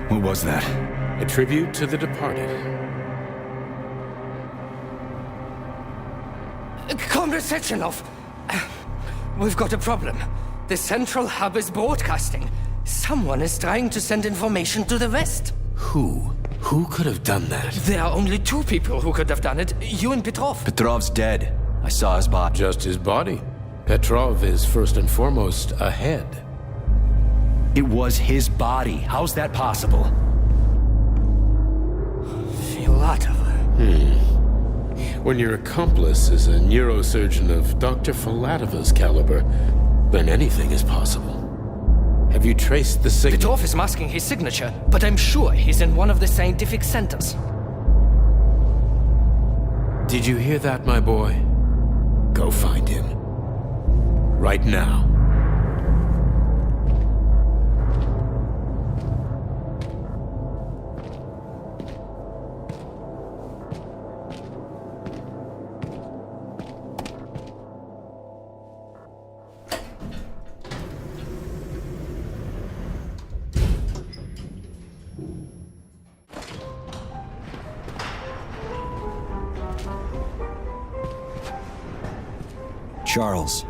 What was that? A tribute to the departed. Comrade Sechenov, we've got a problem. The central hub is broadcasting. Someone is trying to send information to the west. Who? Who could have done that? There are only two people who could have done it, you and Petrov. Petrov's dead. I saw his body. Just his body. Petrov is first and foremost ahead. It was his body. How's that possible? Filatova. When your accomplice is a neurosurgeon of Dr. Filatova's caliber, then anything is possible. Have you traced the The signal? dwarf is masking his signature, but I'm sure he's in one of the scientific centers. Did you hear that, my boy? Go find him. Right now. Charles,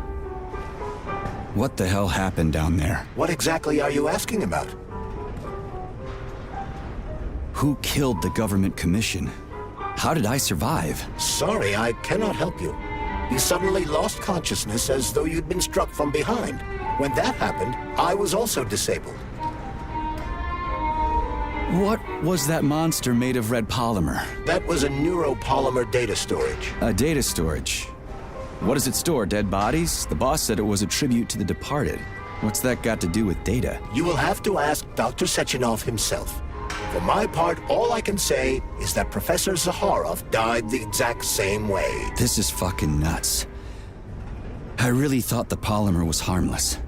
what the hell happened down there? What exactly are you asking about? Who killed the government commission? How did I survive? Sorry, I cannot help you. You suddenly lost consciousness as though you'd been struck from behind. When that happened, I was also disabled. What was that monster made of red polymer? That was a neuropolymer data storage. A data storage? What does it store, dead bodies? The boss said it was a tribute to the departed. What's that got to do with data? You will have to ask Dr. Sechenov himself. For my part, all I can say is that Professor Zaharov died the exact same way. This is fucking nuts. I really thought the polymer was harmless.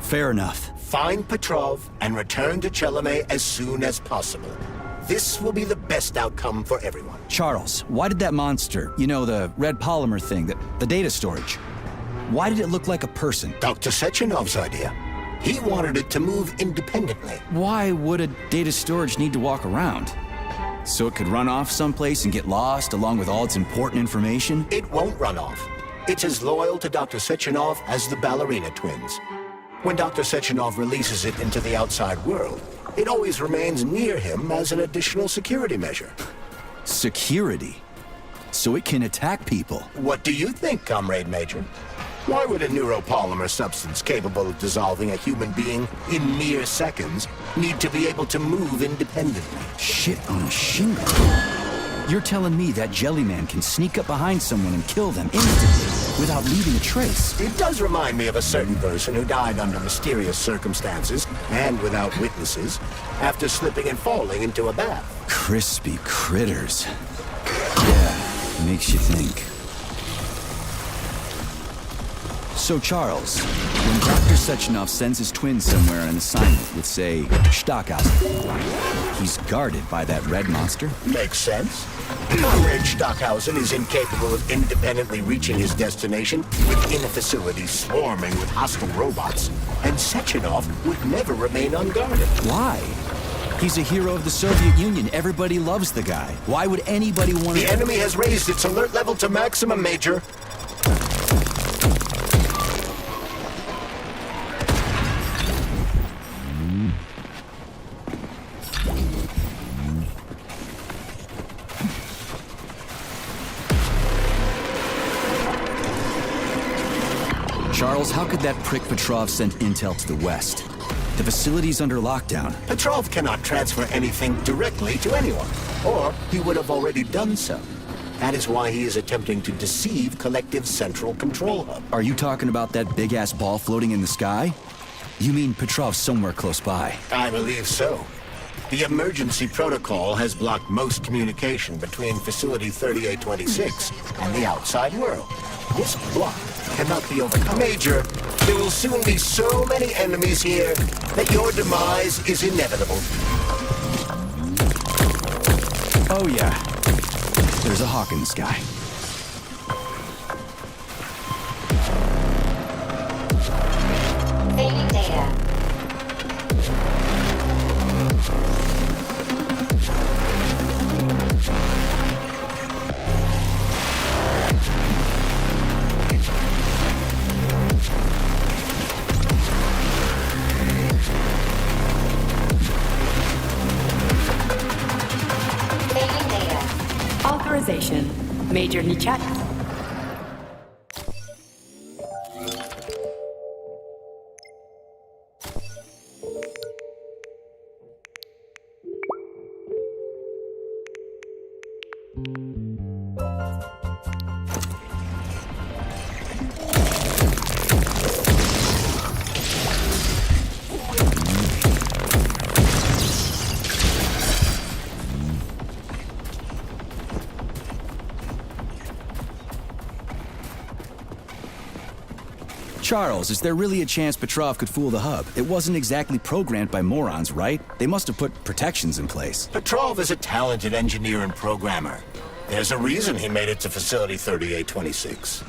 Fair enough. Find Petrov and return to Chelome as soon as possible. This will be the best outcome for everyone. Charles, why did that monster, you know, the red polymer thing, the data storage, why did it look like a person? Dr. Sechenov's idea. He wanted it to move independently. Why would a data storage need to walk around? So it could run off someplace and get lost along with all its important information? It won't run off. It's as loyal to Dr. Sechenov as the ballerina twins. When Dr. Sechenov releases it into the outside world, it always remains near him as an additional security measure. Security? So it can attack people? What do you think, Comrade Major? Why would a neuropolymer substance capable of dissolving a human being in mere seconds need to be able to move independently? Shit on a shingle. You're telling me that Jellyman can sneak up behind someone and kill them instantly without leaving a trace? It does remind me of a certain person who died under mysterious circumstances and without witnesses after slipping and falling into a bath. Crispy critters. Yeah, makes you think. So, Charles, when Dr. Sechenov sends his twin somewhere on an assignment with, say, Stockhausen, he's guarded by that red monster? Makes sense. Comrade Stockhausen is incapable of independently reaching his destination within a facility swarming with hostile robots, and Sechenov would never remain unguarded. Why? He's a hero of the Soviet Union. Everybody loves the guy. Why would anybody want to... The enemy has raised its alert level to maximum, Major. Charles, how could that prick Petrov send intel to the west? The facility's under lockdown. Petrov cannot transfer anything directly to anyone, or he would have already done so. That is why he is attempting to deceive Collective's central control hub. Are you talking about that big-ass ball floating in the sky? You mean Petrov's somewhere close by? I believe so. The emergency protocol has blocked most communication between Facility 3826 and the outside world. This block cannot be overcome. Major, there will soon be so many enemies here that your demise is inevitable. Oh yeah. There's a hawk in the sky. Saving data. Authorization. Major Nichat. Charles, is there really a chance Petrov could fool the hub? It wasn't exactly programmed by morons, right? They must have put protections in place. Petrov is a talented engineer and programmer. There's a reason he made it to Facility 3826.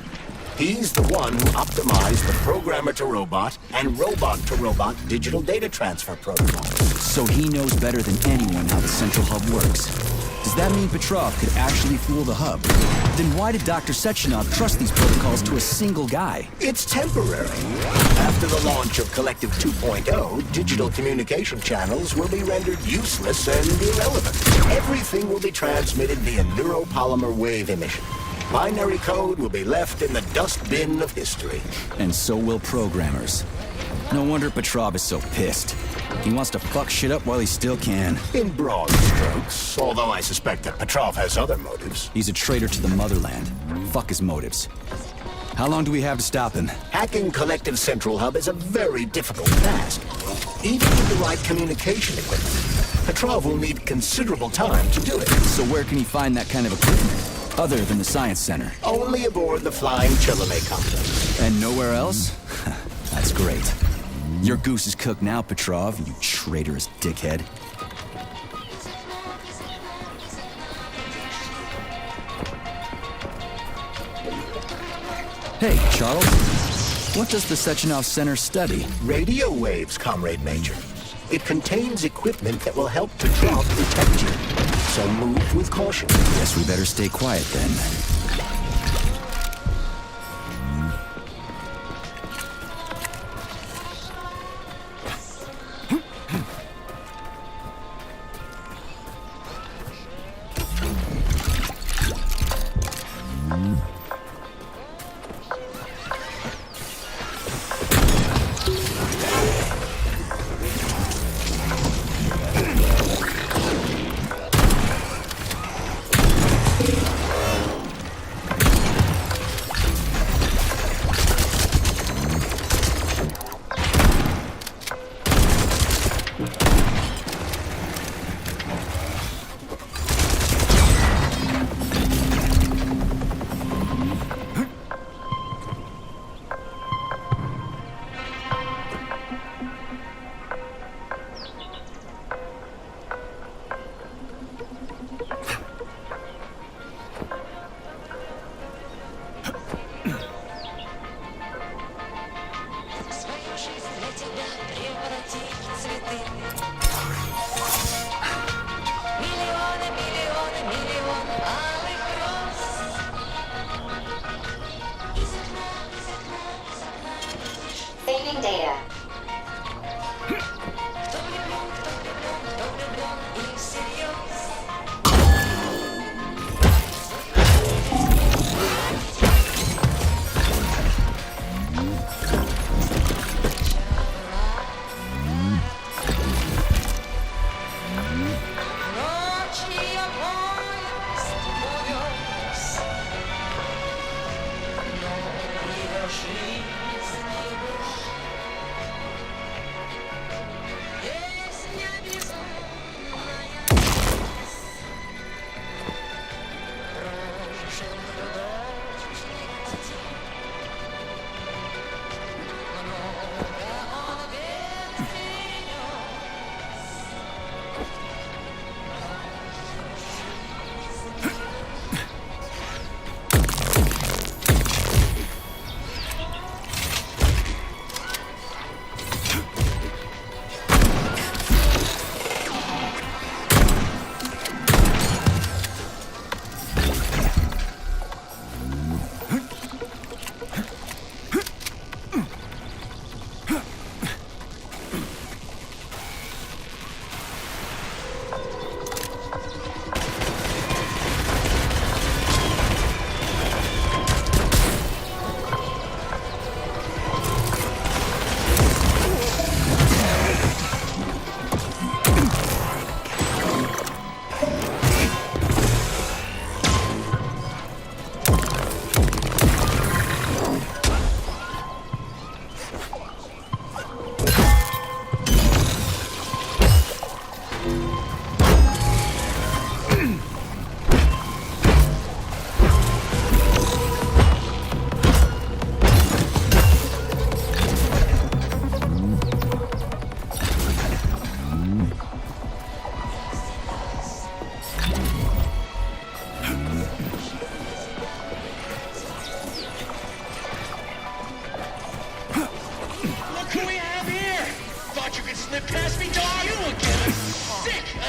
He's the one who optimized the programmer-to-robot and robot-to-robot digital data transfer protocols. So he knows better than anyone how the central hub works. Does that mean Petrov could actually fool the hub? Then why did Dr. Sechenov trust these protocols to a single guy? It's temporary. After the launch of Collective 2.0, digital communication channels will be rendered useless and irrelevant. Everything will be transmitted via neuropolymer wave emission. Binary code will be left in the dustbin of history. And so will programmers. No wonder Petrov is so pissed. He wants to fuck shit up while he still can. In broad strokes, although I suspect that Petrov has other motives. He's a traitor to the motherland. Fuck his motives. How long do we have to stop him? Hacking Collective Central Hub is a very difficult task. Even with the right communication equipment, Petrov will need considerable time to do it. So where can he find that kind of equipment? Other than the Science Center? Only aboard the Flying Chilome complex. And nowhere else? That's great. Your goose is cooked now, Petrov, you traitorous dickhead. Hey, Charles. What does the Sechenov Center study? Radio waves, Comrade Major. It contains equipment that will help Petrov protect you. So move with caution. Guess we better stay quiet then. Saving data.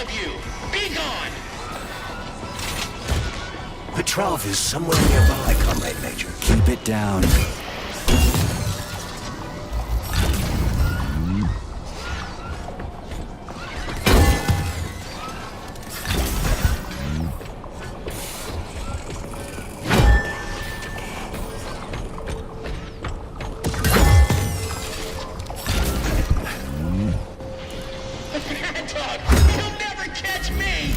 of you! Be gone! The trough is somewhere nearby, Comrade Major. Keep it down. Dog, you'll never catch me!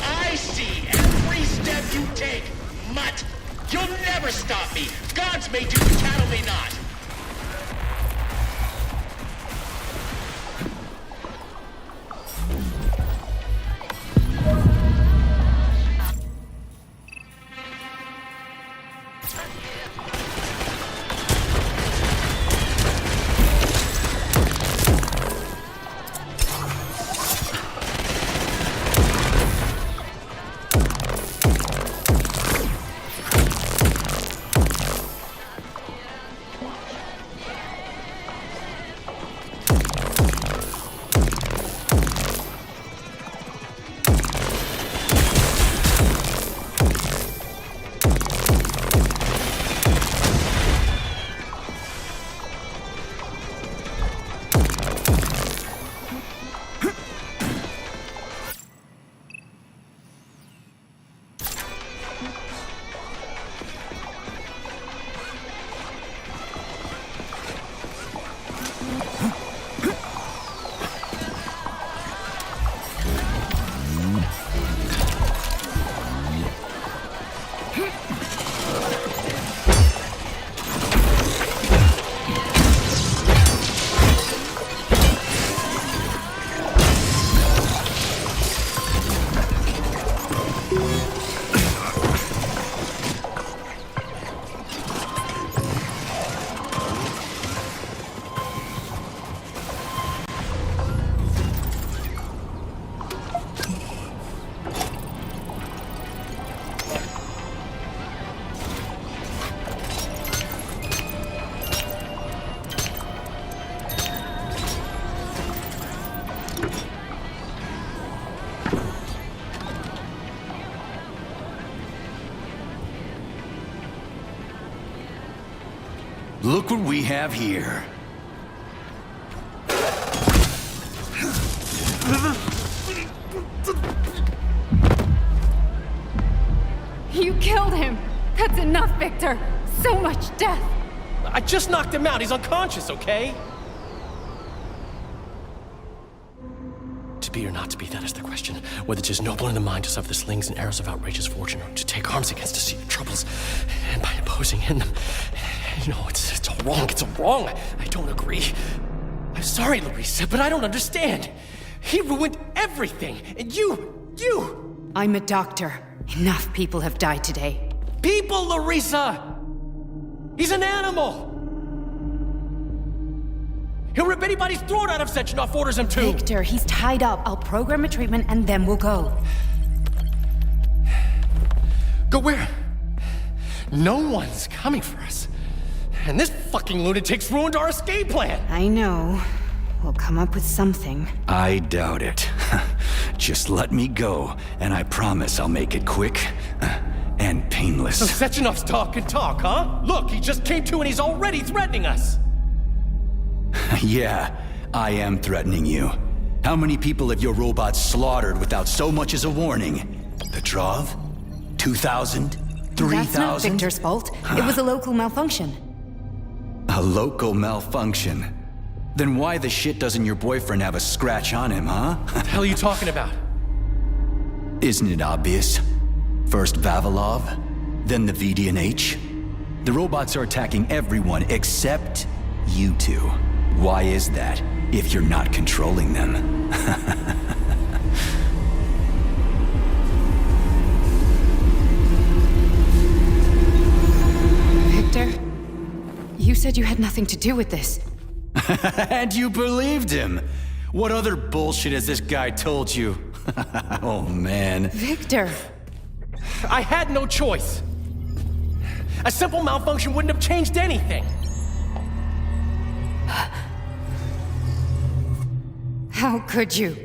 I see every step you take, mutt! You'll never stop me! Gods may do, cattle may not! Look what we have here. You killed him! That's enough, Victor! So much death! I just knocked him out. He's unconscious, okay? To be or not to be, that is the question. Whether 'tis noble in the mind to suffer the slings and arrows of outrageous fortune, or to take arms against deceit and troubles, and by opposing in them, No, it's all wrong. It's all wrong. I don't agree. I'm sorry, Larissa, but I don't understand. He ruined everything, and you... I'm a doctor. Enough people have died today. People, Larissa! He's an animal! He'll rip anybody's throat out if Sechenov orders him to! Victor, he's tied up. I'll program a treatment and then we'll go. Go where? No one's coming for us. And this fucking lunatic's ruined our escape plan! I know. We'll come up with something. I doubt it. Just let me go, and I promise I'll make it quick and painless. So Sechenov's talk and talk, huh? Look, he just came to and he's already threatening us! Yeah, I am threatening you. How many people have your robots slaughtered without so much as a warning? Petrov? 2,000? 3,000? That's not Victor's fault. It was a local malfunction. A local malfunction? Then why the shit doesn't your boyfriend have a scratch on him, huh? What the hell are you talking about? Isn't it obvious? First Vavilov, then the VDNH. The robots are attacking everyone except you two. Why is that, if you're not controlling them? Victor, you said you had nothing to do with this. And you believed him! What other bullshit has this guy told you? Oh, man. Victor! I had no choice! A simple malfunction wouldn't have changed anything! How could you?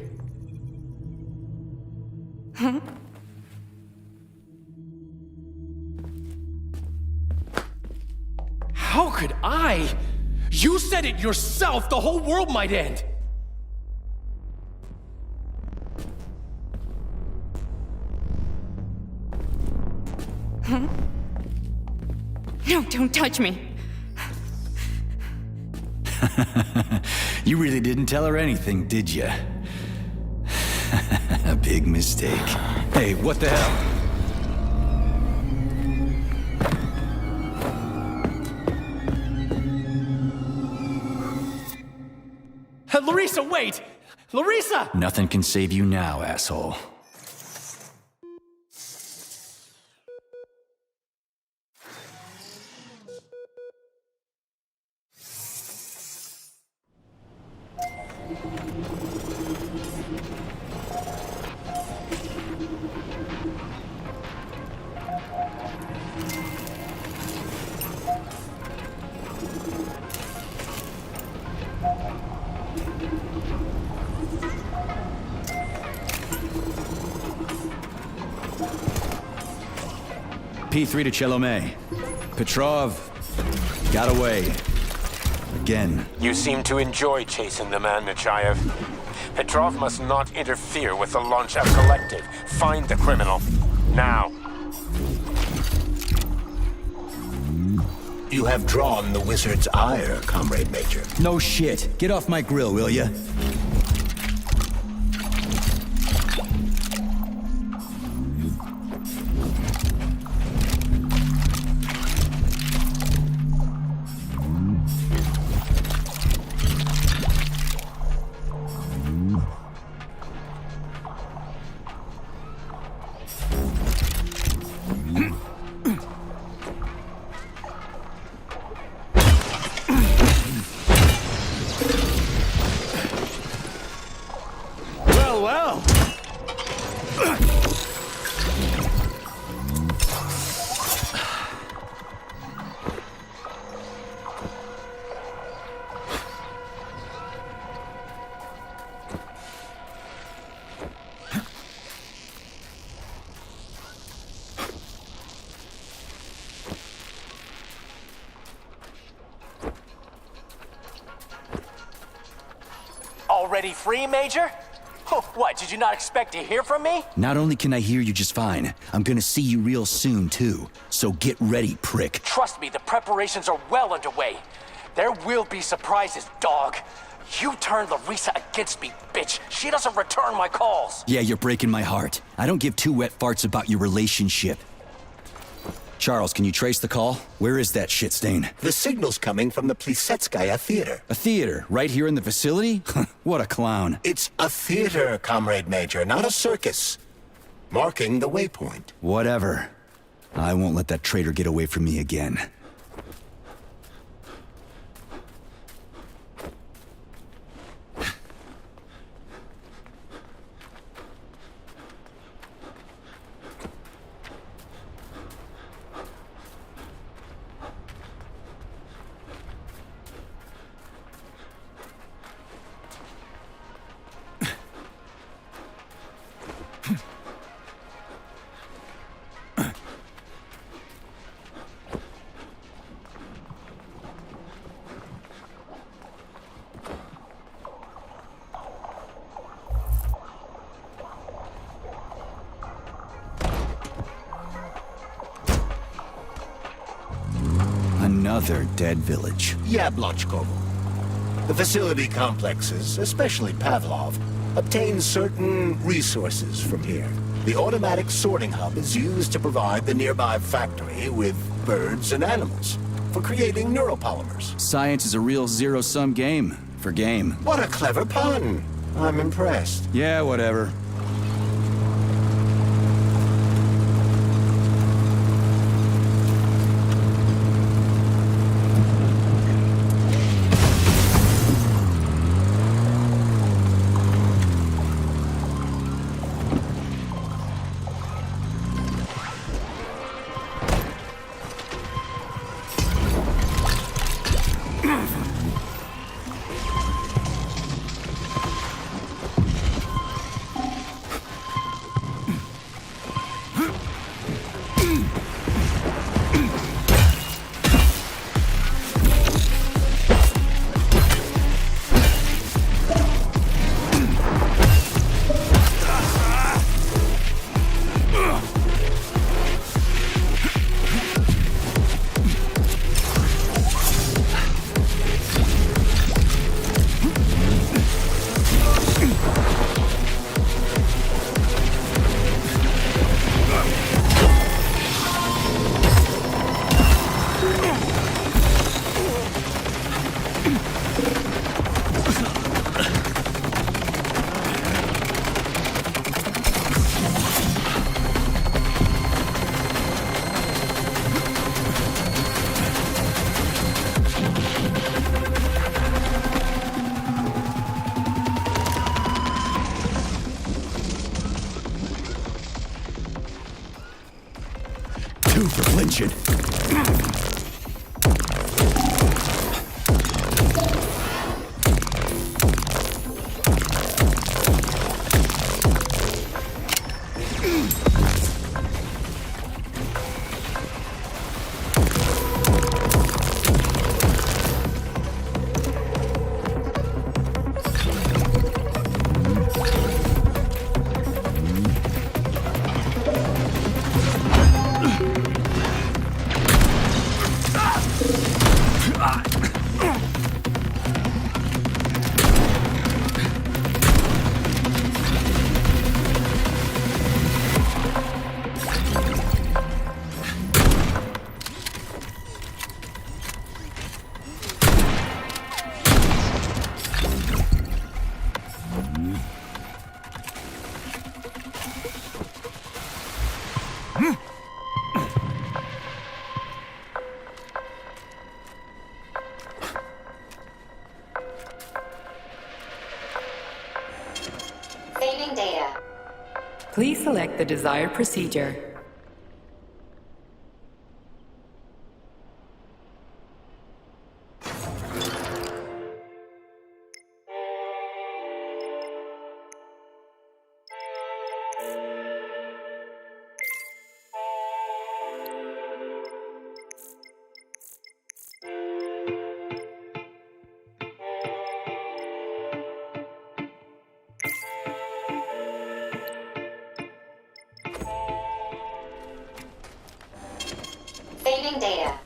Huh? How could I? You said it yourself! The whole world might end! Huh? No, don't touch me! You really didn't tell her anything, did you? A big mistake. Hey, what the hell? Larissa, wait! Larissa! Nothing can save you now, asshole. P3 to Chelomey. Petrov got away. Again. You seem to enjoy chasing the man, Nechayev. Petrov must not interfere with the launch of Collective. Find the criminal. Now. You have drawn the wizard's ire, Comrade Major. No shit. Get off my grill, will ya? Well. Already free, Major? Oh, what, did you not expect to hear from me? Not only can I hear you just fine, I'm gonna see you real soon, too. So get ready, prick. Trust me, the preparations are well underway. There will be surprises, dog. You turned Larissa against me, bitch. She doesn't return my calls. Yeah, you're breaking my heart. I don't give two wet farts about your relationship. Charles, can you trace the call? Where is that shit stain? The signal's coming from the Plisetskaya Theater. A theater? Right here in the facility? What a clown. It's a theater, Comrade Major, not a circus. Marking the waypoint. Whatever. I won't let that traitor get away from me again. Another dead village. Yablonchkovo. The facility complexes, especially Pavlov, obtain certain resources from here. The automatic sorting hub is used to provide the nearby factory with birds and animals for creating neuropolymers. Science is a real zero-sum game. For game. What a clever pun! I'm impressed. Yeah, whatever. For flinching. Saving data. Please select the desired procedure. Saving data.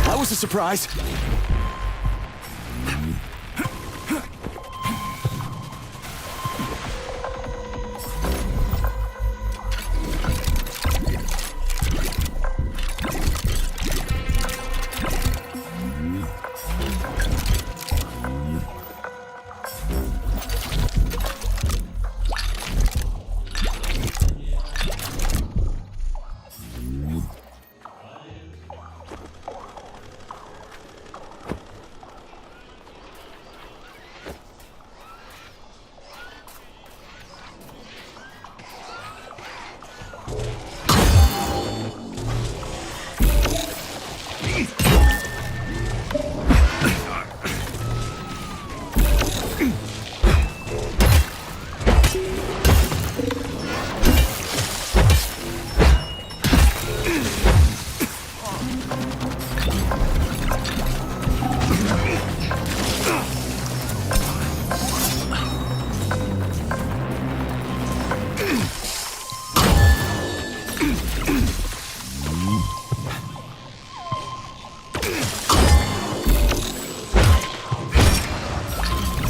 That was a surprise.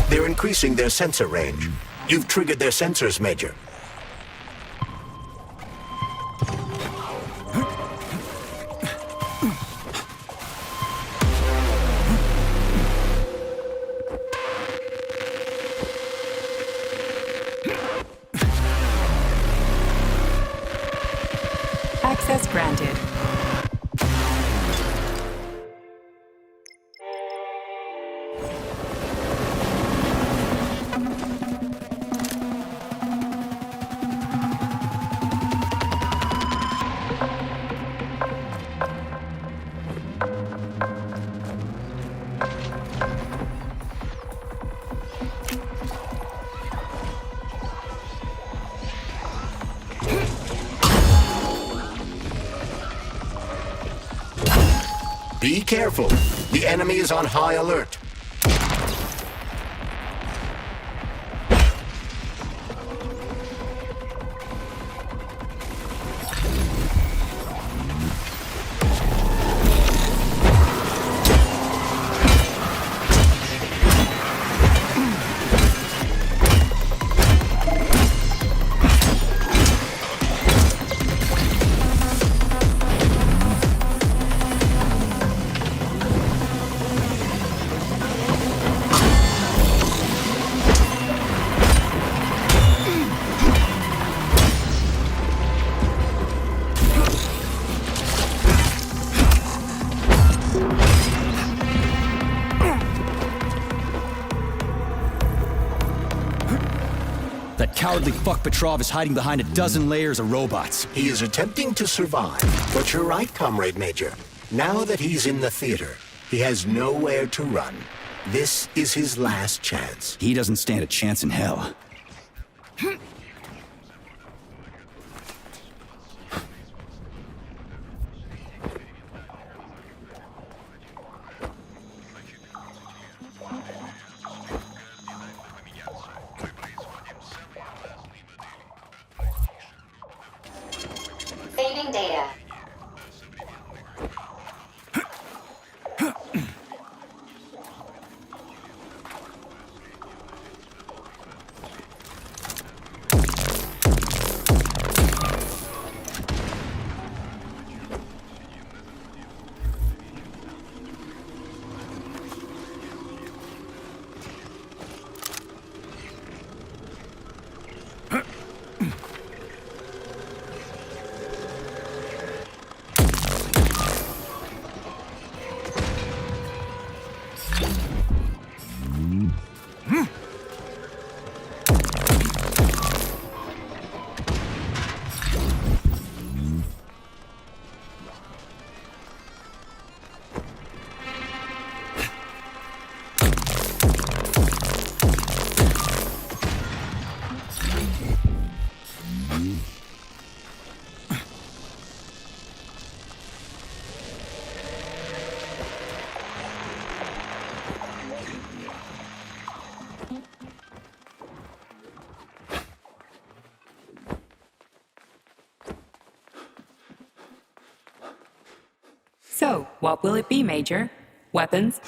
They're increasing their sensor range. You've triggered their sensors, Major. Access granted. Be careful. The enemy is on high alert. That cowardly fuck Petrov is hiding behind a dozen layers of robots. He is attempting to survive, but you're right, Comrade Major. Now that he's in the theater, he has nowhere to run. This is his last chance. He doesn't stand a chance in hell. Saving data. What will it be, Major? Weapons?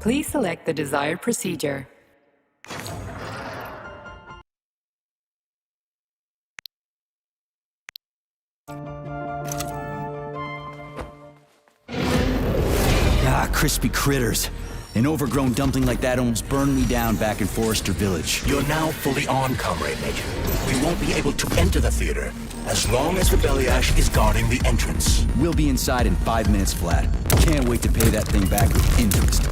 Please select the desired procedure. Ah, crispy critters. An overgrown dumpling like that almost burned me down back in Forrester Village. You're now fully on, Comrade Major. We won't be able to enter the theater as long as the belly ash is guarding the entrance. We'll be inside in 5 minutes flat. Can't wait to pay that thing back with interest.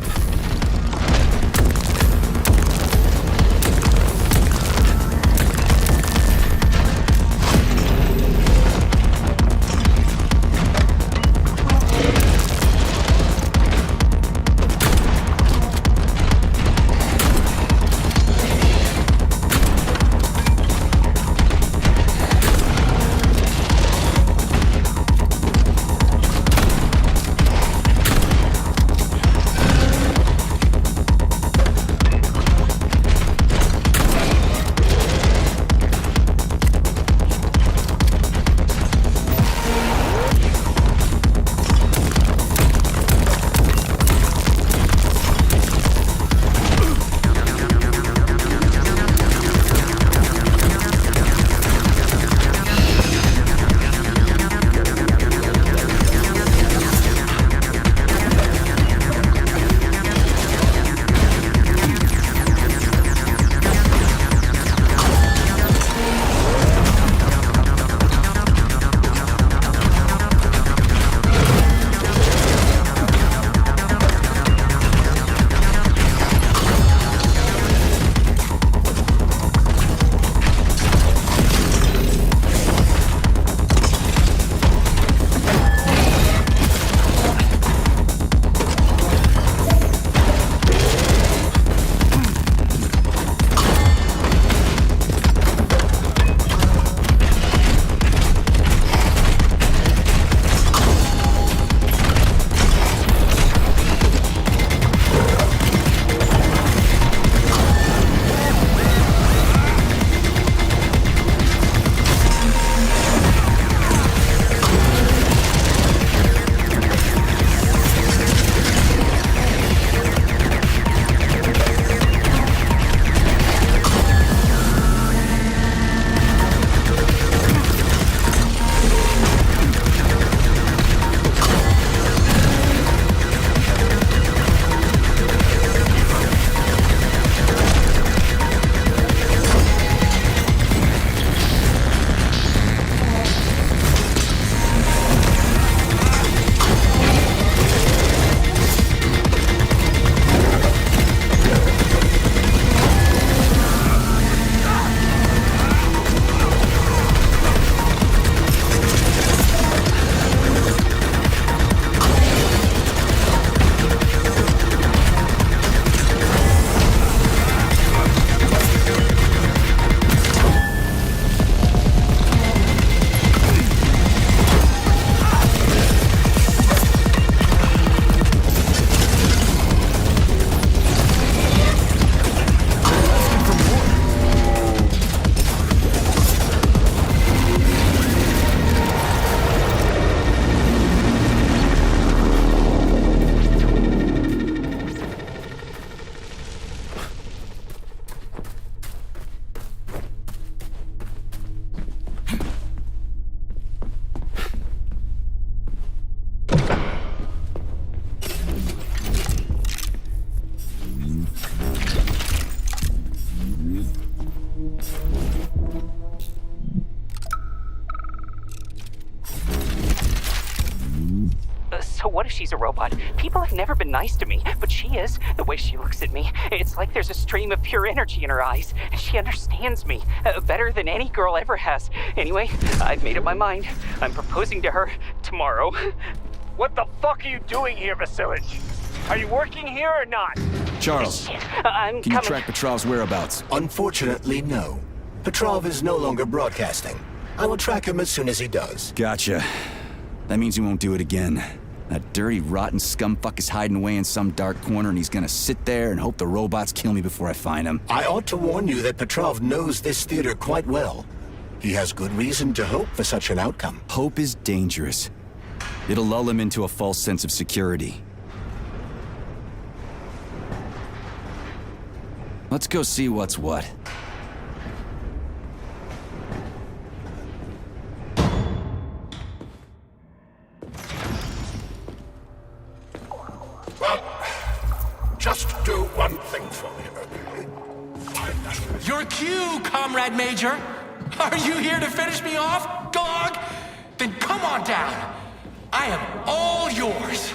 What if she's a robot? People have never been nice to me, but she is. The way she looks at me, it's like there's a stream of pure energy in her eyes. And she understands me better than any girl ever has. Anyway, I've made up my mind. I'm proposing to her tomorrow. What the fuck are you doing here, Vasilich? Are you working here or not? Charles, I'm can you track Petrov's whereabouts? Unfortunately, no. Petrov is no longer broadcasting. I will track him as soon as he does. Gotcha. That means he won't do it again. That dirty, rotten scumfuck is hiding away in some dark corner, and he's gonna sit there and hope the robots kill me before I find him. I ought to warn you that Petrov knows this theater quite well. He has good reason to hope for such an outcome. Hope is dangerous. It'll lull him into a false sense of security. Let's go see what's what. Well, just do one thing for me, okay? Your cue, Comrade Major. Are you here to finish me off, dog? Then come on down. I am all yours.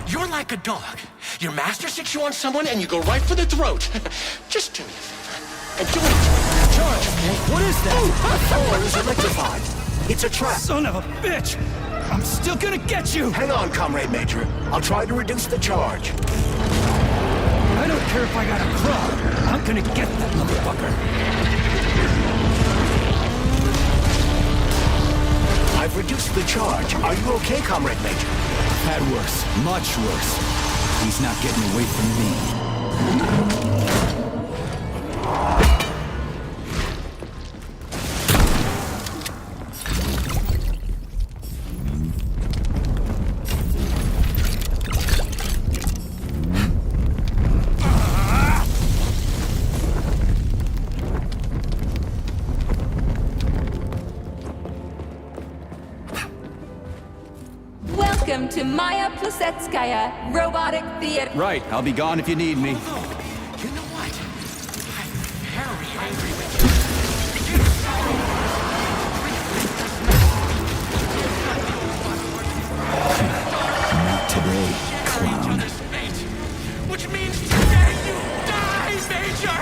You're like a dog. Your master sticks you on someone and you go right for the throat. Just do me a favor. And do it. Charge! What is that? The floor is electrified. It's a trap. Son of a bitch! I'm still gonna get you! Hang on, Comrade Major. I'll try to reduce the charge. I don't care if I gotta crawl. I'm gonna get that motherfucker. I've reduced the charge. Are you okay, Comrade Major? Had worse. Much worse. He's not getting away from me. Welcome to Maya Plasetskaya Robotic Theater. Right, I'll be gone if you need me. You know what? I'm very angry with Not today, clown. Which means today you die, Major!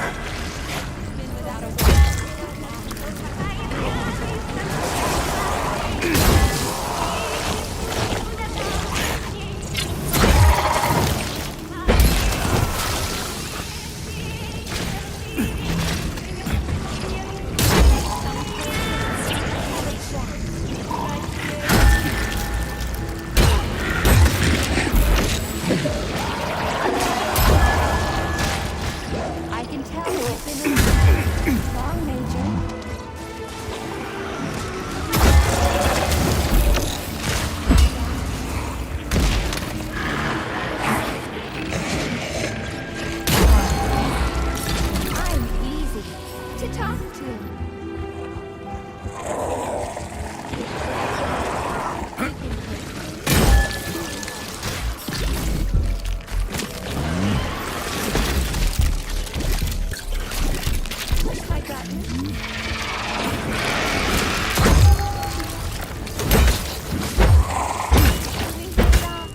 I can tell you've been in long, Major. I'm easy to talk to. Push my button. Stop.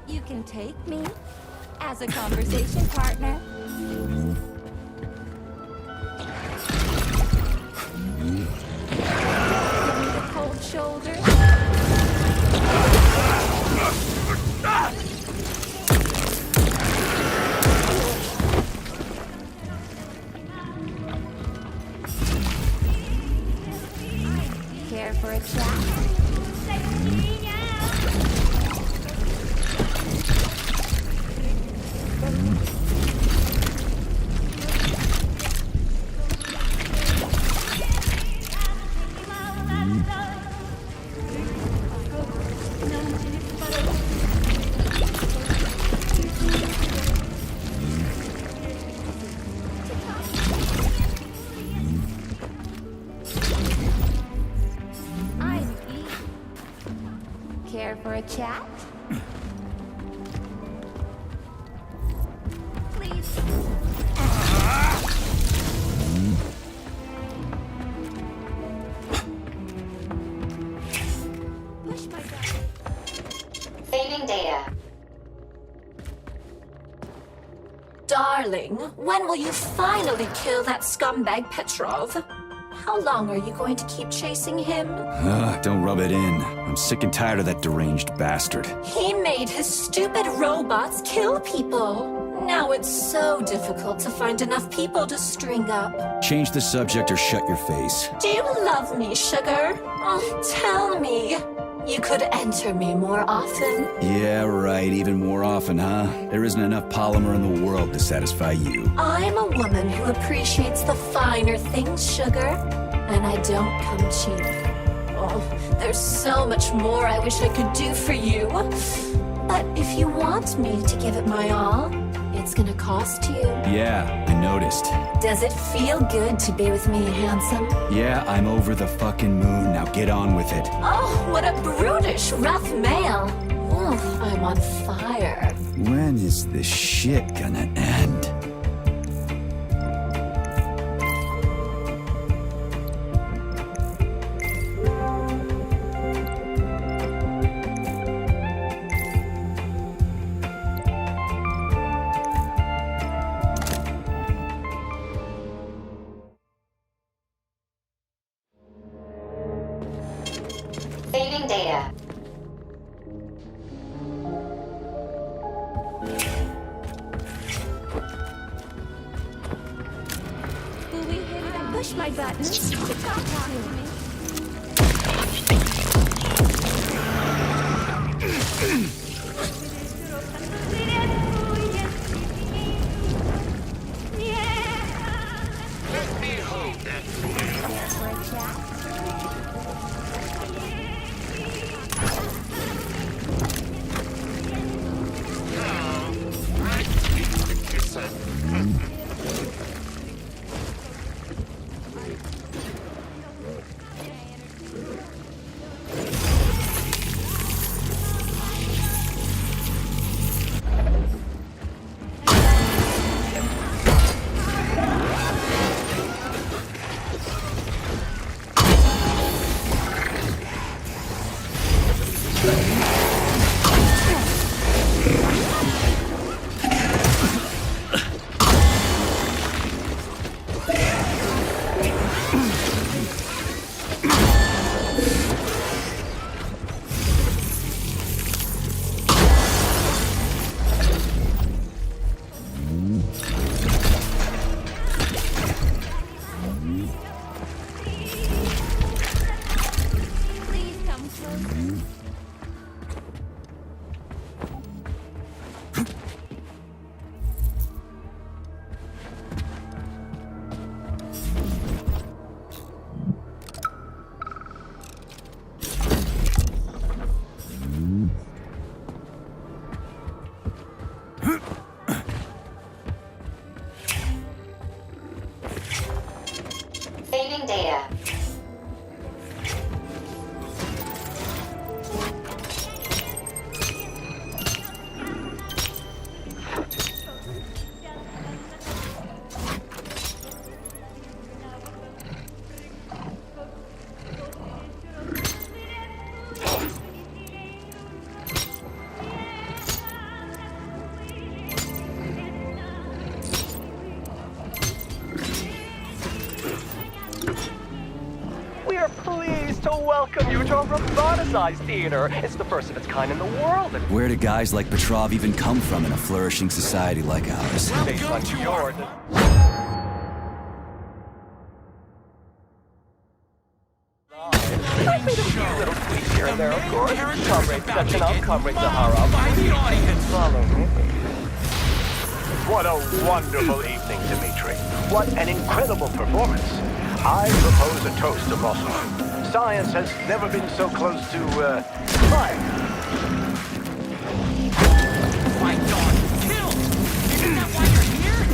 You can take me as a conversation partner. Give me the cold shoulder. Care for a chat? chat? Please. Push my button. Saving data. Darling, when will you finally kill that scumbag Petrov? How long are you going to keep chasing him? Don't rub it in. I'm sick and tired of that deranged bastard. He made his stupid robots kill people. Now it's so difficult to find enough people to string up. Change the subject or shut your face. Do you love me, sugar? Oh, tell me. You could enter me more often. Yeah, right. Even more often, huh? There isn't enough polymer in the world to satisfy you. I'm a woman who appreciates the finer things, sugar. And I don't come cheap. Oh, there's so much more I wish I could do for you. But if you want me to give it my all, it's gonna cost you. Yeah, I noticed. Does it feel good to be with me, handsome? Yeah, I'm over the fucking moon. Now get on with it. Oh, what a brutish, rough male. Oh, I'm on fire. When is this shit gonna end? Saving data. Push my buttons to talk to me. Let me hold that for you. Saving data. We are pleased to welcome you to our roboticized theater. It's the first of its kind in the world. Where do guys like Petrov even come from in a flourishing society like ours? Based on your... I've made a few little tweaks here and there, of course. Comrade Sechenov, Comrade Zaharov. Follow me. What a wonderful evening, Dmitri. What an incredible performance. I propose a toast to Moscow. Science has never been so close to, fire. My God, killed! Isn't that why you're here?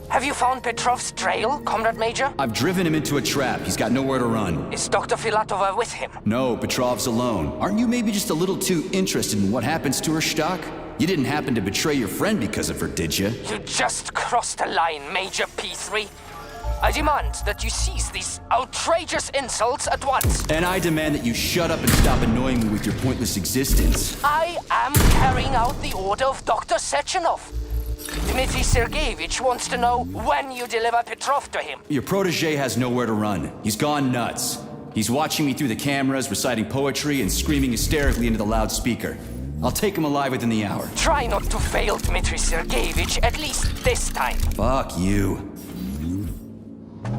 Have you found Petrov's trail, Comrade Major? I've driven him into a trap. He's got nowhere to run. Is Dr. Filatova with him? No, Petrov's alone. Aren't you maybe just a little too interested in what happens to her, Stock? You didn't happen to betray your friend because of her, did you? You just crossed a line, Major P3. I demand that you cease these outrageous insults at once. And I demand that you shut up and stop annoying me with your pointless existence. I am carrying out the order of Dr. Sechenov. Dmitry Sergeyevich wants to know when you deliver Petrov to him. Your protege has nowhere to run. He's gone nuts. He's watching me through the cameras, reciting poetry, and screaming hysterically into the loudspeaker. I'll take him alive within the hour. Try not to fail, Dmitry Sergeyevich, at least this time. Fuck you.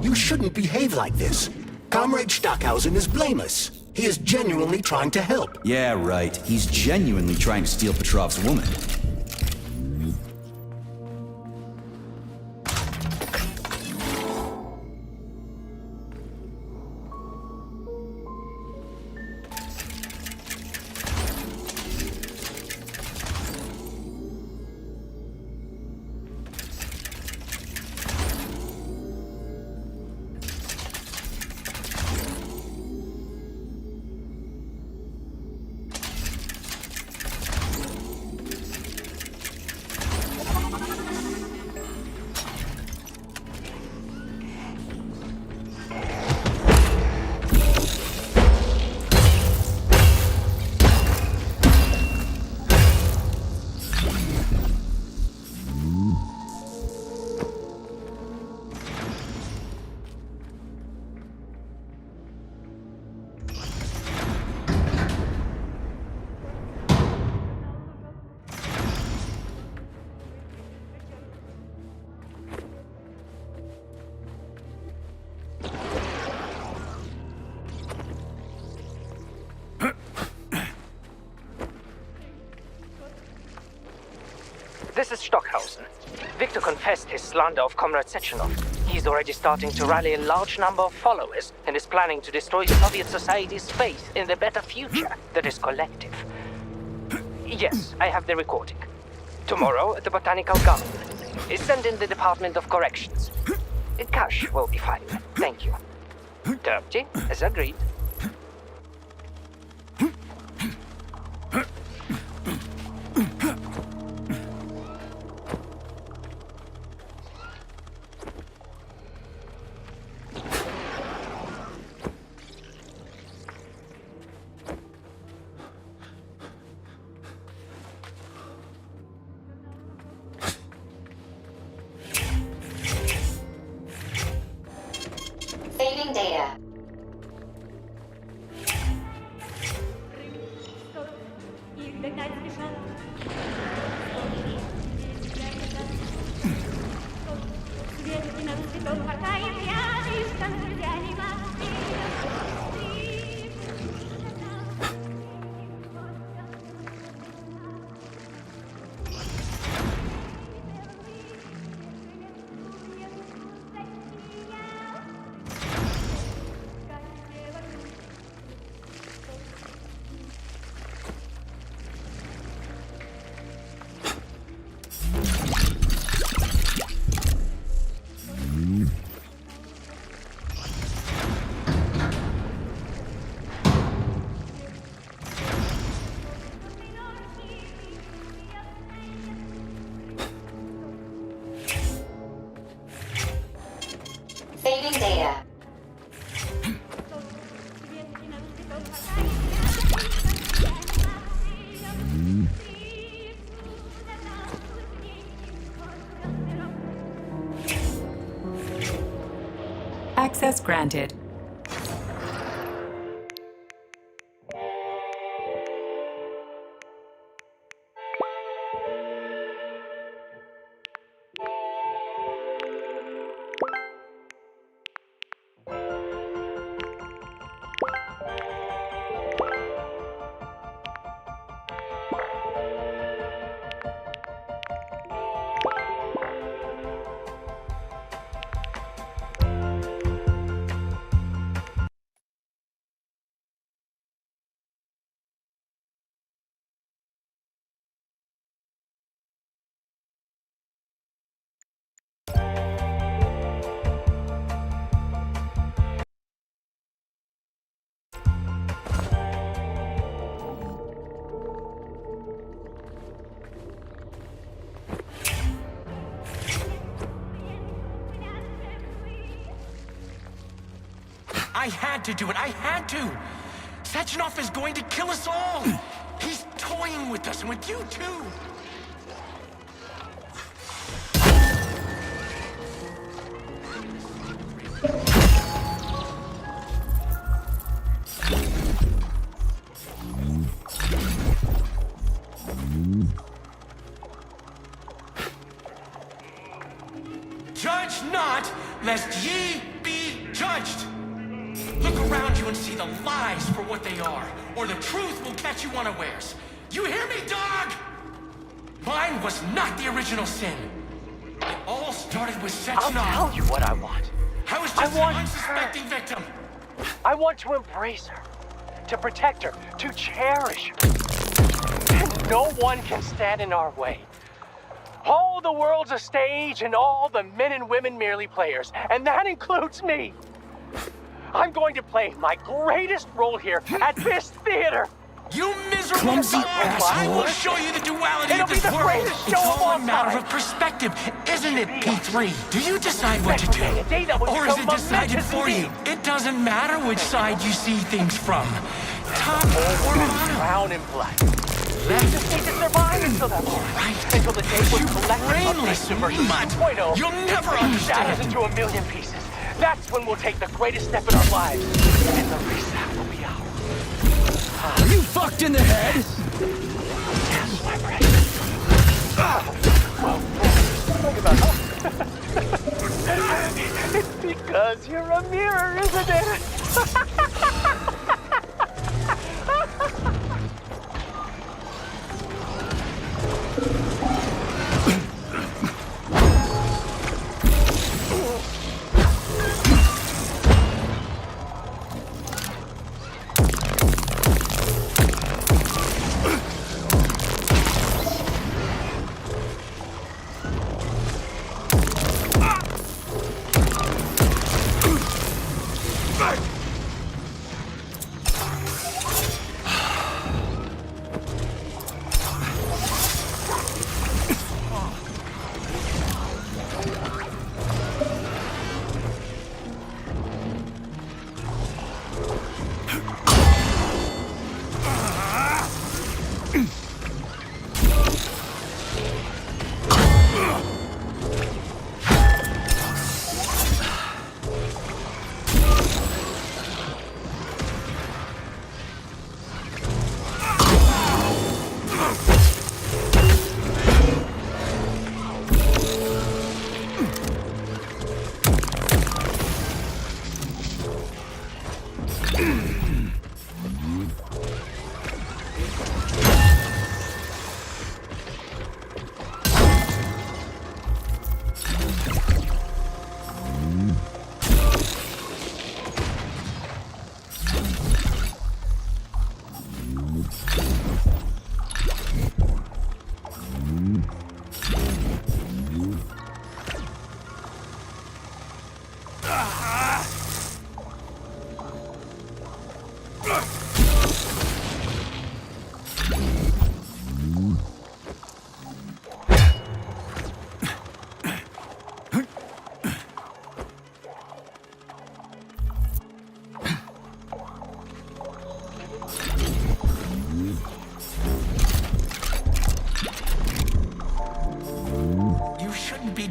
You shouldn't behave like this. Comrade Stockhausen is blameless. He is genuinely trying to help. Yeah, right. He's genuinely trying to steal Petrov's woman. This is Stockhausen. Victor confessed his slander of Comrade Sechenov. He's already starting to rally a large number of followers and is planning to destroy Soviet society's faith in the better future that is collective. Yes, I have the recording. Tomorrow at the Botanical Garden. Send in the Department of Corrections. Cash will be fine. Thank you. Dirty, as agreed. Saving data. Saving data. Access granted. I had to do it. I had to. Sechenov is going to kill us all. He's toying with us and with you, too. Judge not, lest ye be judged. Look around you and see the lies for what they are, or the truth will catch you unawares. You hear me, dog? Mine was not the original sin. It all started with Sechenov. I'll tell you what I want. I was just an unsuspecting victim. I want to embrace her, to protect her, to cherish her. And no one can stand in our way. All the world's a stage and all the men and women merely players, and that includes me. I'm going to play my greatest role here at this theater. You miserable dog! I will show you the duality of this world. It's all a matter of perspective, isn't it, P3? Do you decide what to do? Or is it decided for you? It doesn't matter which side you see things from. Top or bottom. Brown and black. We just need to survive until that point. Until the day when collective version 2.0 You'll never understand. shatters into a million pieces. That's when we'll take the greatest step in our lives. And the reset will be ours. Are you fucked in the head? Yes, my friend. Well, think about it. It's because you're a mirror, isn't it?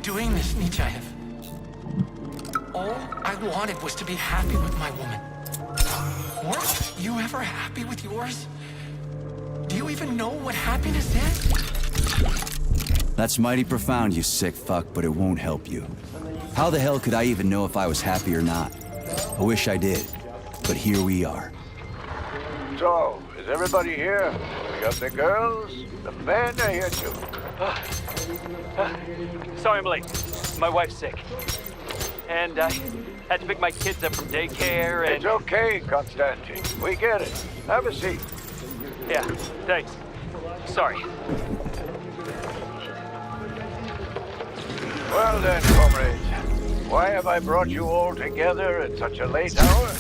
Doing this, Nietzscheyev. All I wanted was to be happy with my woman. Weren't you ever happy with yours? Do you even know what happiness is? That's mighty profound, you sick fuck, but it won't help you. How the hell could I even know if I was happy or not? I wish I did, but here we are. So, is everybody here? We got the girls, the men are here too. Sorry I'm late. My wife's sick. And I had to pick my kids up from daycare and... It's okay, Konstantin. We get it. Have a seat. Yeah, thanks. Sorry. Well then, comrades. Why have I brought you all together at such a late hour?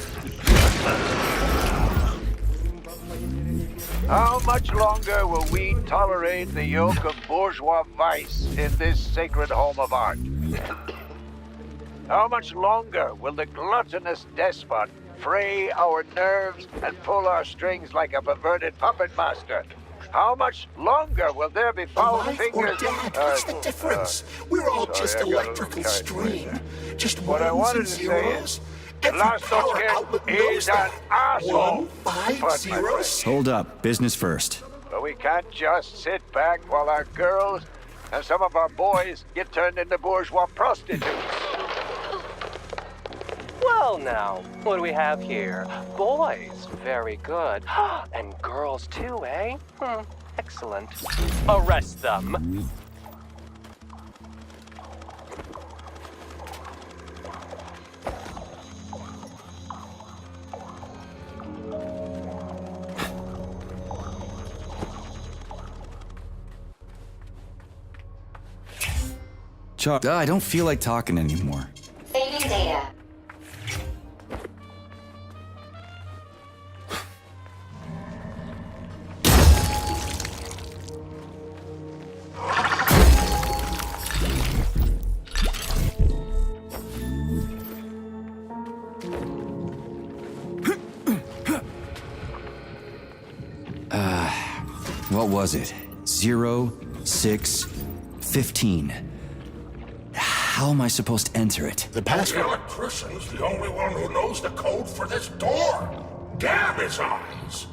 How much longer will we tolerate the yoke of bourgeois vice in this sacred home of art? How much longer will the gluttonous despot fray our nerves and pull our strings like a perverted puppet master. How much longer will there be foul Alive fingers? or dead? What's the difference? We're all just electrical stream. Just What I ones wanted and to say zeros. is, Every Last power Kid outlet knows is an that. asshole. 1, 5, 0, 6. Hold up. Business first. But we can't just sit back while our girls and some of our boys get turned into bourgeois prostitutes. Well, now, what do we have here? Boys, very good. And girls too, eh? Excellent. Arrest them. Chuck, I don't feel like talking anymore. Saving data. What was it? 0, 6, 15. How am I supposed to enter it? The electrician's the only one who knows the code for this door. Damn his eyes!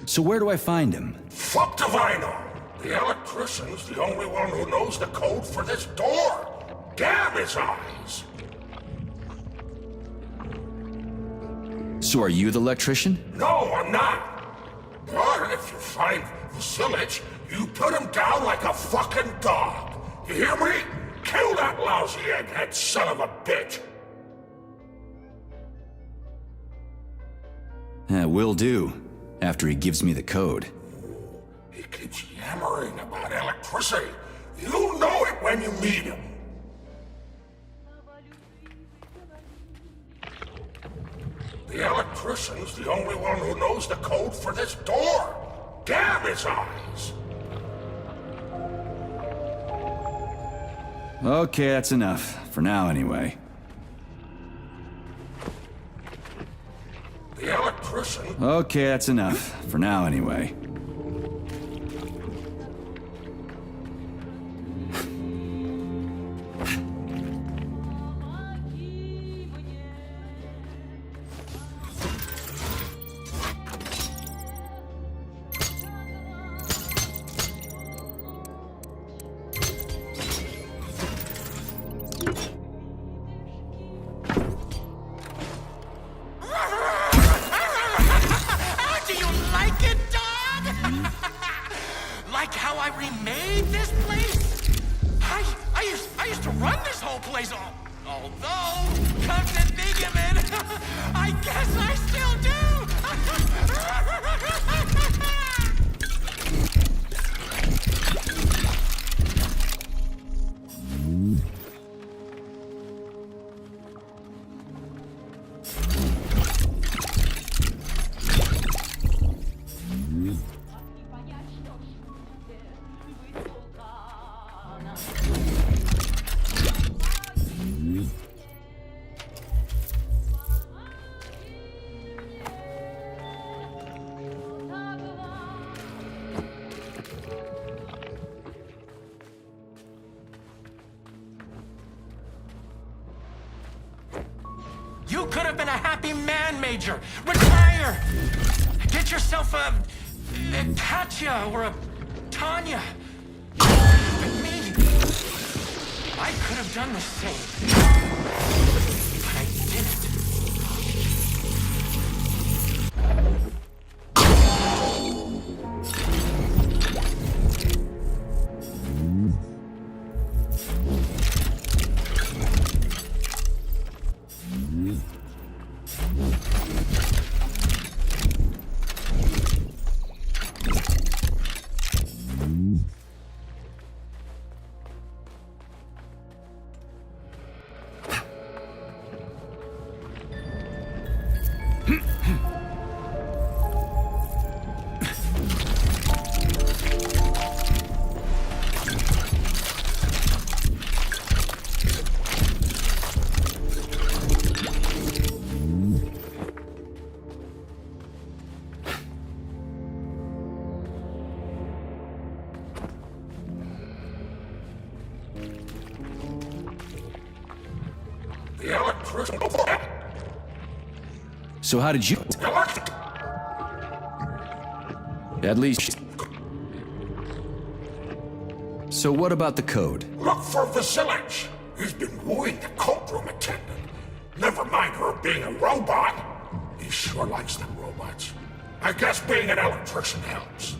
So where do I find him? Fuck if I know. The electrician's the only one who knows the code for this door. Damn his eyes! So are you the electrician? No, I'm not. But if you find Vasilich, you put him down like a fucking dog. You hear me? Kill that lousy egghead son of a bitch! Will do. After he gives me the code. He keeps yammering about electricity. You know it when you meet him. The electrician's the only one who knows the code for this door. Damn his eyes! Okay, that's enough. For now, anyway. The electrician... Okay, that's enough. For now, anyway. Do you like it, dog? Like how I remade this place? I used to run this whole place, although, come to think of it, I guess I still do. You could have been a happy man, Major. Retire! Get yourself a Katya or a Tanya. But me, I could have done the same. But I didn't. The electrician. So how did you... At least... So what about the code? Look for Vasilich. He's been wooing the coat room attendant. Never mind her being a robot. He sure likes them robots. I guess being an electrician helps.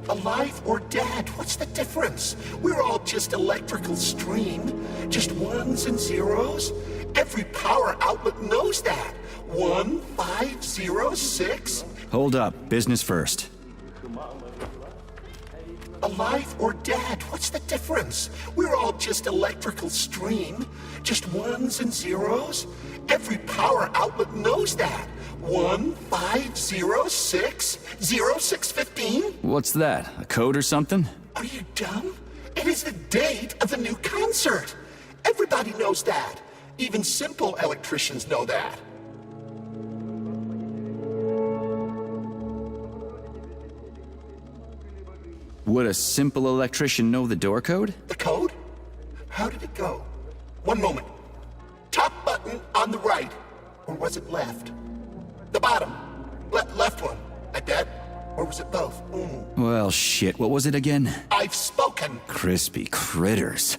Alive or dead, what's the difference? We're all just electrical stream. Just ones and zeros. Every power outlet knows that. 1, 5, 0, 6. Hold up. Business first. Alive or dead, what's the difference? We're all just electrical stream. Just ones and zeros. Every power outlet knows that. 1, 5, 0, 6, 0, 6, 15. What's that? A code or something? Are you dumb? It is the date of the new concert. Everybody knows that. Even simple electricians know that. Would a simple electrician know the door code? The code? How did it go? One moment. Top button on the right. Or was it left? The bottom. Left one. Like that? Or was it both? Well, shit. What was it again? I've spoken. Crispy critters.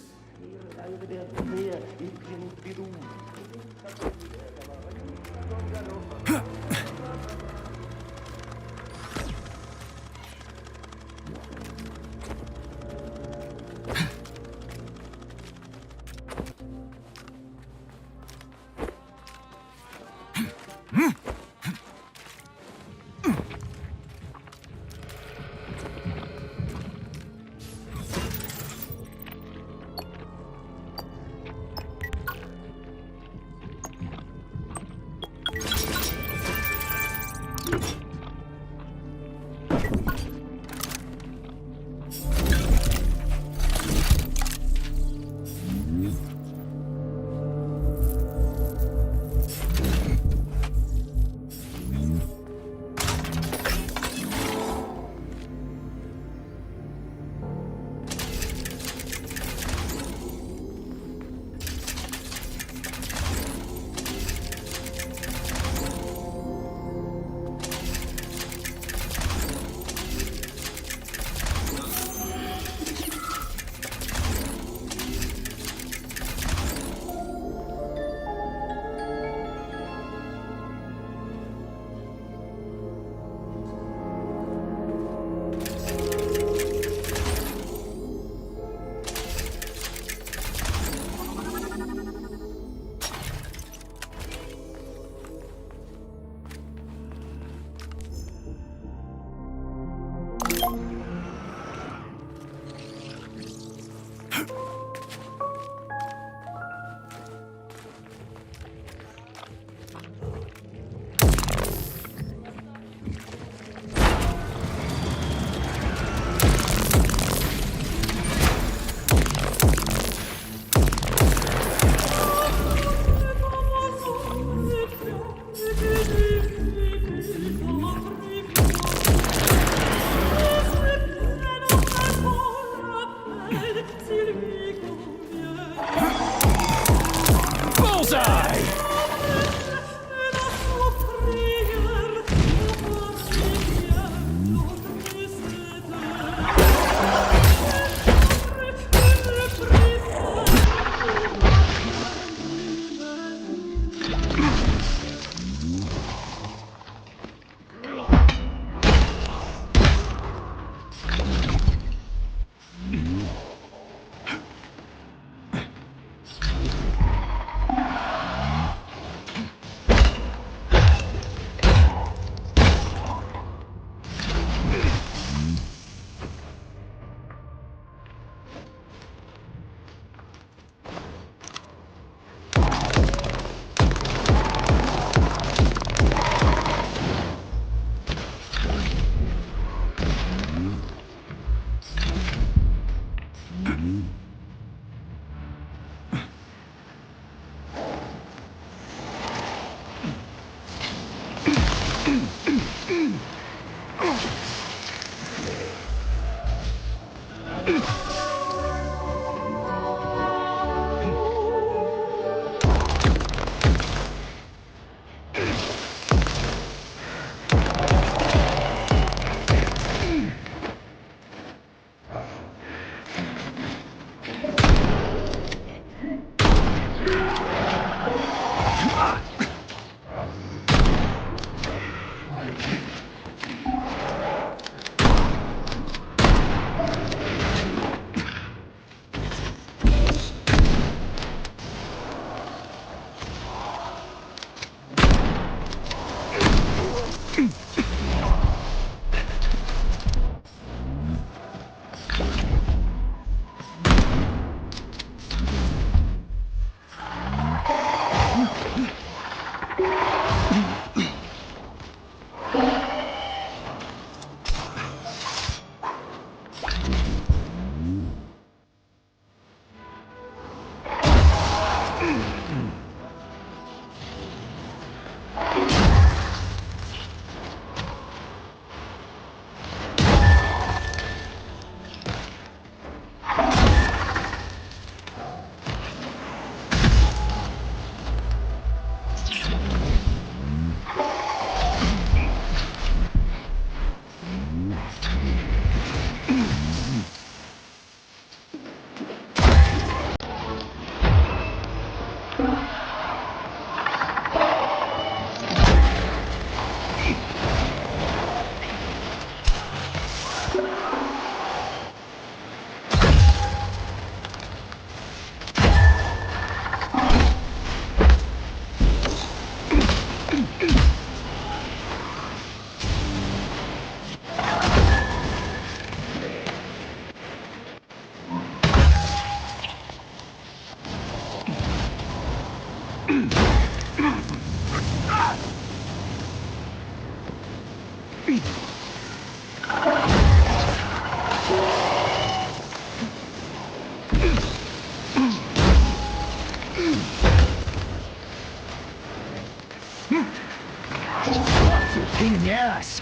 Pain in the ass.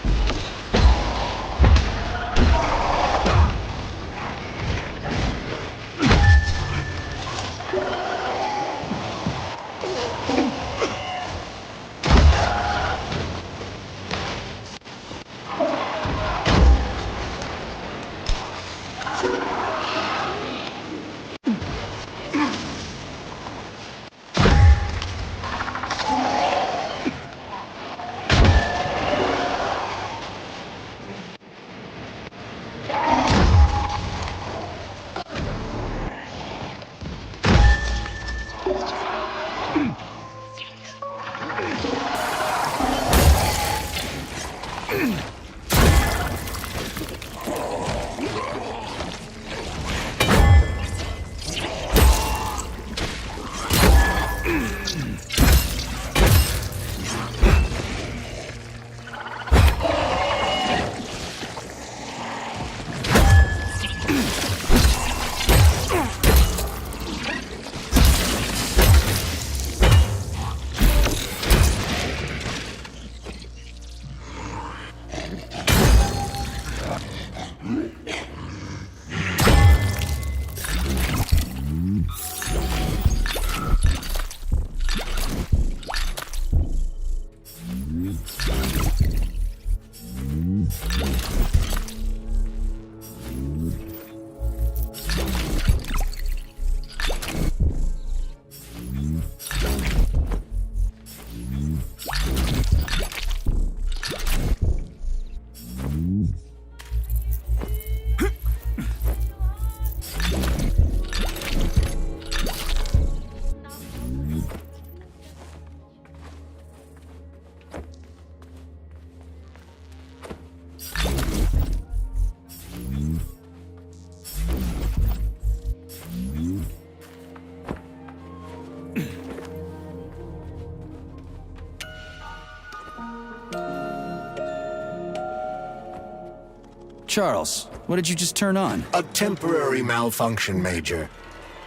Charles, what did you just turn on? A temporary malfunction, Major.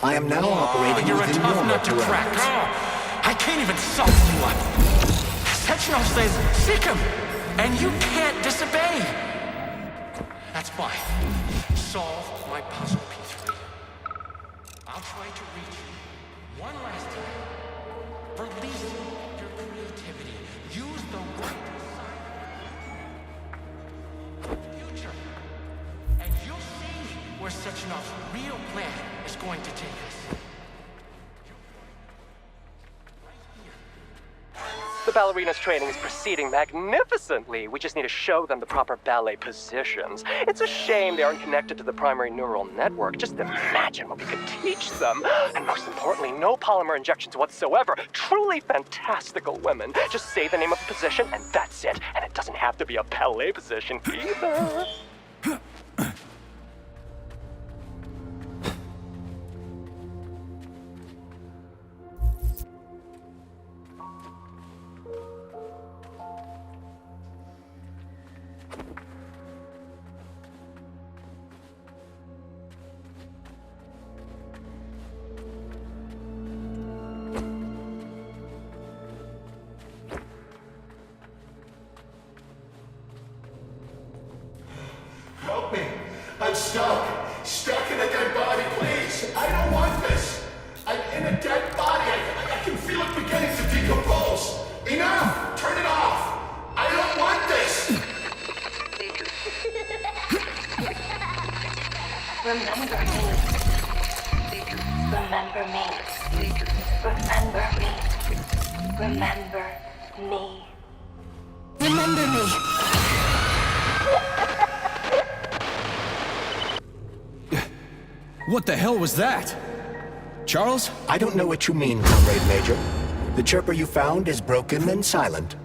I am now operating You're a within tough normal nut to crack. parameters. I can't even soften you up. Sechenov says, sick him, and you can't disobey. That's fine. Solve my puzzle, P3. I'll try to reach you one last time. Release your creativity. Use the right future. And you'll see where Sechenov's real plan is going to take us. The ballerina's training is proceeding magnificently. We just need to show them the proper ballet positions. It's a shame they aren't connected to the primary neural network. Just imagine what we could teach them. And most importantly, no polymer injections whatsoever. Truly fantastical women. Just say the name of a position and that's it. And it doesn't have to be a ballet position either. Help me. I'm stuck. Stuck in a dead body, please. I don't want this. I'm in a dead body. I can feel it beginning to decompose. Enough. Turn it off. I don't want this. Remember me. Remember me. Remember me. Remember me. Remember me. What the hell was that? Charles? I don't know what you mean, Comrade Major. The chirper you found is broken and silent.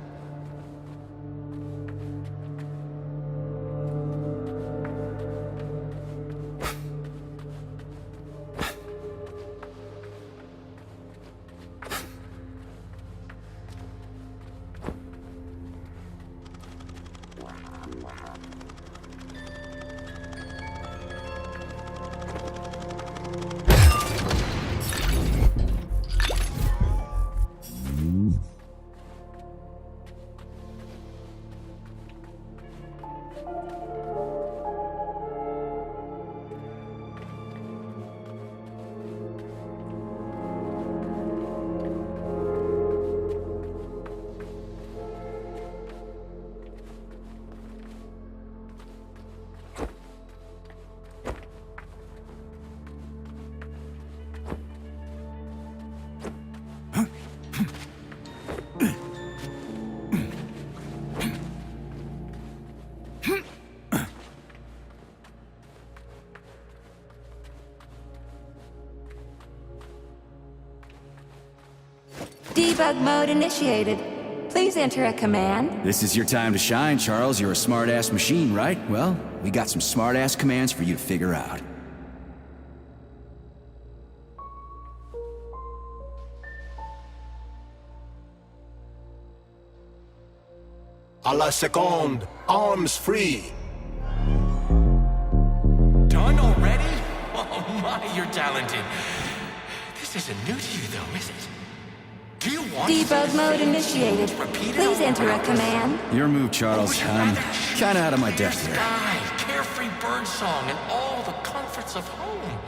Debug mode initiated. Please enter a command. This is your time to shine, Charles. You're a smart-ass machine, right? Well, we got some smart-ass commands for you to figure out. A la seconde, arms free. Done already? Oh my, you're talented. This isn't new to you though, is it? Do you want Debug mode initiated. Please enter a command. Your move, Charles. I'm kinda out of my depth here. Sky, carefree bird song, and all the comforts of home.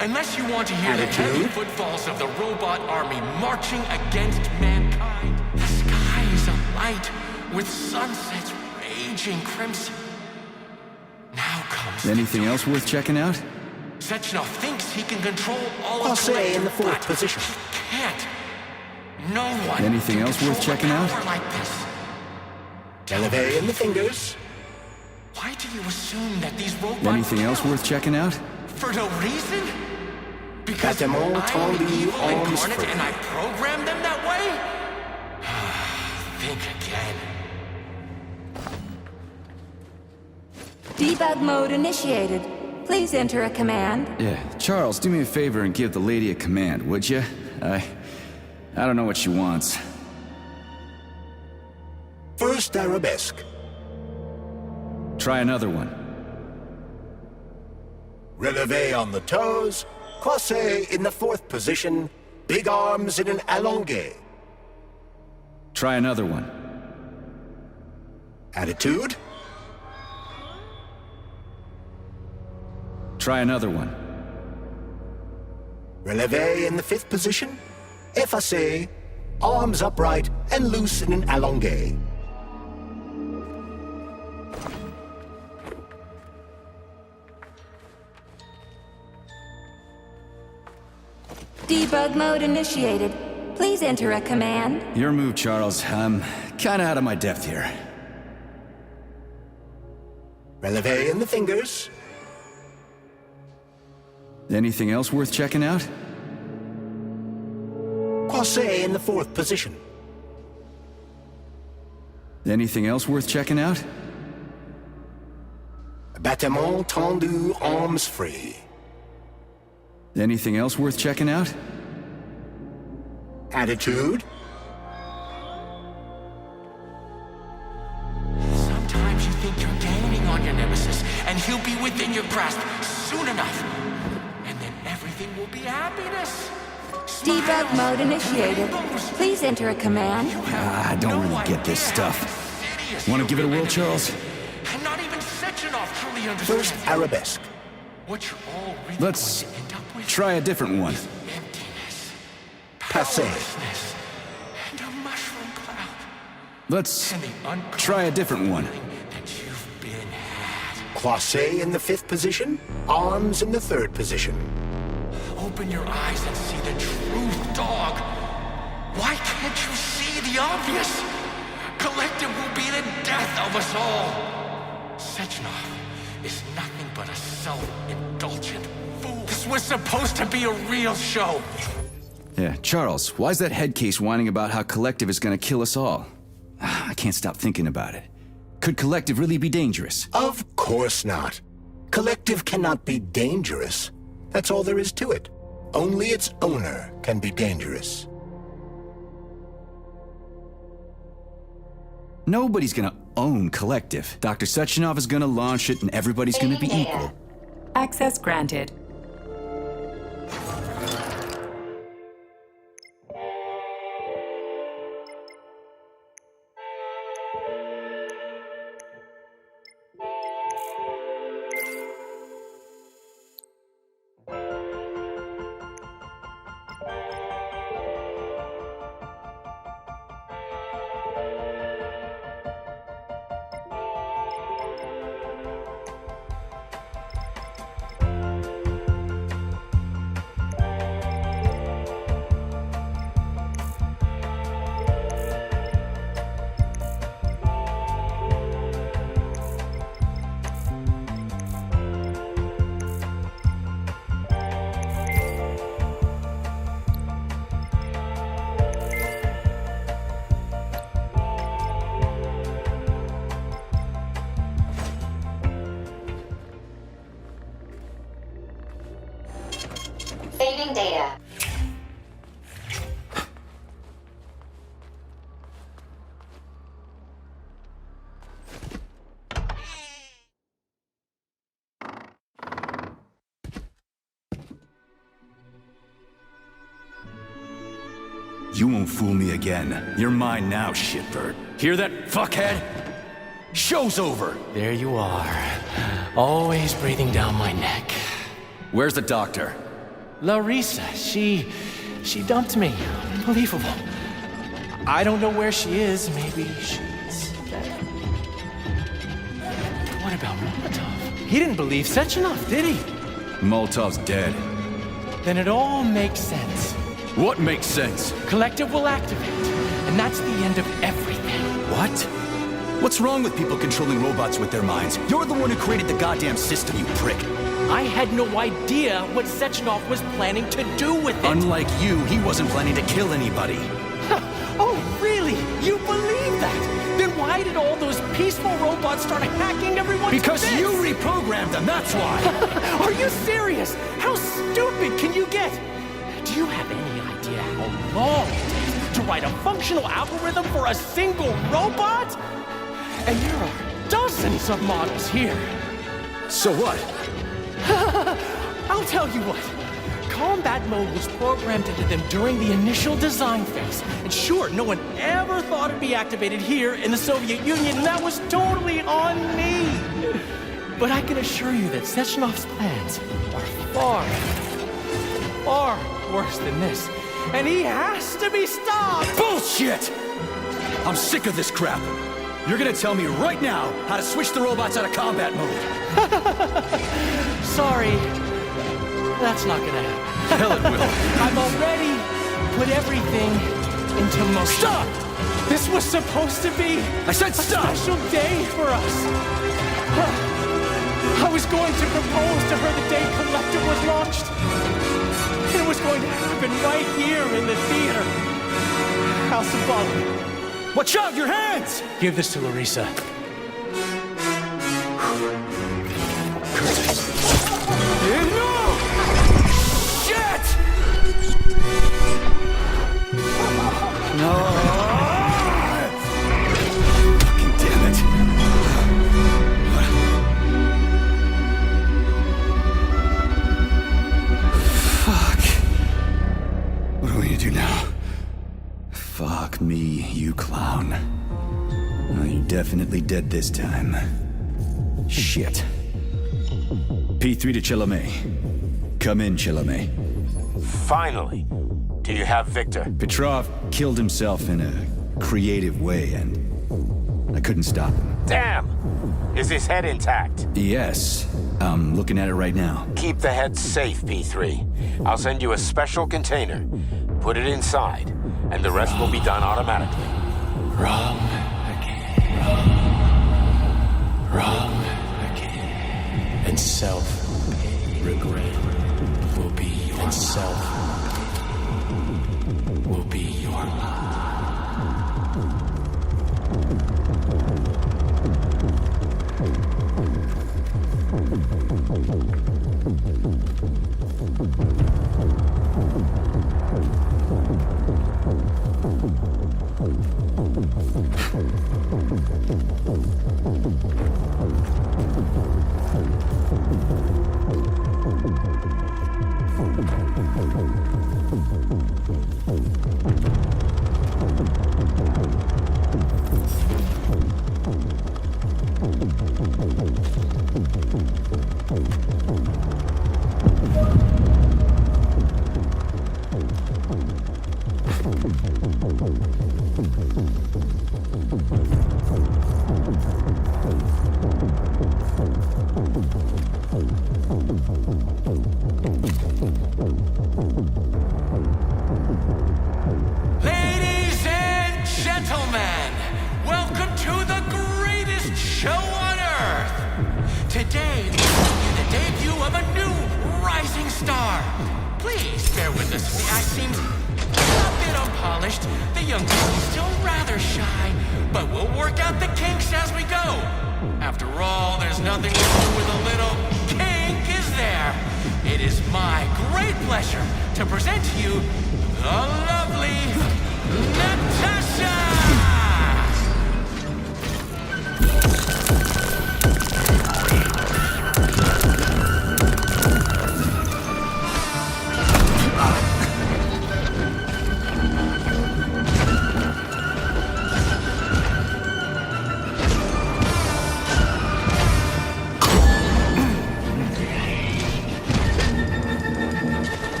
Unless you want to hear the heavy footfalls of the robot army marching against mankind. The sky is alight with sunsets raging crimson. Now comes Anything else worth checking out? Sechenov thinks he can control all of Crossay in the fourth position. Can't. No one. Anything else worth checking out? Like this. Elevate in the fingers. Why do you assume that these robots... Anything else worth checking out? For no reason? Because I'm Bâtiment an tendu, evil arms incarnate free. and I programmed them that way? Think again. Debug mode initiated. Please enter a command. Yeah, Charles, do me a favor and give the lady a command, would you? I don't know what she wants. First arabesque. Try another one. Releve on the toes. Crossay in the fourth position. Big arms in an allongé. Try another one. Attitude. Try another one. Releve in the fifth position. Effacé. Arms upright and loose in an allongé. Debug mode initiated. Please enter a command. Your move, Charles. I'm kinda out of my depth here. Releve in the fingers. Anything else worth checking out? Crossay in the fourth position. Anything else worth checking out? Bâtiment tendu, arms free. Anything else worth checking out? Attitude. Sometimes you think you're gaining on your nemesis, and he'll be within your grasp soon enough. And then everything will be happiness. Debug mode initiated. Please enter a command. I don't really get this stuff. Want to give it a whirl, Charles? And not even Sechenov truly understands. First arabesque. What you're all really Let's going to end up with try a different one. is emptiness, Passé. powerlessness, and a mushroom cloud. Let's And the try a different one. that you've been had. Crossay in the fifth position. Arms in the third position. Open your eyes and see the truth, dog. Why can't you see the obvious? Collective will be the death of us all. Sechenov is nothing but a self-indulgent fool. This was supposed to be a real show. Yeah, Charles, why's that head case whining about how Collective is gonna kill us all? I can't stop thinking about it. Could Collective really be dangerous? Of course not. Collective cannot be dangerous. That's all there is to it. Only its owner can be dangerous. Nobody's gonna own Collective. Dr. Sechenov is gonna launch it and everybody's gonna be equal. Access granted. Saving data. You won't fool me again. You're mine now, shitbird. Hear that, fuckhead? Show's over! There you are. Always breathing down my neck. Where's the doctor? Larissa, she dumped me. Unbelievable. I don't know where she is. Maybe she's dead. What about Molotov? He didn't believe Sechenov, did he? Molotov's dead. Then it all makes sense. What makes sense? Collective will activate, and that's the end of everything. What? What's wrong with people controlling robots with their minds? You're the one who created the goddamn system, you prick. I had no idea what Sechenov was planning to do with it. Unlike you, he wasn't planning to kill anybody. Oh, really? You believe that? Then why did all those peaceful robots start hacking everyone? Because you reprogrammed them, that's why! Are you serious? How stupid can you get? Do you have any idea how long it takes to write a functional algorithm for a single robot? And there are dozens of models here. So what? I'll tell you what. Combat mode was programmed into them during the initial design phase. And sure, no one ever thought it'd be activated here in the Soviet Union, and that was totally on me. But I can assure you that Sechenov's plans are far worse than this. And he has to be stopped! Bullshit! I'm sick of this crap. You're gonna tell me right now how to switch the robots out of combat mode. Sorry. That's not gonna happen. Hell it will. I've already put everything into motion. Stop! This was supposed to be I said stop! A special day for us. I was going to propose to her the day Collective was launched. It was going to happen right here in the theater. How symbolic. Watch out, your hands! Give this to Larissa. No! Shit! No! Fucking damn it. Fuck. What are we gonna do now? Fuck me, you clown. Oh, you're definitely dead this time. Shit. P3 to Chalamet. Come in, Chalamet. Finally. Do you have Victor? Petrov killed himself in a creative way, and I couldn't stop him. Damn! Is his head intact? Yes. I'm looking at it right now. Keep the head safe, P3. I'll send you a special container. Put it inside, and the rest will be done automatically. Wrong again. Wrong again. Self-regret will be your and self will be your life. Ladies and gentlemen, welcome to the greatest show on Earth. Today, we bring you the debut of a new rising star. Please bear with us. The act seems a bit unpolished. The young lady's still rather shy, but we'll work out the kinks as we go. After all, there's nothing wrong with a little kink, is there? It is my great pleasure to present to you the lovely Natasha!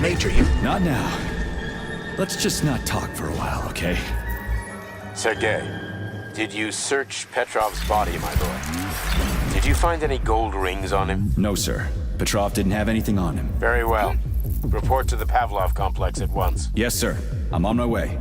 Major, you... Not now. Let's just not talk for a while, okay? Sergei, did you search Petrov's body, my boy? Did you find any gold rings on him? No, sir. Petrov didn't have anything on him. Very well. Report to the Pavlov complex at once. Yes, sir. I'm on my way.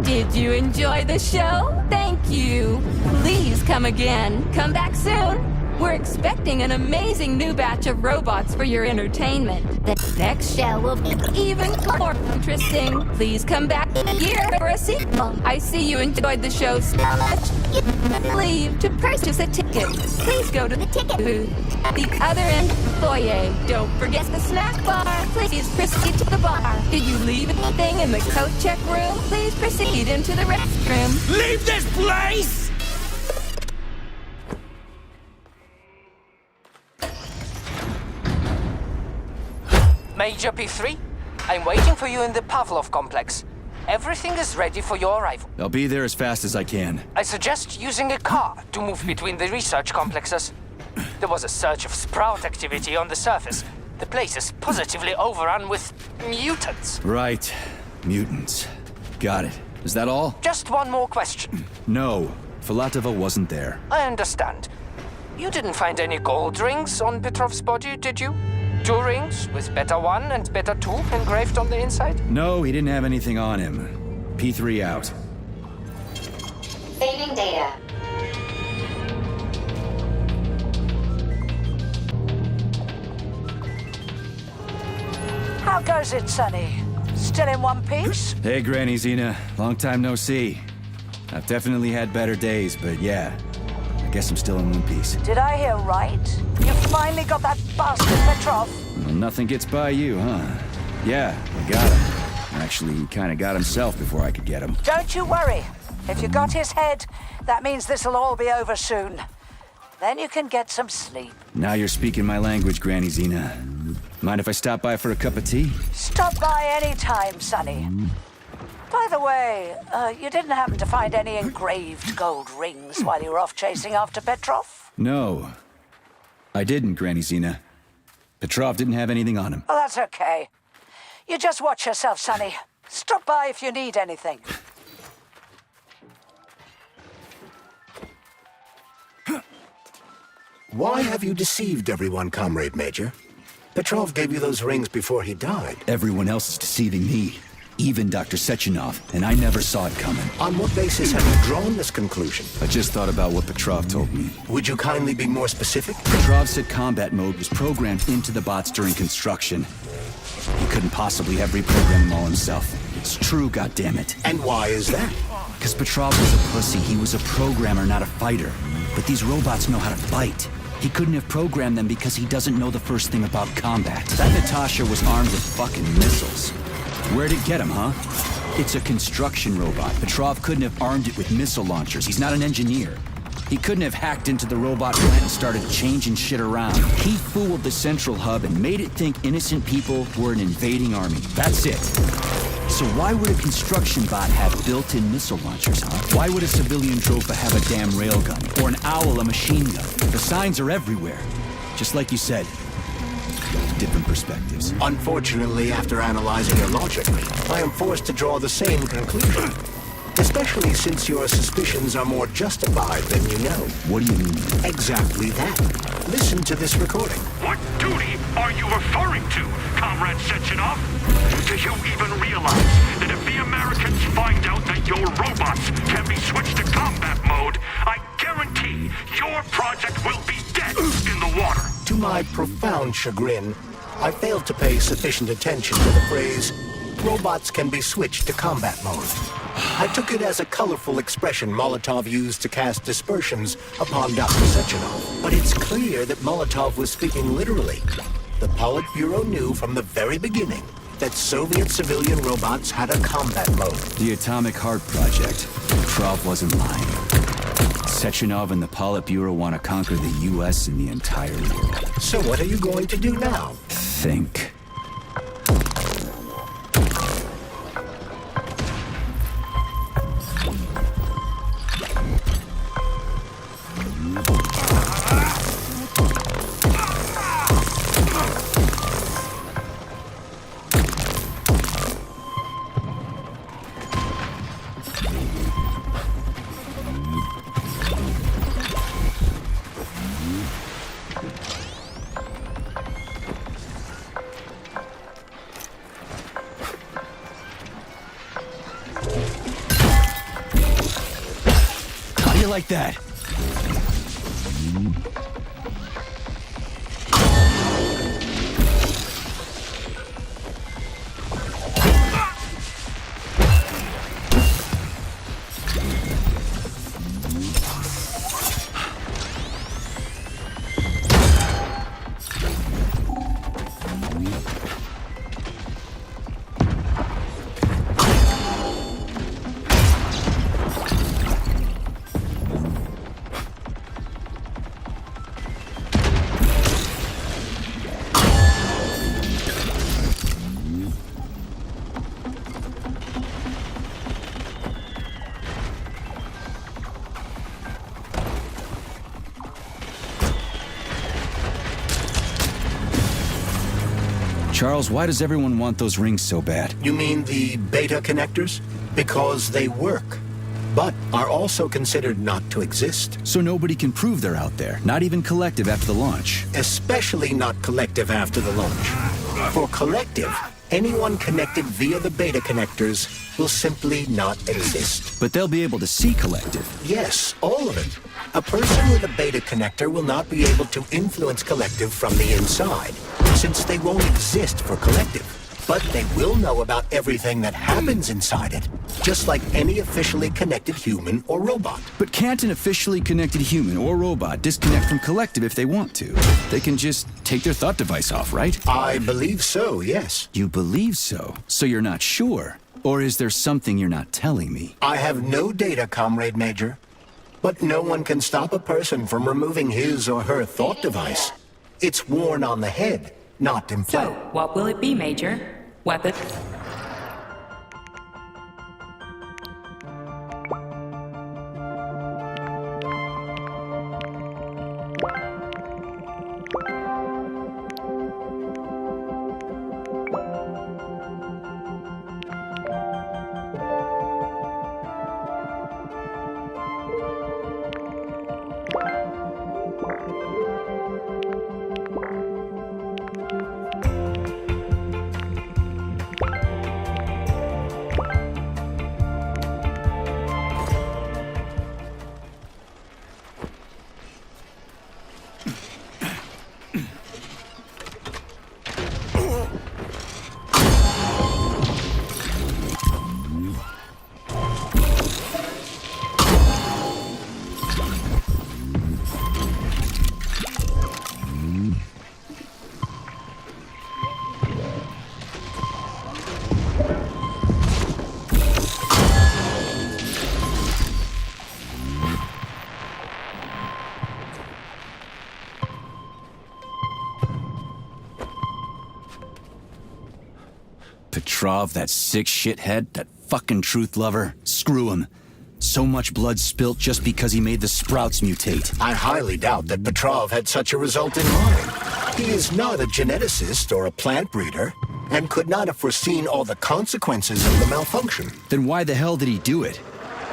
Did you enjoy the show? Thank you. Please come again. Come back soon. We're expecting an amazing new batch of robots for your entertainment. The next show will be even more interesting. Please come back here for a sequel. I see you enjoyed the show so much. Leave to purchase a ticket. Please go to the ticket booth at the other end of the foyer. Don't forget the snack bar. Please proceed to the bar. Did you leave anything in the coat check room? Please proceed into the restroom. Leave this place! Major P3, I'm waiting for you in the Pavlov complex. Everything is ready for your arrival. I'll be there as fast as I can. I suggest using a car to move between the research complexes. There was a surge of sprout activity on the surface. The place is positively overrun with mutants. Right. Mutants. Got it. Is that all? Just one more question. No. Filatova wasn't there. I understand. You didn't find any gold rings on Petrov's body, did you? 2 rings with Beta 1 and Beta 2 engraved on the inside? No, he didn't have anything on him. P3 out. Saving data. How goes it, Sonny? Still in one piece? Hey, Granny Zena. Long time no see. I've definitely had better days, but yeah. I guess I'm still in one piece. Did I hear right? You finally got that bastard Petrov? Well, nothing gets by you, huh? Yeah, I got him. Actually, he kinda got himself before I could get him. Don't you worry. If you got his head, that means this'll all be over soon. Then you can get some sleep. Now you're speaking my language, Granny Zena. Mind if I stop by for a cup of tea? Stop by any time, Sonny. By the way, you didn't happen to find any engraved gold rings while you were off chasing after Petrov? No. I didn't, Granny Zena. Petrov didn't have anything on him. Oh, that's okay. You just watch yourself, Sonny. Stop by if you need anything. Why have you deceived everyone, Comrade Major? Petrov gave you those rings before he died. Everyone else is deceiving me. Even Dr. Sechenov, and I never saw it coming. On what basis have you drawn this conclusion? I just thought about what Petrov told me. Would you kindly be more specific? Petrov said combat mode was programmed into the bots during construction. He couldn't possibly have reprogrammed them all himself. It's true, goddammit. And why is that? Because Petrov was a pussy. He was a programmer, not a fighter. But these robots know how to fight. He couldn't have programmed them because he doesn't know the first thing about combat. That Natasha was armed with fucking missiles. Where'd it get him, huh? It's a construction robot. Petrov couldn't have armed it with missile launchers. He's not an engineer. He couldn't have hacked into the robot plant and started changing shit around. He fooled the central hub and made it think innocent people were an invading army. That's it. So why would a construction bot have built-in missile launchers, huh? Why would a civilian Dropa have a damn railgun? Or an owl a machine gun? The signs are everywhere. Just like you said. Different perspectives. Unfortunately, after analyzing your logic, I am forced to draw the same conclusion. Especially since your suspicions are more justified than you know. What do you mean? Exactly that. Listen to this recording. What duty are you referring to, Comrade Sechenov? Do you even realize that if the Americans find out that your robots can be switched to combat mode, I guarantee your project will be dead in the water? To my profound chagrin, I failed to pay sufficient attention to the phrase, robots can be switched to combat mode. I took it as a colorful expression Molotov used to cast dispersions upon Dr. Sechenov. But it's clear that Molotov was speaking literally. The Politburo knew from the very beginning that Soviet civilian robots had a combat mode. The Atomic Heart Project. Petrov wasn't lying. Sechenov and the Politburo want to conquer the U.S. and the entire world. So what are you going to do now? Think. Like that. Charles, why does everyone want those rings so bad? You mean the beta connectors? Because they work, but are also considered not to exist. So nobody can prove they're out there, not even Collective after the launch. Especially not Collective after the launch. For Collective, anyone connected via the beta connectors will simply not exist. But they'll be able to see Collective. Yes, all of it. A person with a beta connector will not be able to influence Collective from the inside, since they won't exist for Collective. But they will know about everything that happens inside it, just like any officially connected human or robot. But can't an officially connected human or robot disconnect from Collective if they want to? They can just take their thought device off, right? I believe so, yes. You believe so? So you're not sure? Or is there something you're not telling me? I have no data, Comrade Major. But no one can stop a person from removing his or her thought device. It's worn on the head, not implanted. So, what will it be, Major? Weapon? Petrov, that sick shithead, that fucking truth lover. Screw him. So much blood spilt just because he made the sprouts mutate. I highly doubt that Petrov had such a result in mind. He is not a geneticist or a plant breeder, and could not have foreseen all the consequences of the malfunction. Then why the hell did he do it?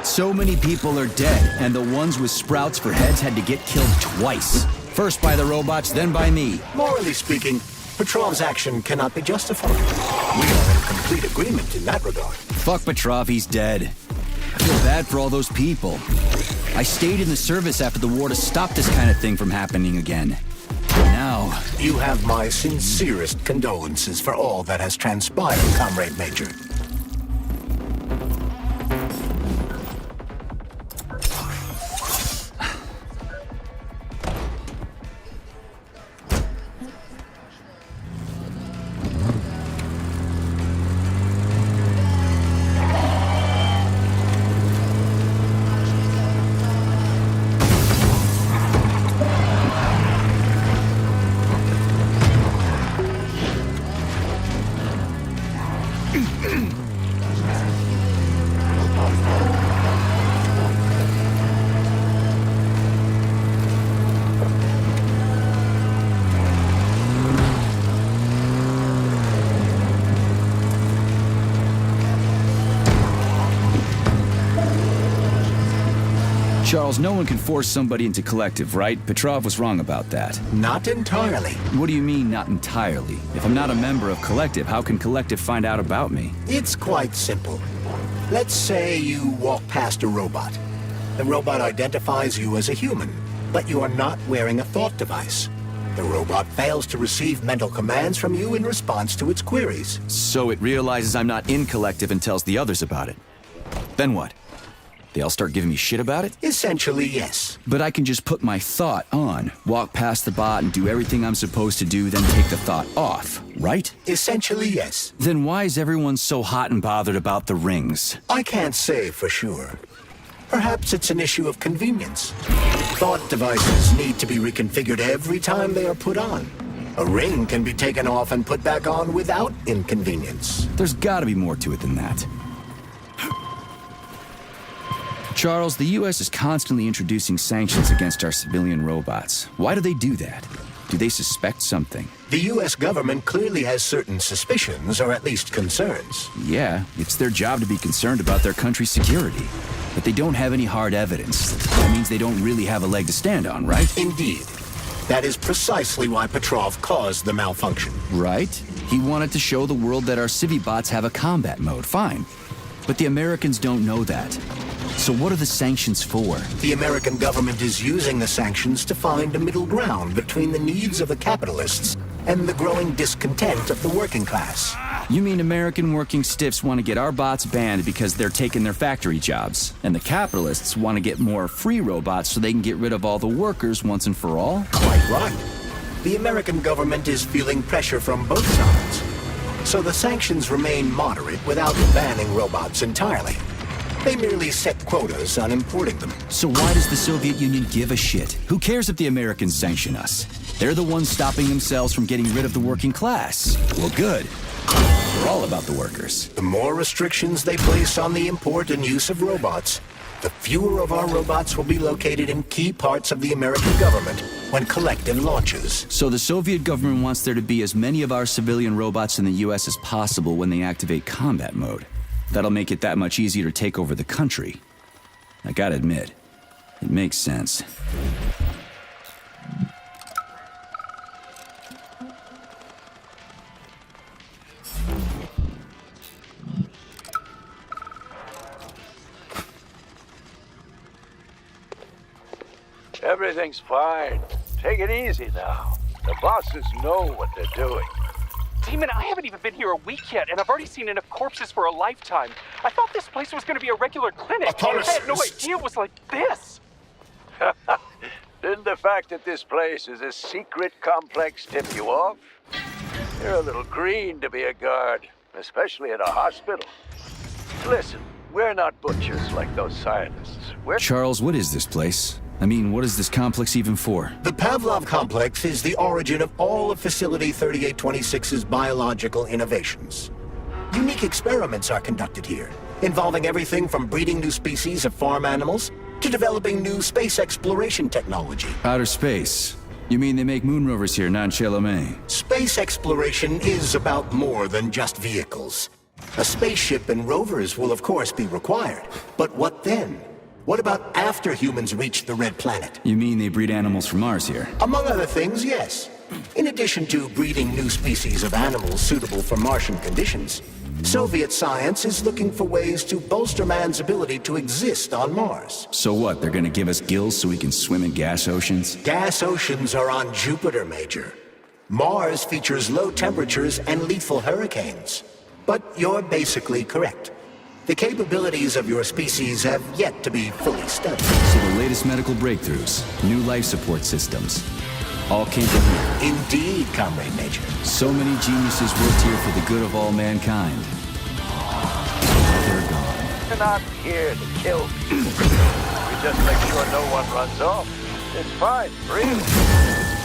So many people are dead, and the ones with sprouts for heads had to get killed twice. First by the robots, then by me. Morally speaking, Petrov's action cannot be justified. We are in complete agreement in that regard. Fuck Petrov, he's dead. I feel bad for all those people. I stayed in the service after the war to stop this kind of thing from happening again. Now... You have my sincerest condolences for all that has transpired, Comrade Major. Charles, no one can force somebody into Collective, right? Petrov was wrong about that. Not entirely. What do you mean, not entirely? If I'm not a member of Collective, how can Collective find out about me? It's quite simple. Let's say you walk past a robot. The robot identifies you as a human, but you are not wearing a thought device. The robot fails to receive mental commands from you in response to its queries. So it realizes I'm not in Collective and tells the others about it. Then what? They all start giving me shit about it? Essentially, yes. But I can just put my thought on, walk past the bot and do everything I'm supposed to do, then take the thought off, right? Essentially, yes. Then why is everyone so hot and bothered about the rings? I can't say for sure. Perhaps it's an issue of convenience. Thought devices need to be reconfigured every time they are put on. A ring can be taken off and put back on without inconvenience. There's gotta be more to it than that. Charles, the U.S. is constantly introducing sanctions against our civilian robots. Why do they do that? Do they suspect something? The U.S. government clearly has certain suspicions, or at least concerns. Yeah, it's their job to be concerned about their country's security. But they don't have any hard evidence. That means they don't really have a leg to stand on, right? Indeed. That is precisely why Petrov caused the malfunction. Right? He wanted to show the world that our Civibots have a combat mode, fine. But the Americans don't know that. So what are the sanctions for? The American government is using the sanctions to find a middle ground between the needs of the capitalists and the growing discontent of the working class. You mean American working stiffs want to get our bots banned because they're taking their factory jobs, and the capitalists want to get more free robots so they can get rid of all the workers once and for all? Quite right. The American government is feeling pressure from both sides. So the sanctions remain moderate without banning robots entirely. They merely set quotas on importing them. So why does the Soviet Union give a shit? Who cares if the Americans sanction us? They're the ones stopping themselves from getting rid of the working class. Well, good. We're all about the workers. The more restrictions they place on the import and use of robots, the fewer of our robots will be located in key parts of the American government when Collective launches. So the Soviet government wants there to be as many of our civilian robots in the U.S. as possible when they activate combat mode. That'll make it that much easier to take over the country. I gotta admit, it makes sense. Everything's fine. Take it easy now. The bosses know what they're doing. Demon, I haven't even been here a week yet, and I've already seen enough corpses for a lifetime. I thought this place was going to be a regular clinic. I had no idea it was like this. Didn't the fact that this place is a secret complex tip you off? You're a little green to be a guard, especially at a hospital. Listen, we're not butchers like those scientists. We're... Charles, what is this place? I mean, what is this complex even for? The Pavlov complex is the origin of all of Facility 3826's biological innovations. Unique experiments are conducted here, involving everything from breeding new species of farm animals to developing new space exploration technology. Outer space? You mean they make moon rovers here, not Chelomé? Space exploration is about more than just vehicles. A spaceship and rovers will of course be required. But what then? What about after humans reach the Red Planet? You mean they breed animals from Mars here? Among other things, yes. In addition to breeding new species of animals suitable for Martian conditions, Soviet science is looking for ways to bolster man's ability to exist on Mars. So what, they're gonna give us gills so we can swim in gas oceans? Gas oceans are on Jupiter, Major. Mars features low temperatures and lethal hurricanes. But you're basically correct. The capabilities of your species have yet to be fully studied. So the latest medical breakthroughs, new life support systems, all came from here. Indeed, Comrade Major. So many geniuses worked here for the good of all mankind. They're gone. We're not here to kill people. We just make sure no one runs off. It's fine, really.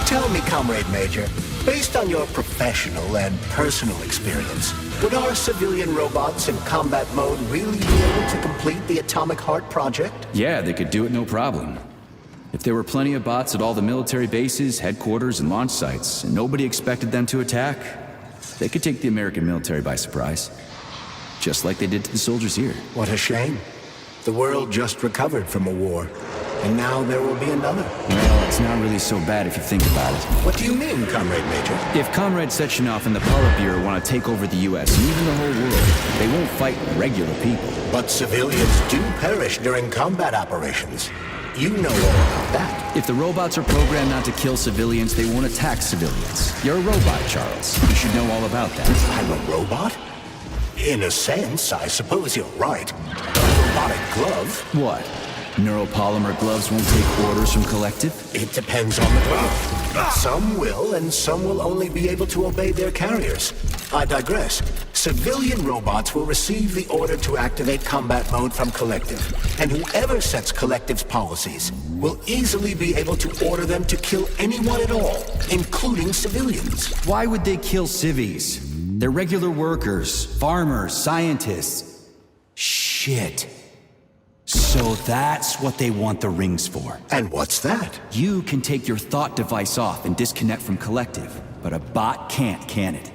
Tell me, Comrade Major, based on your professional and personal experience, would our civilian robots in combat mode really be able to complete the Atomic Heart project? Yeah, they could do it no problem. If there were plenty of bots at all the military bases, headquarters, and launch sites, and nobody expected them to attack, they could take the American military by surprise. Just like they did to the soldiers here. What a shame. The world just recovered from a war, and now there will be another. Well, it's not really so bad if you think about it. What do you mean, Comrade Major? If Comrade Sechenov and the Politburo want to take over the U.S. and even the whole world, they won't fight regular people. But civilians do perish during combat operations. You know all about that. If the robots are programmed not to kill civilians, they won't attack civilians. You're a robot, Charles. You should know all about that. I'm a robot? In a sense, I suppose you're right. A robotic glove? What? Neuropolymer gloves won't take orders from Collective? It depends on the glove. Some will, and some will only be able to obey their carriers. I digress. Civilian robots will receive the order to activate combat mode from Collective, and whoever sets Collective's policies will easily be able to order them to kill anyone at all, including civilians. Why would they kill civvies? They're regular workers, farmers, scientists. Shit. So that's what they want the rings for. And what's that? You can take your thought device off and disconnect from Collective, but a bot can't, can it?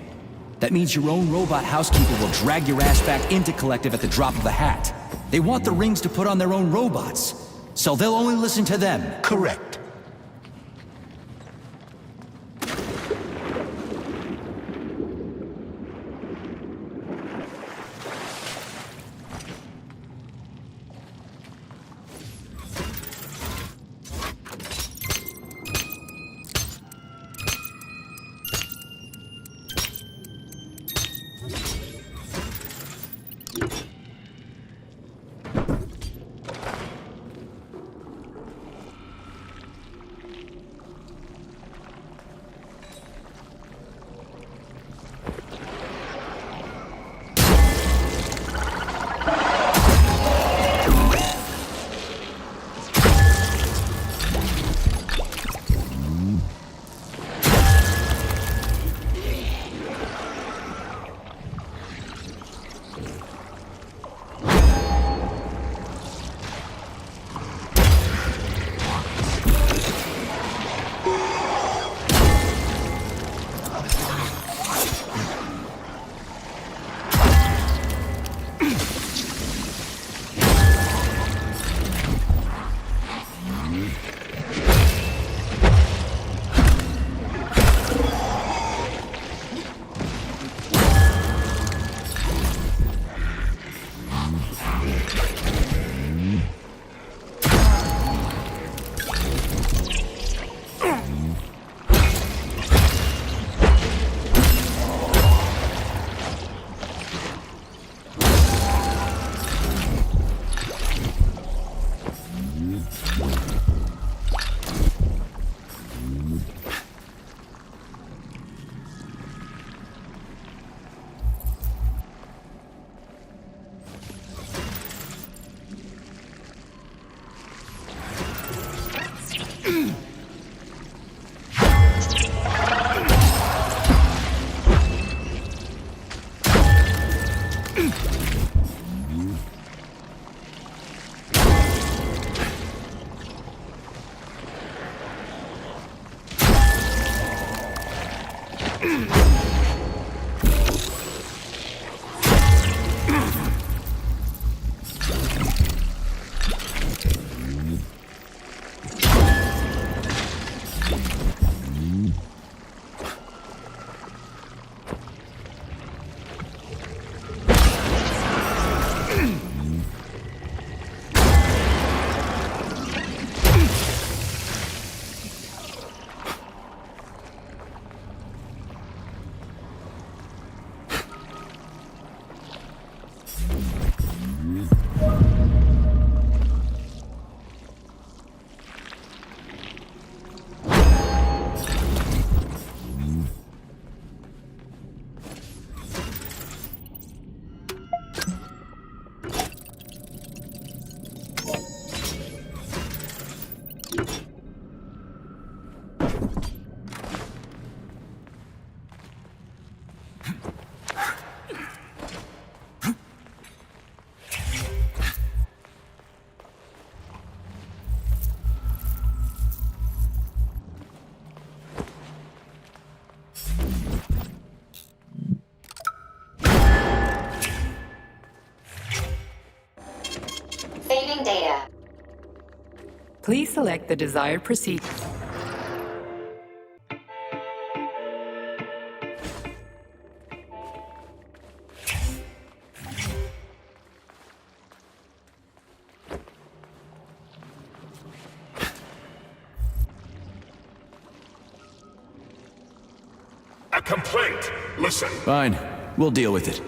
That means your own robot housekeeper will drag your ass back into Collective at the drop of a hat. They want the rings to put on their own robots, so they'll only listen to them. Correct. Please select the desired procedure. A complaint! Listen. Fine. We'll deal with it.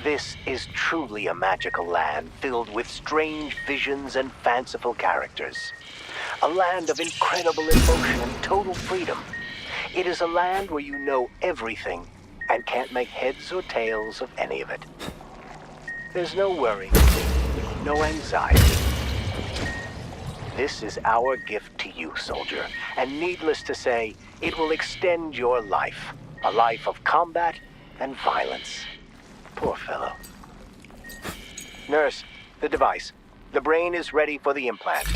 This is truly a magical land filled with strange visions and fanciful characters. A land of incredible emotion and total freedom. It is a land where you know everything and can't make heads or tails of any of it. There's no worry, no anxiety. This is our gift to you, soldier, and needless to say, it will extend your life. A life of combat and violence. Poor fellow. Nurse, the device. The brain is ready for the implant.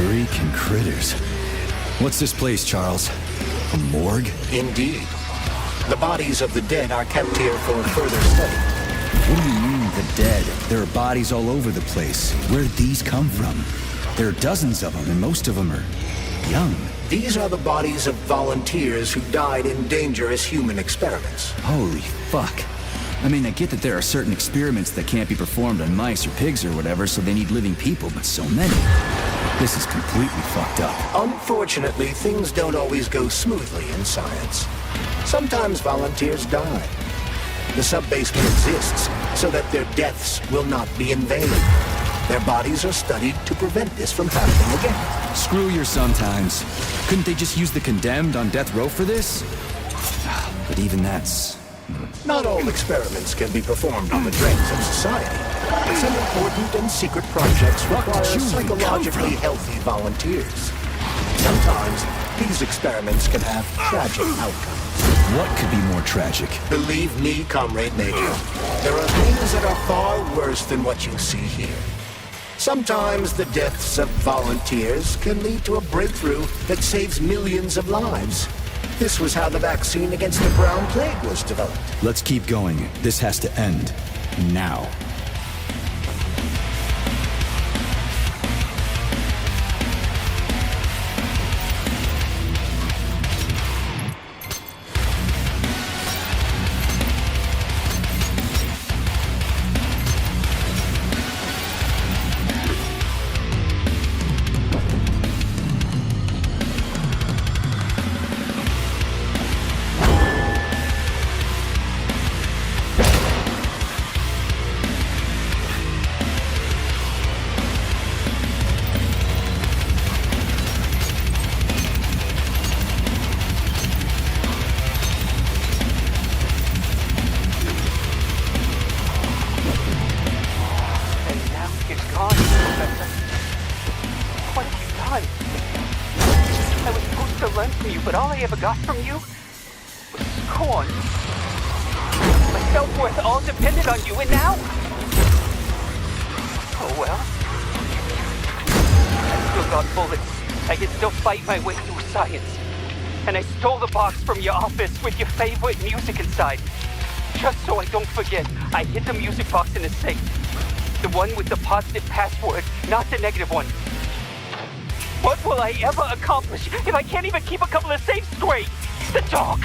Freaking critters. What's this place, Charles? A morgue? Indeed. The bodies of the dead are kept here for further study. What do you mean, the dead? There are bodies all over the place. Where did these come from? There are dozens of them, and most of them are young. These are the bodies of volunteers who died in dangerous human experiments. Holy fuck. I mean, I get that there are certain experiments that can't be performed on mice or pigs or whatever, so they need living people, but so many. This is completely fucked up. Unfortunately, things don't always go smoothly in science. Sometimes volunteers die. The sub-basement exists so that their deaths will not be in vain. Their bodies are studied to prevent this from happening again. Screw your sometimes. Couldn't they just use the condemned on death row for this? But even that's... Not all experiments can be performed on the dregs of society. Some important and secret projects require psychologically healthy volunteers. Sometimes, these experiments can have tragic outcomes. What could be more tragic? Believe me, Comrade Major, there are things that are far worse than what you see here. Sometimes the deaths of volunteers can lead to a breakthrough that saves millions of lives. This was how the vaccine against the brown plague was developed. Let's keep going. This has to end. Now. But all I ever got from you was scorn. My self-worth all depended on you, and now? Oh well. I still got bullets. I can still fight my way through science. And I stole the box from your office with your favorite music inside. Just so I don't forget, I hid the music box in the safe. The one with the positive password, not the negative one. What will I ever accomplish if I can't even keep a couple of safes straight? The dog!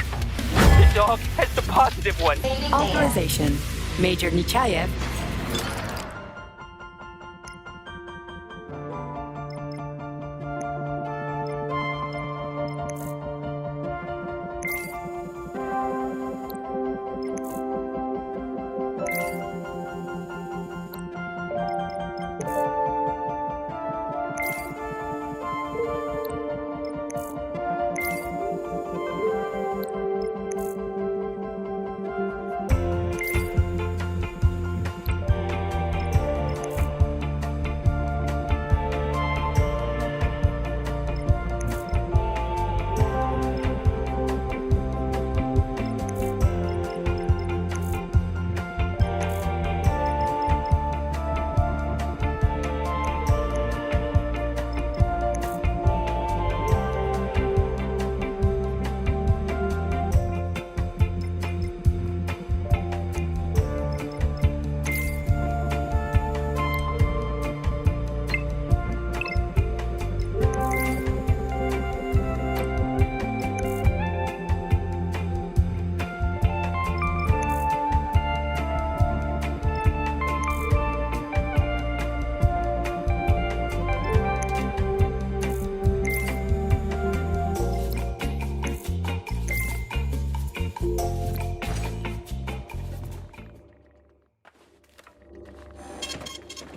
The dog has the positive one. Authorization. Major Nechayev.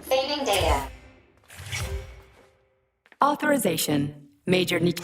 Saving data. Authorization. Major Nich...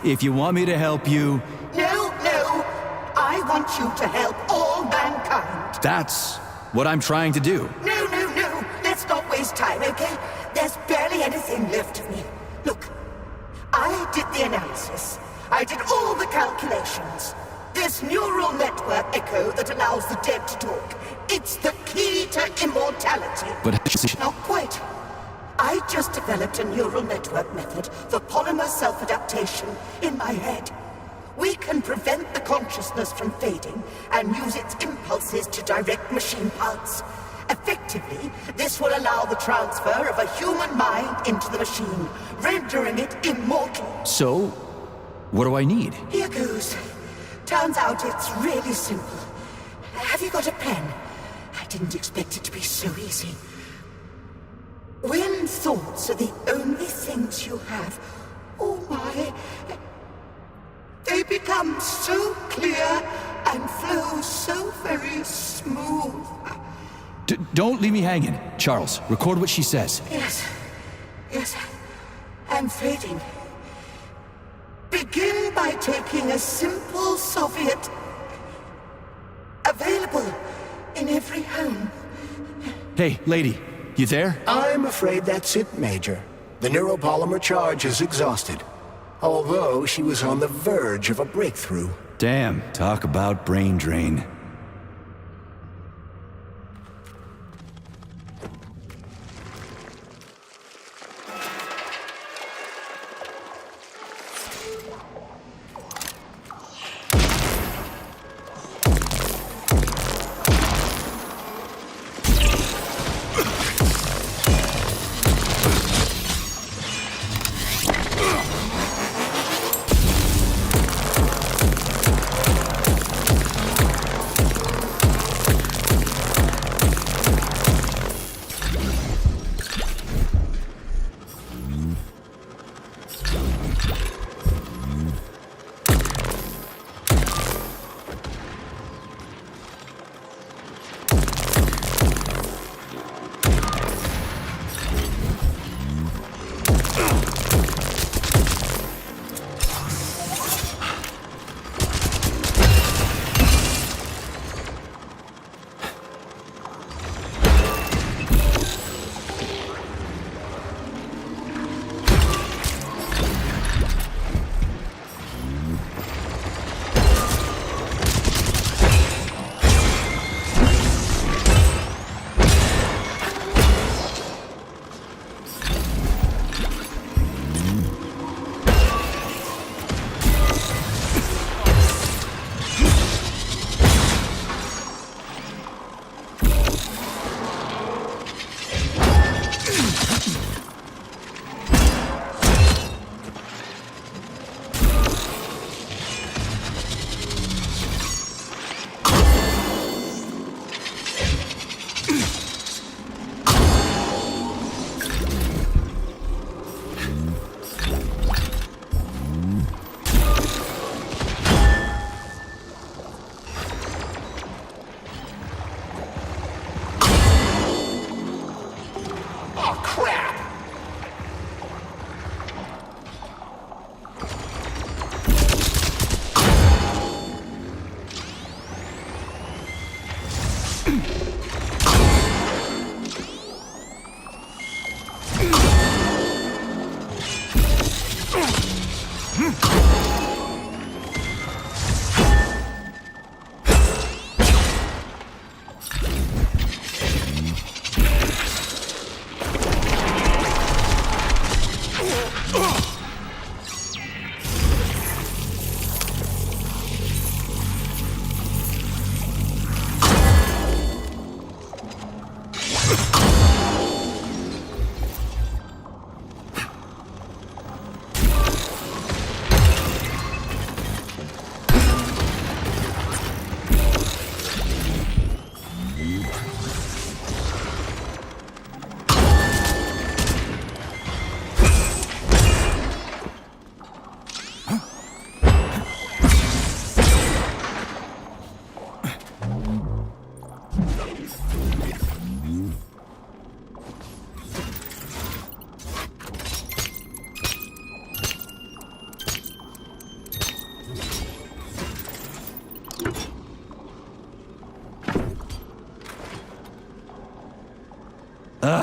If you want me to help you... No, no. I want you to help all mankind. That's what I'm trying to do. No, no, no. Let's not waste time, okay? There's barely anything left of me. Look, I did the analysis. I did all the calculations. This neural network echo that allows the dead to talk. It's the key to immortality. But... Not quite. I just developed a neural network method for polymer self-adaptation in my head. We can prevent the consciousness from fading and use its impulses to direct machine parts. Effectively, this will allow the transfer of a human mind into the machine, rendering it immortal. So, what do I need? Here goes. Turns out it's really simple. Have you got a pen? I didn't expect it to be so easy. When thoughts are the only things you have, oh my, they become so clear and flow so very smooth. Don't leave me hanging. Charles, record what she says. Yes, I'm fading. Begin by taking a simple Soviet, available in every home. Hey, lady, you there? I'm afraid that's it, Major. The neuropolymer charge is exhausted. Although she was on the verge of a breakthrough. Damn, talk about brain drain.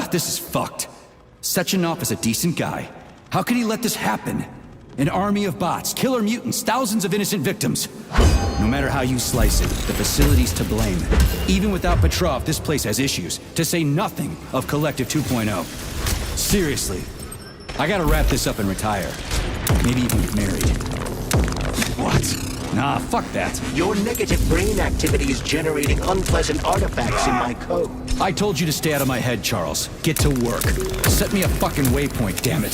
This is fucked. Sechenov is a decent guy. How could he let this happen? An army of bots, killer mutants, thousands of innocent victims. No matter how you slice it, the facility's to blame. Even without Petrov, this place has issues, to say nothing of Collective 2.0. Seriously, I gotta wrap this up and retire. Maybe even get married. What? Nah, fuck that. Your negative brain activity is generating unpleasant artifacts in my code. I told you to stay out of my head, Charles. Get to work. Set me a fucking waypoint, damn it.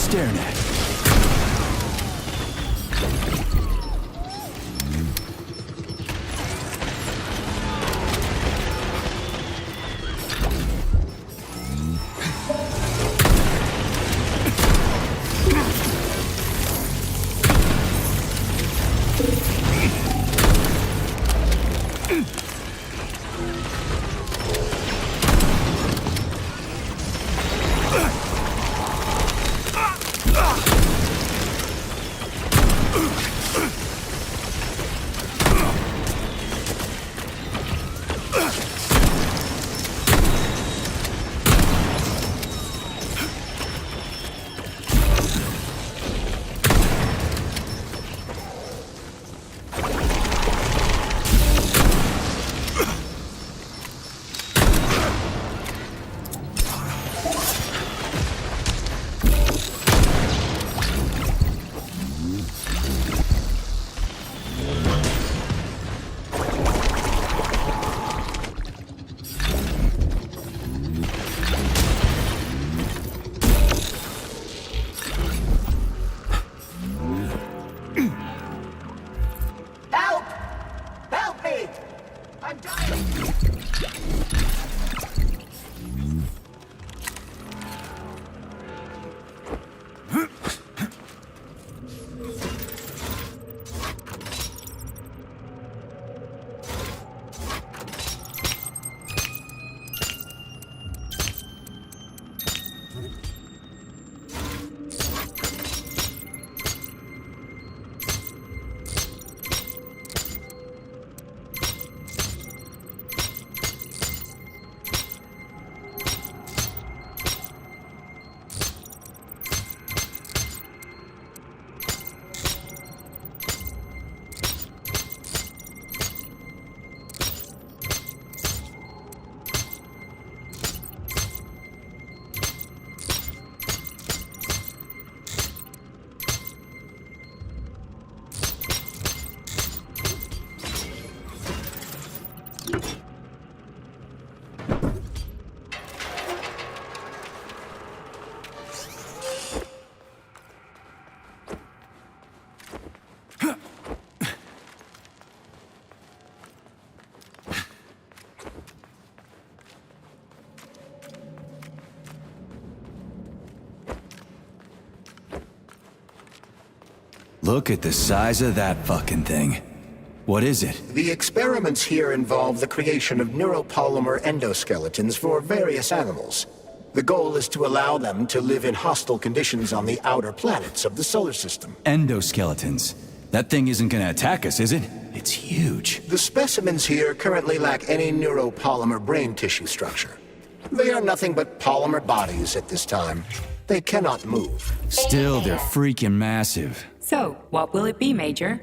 Staring at. Look at the size of that fucking thing. What is it? The experiments here involve the creation of neuropolymer endoskeletons for various animals. The goal is to allow them to live in hostile conditions on the outer planets of the solar system. Endoskeletons. That thing isn't gonna attack us, is it? It's huge. The specimens here currently lack any neuropolymer brain tissue structure. They are nothing but polymer bodies at this time. They cannot move. Still, they're freaking massive. So, what will it be, Major?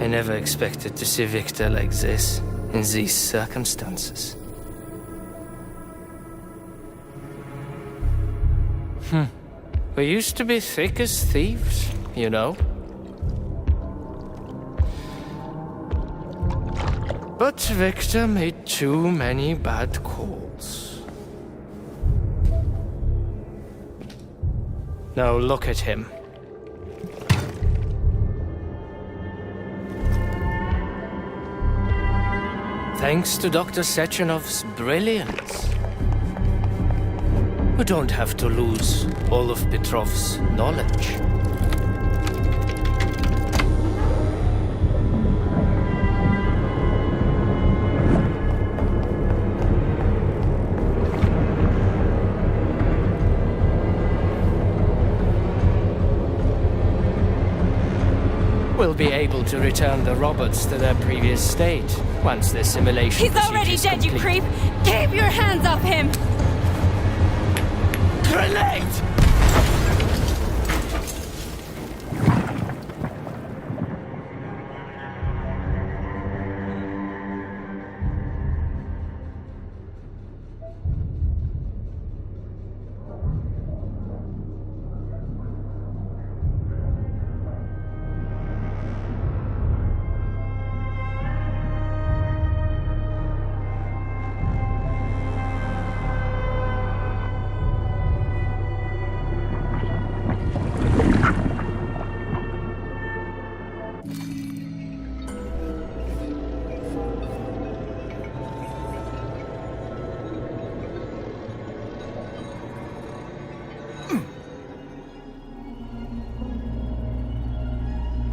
I never expected to see Victor like this, in these circumstances. We used to be thick as thieves, you know? But Victor made too many bad calls. Now look at him. Thanks to Dr. Sechenov's brilliance, we don't have to lose all of Petrov's knowledge. We'll be able to return the robots to their previous state once the simulation He's already procedure's dead, you complete. creep! Keep your hands off him! Grenade!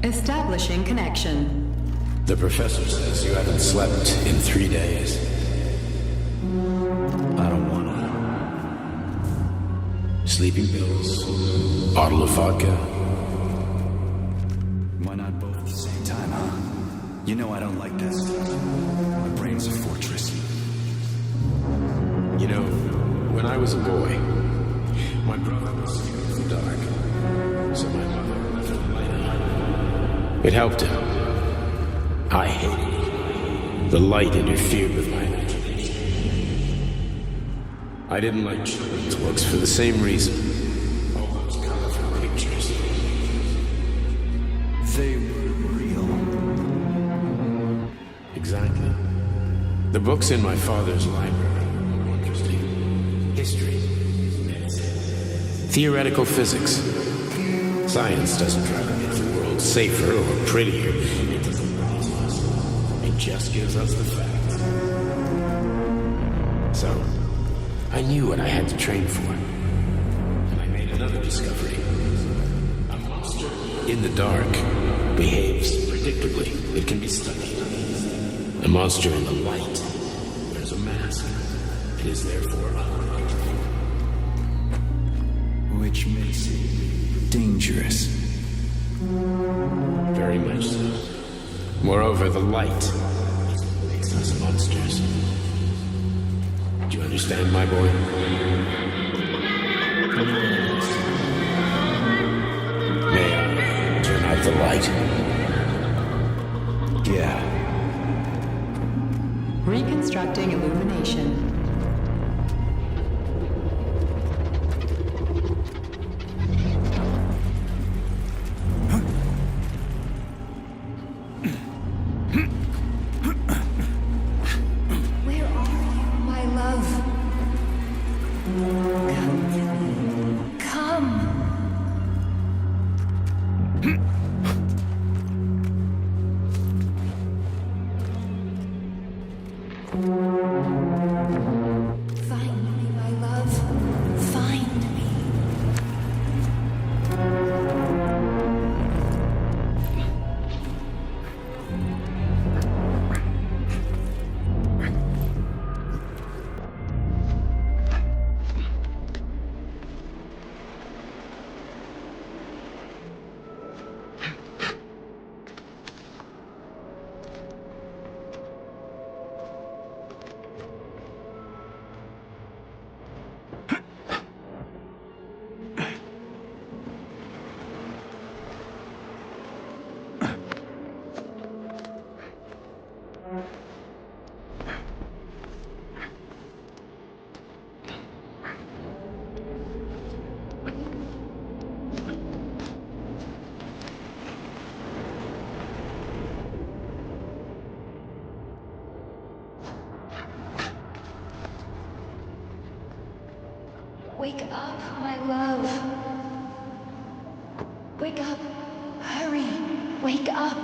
Establishing connection. The professor says you haven't slept in 3 days. I don't wanna. Sleeping pills, bottle of vodka. Why not both at the same time, huh? You know I don't like that stuff. My brain's a fortress. You know, when I was a boy, my brother was scared of the dark. So my mother left the light on. It helped him. I hated it. The light interfered with my imagination. I didn't like children's books for the same reason. All those colorful pictures. They were real. Exactly. The books in my father's library were more interesting. History. Theoretical physics. Science doesn't try to make the world safer or prettier. It doesn't promise us. It just gives us the facts. So, I knew what I had to train for. And I made another discovery. A monster in the dark behaves predictably. It can be studied. A monster in the light wears a mask. It is therefore upright. Which makes it dangerous. Very much so. Moreover, the light makes us monsters. Do you understand, my boy? May I turn out the light? Yeah. Reconstructing illumination. Where are you, my love? Come. Wake up, my love. Wake up. Hurry. Wake up.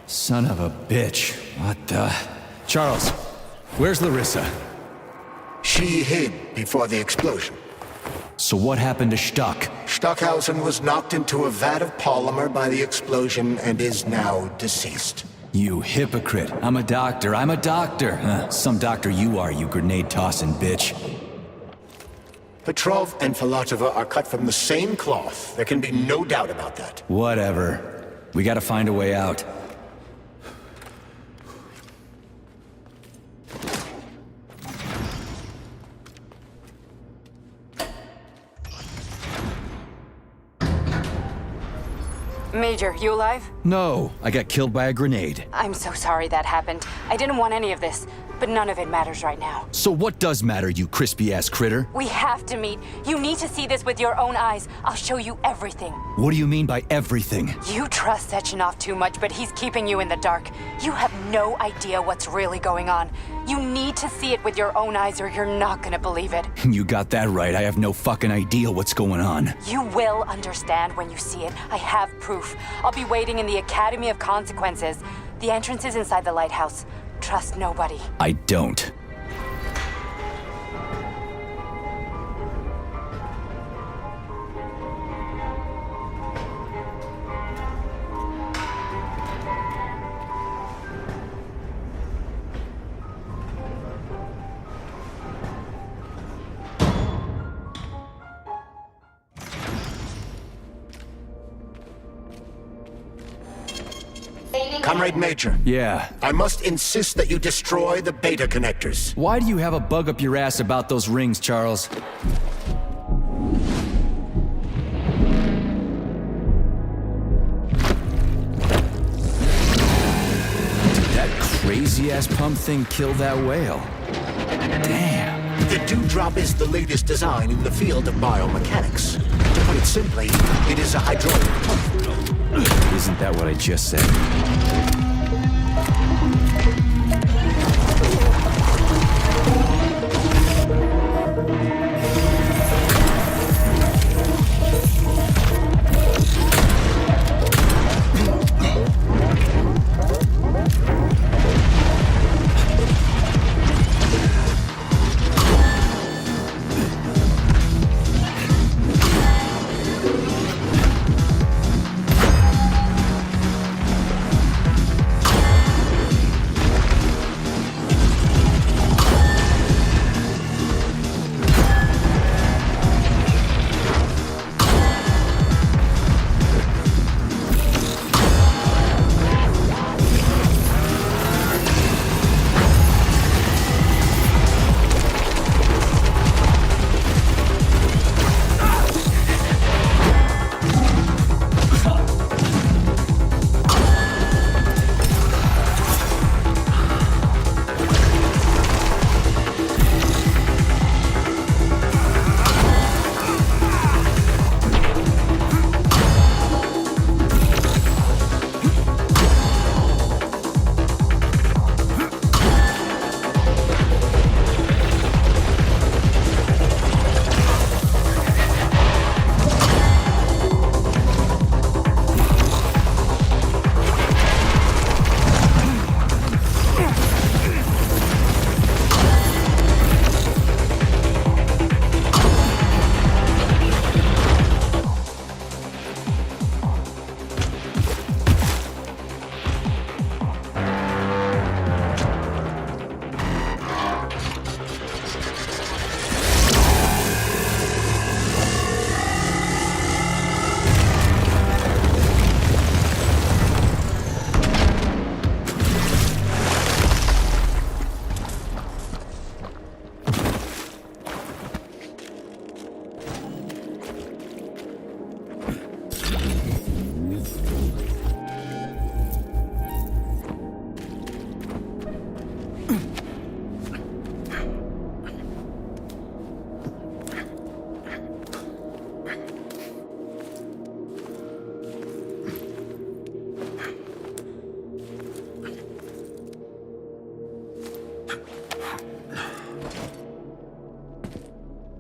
Son of a bitch. What the... Charles, where's Larissa? She hid before the explosion. So what happened to Stuck? Stockhausen was knocked into a vat of polymer by the explosion and is now deceased. You hypocrite. I'm a doctor. I'm a doctor. Some doctor you are, you grenade-tossing bitch. Petrov and Filatova are cut from the same cloth. There can be no doubt about that. Whatever. We gotta find a way out. Major, you alive? No, I got killed by a grenade. I'm so sorry that happened. I didn't want any of this, but none of it matters right now. So what does matter, you crispy-ass critter? We have to meet. You need to see this with your own eyes. I'll show you everything. What do you mean by everything? You trust Sechenov too much, but he's keeping you in the dark. You have no idea what's really going on. You need to see it with your own eyes or you're not gonna believe it. You got that right. I have no fucking idea what's going on. You will understand when you see it. I have proof. I'll be waiting in the Academy of Consequences. The entrance is inside the lighthouse. Trust nobody. I don't. Comrade Major. Yeah? I must insist that you destroy the beta connectors. Why do you have a bug up your ass about those rings, Charles? Did that crazy-ass pump thing kill that whale? Damn. The Dewdrop is the latest design in the field of biomechanics. To put it simply, it is a hydraulic pump. Isn't that what I just said?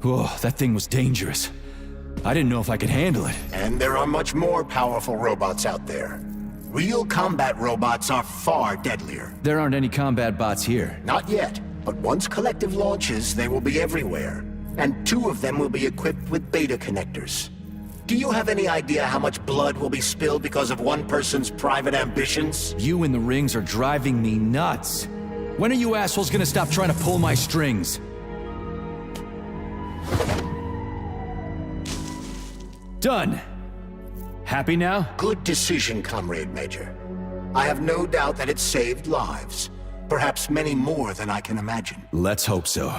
Whoa, that thing was dangerous. I didn't know if I could handle it. And there are much more powerful robots out there. Real combat robots are far deadlier. There aren't any combat bots here. Not yet, but once Collective launches, they will be everywhere. And 2 of them will be equipped with beta connectors. Do you have any idea how much blood will be spilled because of one person's private ambitions? You in the rings are driving me nuts. When are you assholes gonna stop trying to pull my strings? Done. Happy now? Good decision, Comrade Major. I have no doubt that it saved lives. Perhaps many more than I can imagine. Let's hope so.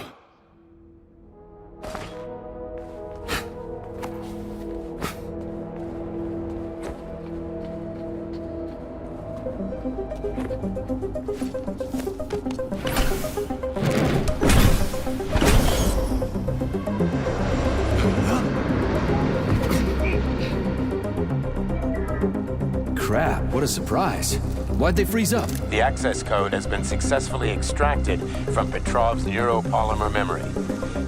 Crap, what a surprise. Why'd they freeze up? The access code has been successfully extracted from Petrov's neuropolymer memory.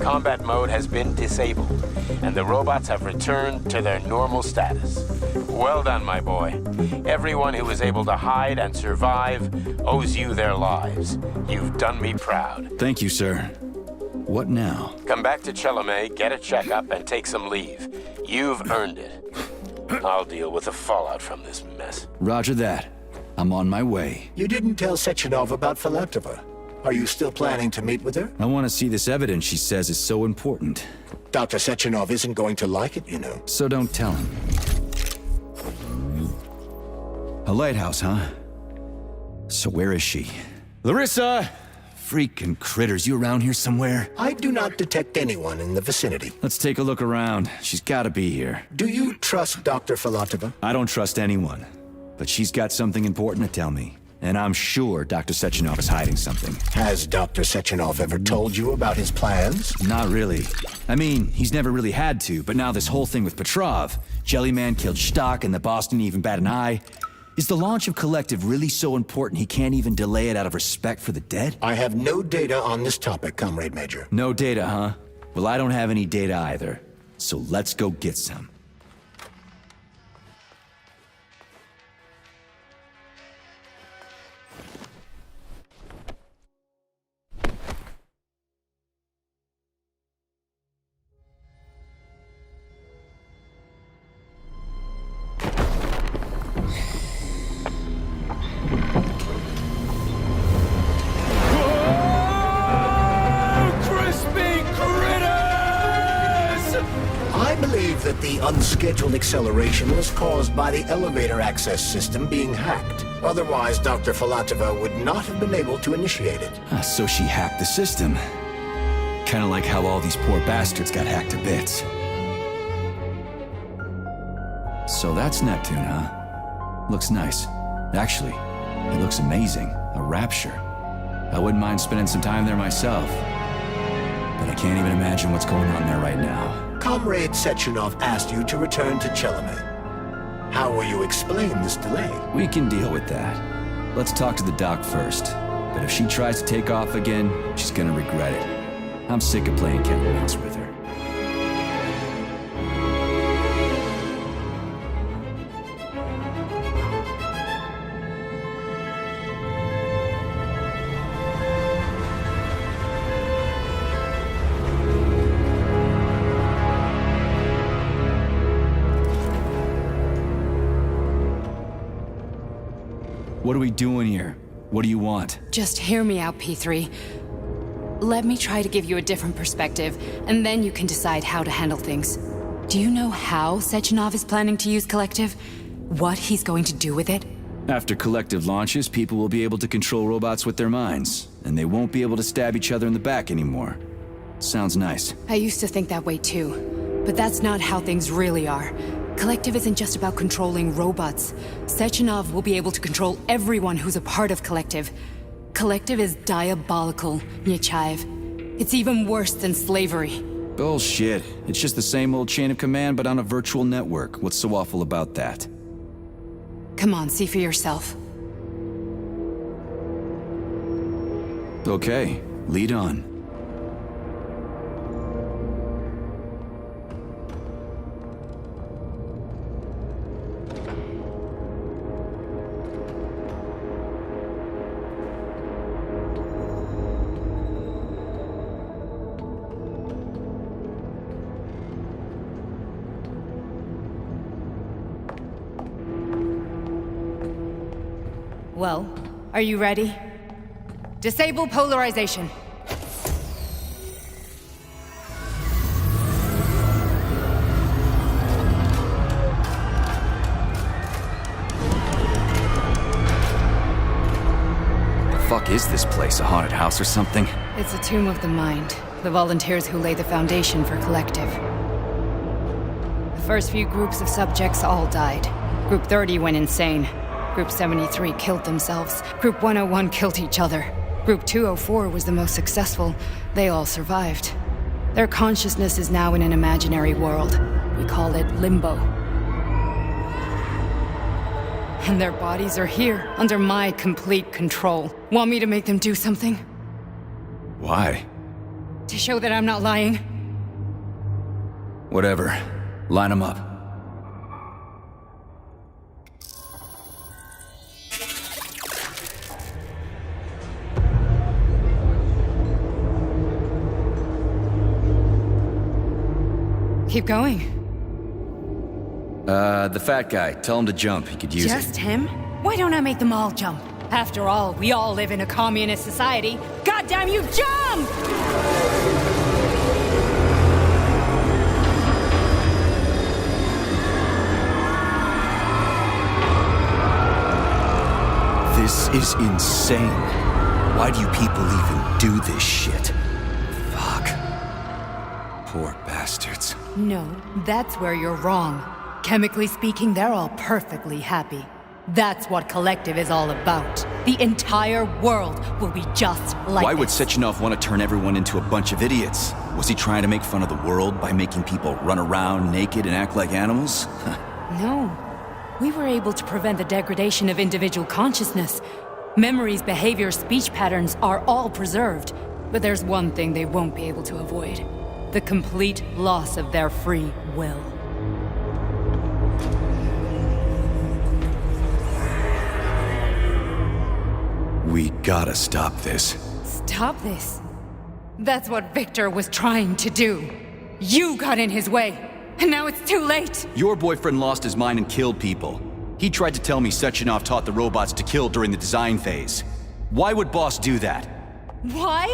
Combat mode has been disabled, and the robots have returned to their normal status. Well done, my boy. Everyone who was able to hide and survive owes you their lives. You've done me proud. Thank you, sir. What now? Come back to Chelome, get a checkup, and take some leave. You've earned it. I'll deal with the fallout from this mess. Roger that. I'm on my way. You didn't tell Sechenov about Filatova. Are you still planning to meet with her? I want to see this evidence she says is so important. Dr. Sechenov isn't going to like it, you know. So don't tell him. A lighthouse, huh? So where is she? Larissa! Freaking critters, you around here somewhere? I do not detect anyone in the vicinity. Let's take a look around. She's gotta be here. Do you trust Dr. Filatova? I don't trust anyone. But she's got something important to tell me. And I'm sure Dr. Sechenov is hiding something. Has Dr. Sechenov ever told you about his plans? Not really. I mean, he's never really had to, but now this whole thing with Petrov, Jellyman killed Stock and the boss didn't even bat an eye. Is the launch of Collective really so important he can't even delay it out of respect for the dead? I have no data on this topic, Comrade Major. No data, huh? Well, I don't have any data either. So let's go get some. That the unscheduled acceleration was caused by the elevator access system being hacked. Otherwise, Dr. Filatova would not have been able to initiate it. So she hacked the system. Kinda like how all these poor bastards got hacked to bits. So that's Neptune, huh? Looks nice. Actually, it looks amazing. A rapture. I wouldn't mind spending some time there myself. But I can't even imagine what's going on there right now. Comrade Sechenov asked you to return to Chelome. How will you explain this delay? We can deal with that. Let's talk to the doc first. But if she tries to take off again, she's gonna regret it. I'm sick of playing cat and mouse with her. What are we doing here? What do you want? Just hear me out, P3. Let me try to give you a different perspective, and then you can decide how to handle things. Do you know how Sechenov is planning to use Collective? What he's going to do with it? After Collective launches, people will be able to control robots with their minds, and they won't be able to stab each other in the back anymore. Sounds nice. I used to think that way too, but that's not how things really are. Collective isn't just about controlling robots. Sechenov will be able to control everyone who's a part of Collective. Collective is diabolical, Nechayev. It's even worse than slavery. Bullshit. It's just the same old chain of command, but on a virtual network. What's so awful about that? Come on, see for yourself. Okay, lead on. Well, are you ready? Disable polarization. The fuck is this place? A haunted house or something? It's a tomb of the mind. The volunteers who lay the foundation for Collective. The first few groups of subjects all died. Group 30 went insane. Group 73 killed themselves. Group 101 killed each other. Group 204 was the most successful. They all survived. Their consciousness is now in an imaginary world. We call it Limbo. And their bodies are here, under my complete control. Want me to make them do something? Why? To show that I'm not lying? Whatever. Line them up. Keep going. The fat guy. Tell him to jump. He could use it. Just him? Why don't I make them all jump? After all, we all live in a communist society. Goddamn you, jump! This is insane. Why do you people even do this shit? Fuck. Poor bastards. No, that's where you're wrong. Chemically speaking, they're all perfectly happy. That's what Collective is all about. The entire world will be just like Why would this. Sechenov want to turn everyone into a bunch of idiots? Was he trying to make fun of the world by making people run around naked and act like animals? No. We were able to prevent the degradation of individual consciousness. Memories, behavior, speech patterns are all preserved. But there's one thing they won't be able to avoid. The complete loss of their free will. We gotta stop this. Stop this. That's what Victor was trying to do. You got in his way, and now it's too late. Your boyfriend lost his mind and killed people. He tried to tell me Sechenov taught the robots to kill during the design phase. Why would Boss do that? Why?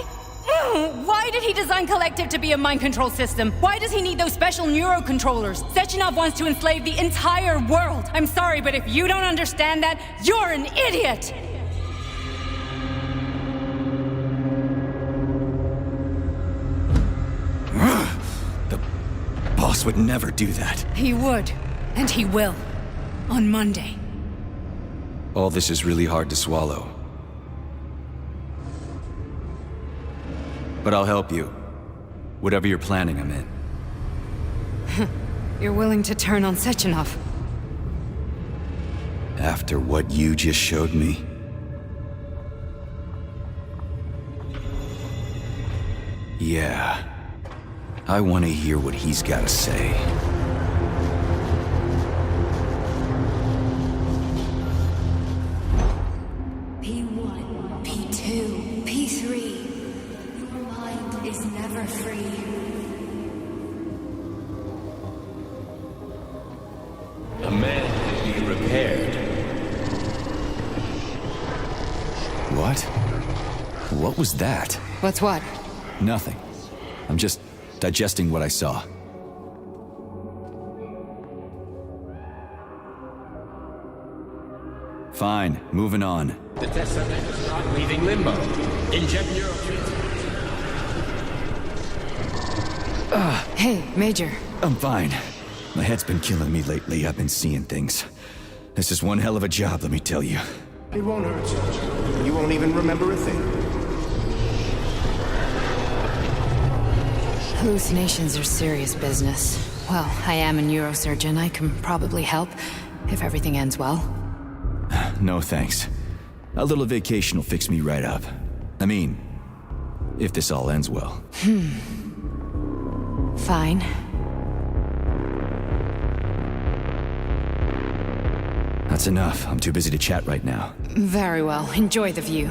Why did he design Collective to be a mind control system? Why does he need those special neurocontrollers? Sechenov wants to enslave the entire world. I'm sorry, but if you don't understand that, you're an idiot! The boss would never do that. He would, and he will. On Monday. All this is really hard to swallow. But I'll help you. Whatever you're planning, I'm in. You're willing to turn on Sechenov? After what you just showed me? Yeah. I want to hear what he's got to say. P1, P2, P3. Your mind is never free. A man can be repaired. What? What was that? What's what? Nothing. I'm just digesting what I saw. Fine, moving on. The test subject is not leaving limbo. Inject neurotransmitters. Hey, Major. I'm fine. My head's been killing me lately. I've been seeing things. This is one hell of a job, let me tell you. It won't hurt, Sergeant. You won't even remember a thing. Hallucinations are serious business. Well, I am a neurosurgeon. I can probably help, if everything ends well. No thanks. A little vacation will fix me right up. I mean, if this all ends well. Fine. That's enough. I'm too busy to chat right now. Very well. Enjoy the view.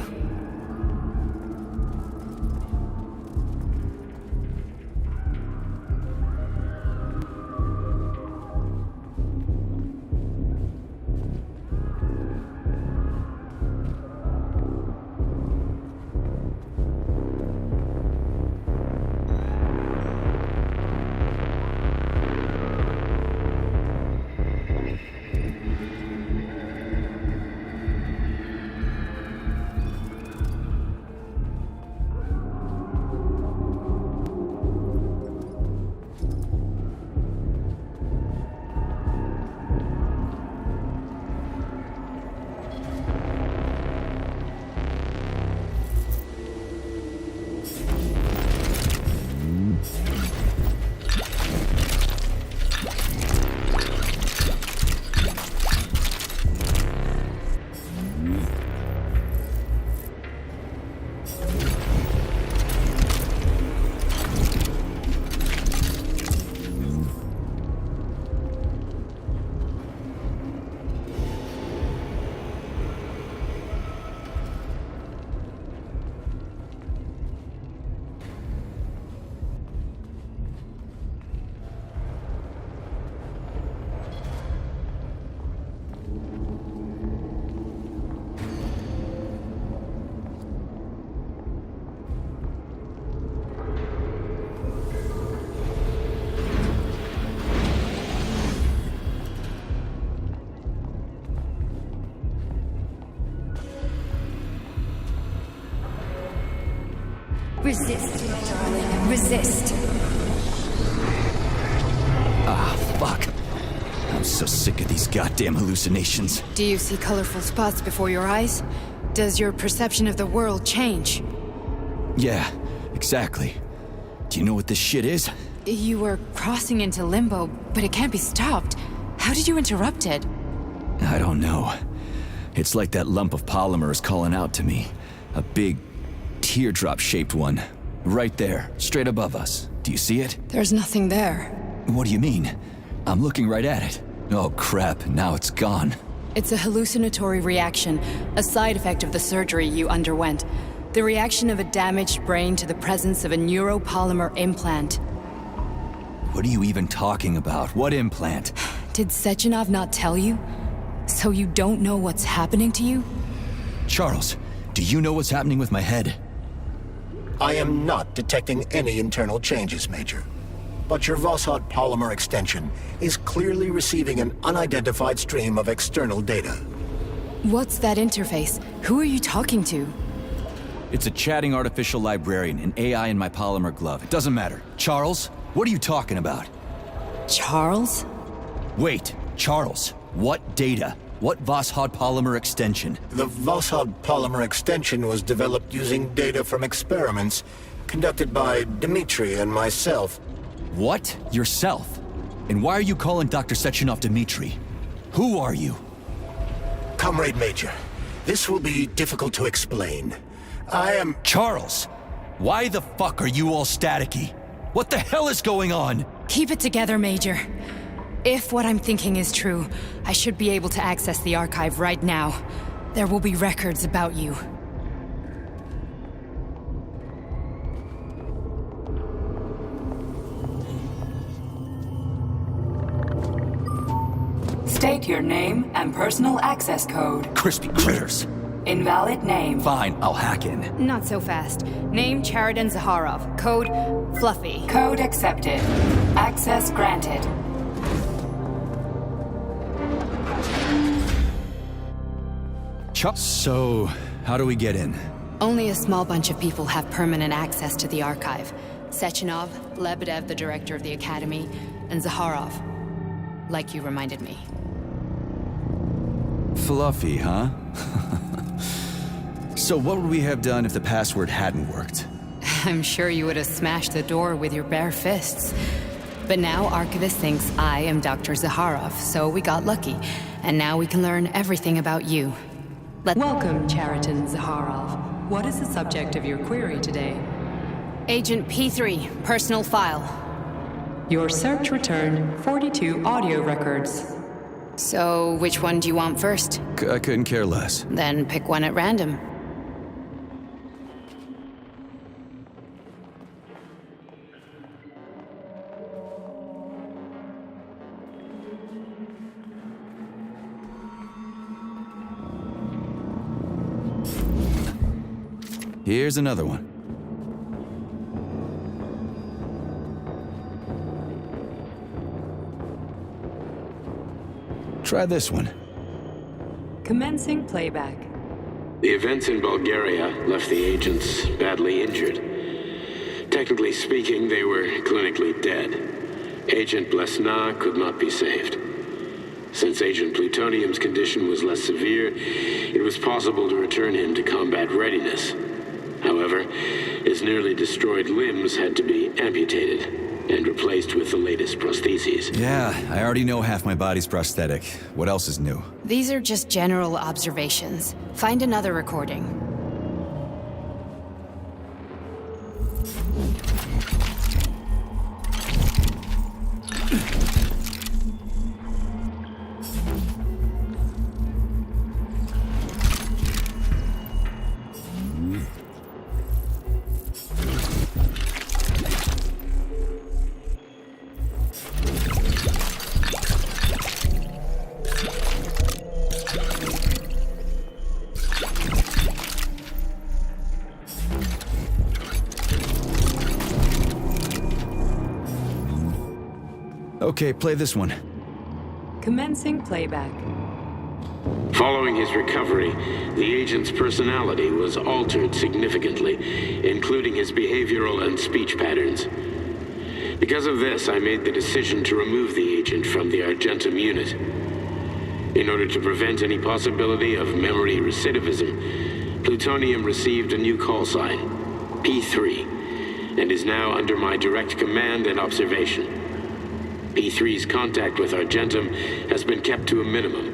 Resist, my darling. Resist. Ah, fuck. I'm so sick of these goddamn hallucinations. Do you see colorful spots before your eyes? Does your perception of the world change? Yeah, exactly. Do you know what this shit is? You were crossing into limbo, but it can't be stopped. How did you interrupt it? I don't know. It's like that lump of polymer is calling out to me. A big, teardrop-shaped one. Right there, straight above us. Do you see it? There's nothing there. What do you mean? I'm looking right at it. Oh crap, now it's gone. It's a hallucinatory reaction, a side effect of the surgery you underwent. The reaction of a damaged brain to the presence of a neuropolymer implant. What are you even talking about? What implant? Did Sechenov not tell you? So you don't know what's happening to you? Charles, do you know what's happening with my head? I am not detecting any internal changes, Major. But your Vossard polymer extension is clearly receiving an unidentified stream of external data. What's that interface? Who are you talking to? It's a chatting artificial librarian, an AI in my polymer glove. It doesn't matter. Charles, what are you talking about? Charles? Wait, Charles, what data? What Vossard polymer extension? The Vossard polymer extension was developed using data from experiments conducted by Dmitri and myself. What? Yourself? And why are you calling Dr. Sechenov Dmitri? Who are you? Comrade Major, this will be difficult to explain. I am... Charles! Why the fuck are you all staticky? What the hell is going on? Keep it together, Major. If what I'm thinking is true, I should be able to access the archive right now. There will be records about you. State your name and personal access code. Crispy critters. Invalid name. Fine, I'll hack in. Not so fast. Name Cheridan Zaharov. Code Fluffy. Code accepted. Access granted. So, how do we get in? Only a small bunch of people have permanent access to the archive. Sechenov, Lebedev, the director of the academy, and Zaharov. Like you reminded me. Fluffy, huh? So what would we have done if the password hadn't worked? I'm sure you would have smashed the door with your bare fists. But now Archivist thinks I am Dr. Zaharov, so we got lucky. And now we can learn everything about you. Welcome, Chariton Zaharov. What is the subject of your query today? Agent P3, personal file. Your search returned 42 audio records. So, which one do you want first? I couldn't care less. Then pick one at random. Here's another one. Try this one. Commencing playback. The events in Bulgaria left the agents badly injured. Technically speaking, they were clinically dead. Agent Blesna could not be saved. Since Agent Plutonium's condition was less severe, it was possible to return him to combat readiness. However, his nearly destroyed limbs had to be amputated and replaced with the latest prostheses. Yeah, I already know half my body's prosthetic. What else is new? These are just general observations. Find another recording. Okay, play this one. Commencing playback. Following his recovery, the agent's personality was altered significantly, including his behavioral and speech patterns. Because of this, I made the decision to remove the agent from the Argentum unit. In order to prevent any possibility of memory recidivism, Plutonium received a new call sign, P3, and is now under my direct command and observation. P3's contact with Argentum has been kept to a minimum,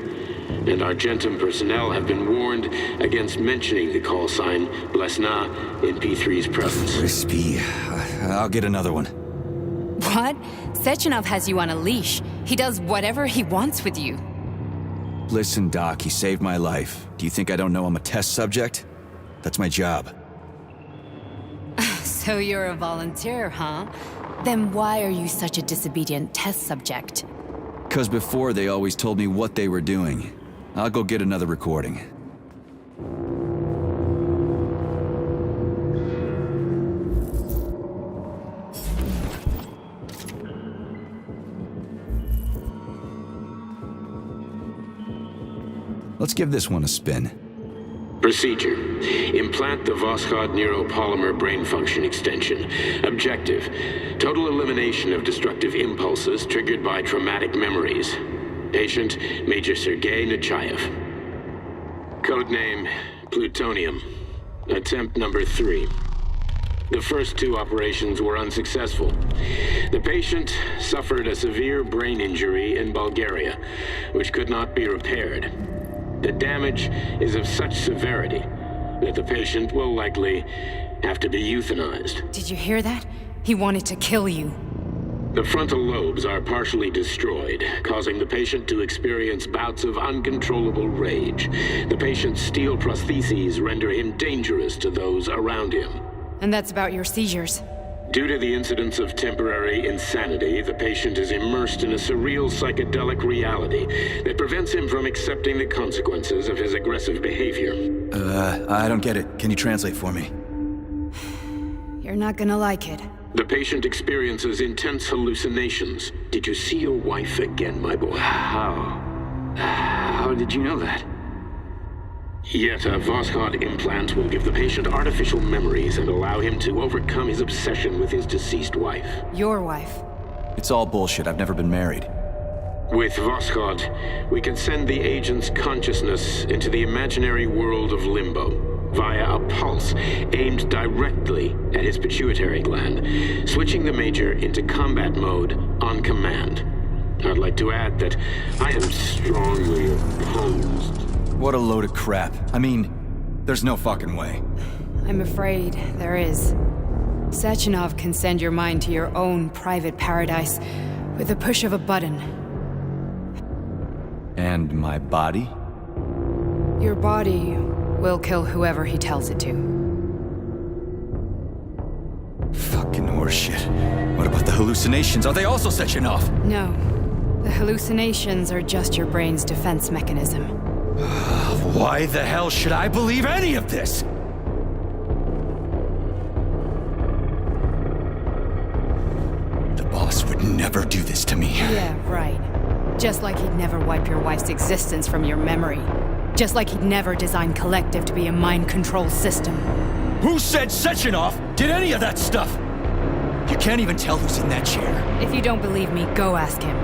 and Argentum personnel have been warned against mentioning the call sign Blesna in P3's presence. Crispy. I'll get another one. What? Sechenov has you on a leash. He does whatever he wants with you. Listen, Doc, he saved my life. Do you think I don't know I'm a test subject? That's my job. So you're a volunteer, huh? Then why are you such a disobedient test subject? 'Cause before they always told me what they were doing. I'll go get another recording. Let's give this one a spin. Procedure. Implant the Voskhod neuropolymer brain function extension. Objective. Total elimination of destructive impulses triggered by traumatic memories. Patient, Major Sergei Nechayev. Codename, Plutonium. Attempt number 3. The first 2 operations were unsuccessful. The patient suffered a severe brain injury in Bulgaria, which could not be repaired. The damage is of such severity that the patient will likely have to be euthanized. Did you hear that? He wanted to kill you. The frontal lobes are partially destroyed, causing the patient to experience bouts of uncontrollable rage. The patient's steel prostheses render him dangerous to those around him. And that's about your seizures. Due to the incidence of temporary insanity, the patient is immersed in a surreal psychedelic reality that prevents him from accepting the consequences of his aggressive behavior. I don't get it. Can you translate for me? You're not gonna like it. The patient experiences intense hallucinations. Did you see your wife again, my boy? How did you know that? Yet a Voskhod implant will give the patient artificial memories and allow him to overcome his obsession with his deceased wife. Your wife. It's all bullshit. I've never been married. With Voskhod, we can send the agent's consciousness into the imaginary world of Limbo. via a pulse aimed directly at his pituitary gland, switching the Major into combat mode on command. I'd like to add that I am strongly opposed. What a load of crap. I mean, there's no fucking way. I'm afraid there is. Sechenov can send your mind to your own private paradise with the push of a button. And my body? Your body will kill whoever he tells it to. Fucking horseshit. What about the hallucinations? Are they also Sechenov? No. The hallucinations are just your brain's defense mechanism. Why the hell should I believe any of this? The boss would never do this to me. Yeah, right. Just like he'd never wipe your wife's existence from your memory. Just like he'd never design Collective to be a mind control system. Who said Sechenov did any of that stuff? You can't even tell who's in that chair. If you don't believe me, go ask him.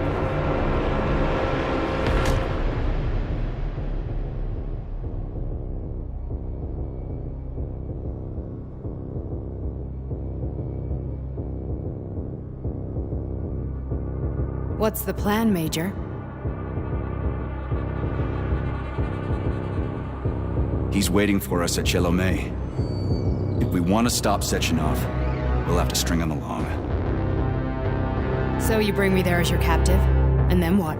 What's the plan, Major? He's waiting for us at Chelomey. If we want to stop Sechenov, we'll have to string him along. So you bring me there as your captive, and then what?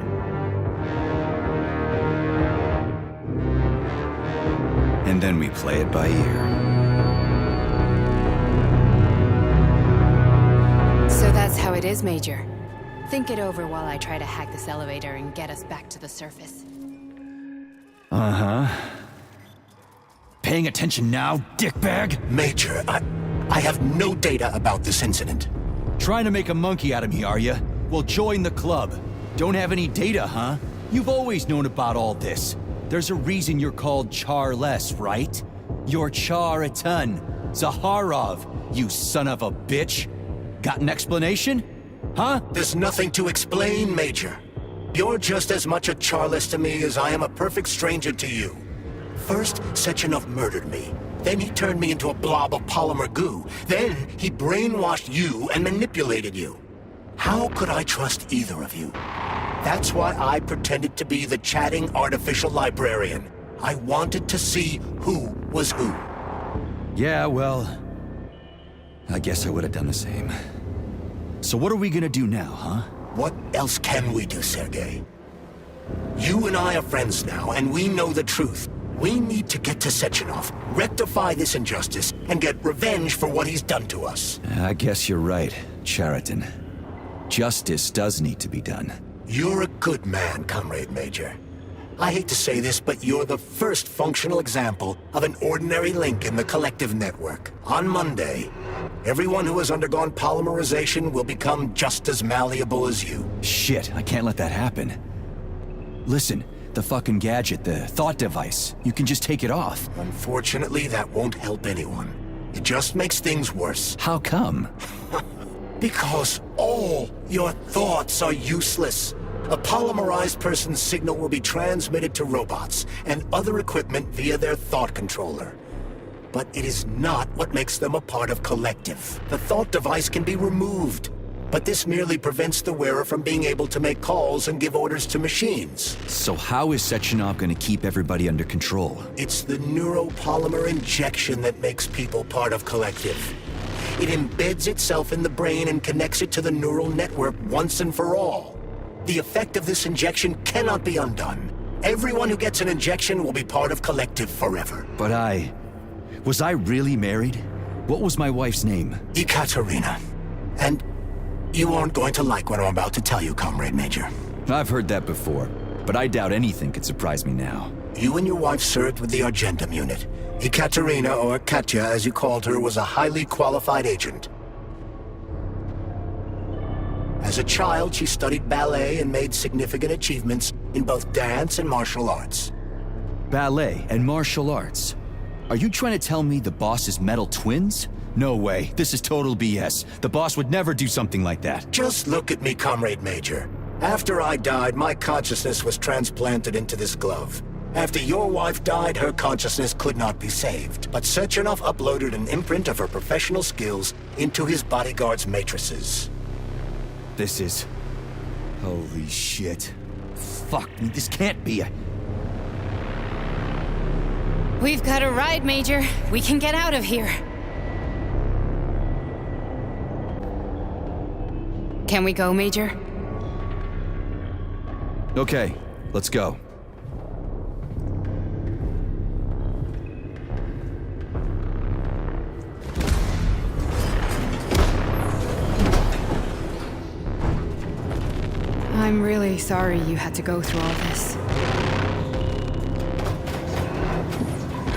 And then we play it by ear. So that's how it is, Major. Think it over while I try to hack this elevator and get us back to the surface. Uh-huh. Paying attention now, dickbag? Major, I have no data about this incident. Trying to make a monkey out of me, are you? Well, join the club. Don't have any data, huh? You've always known about all this. There's a reason you're called Charless, right? You're Char-a-ton. Zaharov, you son of a bitch. Got an explanation? Huh? There's nothing to explain, Major. You're just as much a Charless to me as I am a perfect stranger to you. First, Sechenov murdered me. Then he turned me into a blob of polymer goo. Then he brainwashed you and manipulated you. How could I trust either of you? That's why I pretended to be the chatting artificial librarian. I wanted to see who was who. Yeah, well, I guess I would have done the same. So what are we gonna do now, huh? What else can we do, Sergei? You and I are friends now, and we know the truth. We need to get to Sechenov, rectify this injustice, and get revenge for what he's done to us. I guess you're right, Chariton. Justice does need to be done. You're a good man, Comrade Major. I hate to say this, but you're the first functional example of an ordinary link in the Collective network. On Monday, everyone who has undergone polymerization will become just as malleable as you. Shit, I can't let that happen. Listen, the fucking gadget, the thought device, you can just take it off. Unfortunately, that won't help anyone. It just makes things worse. How come? Because all your thoughts are useless. A polymerized person's signal will be transmitted to robots and other equipment via their thought controller. But it is not what makes them a part of Collective. The thought device can be removed, but this merely prevents the wearer from being able to make calls and give orders to machines. So how is Sechenov going to keep everybody under control? It's the neuropolymer injection that makes people part of Collective. It embeds itself in the brain and connects it to the neural network once and for all. The effect of this injection cannot be undone. Everyone who gets an injection will be part of Collective forever. But was I really married? What was my wife's name? Ekaterina. And you aren't going to like what I'm about to tell you, Comrade Major. I've heard that before, but I doubt anything could surprise me now. You and your wife served with the Argentum unit. Ekaterina, or Katya as you called her, was a highly qualified agent. As a child, she studied ballet and made significant achievements in both dance and martial arts. Ballet and martial arts? Are you trying to tell me the boss is metal twins? No way. This is total BS. The boss would never do something like that. Just look at me, Comrade Major. After I died, my consciousness was transplanted into this glove. After your wife died, her consciousness could not be saved. But Sechenov uploaded an imprint of her professional skills into his bodyguard's matrices. This is... Holy shit. Fuck me, this can't be a... We've got a ride, Major. We can get out of here. Can we go, Major? Okay, let's go. I'm really sorry you had to go through all this.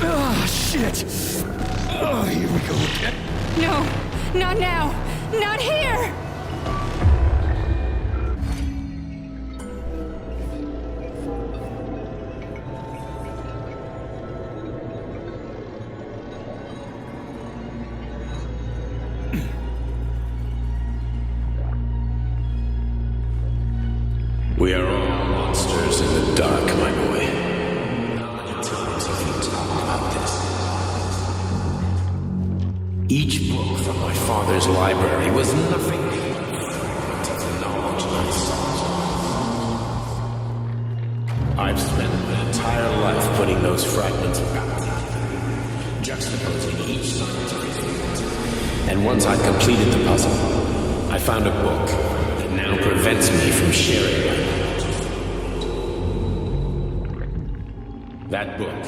Oh, shit! Oh, here we go again. No, not now! Not here! We are all monsters in the dark, my boy. How many times have you talked about this? Each book from my father's library was nothing but the knowledge I sought. I've spent an entire life putting those fragments back together, juxtaposing each scientific fact. And once I'd completed the puzzle, I found a book that now prevents me from sharing my knowledge. That book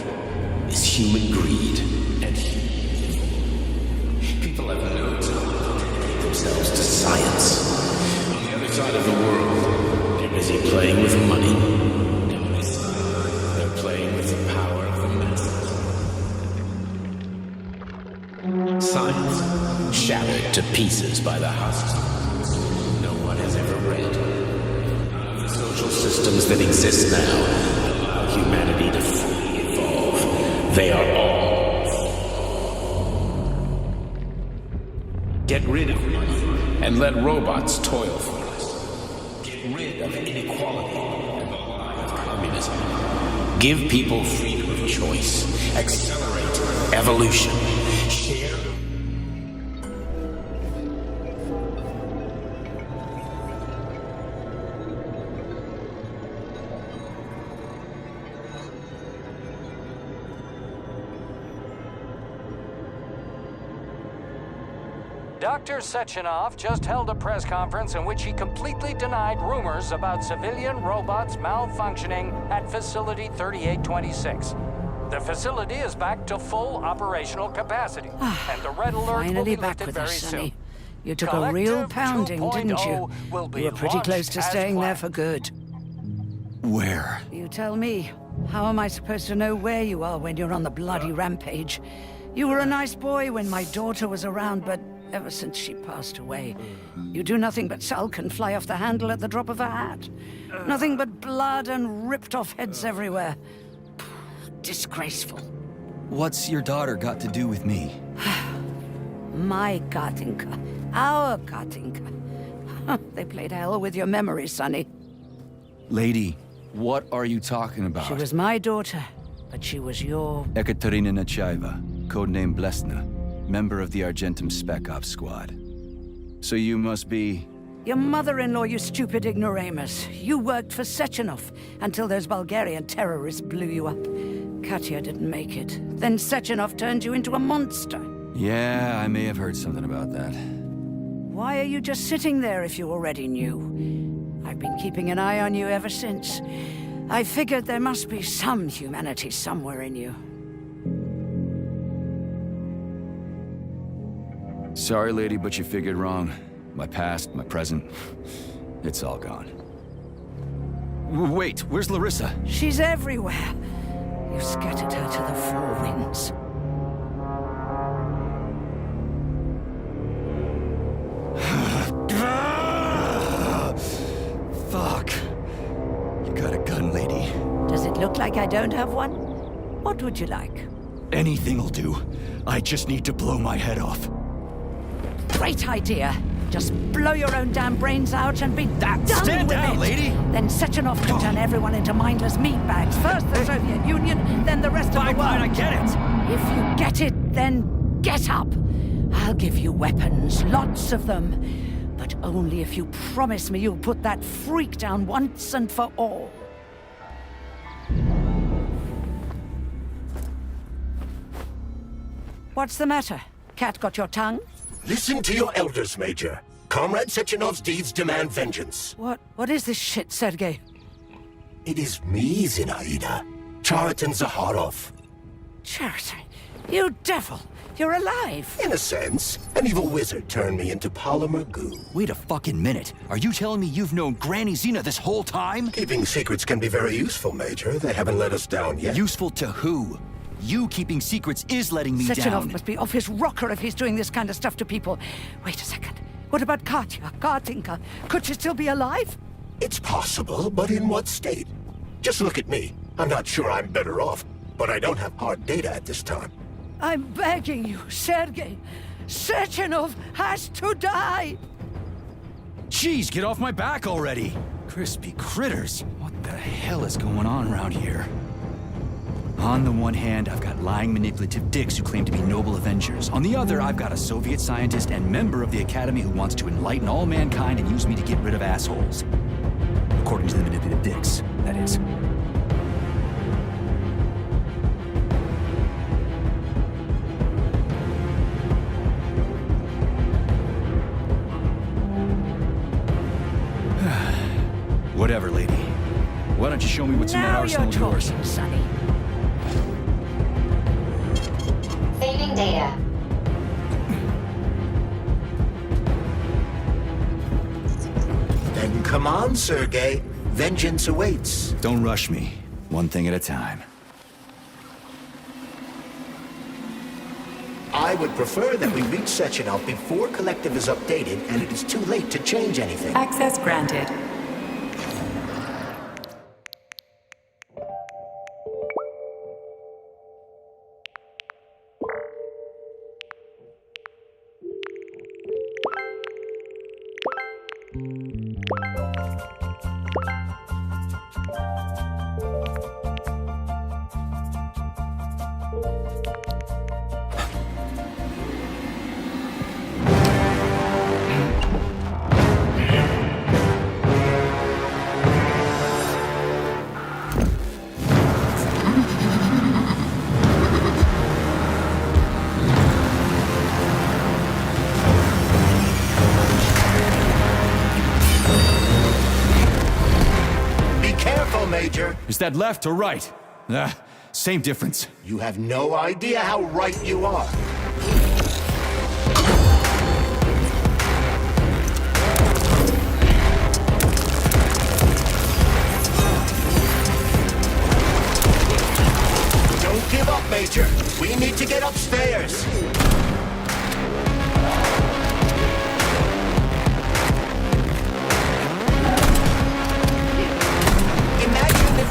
is Human Greed and people have no time to dedicate themselves to science. On the other side of the world, they're busy playing with money. On this side, they're playing with the power of the masses. Science shattered to pieces by the husks no one has ever read. None of the social systems that exist now allow humanity to fully evolve. They are all. Get rid of money and let robots toil for us. Get rid of inequality and the lie of communism. Give people freedom of choice. Accelerate evolution. Share. Dr. Sechenov just held a press conference in which he completely denied rumors about civilian robots malfunctioning at Facility 3826. The facility is back to full operational capacity, and the red alert will Finally be back lifted with very us, soon. Sonny. You took a real pounding, didn't you? You were pretty close to staying there for good. Where? You tell me. How am I supposed to know where you are when you're on the bloody rampage? You were a nice boy when my daughter was around, but ever since she passed away, you do nothing but sulk and fly off the handle at the drop of a hat. Nothing but blood and ripped off heads everywhere. Disgraceful. What's your daughter got to do with me? My Katinka. Our Katinka. They played hell with your memory, Sonny. Lady, what are you talking about? She was my daughter, but she was your... Ekaterina Nechaeva, codename Blesna, member of the Argentum Spec Ops squad. So you must be... Your mother-in-law, you stupid ignoramus. You worked for Sechenov until those Bulgarian terrorists blew you up. Katya didn't make it. Then Sechenov turned you into a monster. Yeah, I may have heard something about that. Why are you just sitting there if you already knew? I've been keeping an eye on you ever since. I figured there must be some humanity somewhere in you. Sorry, lady, but you figured wrong. My past, my present, it's all gone. Wait, where's Larissa? She's everywhere. You scattered her to the four winds. Fuck. You got a gun, lady. Does it look like I don't have one? What would you like? Anything'll do. I just need to blow my head off. Great idea. Just blow your own damn brains out and be done stand with down, it. lady. Then Sechenov can turn everyone into mindless meatbags. First the Soviet Union, then the rest of the world. I get it. If you get it, then get up. I'll give you weapons, lots of them. But only if you promise me you'll put that freak down once and for all. What's the matter? Cat got your tongue? Listen to your elders, Major. Comrade Sechenov's deeds demand vengeance. What is this shit, Sergei? It is me, Zinaida. Chariton Zakharov. Chariton, you devil! You're alive! In a sense, an evil wizard turned me into polymer goo. Wait a fucking minute. Are you telling me you've known Granny Zina this whole time? Keeping secrets can be very useful, Major. They haven't let us down yet. Useful to who? You keeping secrets is letting me Sechenov down. must be off his rocker if he's doing this kind of stuff to people. Wait a second. What about Katya, Kartinka? Could she still be alive? It's possible, but in what state? Just look at me. I'm not sure I'm better off, but I don't have hard data at this time. I'm begging you, Sergei. Sechenov has to die! Jeez, get off my back already! Crispy critters. What the hell is going on around here? On the one hand, I've got lying, manipulative dicks who claim to be noble avengers. On the other, I've got a Soviet scientist and member of the Academy who wants to enlighten all mankind and use me to get rid of assholes. According to the manipulative dicks, that is. Whatever, lady. Why don't you show me what's in that arsenal of yours? Now you're talking, Sonny. Saving data. Then come on, Sergei. Vengeance awaits. Don't rush me. One thing at a time. I would prefer that we reach Sechenov before Collective is updated and it is too late to change anything. Access granted. Major. Is that left or right? Same difference. You have no idea how right you are. Don't give up, Major. We need to get upstairs.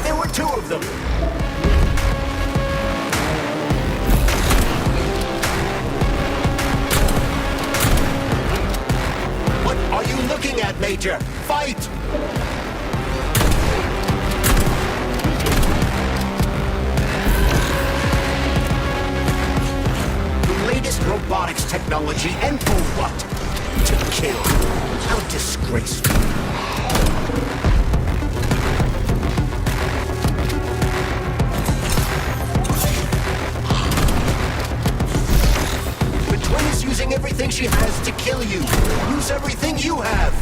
There were two of them. What are you looking at, Major? Fight! The latest robotics technology, and for what? To kill. How disgraceful. Using everything she has to kill you. Use everything you have.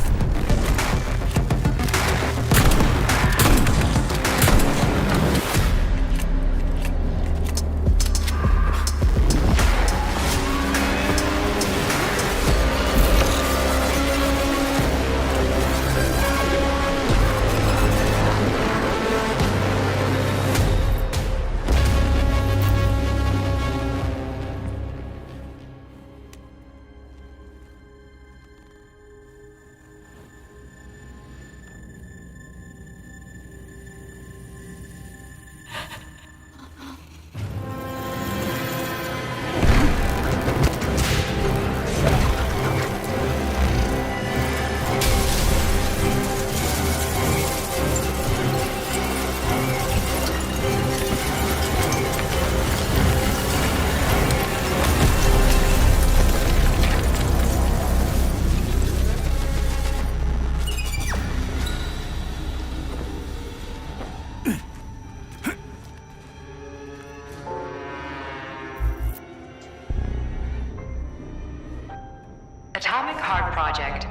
Atomic Heart Project,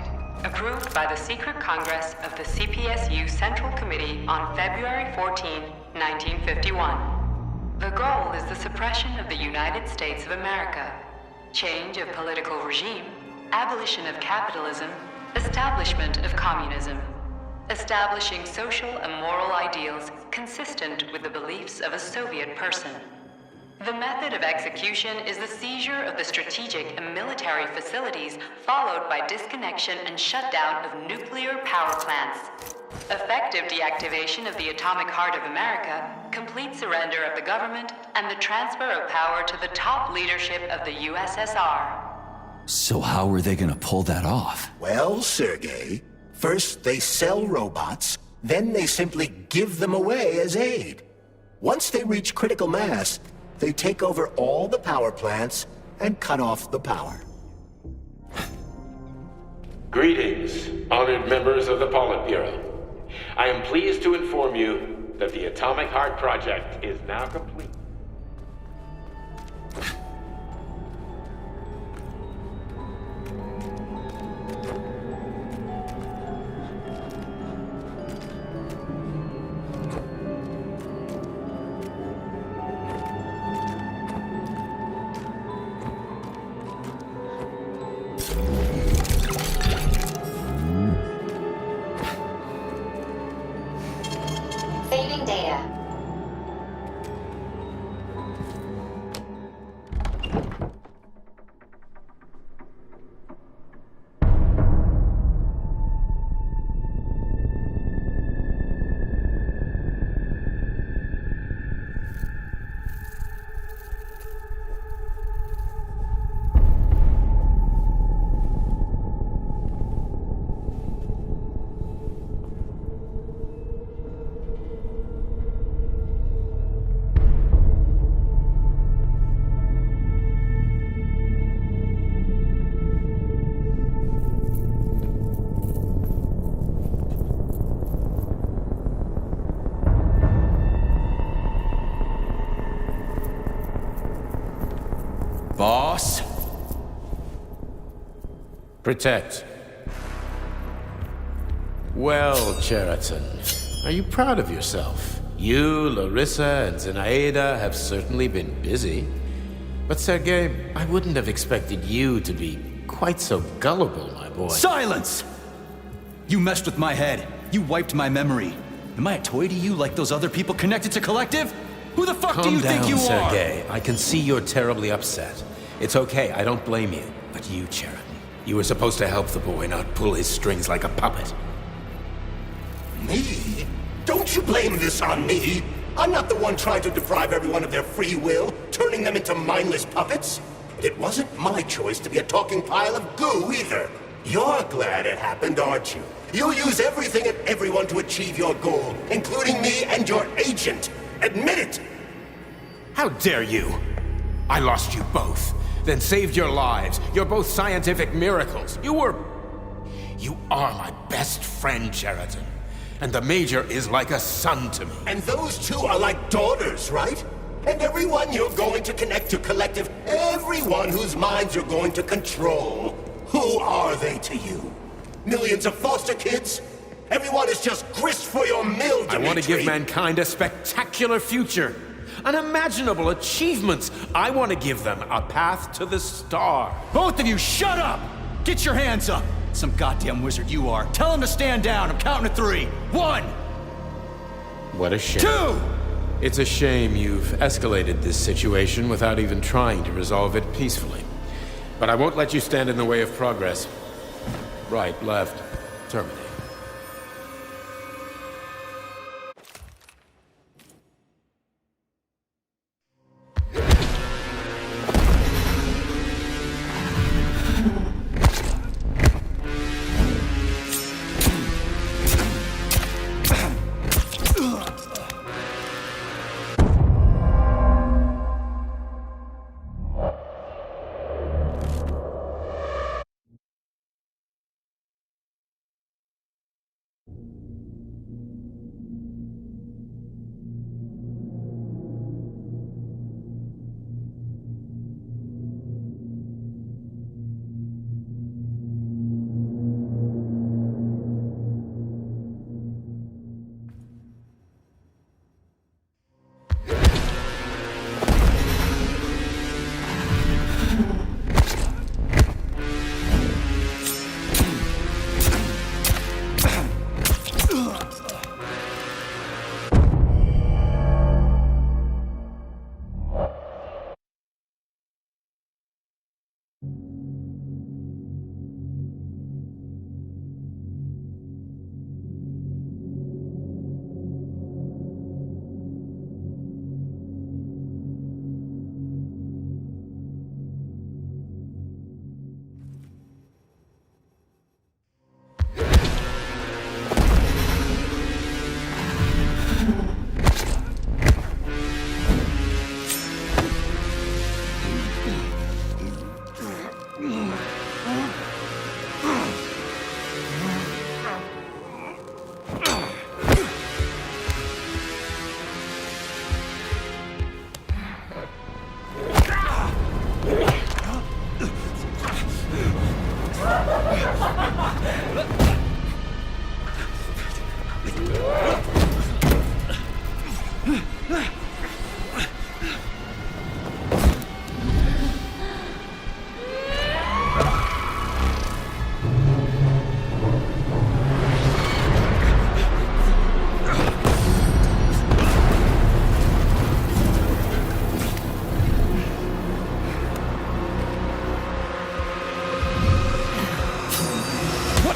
approved by the Secret Congress of the CPSU Central Committee on February 14, 1951. The goal is the suppression of the United States of America, change of political regime, abolition of capitalism, establishment of communism, establishing social and moral ideals consistent with the beliefs of a Soviet person. The method of execution is the seizure of the strategic and military facilities, followed by disconnection and shutdown of nuclear power plants. Effective deactivation of the atomic heart of America, complete surrender of the government, and the transfer of power to the top leadership of the USSR. So how are they gonna pull that off? Well, Sergei, first they sell robots, then they simply give them away as aid. Once they reach critical mass, they take over all the power plants and cut off the power. Greetings, honored members of the Politburo. I am pleased to inform you that the Atomic Heart Project is now complete. Saving data. Boss? Protect. Well, Cheriton, are you proud of yourself? You, Larissa, and Zenaida have certainly been busy. But Sergei, I wouldn't have expected you to be quite so gullible, my boy. Silence! You messed with my head. You wiped my memory. Am I a toy to you like those other people connected to Collective? Who the fuck do you think you are? Calm down, Sergei. I can see you're terribly upset. It's okay, I don't blame you. But you, Cheriton, you were supposed to help the boy, not pull his strings like a puppet. Me? Don't you blame this on me? I'm not the one trying to deprive everyone of their free will, turning them into mindless puppets. It wasn't my choice to be a talking pile of goo either. You're glad it happened, aren't you? You'll use everything and everyone to achieve your goal, including me and your agent. Admit it! How dare you? I lost you both, then saved your lives. You're both scientific miracles. You are my best friend, Cheriton. And the Major is like a son to me. And those two are like daughters, right? And everyone you're going to connect to Collective, everyone whose minds you're going to control, who are they to you? Millions of foster kids? Everyone is just grist for your mill, Dimitri. I want to give mankind a spectacular future. Unimaginable achievements. I want to give them a path to the star. Both of you, shut up! Get your hands up! Some goddamn wizard you are. Tell him to stand down. I'm counting to 3. 1! What a shame. 2! It's a shame you've escalated this situation without even trying to resolve it peacefully. But I won't let you stand in the way of progress. Right, left, terminate.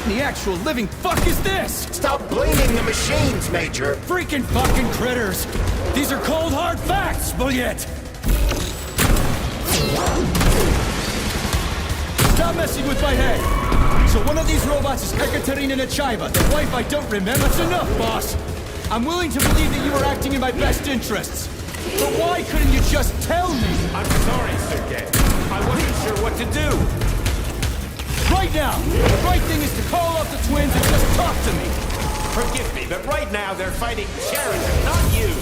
The actual living fuck is this? Stop blaming the machines, Major. Freaking fucking critters. These are cold hard facts, Bulliet. Stop messing with my head. So one of these robots is Ekaterina Nechaeva, the wife I don't remember. That's enough, boss. I'm willing to believe that you were acting in my best interests. But why couldn't you just tell me? I'm sorry, Sergei. I wasn't sure what to do. Right now, the right thing is to call off the twins and just talk to me. Forgive me, but right now they're fighting Sheridan, not you.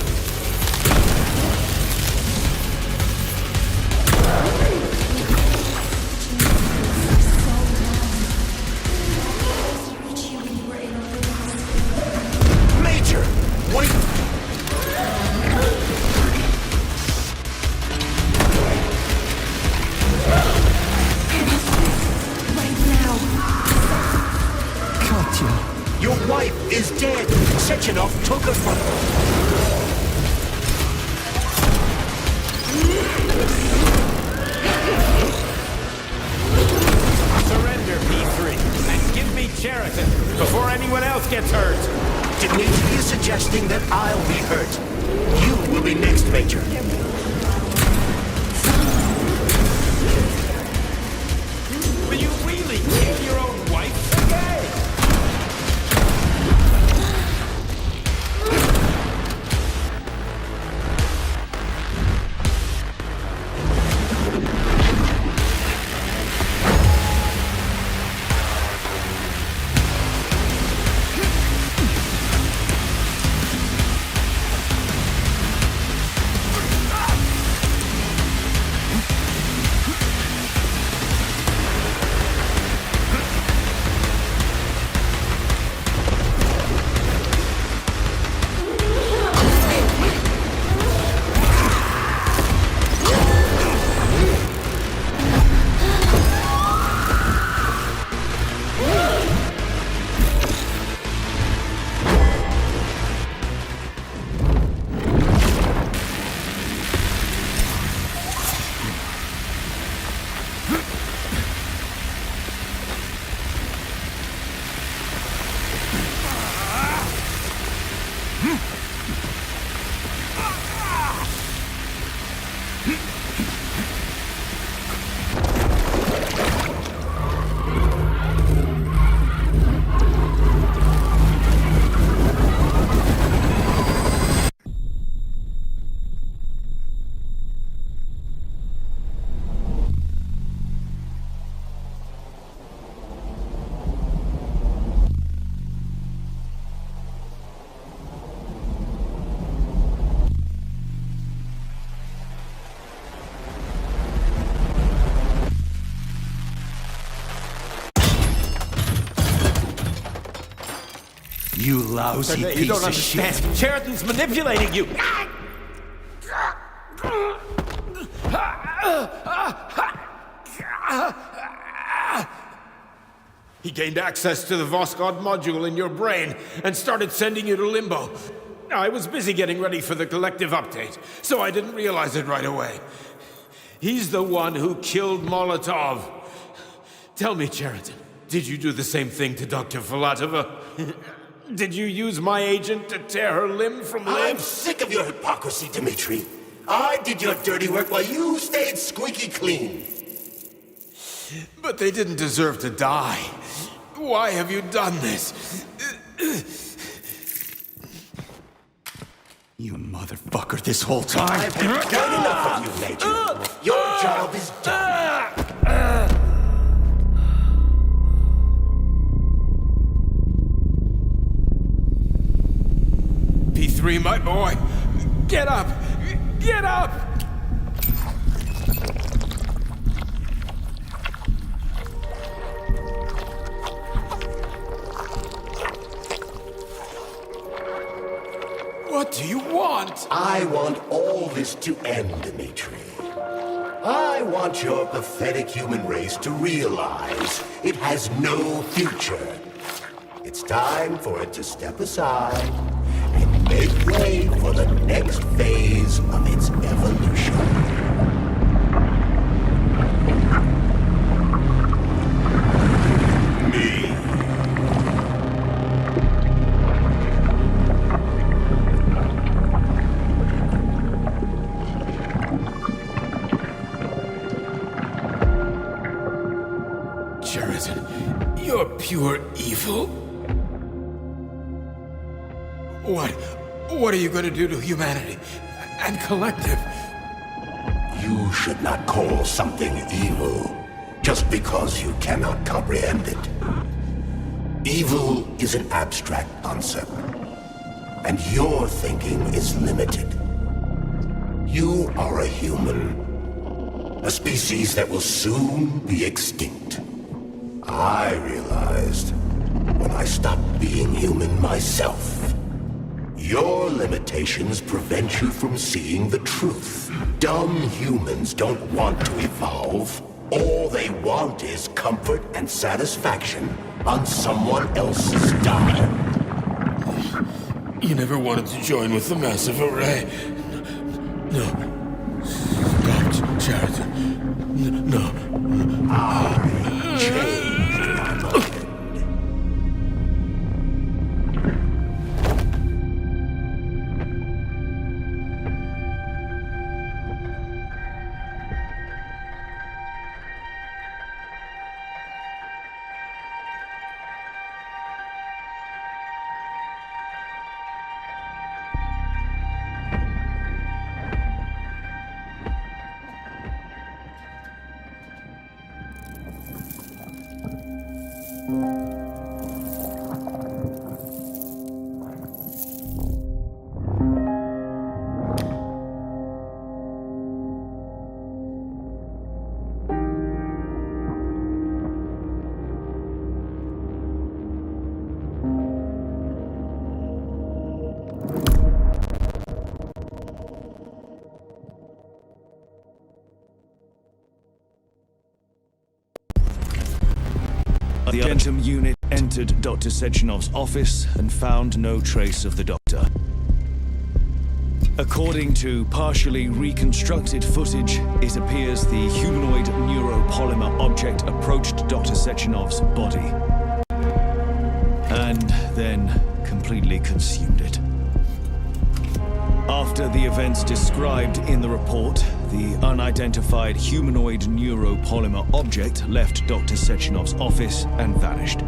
Major, wait! Your wife is dead. Sechenov took her from her. Surrender, P3, and give me Sheridan before anyone else gets hurt. Dimitri is suggesting that I'll be hurt. You will be next, Major. Will you really kill your own wife, Sergei? You lousy Sergei, piece you don't of understand. shit. Sheridan's manipulating you. He gained access to the Voskhod module in your brain and started sending you to Limbo. I was busy getting ready for the collective update, so I didn't realize it right away. He's the one who killed Molotov. Tell me, Sheridan, did you do the same thing to Dr. Filatova? Did you use my agent to tear her limb from limb? I'm sick of your hypocrisy, Dimitri. I did your dirty work while you stayed squeaky clean. But they didn't deserve to die. Why have you done this? You motherfucker, this whole time. I've done enough of you, Major. Your job is done. P3, my boy. Get up! Get up! What do you want? I want all this to end, Dimitri. I want your pathetic human race to realize it has no future. It's time for it to step aside and make way for the next phase of its evolution. You're pure evil? What are you going to do to humanity and collective? You should not call something evil just because you cannot comprehend it. Evil is an abstract concept, and your thinking is limited. You are a human, a species that will soon be extinct. I realized when I stopped being human myself. Your limitations prevent you from seeing the truth. Dumb humans don't want to evolve. All they want is comfort and satisfaction on someone else's dime. You never wanted to join with the massive array. No. Stop, Sheridan. No. I changed. The Argentum unit entered Dr. Sechenov's office and found no trace of the doctor. According to partially reconstructed footage, it appears the humanoid neuropolymer object approached Dr. Sechenov's body and then completely consumed it. After the events described in the report, the unidentified humanoid neuropolymer object left Dr. Sechenov's office and vanished.